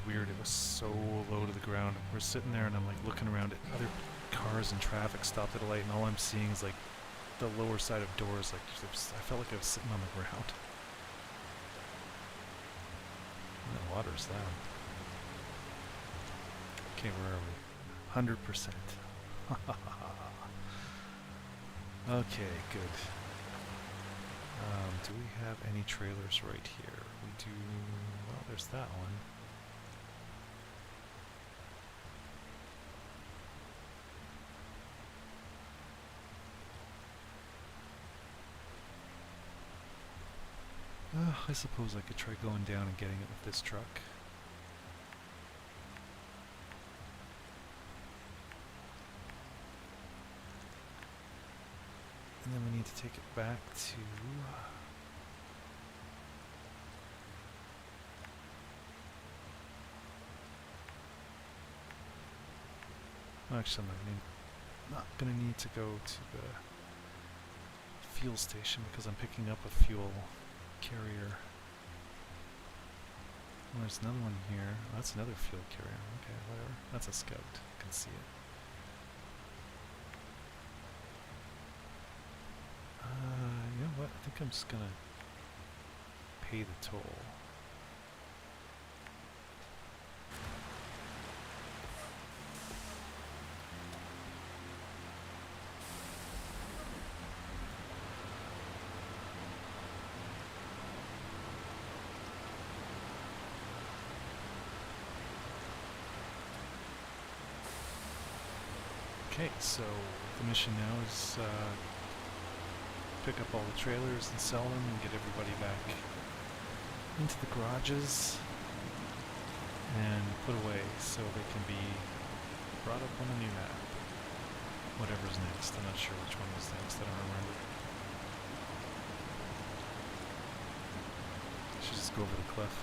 weird. It was so low to the ground. We're sitting there, and I'm like looking around at other cars and traffic stopped at a light, and all I'm seeing is like the lower side of doors. Like I felt like I was sitting on the ground. And the water's loud. Okay, where are we? 100%. Okay, good. Do we have any trailers right here? We do. Well, there's that one. I suppose I could try going down and getting it with this truck. And then we need to take it back to... Actually, I'm not going to need to go to the fuel station because I'm picking up a fuel carrier. Oh, there's another one here. Oh, that's another fuel carrier. Okay, whatever. That's a Scout. I can see it. You know what? I think I'm just gonna pay the toll. Okay, so the mission now is pick up all the trailers and sell them and get everybody back into the garages and put away so they can be brought up on a new map. Whatever's next. I'm not sure which one was next. I don't remember. I should just go over the cliff.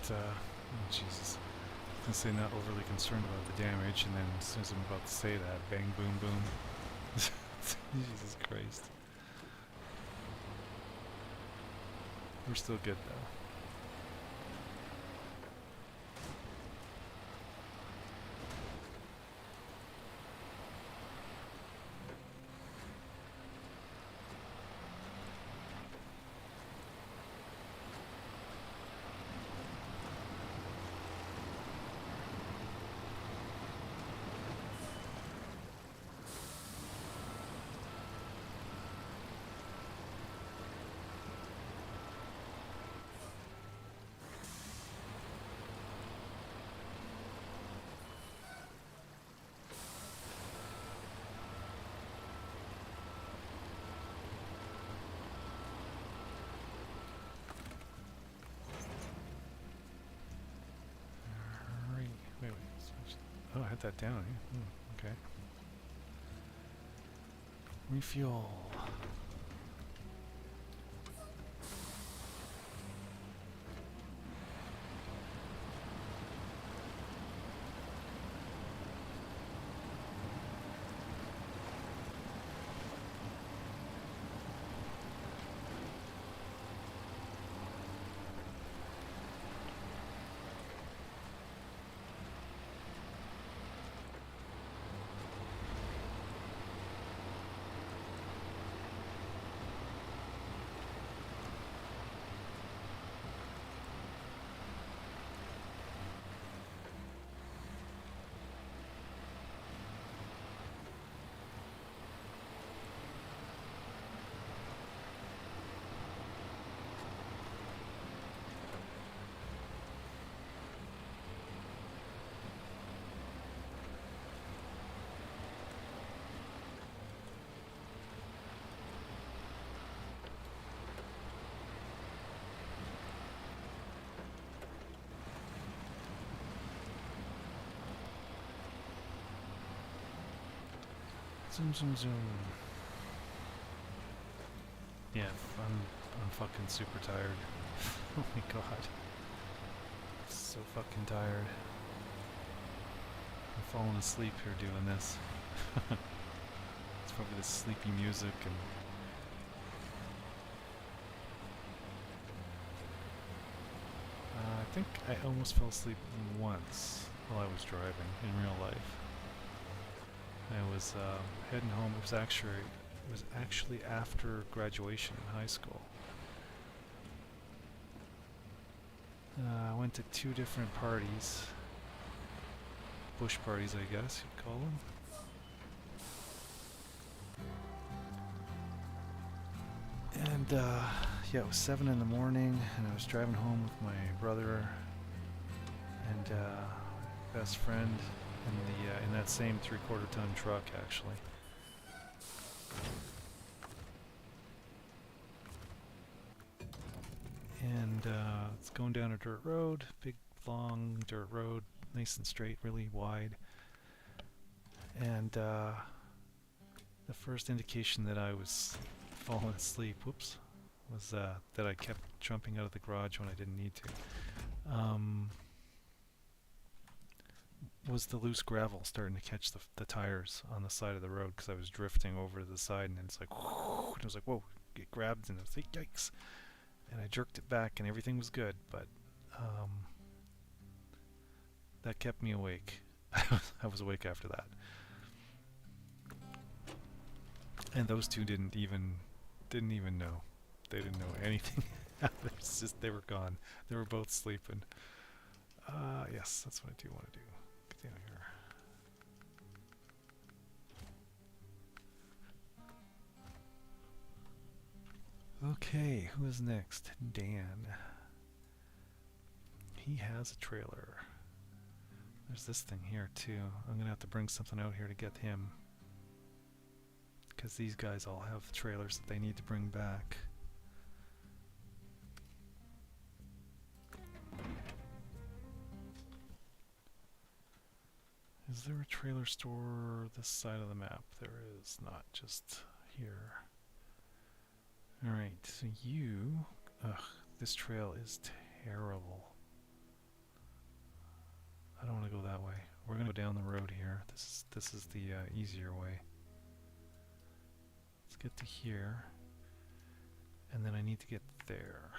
Oh Jesus. I was going to say not overly concerned about the damage, and then as soon as I'm about to say that, bang, boom, boom. Jesus Christ. We're still good though. Oh, I had that down. Eh? Okay. Refuel. Zoom, zoom, zoom. Yeah, I'm fucking super tired. Oh my god. So fucking tired. I'm falling asleep here doing this. It's probably the sleepy music and I think I almost fell asleep once while I was driving in real life. I was heading home. It was actually after graduation in high school. I went to 2 different parties, bush parties, I guess you'd call them. And yeah, it was 7 in the morning, and I was driving home with my brother and best friend in that same 3/4 ton truck, actually. And it's going down a dirt road, big long dirt road, nice and straight, really wide. And the first indication that I was falling asleep, whoops, was that I kept jumping out of the garage when I didn't need to. Was the loose gravel starting to catch the tires on the side of the road, because I was drifting over to the side, and it's like, whoosh, and I was like, whoa, get grabbed, and I was like, yikes. And I jerked it back, and everything was good, but that kept me awake. I was awake after that. And those two didn't even know. They didn't know anything. It's just they were gone. They were both sleeping. Yes, that's what I do want to do. Get down here. Okay, who is next? Dan. He has a trailer. There's this thing here too. I'm gonna have to bring something out here to get him, because these guys all have trailers that they need to bring back. Is there a trailer store this side of the map? There is not, just here. Alright, so you... Ugh, this trail is terrible. I don't want to go that way. We're going to go down the road here. This is the easier way. Let's get to here. And then I need to get there.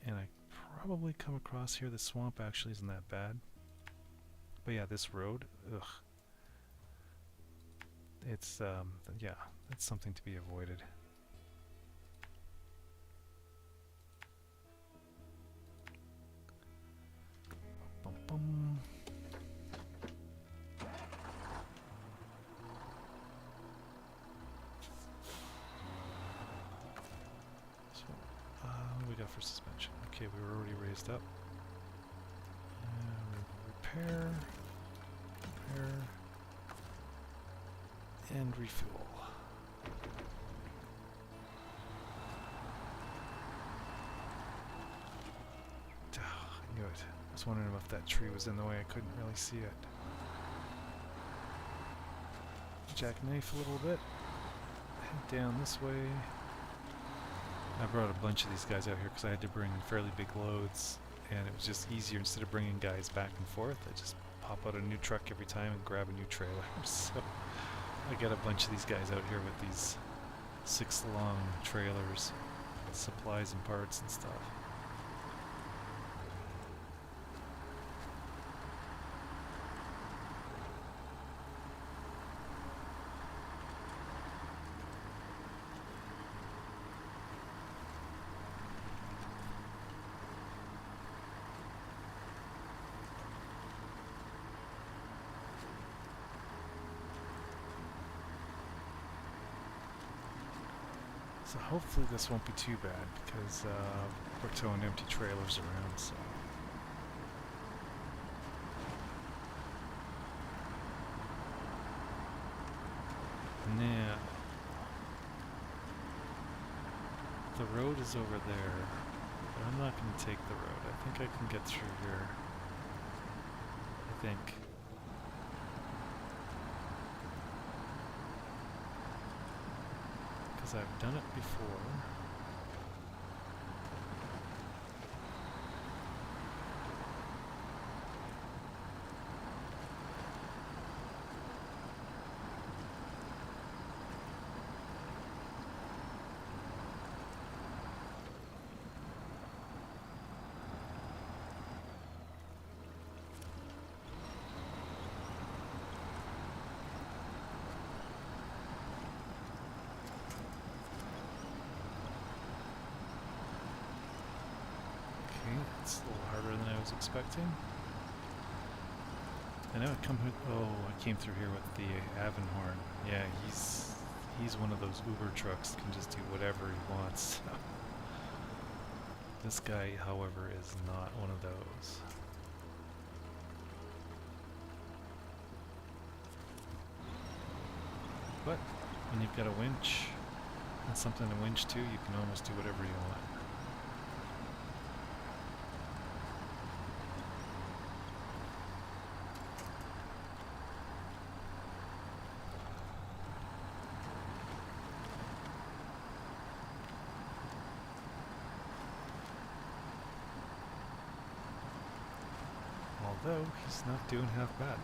And I probably come across here. The swamp actually isn't that bad. But yeah, this road, ugh. It's, yeah, it's something to be avoided. Bum, bum. So, what do we got for suspension? Okay, we were already raised up. Repair, and refuel. I knew it. I was wondering if that tree was in the way. I couldn't really see it. jackknife a little bit. Head down this way. I brought a bunch of these guys out here because I had to bring fairly big loads, and it was just easier instead of bringing guys back and forth. I just pop out a new truck every time and grab a new trailer. So I got a bunch of these guys out here with these 6 long trailers, supplies and parts and stuff. So hopefully this won't be too bad because we're towing empty trailers around. So. Now, the road is over there, but I'm not going to take the road. I think I can get through here. I think. Because I've done it before. It's a little harder than I was expecting. I know I came through here with the Avonhorn. Yeah, he's one of those Uber trucks that can just do whatever he wants. This guy, however, is not one of those. But when you've got a winch and something to winch to, you can almost do whatever you want. Although he's not doing half bad.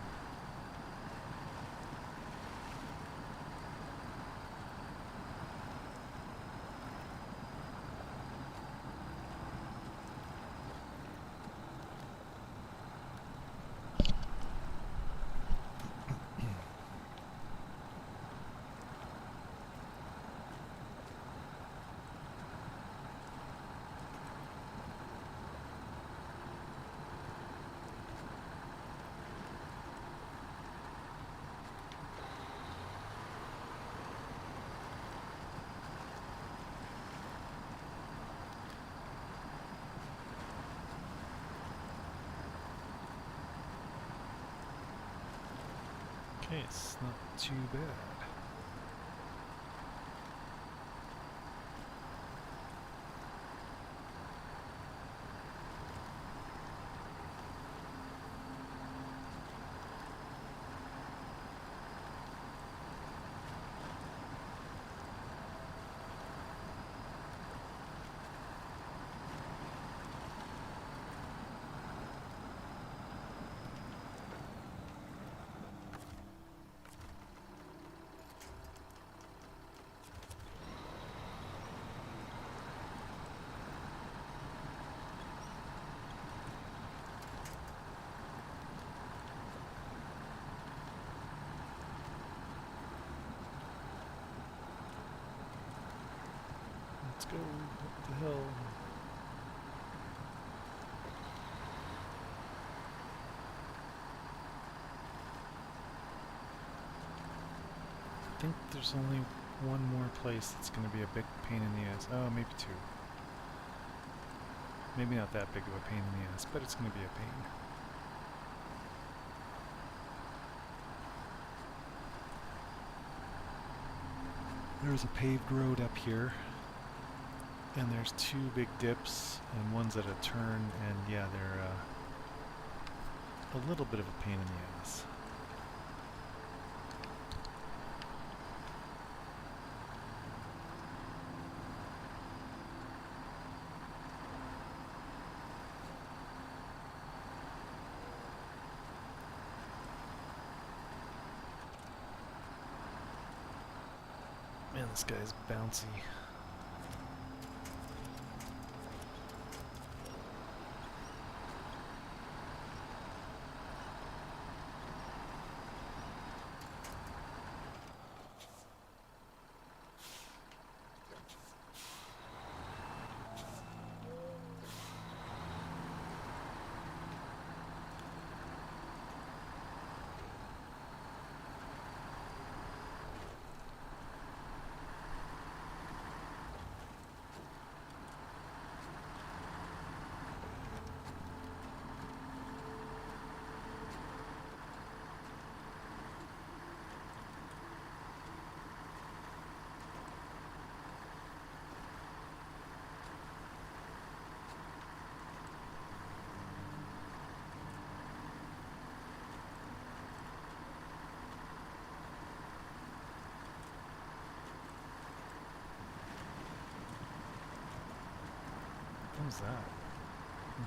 Okay, it's not too bad. Let's go up the hill. I think there's only one more place that's going to be a big pain in the ass. Oh, maybe 2. Maybe not that big of a pain in the ass, but it's going to be a pain. There's a paved road up here. And there's 2 big dips, and one's at a turn, and yeah, they're a little bit of a pain in the ass. this guy's bouncy. What was that?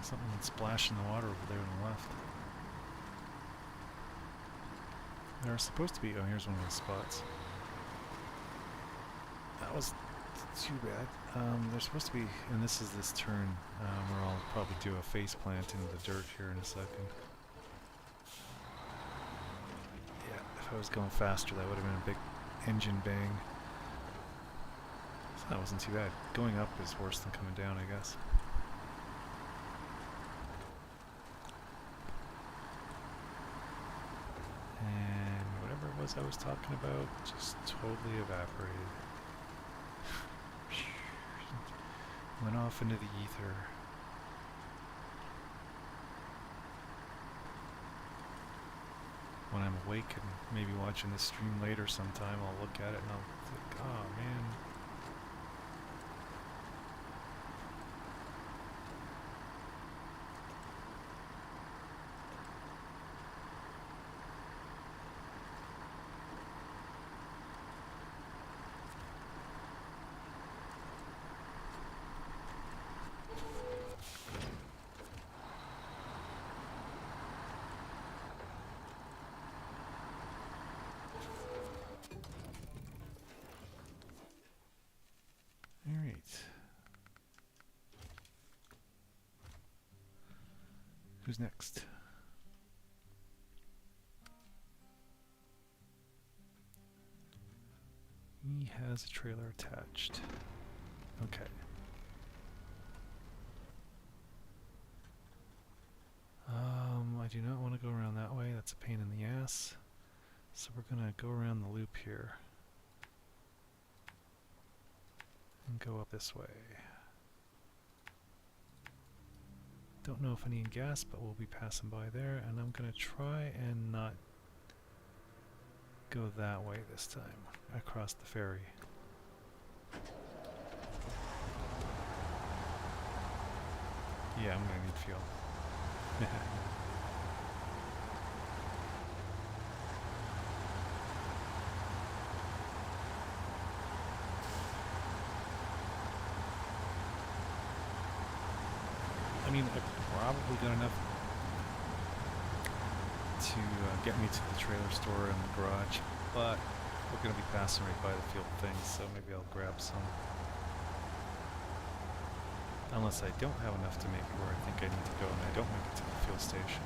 Something that splashed in the water over there on the left. There are supposed to be... Oh, here's one of those spots. That was too bad. There's supposed to be... And this is this turn where I'll probably do a face plant into the dirt here in a second. Yeah, if I was going faster, that would have been a big engine bang. So that wasn't too bad. Going up is worse than coming down, I guess. I was talking about just totally evaporated. Went off into the ether. When I'm awake and maybe watching this stream later sometime, I'll look at it and I'll think, oh man. Who's next? He has a trailer attached. Okay. I do not want to go around that way. That's a pain in the ass. So we're gonna go around the loop here. And go up this way. Don't know if I need gas, but we'll be passing by there, and I'm gonna try and not go that way this time, across the ferry. Yeah, I'm gonna need fuel. I mean, I probably got enough to get me to the trailer store and the garage, but we're going to be passing right by the field things, so maybe I'll grab some. Unless I don't have enough to make it where I think I need to go and I don't make it to the fuel station.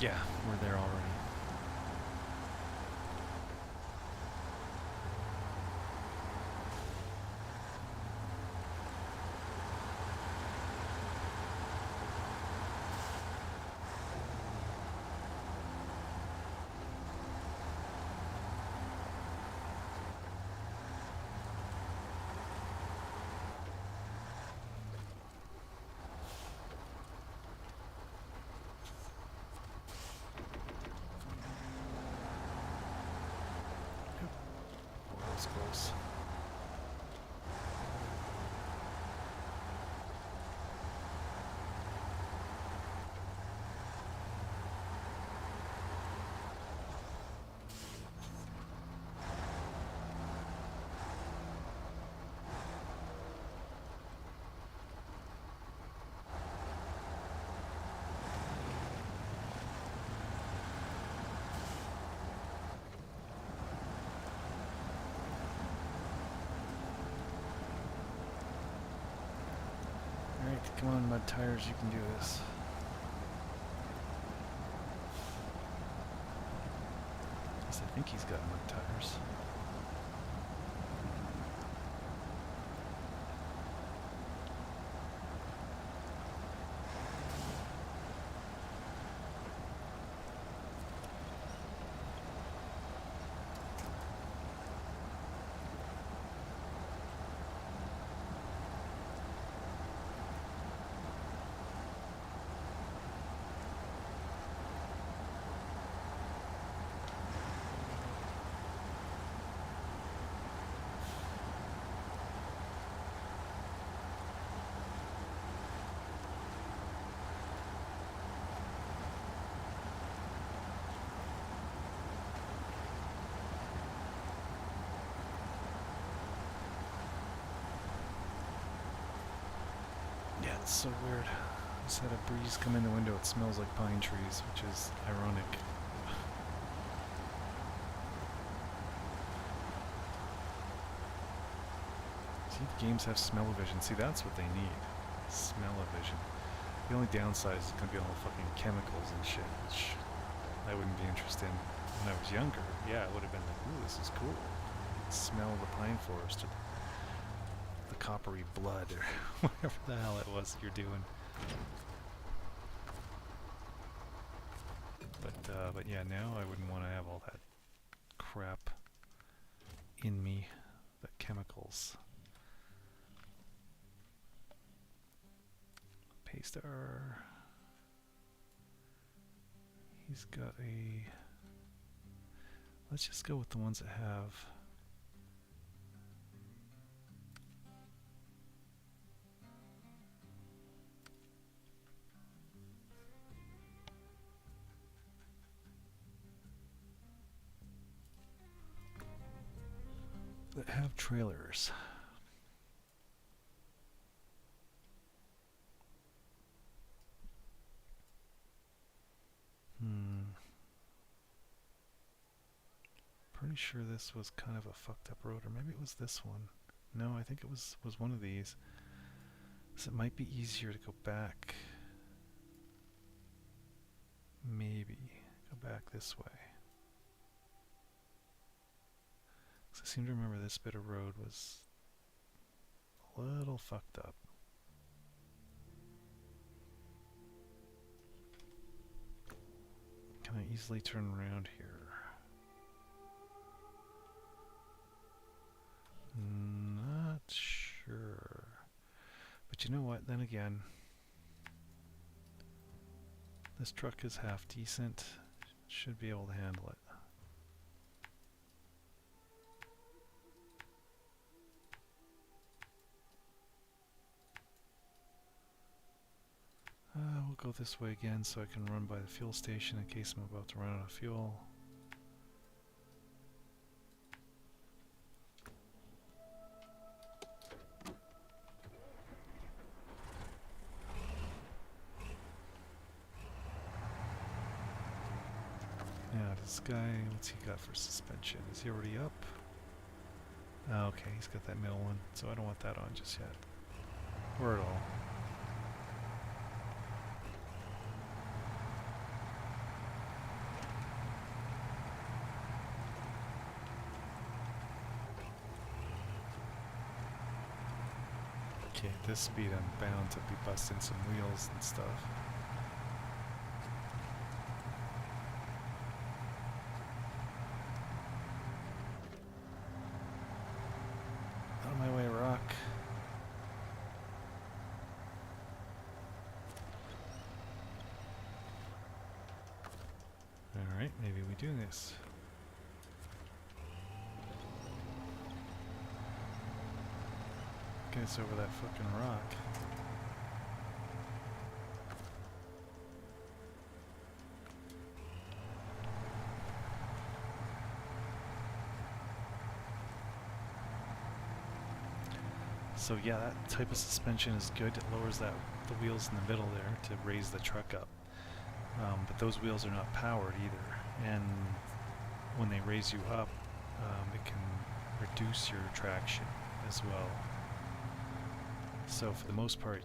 Yeah, we're there already. That was close. Alright, come on, mud tires, you can do this. At least I think he's got mud tires. Yeah, it's so weird. Just had a breeze come in the window, it smells like pine trees, which is ironic. See, the games have smell-o-vision. See, that's what they need. Smell-o-vision. The only downside is it's gonna be all fucking chemicals and shit, which I wouldn't be interested in. When I was younger, yeah, I would have been like, ooh, this is cool. Smell the pine forest, or the coppery blood, or whatever the hell it was you're doing. But yeah, now I wouldn't want to have all that crap in me, the chemicals. Paystar. He's got a... Let's just go with the ones that have... that have trailers. Pretty sure this was kind of a fucked up road, or maybe it was this one. No, I think it was one of these. So it might be easier to go back. Maybe go back this way. 'Cause I seem to remember this bit of road was a little fucked up. Can I easily turn around here? Not sure. But you know what, then again, this truck is half decent. Should be able to handle it. We'll go this way again so I can run by the fuel station in case I'm about to run out of fuel. Now this guy, what's he got for suspension? Is he already up? Oh, okay, he's got that middle one, so I don't want that on just yet. Or at all. Okay, at this speed I'm bound to be busting some wheels and stuff. Out of my way, rock. Alright, maybe we do this. Get us over that fucking rock. So yeah, that type of suspension is good. It lowers the wheels in the middle there to raise the truck up. But those wheels are not powered either. And when they raise you up, it can reduce your traction as well. So for the most part,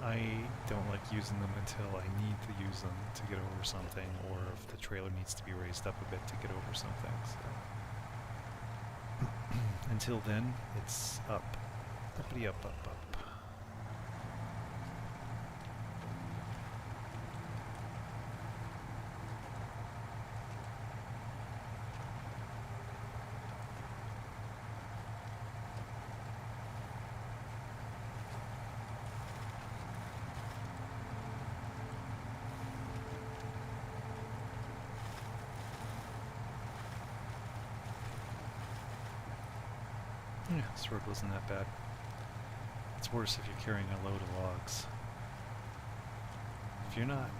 I don't like using them until I need to use them to get over something, or if the trailer needs to be raised up a bit to get over something. So until then, it's up. Uppity up, up, up. Yeah, this road wasn't that bad. It's worse if you're carrying a load of logs. If you're not,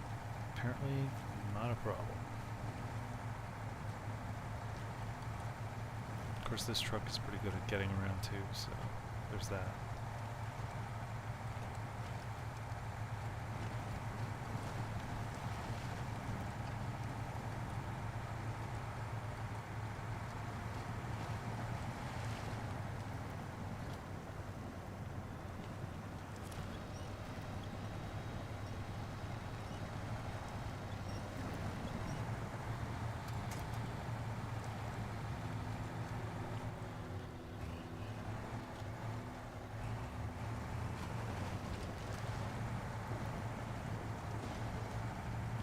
apparently not a problem. Of course, this truck is pretty good at getting around too, so there's that.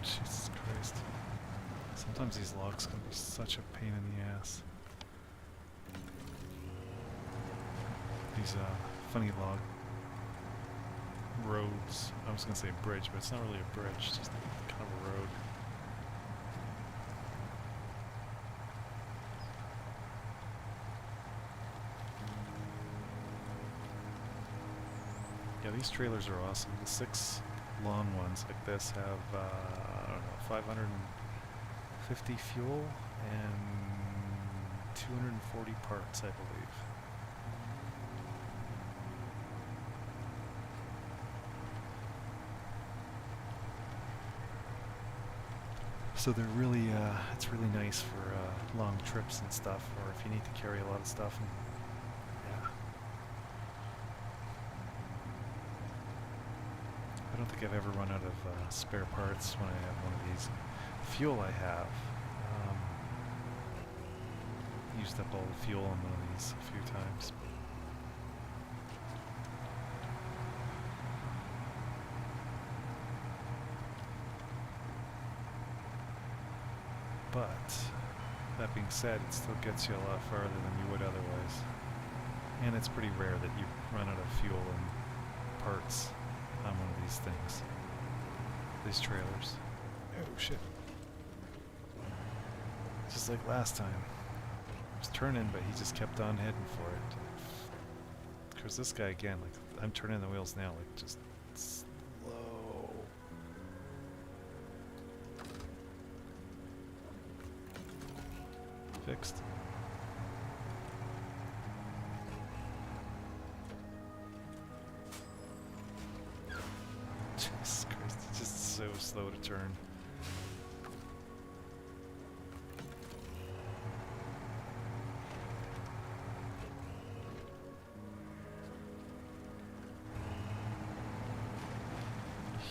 Jesus Christ. Sometimes these logs can be such a pain in the ass. These funny log roads. I was going to say bridge, but it's not really a bridge, it's just kind of a road. Yeah, these trailers are awesome. The 6 long ones like this have, I don't know, 550 fuel and 240 parts, I believe. So they're really, it's really nice for long trips and stuff, or if you need to carry a lot of stuff. And yeah. I don't think I've ever run out of spare parts when I have one of these. Fuel I have. Used up all the fuel on one of these a few times. But, that being said, it still gets you a lot farther than you would otherwise. And it's pretty rare that you run out of fuel and parts on one of these things. These trailers. Oh shit. Just like last time. I was turning, but he just kept on heading for it. Of course, this guy again, like, I'm turning the wheels now, like, just slow. Fixed. Jesus Christ, it's just so slow to turn.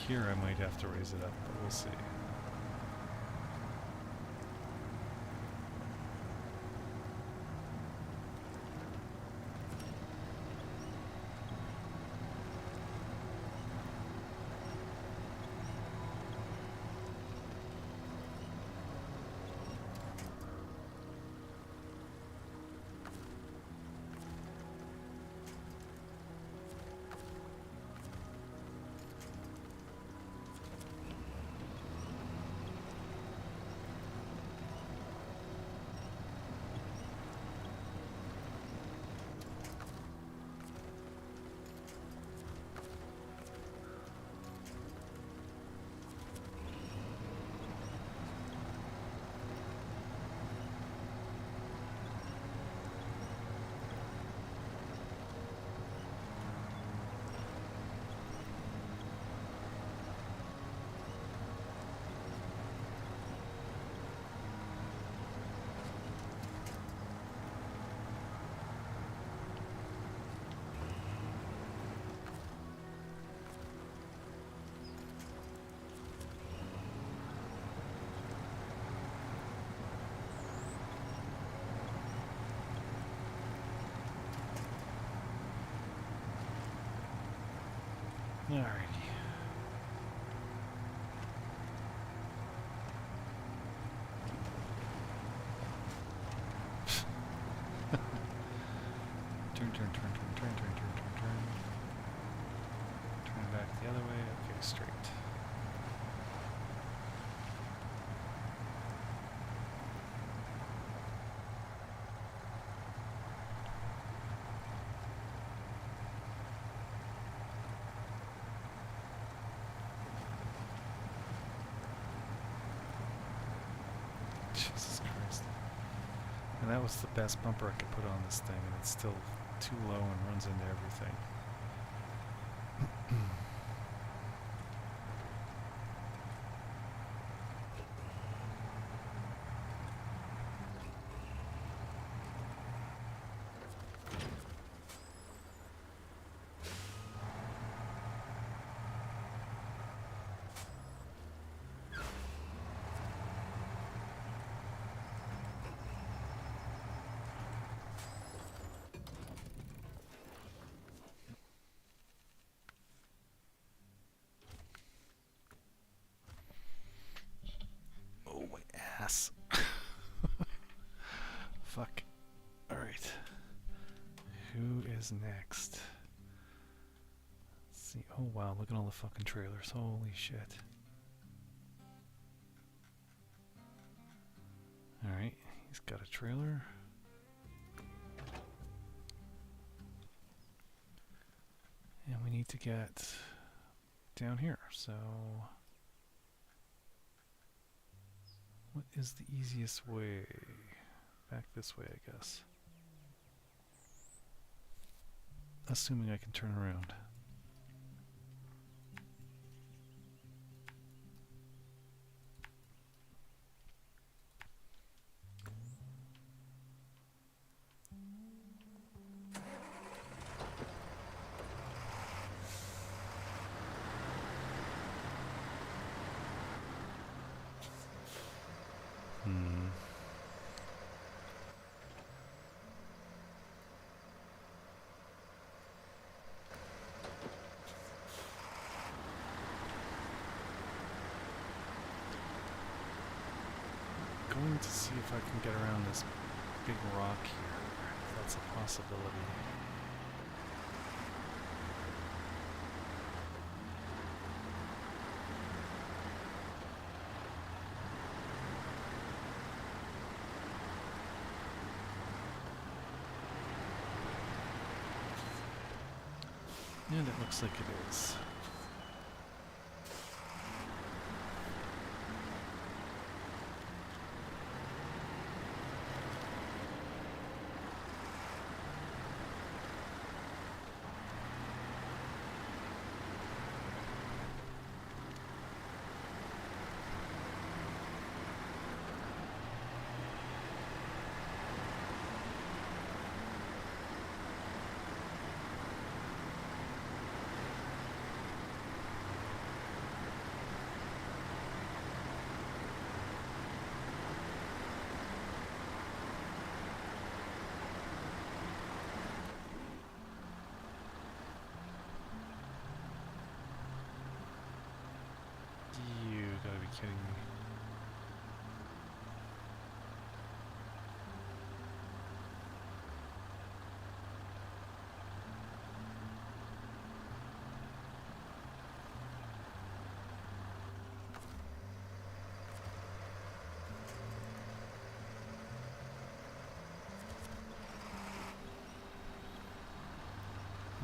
Here I might have to raise it up, but we'll see. Alrighty. Turn. Turn back the other way. Okay, straight. Jesus Christ. And that was the best bumper I could put on this thing, and it's still too low and runs into everything. Ass. Fuck. Alright. Who is next? Let's see. Oh wow, look at all the fucking trailers. Holy shit. Alright, he's got a trailer. And we need to get down here, so... what is the easiest way? Back this way, I guess. Assuming I can turn around. Going to see if I can get around this big rock here, if that's a possibility. And it looks like it is. You gotta be kidding me.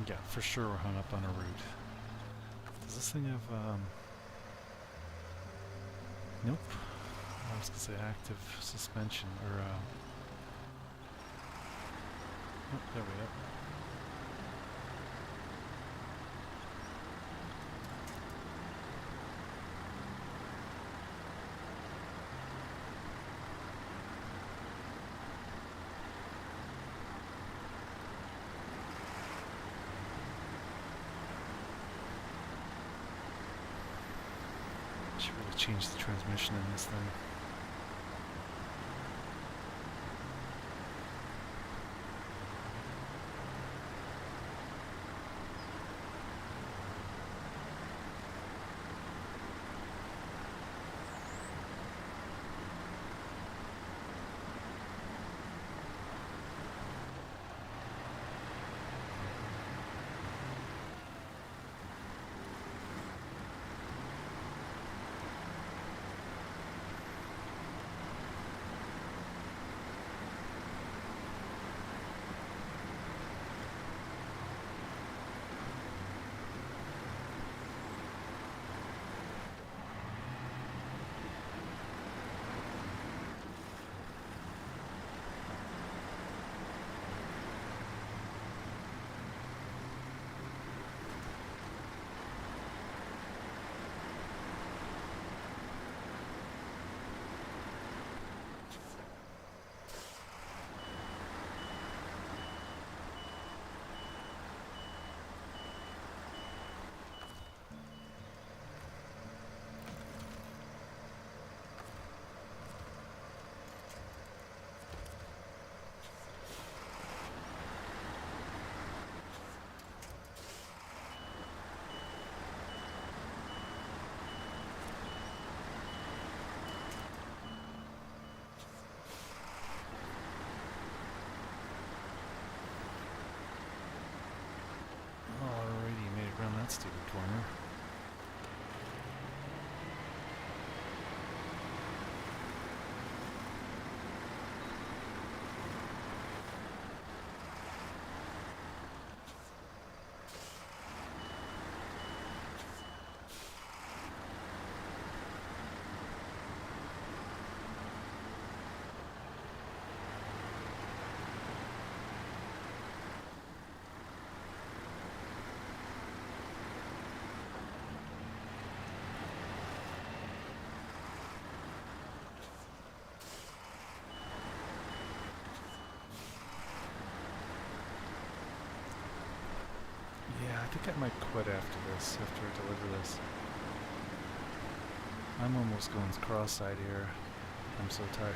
Yeah, for sure we're hung up on a route. Does this thing have, nope. I was gonna say active suspension, or, oh, there we go. Should really change the transmission in this thing. that stupid corner. I think I might quit after this, after I deliver this. I'm almost going cross-eyed here. I'm so tired.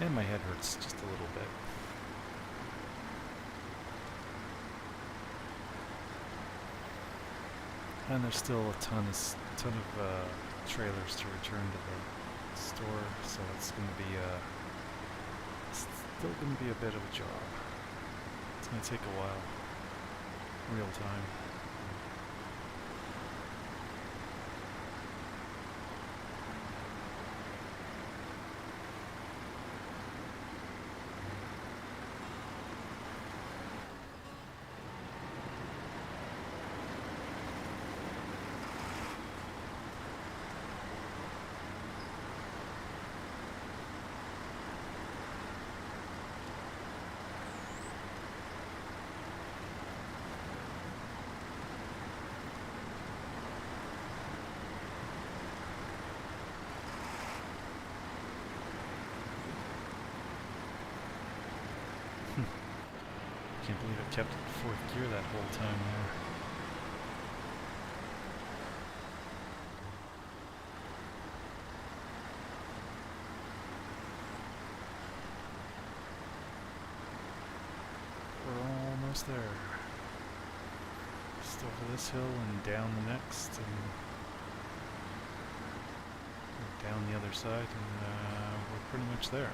And my head hurts just a little bit. And there's still a ton of trailers to return to the store, so it's going to be still going to be a bit of a job. It's going to take a while. Real time. I can't believe I kept it in fourth gear that whole time there. We're almost there. Just over this hill and down the next, and down the other side, and we're pretty much there.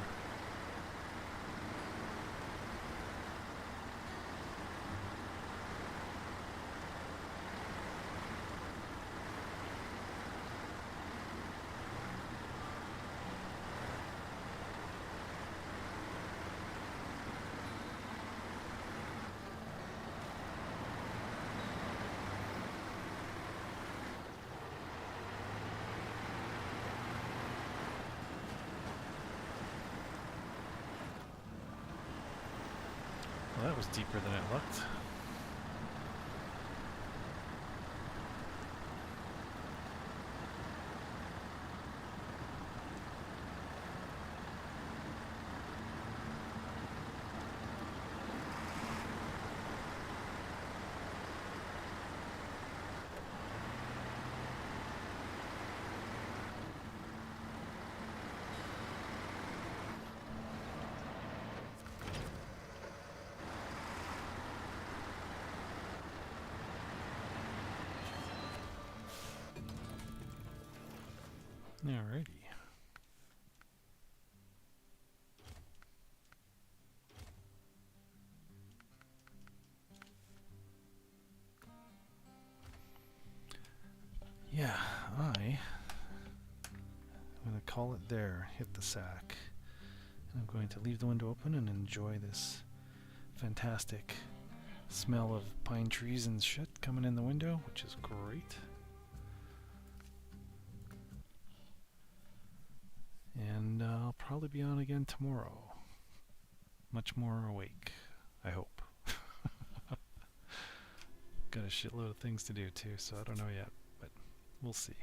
Well, that was deeper than it looked. Alrighty. Yeah, I'm going to call it there, hit the sack. And I'm going to leave the window open and enjoy this fantastic smell of pine trees and shit coming in the window, which is great. And I'll probably be on again tomorrow. Much more awake, I hope. Got a shitload of things to do too, so I don't know yet, but we'll see.